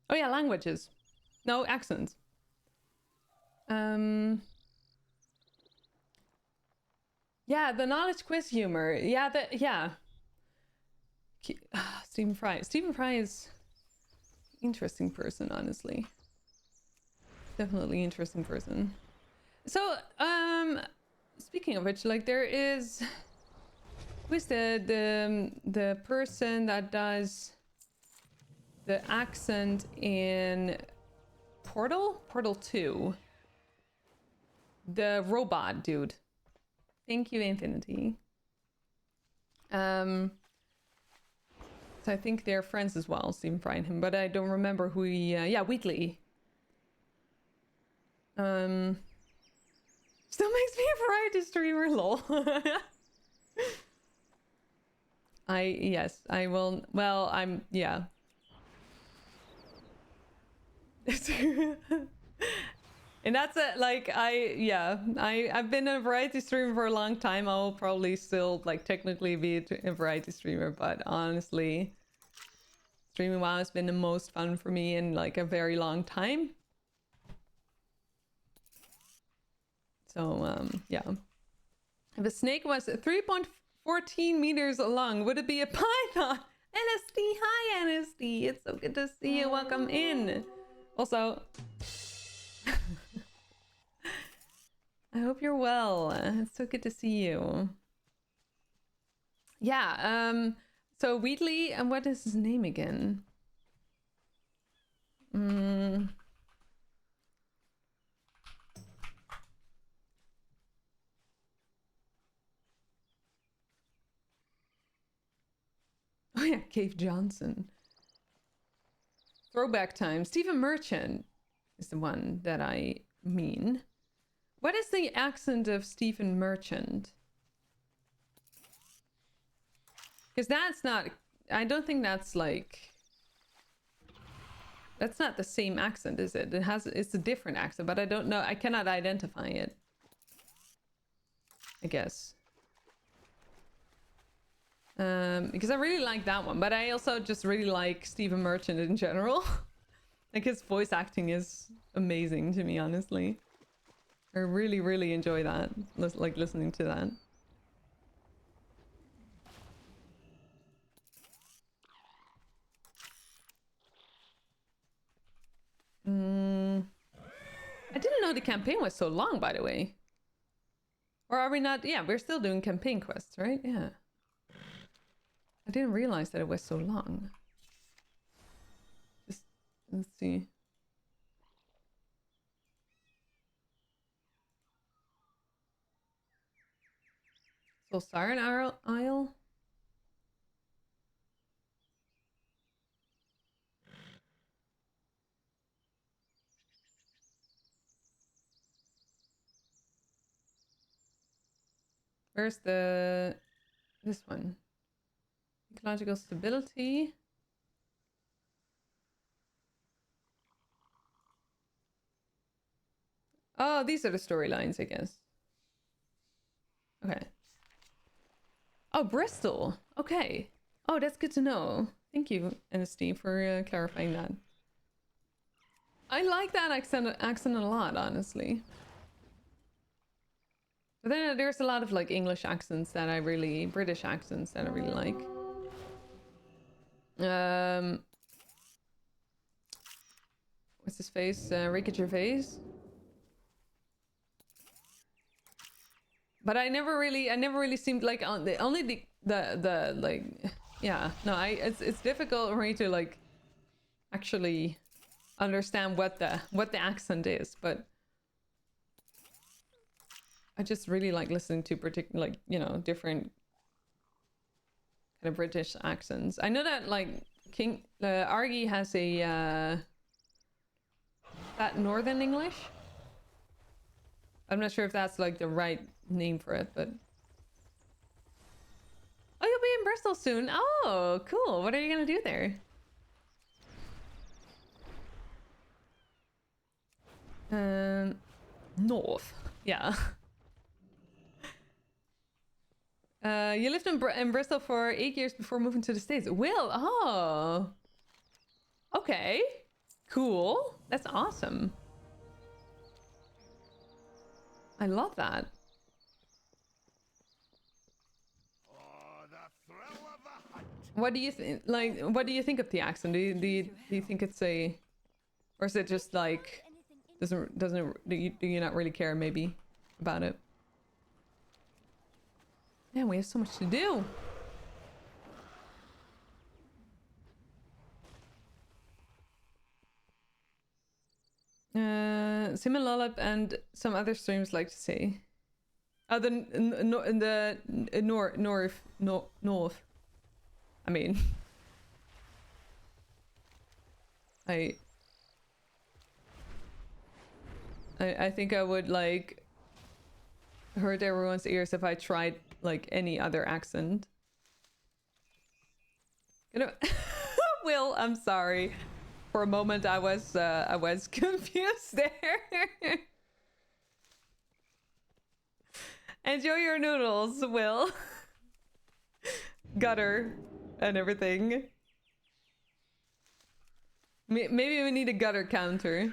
Oh yeah, languages. No, accents. Yeah, the knowledge quiz humor. Yeah, yeah. Stephen Fry. Stephen Fry is interesting person, honestly. Definitely interesting person. So, speaking of which, like there is, who's the person that does the accent in Portal 2? The robot dude. Thank you, Infinity. So I think they're friends as well, Stephen Fry and him, but I don't remember who he. Yeah, Wheatley. Still makes me a variety streamer, lol. Yes, I will. Well, yeah. And that's it. Like, I've been a variety streamer for a long time. I'll probably still, like, technically be a variety streamer, but honestly, streaming WoW has been the most fun for me in, like, a very long time. So, yeah. If a snake was 3.14 meters long, would it be a python? NSD, hi NSD. It's so good to see you. Welcome in. Also, I hope you're well. It's so good to see you. Yeah, so Wheatley, and what is his name again? Oh yeah, Cave Johnson. Throwback time. Stephen Merchant is the one that I mean. What is the accent of Stephen Merchant? Because that's not... I don't think that's like... That's not the same accent, is it? It's a different accent, but I don't know. I cannot identify it. I guess. Because I really like that one, but I also just really like Stephen Merchant in general. Like his voice acting is amazing to me, honestly. I really, really enjoy that. Like listening to that. I didn't know the campaign was so long, by the way. Or are we not? Yeah, we're still doing campaign quests, right? Yeah. I didn't realize that it was so long. Just, let's see. So Siren Isle? Where's this one? Ecological stability. Oh, these are the storylines, I guess. Okay. Oh, Bristol. Okay. Oh, that's good to know. Thank you, NSD, for clarifying that. I like that accent a lot, honestly. But then there's a lot of like English accents that I really, British accents that I really like. What's his face? Ricky Gervais. But I never really seemed like only the like, yeah, no, it's difficult for me to like actually understand what the accent is, but I just really like listening to particular, like, you know, different kind of British accents. I know that like Argy has a that Northern English. I'm not sure if that's like the right name for it, but oh, you'll be in Bristol soon. Oh, cool. What are you gonna do there? North. Yeah. You lived in Bristol for 8 years before moving to the States. Will, oh. Okay. Cool. That's awesome. I love that. Oh, the thrill of the hunt. What do you think? Like, what do you think of the accent? Do you think it's a, or is it just like doesn't do you not really care maybe about it? Man, we have so much to do. Similolop and some other streams like to say. Oh, the north. I mean, I think I would like hurt everyone's ears if I tried like any other accent. You know, Will, I'm sorry. For a moment, I was confused there. Enjoy your noodles, Will. Gutter and everything. Maybe we need a gutter counter.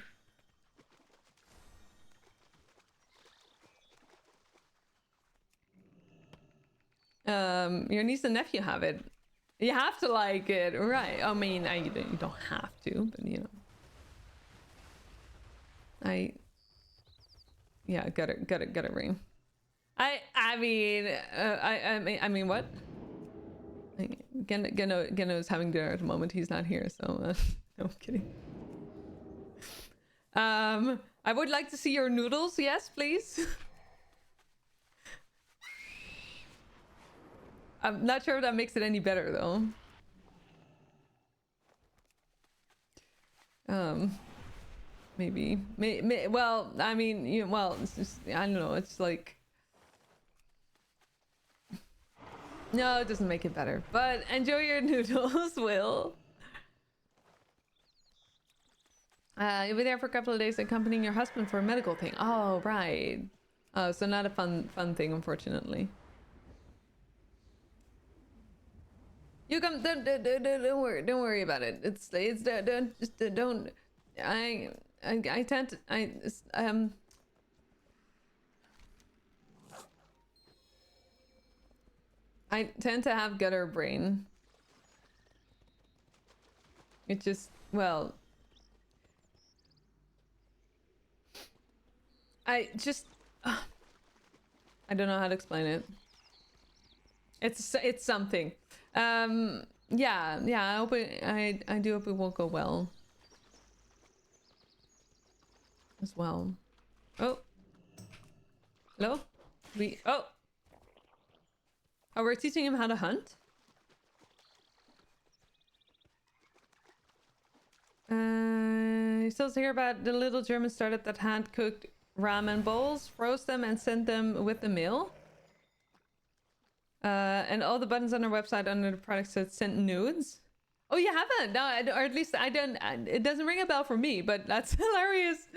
Your niece and nephew have it. You have to like it, right? I mean, you don't have to, but you know. Yeah, gotta ring. I mean, what? Geno is having dinner at the moment. He's not here, so no, I'm kidding. I would like to see your noodles. Yes, please. I'm not sure if that makes it any better though. Maybe. Well, I mean, well, it's just, I don't know. It's like, no, it doesn't make it better. But enjoy your noodles, Will. You'll be there for a couple of days accompanying your husband for a medical thing. Oh, right. Oh, so not a fun thing, unfortunately. You come. Don't worry about it. It's don't. I tend to I tend to have gutter brain. It just, well, I don't know how to explain it. It's something. Yeah, I hope I do hope it will go well. As well. Oh. Hello? Oh, we're teaching him how to hunt? You still hear about the little German startup that hand-cooked ramen bowls, froze them and sent them with the mail? And all the buttons on our website under the product said send nudes. Oh, you haven't? No, or at least I don't. It doesn't ring a bell for me, but that's hilarious.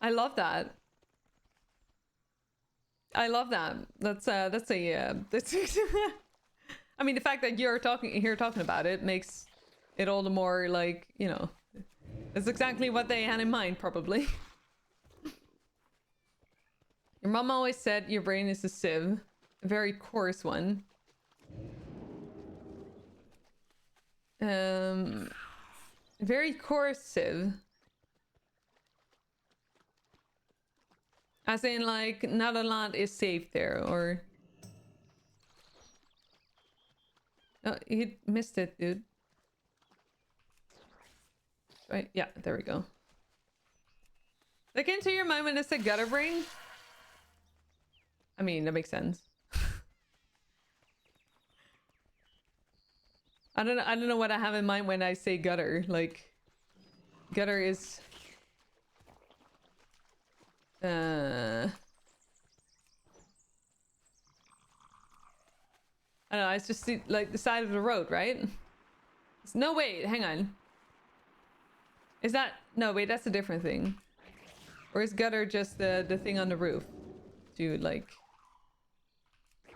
I love that. I love that. That's a that's. I mean, the fact that you're talking about it makes it all the more like, you know, it's exactly what they had in mind, probably. Your mom always said your brain is a sieve. A very coarse one. Very coarse sieve. As in, like, not a lot is safe there, or... Oh, he missed it, dude. Right, yeah, there we go. That came to your mind when it said gutter brain? I mean, that makes sense. I don't know what I have in mind when I say gutter. Like, gutter is... I don't know, it's just like the side of the road, right? No, wait, hang on. Is that... No, wait, that's a different thing. Or is gutter just the thing on the roof? To, like...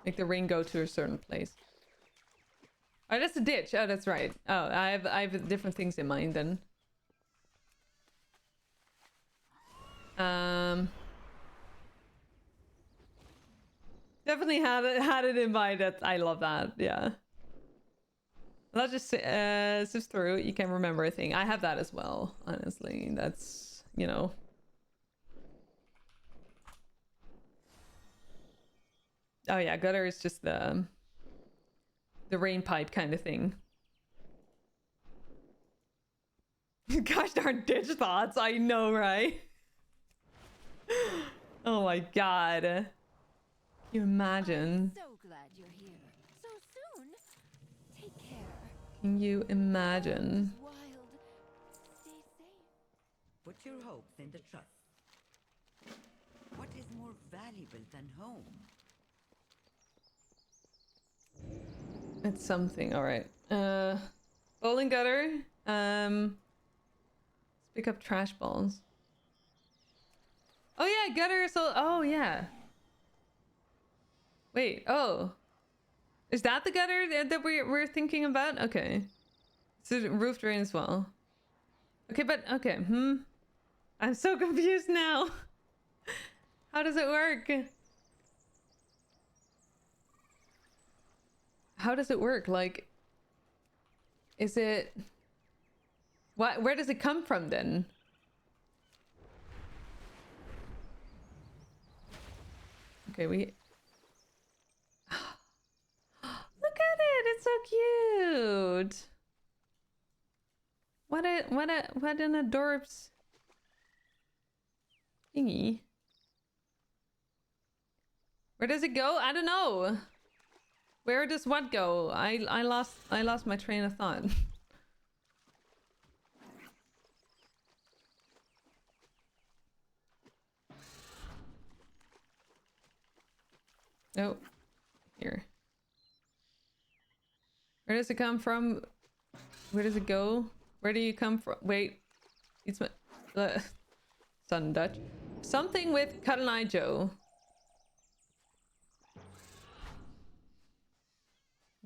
Make the rain go to a certain place. Oh, that's a ditch. Oh, that's right. Oh, I have different things in mind then. Definitely had it in mind. That I love that. Yeah. Let's just sift through. You can remember a thing. I have that as well. Honestly, that's, you know. Oh yeah, gutter is just the rain pipe kind of thing. Gosh darn ditch thoughts. I know, right? Oh my god. Can you imagine? So glad you're here. So soon. Take care. Can you imagine? Wild. Stay safe. Put your hopes in the trust. What is more valuable than home? It's something. All right. Bowling gutter. Let's pick up trash balls. Oh yeah, gutter. So oh yeah. Wait. Oh, is that the gutter that we're thinking about? Okay. So roof drain as well. Okay, but okay. I'm so confused now. How does it work? How does it work? Like, is it... What? Where does it come from then? Okay, we... Look at it! It's so cute! What an adorbs thingy. Where does it go? I don't know. Where does what go? I lost my train of thought. Oh, here. Where does it come from? Where does it go? Where do you come from? Wait, it's my Sun Dutch. Something with Cuddle Eye Joe.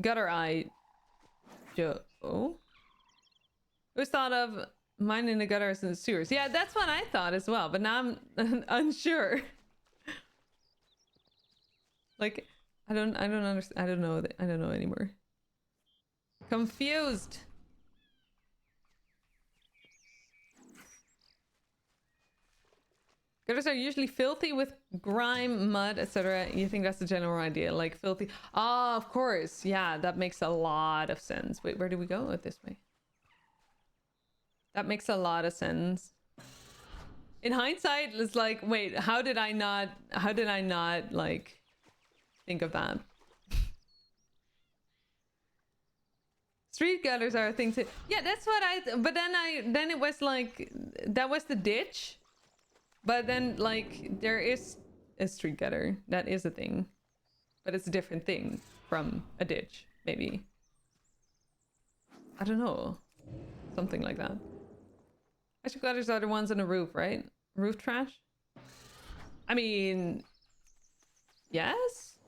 Gutter Eye Joe. Who's thought of mining the gutters and the sewers? Yeah, that's what I thought as well, but now I'm unsure. Like, I don't understand. I don't know anymore. Confused. Gutters are usually filthy with grime, mud, etc. You think that's the general idea, like filthy. Oh, of course. Yeah, that makes a lot of sense. Wait, where do we go? Oh, this way. That makes a lot of sense. In hindsight, it's like, wait, how did I not like think of that? Street gutters are a thing too. Yeah, that's what but then it was like, that was the ditch. But then, like, there is a street gutter. That is a thing. But it's a different thing from a ditch, maybe. I don't know. Something like that. Actually, gutters are the ones on the roof, right? Roof trash? I mean... Yes?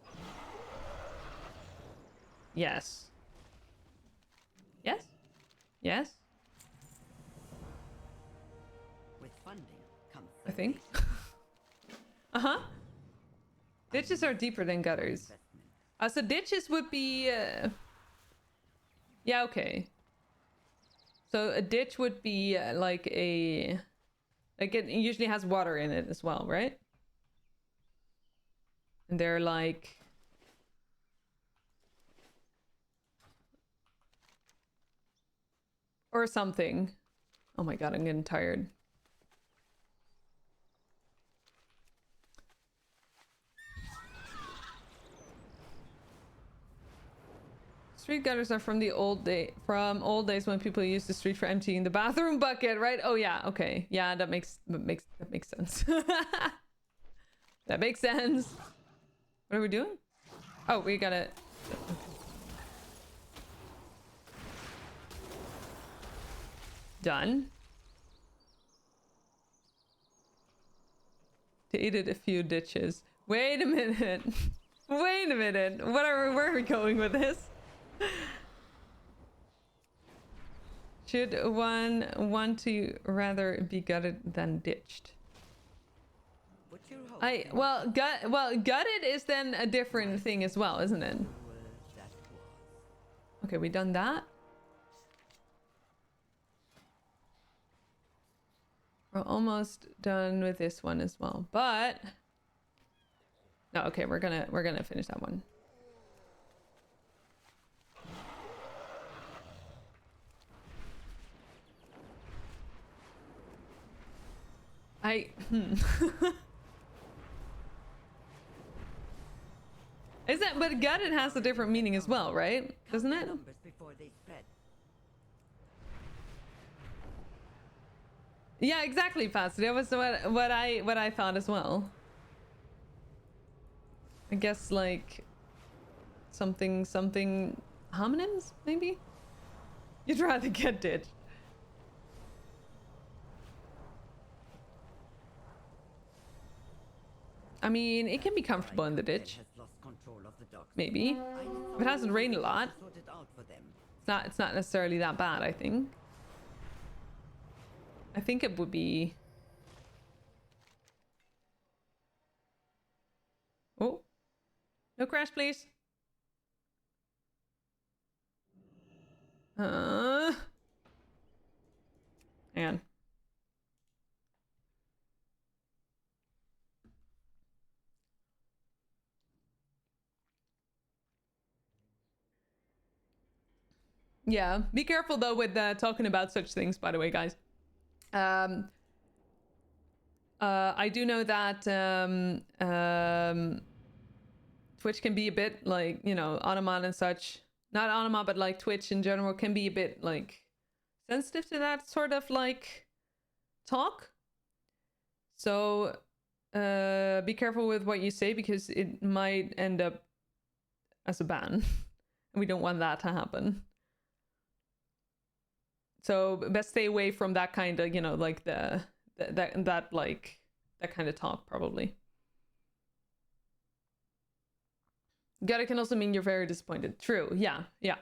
Yes. Yes? Yes? With funding comes I think. Uh-huh. Ditches are deeper than gutters. So ditches would be... Yeah, okay. So a ditch would be like a... Like it usually has water in it as well, right? And they're like... Or something. Oh my god, I'm getting tired. Street gutters are from the old days when people used the street for emptying the bathroom bucket, right? Oh yeah, okay. Yeah, that makes sense. That makes sense. What are we doing? Oh, we gotta... Done. Dated a few ditches. Wait a minute. Wait a minute. Where are we going with this? Should one want to rather be gutted than ditched? Well, gutted is then a different thing as well, isn't it? Okay, we done that. We're almost done with this one as well, but no, okay, we're gonna finish that one. Is that, but gutted has a different meaning as well, right? Doesn't it? Yeah, exactly, Fast. That was what I thought as well. I guess like something homonyms, maybe? You'd rather get ditched. I mean, it can be comfortable in the ditch. Maybe. If it hasn't rained a lot, it's not necessarily that bad, I think. I think it would be... Oh. No crash, please. Hang on. Yeah, be careful though with talking about such things, by the way, guys. I do know that Twitch can be a bit like, you know, Anima and such. Not Anima, but like Twitch in general can be a bit like sensitive to that sort of like talk. So be careful with what you say because it might end up as a ban. And we don't want that to happen. So best stay away from that kind of, you know, like that kind of talk probably. Gutted can also mean you're very disappointed. True. Yeah. Yeah.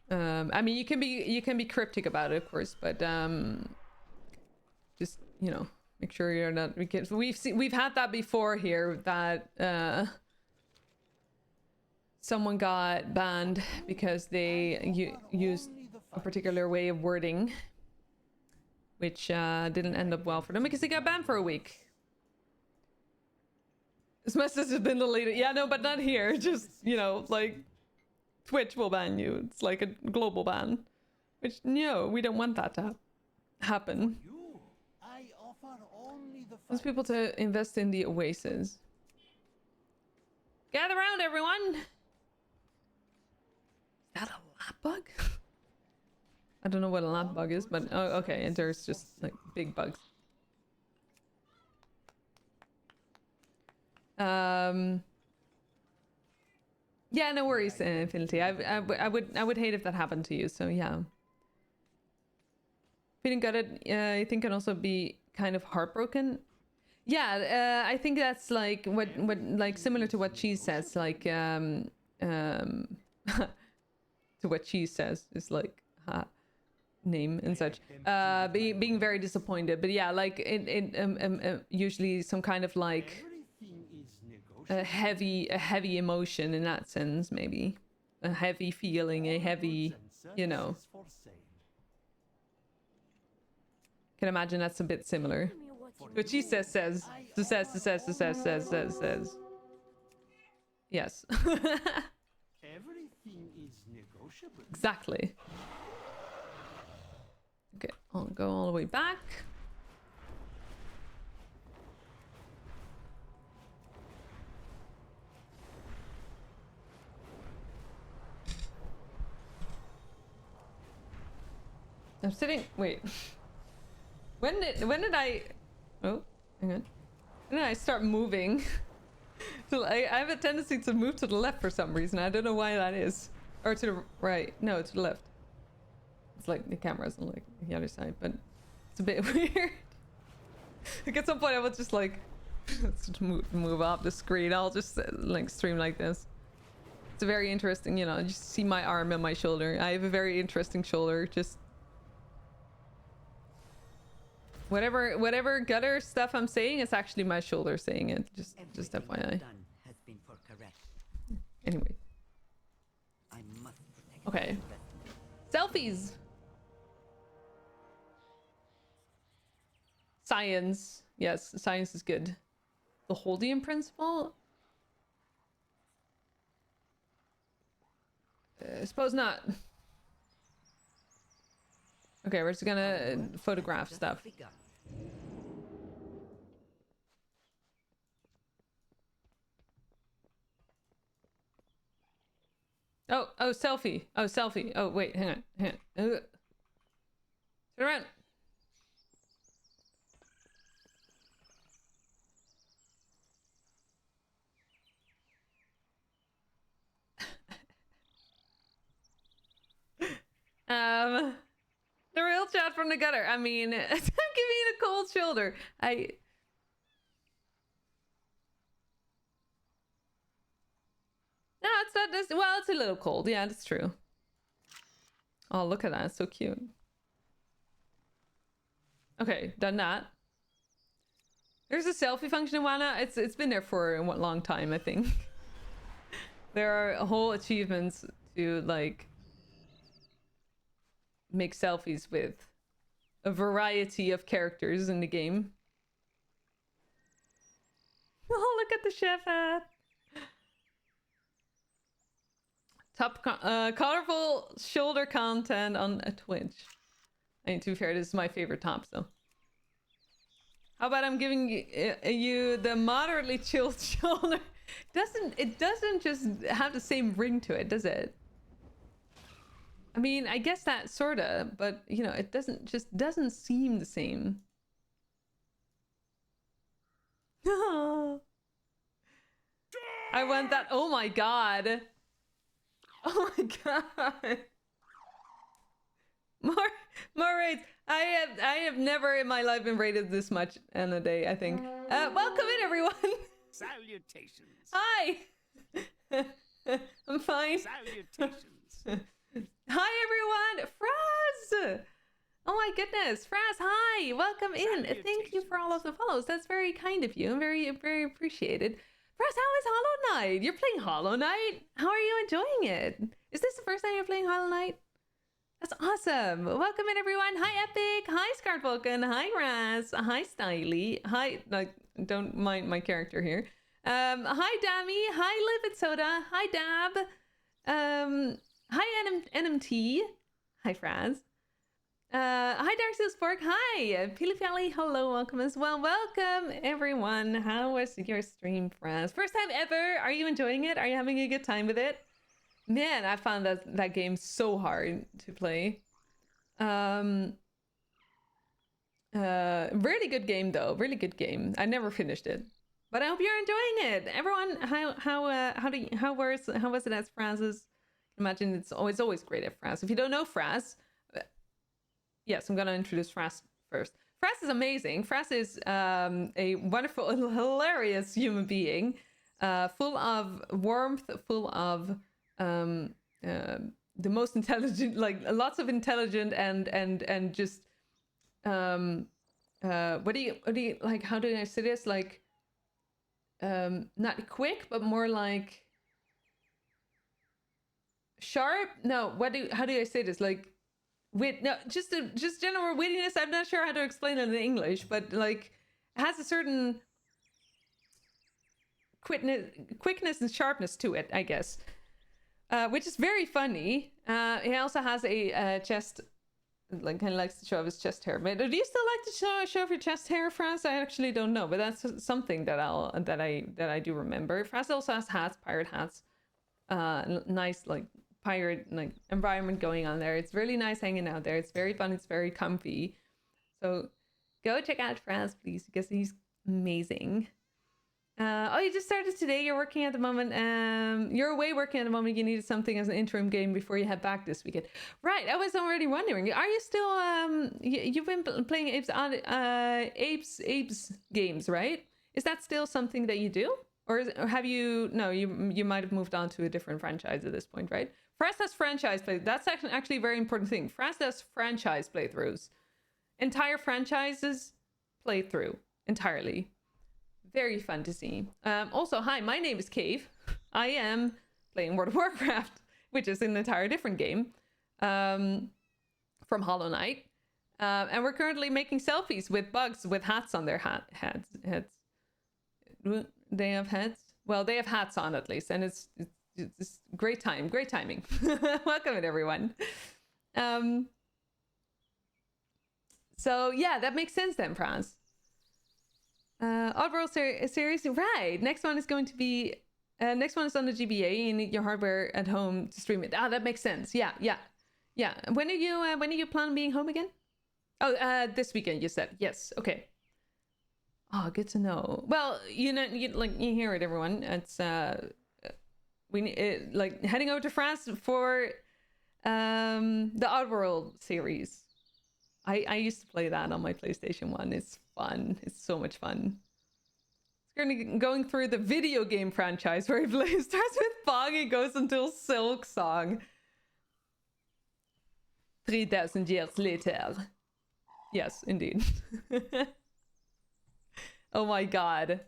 I mean, you can be cryptic about it, of course, but just, you know, make sure you're not, because we've had that before here that someone got banned because they used a particular way of wording, which didn't end up well for them because they got banned for a week. This message has been deleted. Yeah, no, but not here. Just, you know, like Twitch will ban you. It's like a global ban, which no, we don't want that to happen. Wants people to invest in the oasis. Gather around, everyone. Is that a lap bug? I don't know what a lap bug is, but oh, okay, and there's just like big bugs. Yeah, no worries, Infinity. I would hate if that happened to you. So yeah, feeling gutted, I think can also be kind of heartbroken. Yeah, I think that's like what like similar to what Cheese says, like to what Cheese says is like name and such. Being very disappointed, but yeah, like it usually some kind of like a heavy emotion in that sense, maybe a heavy feeling, a heavy, you know. Can imagine that's a bit similar. Tell me what What she says. Yes. Everything is negotiable. Exactly. Okay, I'll go all the way back. I'm sitting. Wait. When did I? Oh, hang on. When did I start moving? So I have a tendency to move to the left for some reason. I don't know why that is. Or to the right. No, to the left. It's like the camera's on like the other side, but it's a bit weird. Like at some point I will just like move up the screen. I'll just like stream like this. It's a very interesting, you know, you just see my arm and my shoulder. I have a very interesting shoulder. Just whatever gutter stuff I'm saying, it's actually my shoulder saying it. Just FYI. Has been for correct. Anyway. I must protect Okay. Selfies. Science. Yes, science is good. The Holdian principle? I suppose not. Okay, we're just gonna photograph stuff. Oh, selfie. Oh, selfie. Oh, wait, hang on. Turn around. The real chat from the gutter. I mean, I'm giving it a cold shoulder. No, it's not this. Well, it's a little cold. Yeah, that's true. Oh, look at that. It's so cute. Okay, done that. There's a selfie function in WANA. It's been there for a long time, I think. There are whole achievements to like make selfies with a variety of characters in the game. Oh, look at the chef hat. Top colorful shoulder content on a Twitch. I mean, to be fair, this is my favorite top, so. How about I'm giving you the moderately chilled shoulder? It doesn't just have the same ring to it, does it? I mean, I guess that sorta, but you know, it doesn't seem the same. I want that. Oh my god. Oh my god. More raids. I have never in my life been rated this much in a day, I think. Welcome in, everyone. Salutations. Hi. I'm fine. Salutations. Hi, everyone. Fraz. Oh my goodness. Fraz, hi. Welcome in. Thank you for all of the follows. That's very kind of you. Very, very appreciated. Fraz, how is Hollow Knight? You're playing Hollow Knight? How are you enjoying it? Is this the first time you're playing Hollow Knight? That's awesome. Welcome in, everyone. Hi, Epic. Hi, Scarred Vulcan. Hi, Raz. Hi, Styly. Hi, like, don't mind my character here. Hi, Dami. Hi, Livid Soda. Hi, Dab. Hi, NMT. Hi, Fraz. Hi, Dark Souls Pork. Hi, Peely Valley. Hello, welcome as well. Welcome, everyone. How was your stream, Fraz? First time ever. Are you enjoying it? Are you having a good time with it? Man, I found that game so hard to play. Really good game though. Really good game. I never finished it, but I hope you're enjoying it. Everyone, how was it at Fraz's? Imagine it's always great at Fraz. If you don't know Fraz, yes, I'm gonna introduce Fraz first. Fraz is amazing. Fraz is a wonderful, hilarious human being, full of warmth, full of the most intelligent, like lots of intelligent and just what do you like, how do I say this, like not quick but more like sharp, no, how do I say this, like wit, no, just general wittiness. I'm not sure how to explain it in English, but like has a certain quickness and sharpness to it, I guess, which is very funny. He also has a chest, like kind of likes to show off his chest hair. But do you still like to show off your chest hair, Fraz? I actually don't know, but that's something that I do remember. Fraz also has hats, pirate hats, nice like pirate like environment going on there. It's really nice hanging out there. It's very fun. It's very comfy. So go check out Fraz, please, because he's amazing. Oh, you just started today. You're working at the moment. You're away working at the moment. You needed something as an interim game before you head back this weekend, right? I was already wondering. Are you still you've been playing Apes games, right? Is that still something that you do, or have you? No, you might have moved on to a different franchise at this point, right? Fraz does franchise play. That's actually a very important thing. Fraz does franchise playthroughs, entire franchises playthrough entirely. Very fun to see. Also, hi, my name is Cave. I am playing World of Warcraft, which is an entire different game from Hollow Knight. And we're currently making selfies with bugs with hats on their heads. They have heads? Well, they have hats on at least, and it's great timing. Welcome it, everyone. So yeah, that makes sense then, Franz. Oddworld series, right? Next one is going to be next one is on the GBA. You need your hardware at home to stream it. Ah, that makes sense. Yeah. When are you plan on being home again? Oh, this weekend you said. Yes. Okay. Oh, good to know. Well, you hear it, everyone. It's like heading over to France for the Oddworld series. I used to play that on my PlayStation 1. It's fun. It's so much fun. It's going through the video game franchise where he starts with Fog and goes until Silk Song. 3,000 years later. Yes, indeed. Oh my god.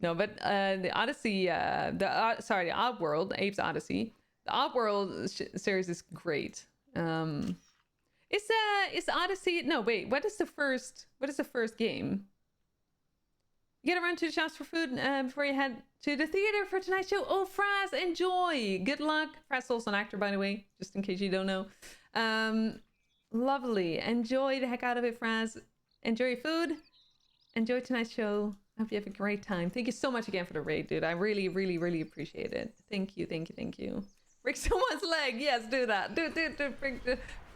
No, but the Odyssey, the Oddworld, Abe's Odyssey. The Oddworld series is great. Is Odyssey? No, wait. What is the first game? You gotta run to the shops for food before you head to the theater for tonight's show. Oh, Fraz, enjoy. Good luck. Fraz is also an actor, by the way, just in case you don't know. Lovely. Enjoy the heck out of it, Fraz. Enjoy your food. Enjoy tonight's show. I hope you have a great time. Thank you so much again for the raid, dude. I really, really, really appreciate it. Thank you. Break someone's leg. Yes, do that. Do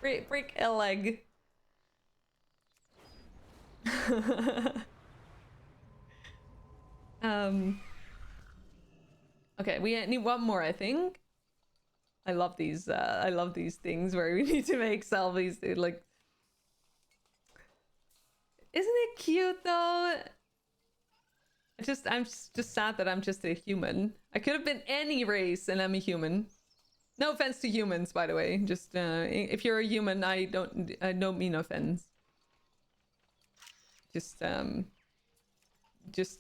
break a leg. Okay, we need one more, I think. I love these things where we need to make selfies, dude. Like, isn't it cute though? I'm just sad that I'm just a human. I could have been any race and I'm a human. No offense to humans, by the way. Just if you're a human, I don't mean offense. Just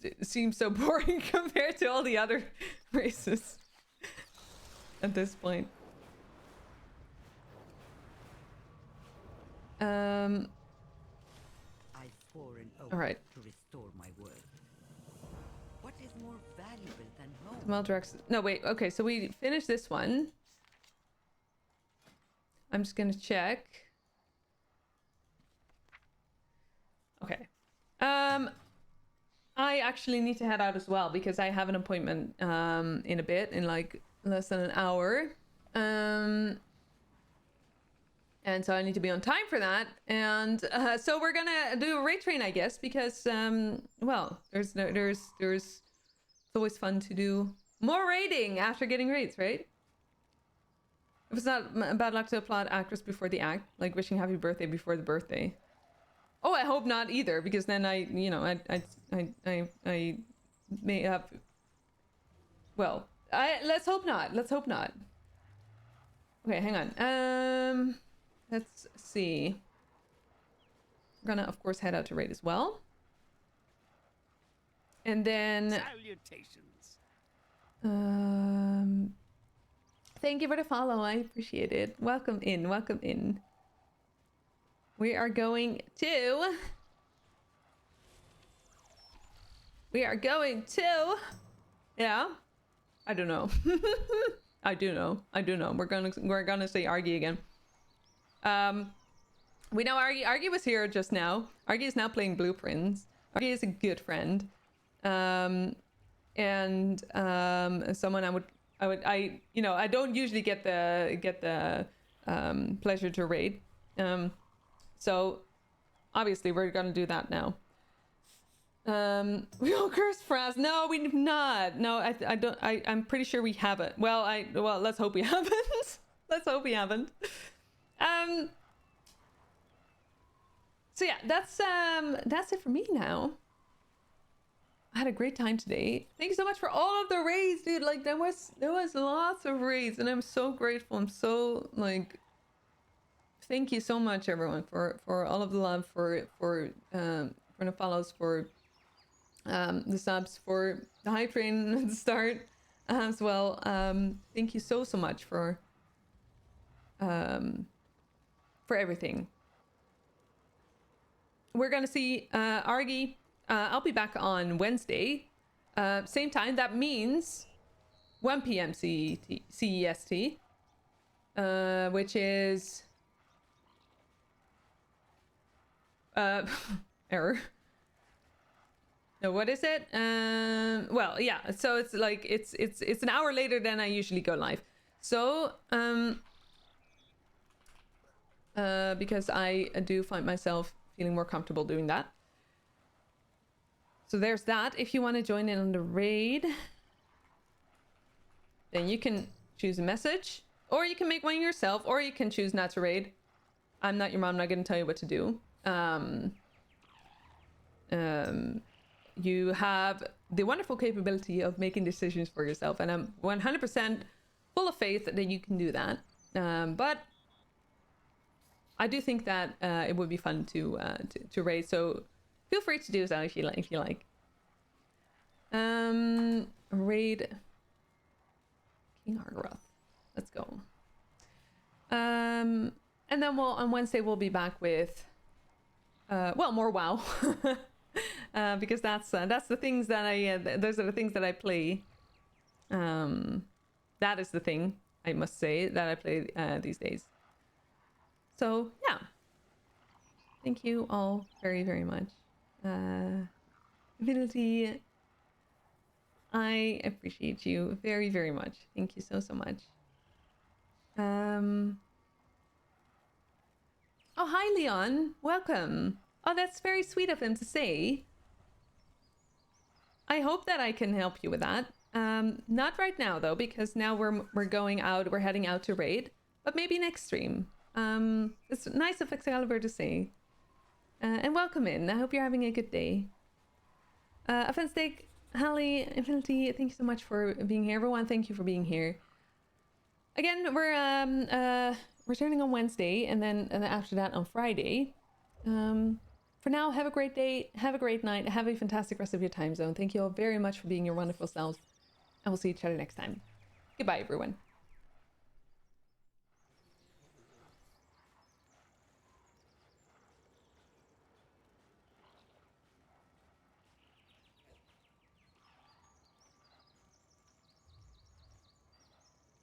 it seems so boring compared to all the other races at this point. I swore an oath all right. to restore my word. What is more valuable than home? Well, no, wait. Okay, so we finished this one. I'm just gonna check. Okay. I actually need to head out as well because I have an appointment in a bit, in like less than an hour. And so I need to be on time for that. And so we're gonna do a raid train, I guess, because well, there's it's always fun to do more raiding after getting raids, right? If it's not bad luck to applaud actress before the act, like wishing happy birthday before the birthday. Oh, I hope not either, because then I may have. Well, let's hope not. Let's hope not. Okay, hang on. Let's see. We're gonna, of course, head out to raid as well. And then. Salutations. Thank you for the follow. I appreciate it. Welcome in. Welcome in. We are going to We are going to... Yeah? I don't know. I do know. We're gonna say Argy again. We know Argy. Argy was here just now. Argy is now playing Blueprints. Argy is a good friend. And someone I don't usually get the pleasure to raid. So obviously we're gonna do that now. We all cursed Fraz. No, we've not. No, I don't. I'm pretty sure we haven't. Well, let's hope we haven't. Let's hope we haven't. So yeah, that's it for me now. I had a great time today. Thank you so much for all of the raids, dude. Like there was lots of raids, and I'm so grateful. I'm so like, thank you so much, everyone, for all of the love, for the follows, for the subs, for the hype train at the start as well. Thank you so much for everything. We're gonna see Argy. I'll be back on Wednesday, same time. That means 1 p.m. CEST, which is error. No, what is it? Well, yeah. So it's like it's an hour later than I usually go live. So because I do find myself feeling more comfortable doing that. So there's that. If you want to join in on the raid, then you can choose a message, or you can make one yourself, or you can choose not to raid. I'm not your mom. I'm not going to tell you what to do. You have the wonderful capability of making decisions for yourself, and I'm 100% full of faith that you can do that. But I do think that it would be fun to raid. So feel free to do so if you like. Raid King Argaroth. Let's go. And then on Wednesday we'll be back with more WoW. Because that's the things that those are the things that I play. That is the thing, I must say, that I play these days. So yeah, thank you all very, very much. Ability, I appreciate you very, very much. Thank you so much. Oh, hi Leon, welcome. Oh, that's very sweet of him to say. I hope that I can help you with that. Not right now though, because now we're going out, we're heading out to raid, but maybe next stream. It's nice of Excalibur to say. And welcome in. I hope you're having a good day. Offensive, Hallie, Infinity, thank you so much for being here. Everyone, thank you for being here. Again, we're returning on Wednesday, and then after that on Friday. For now, have a great day, have a great night, have a fantastic rest of your time zone. Thank you all very much for being your wonderful selves, and we'll see each other next time. Goodbye, everyone.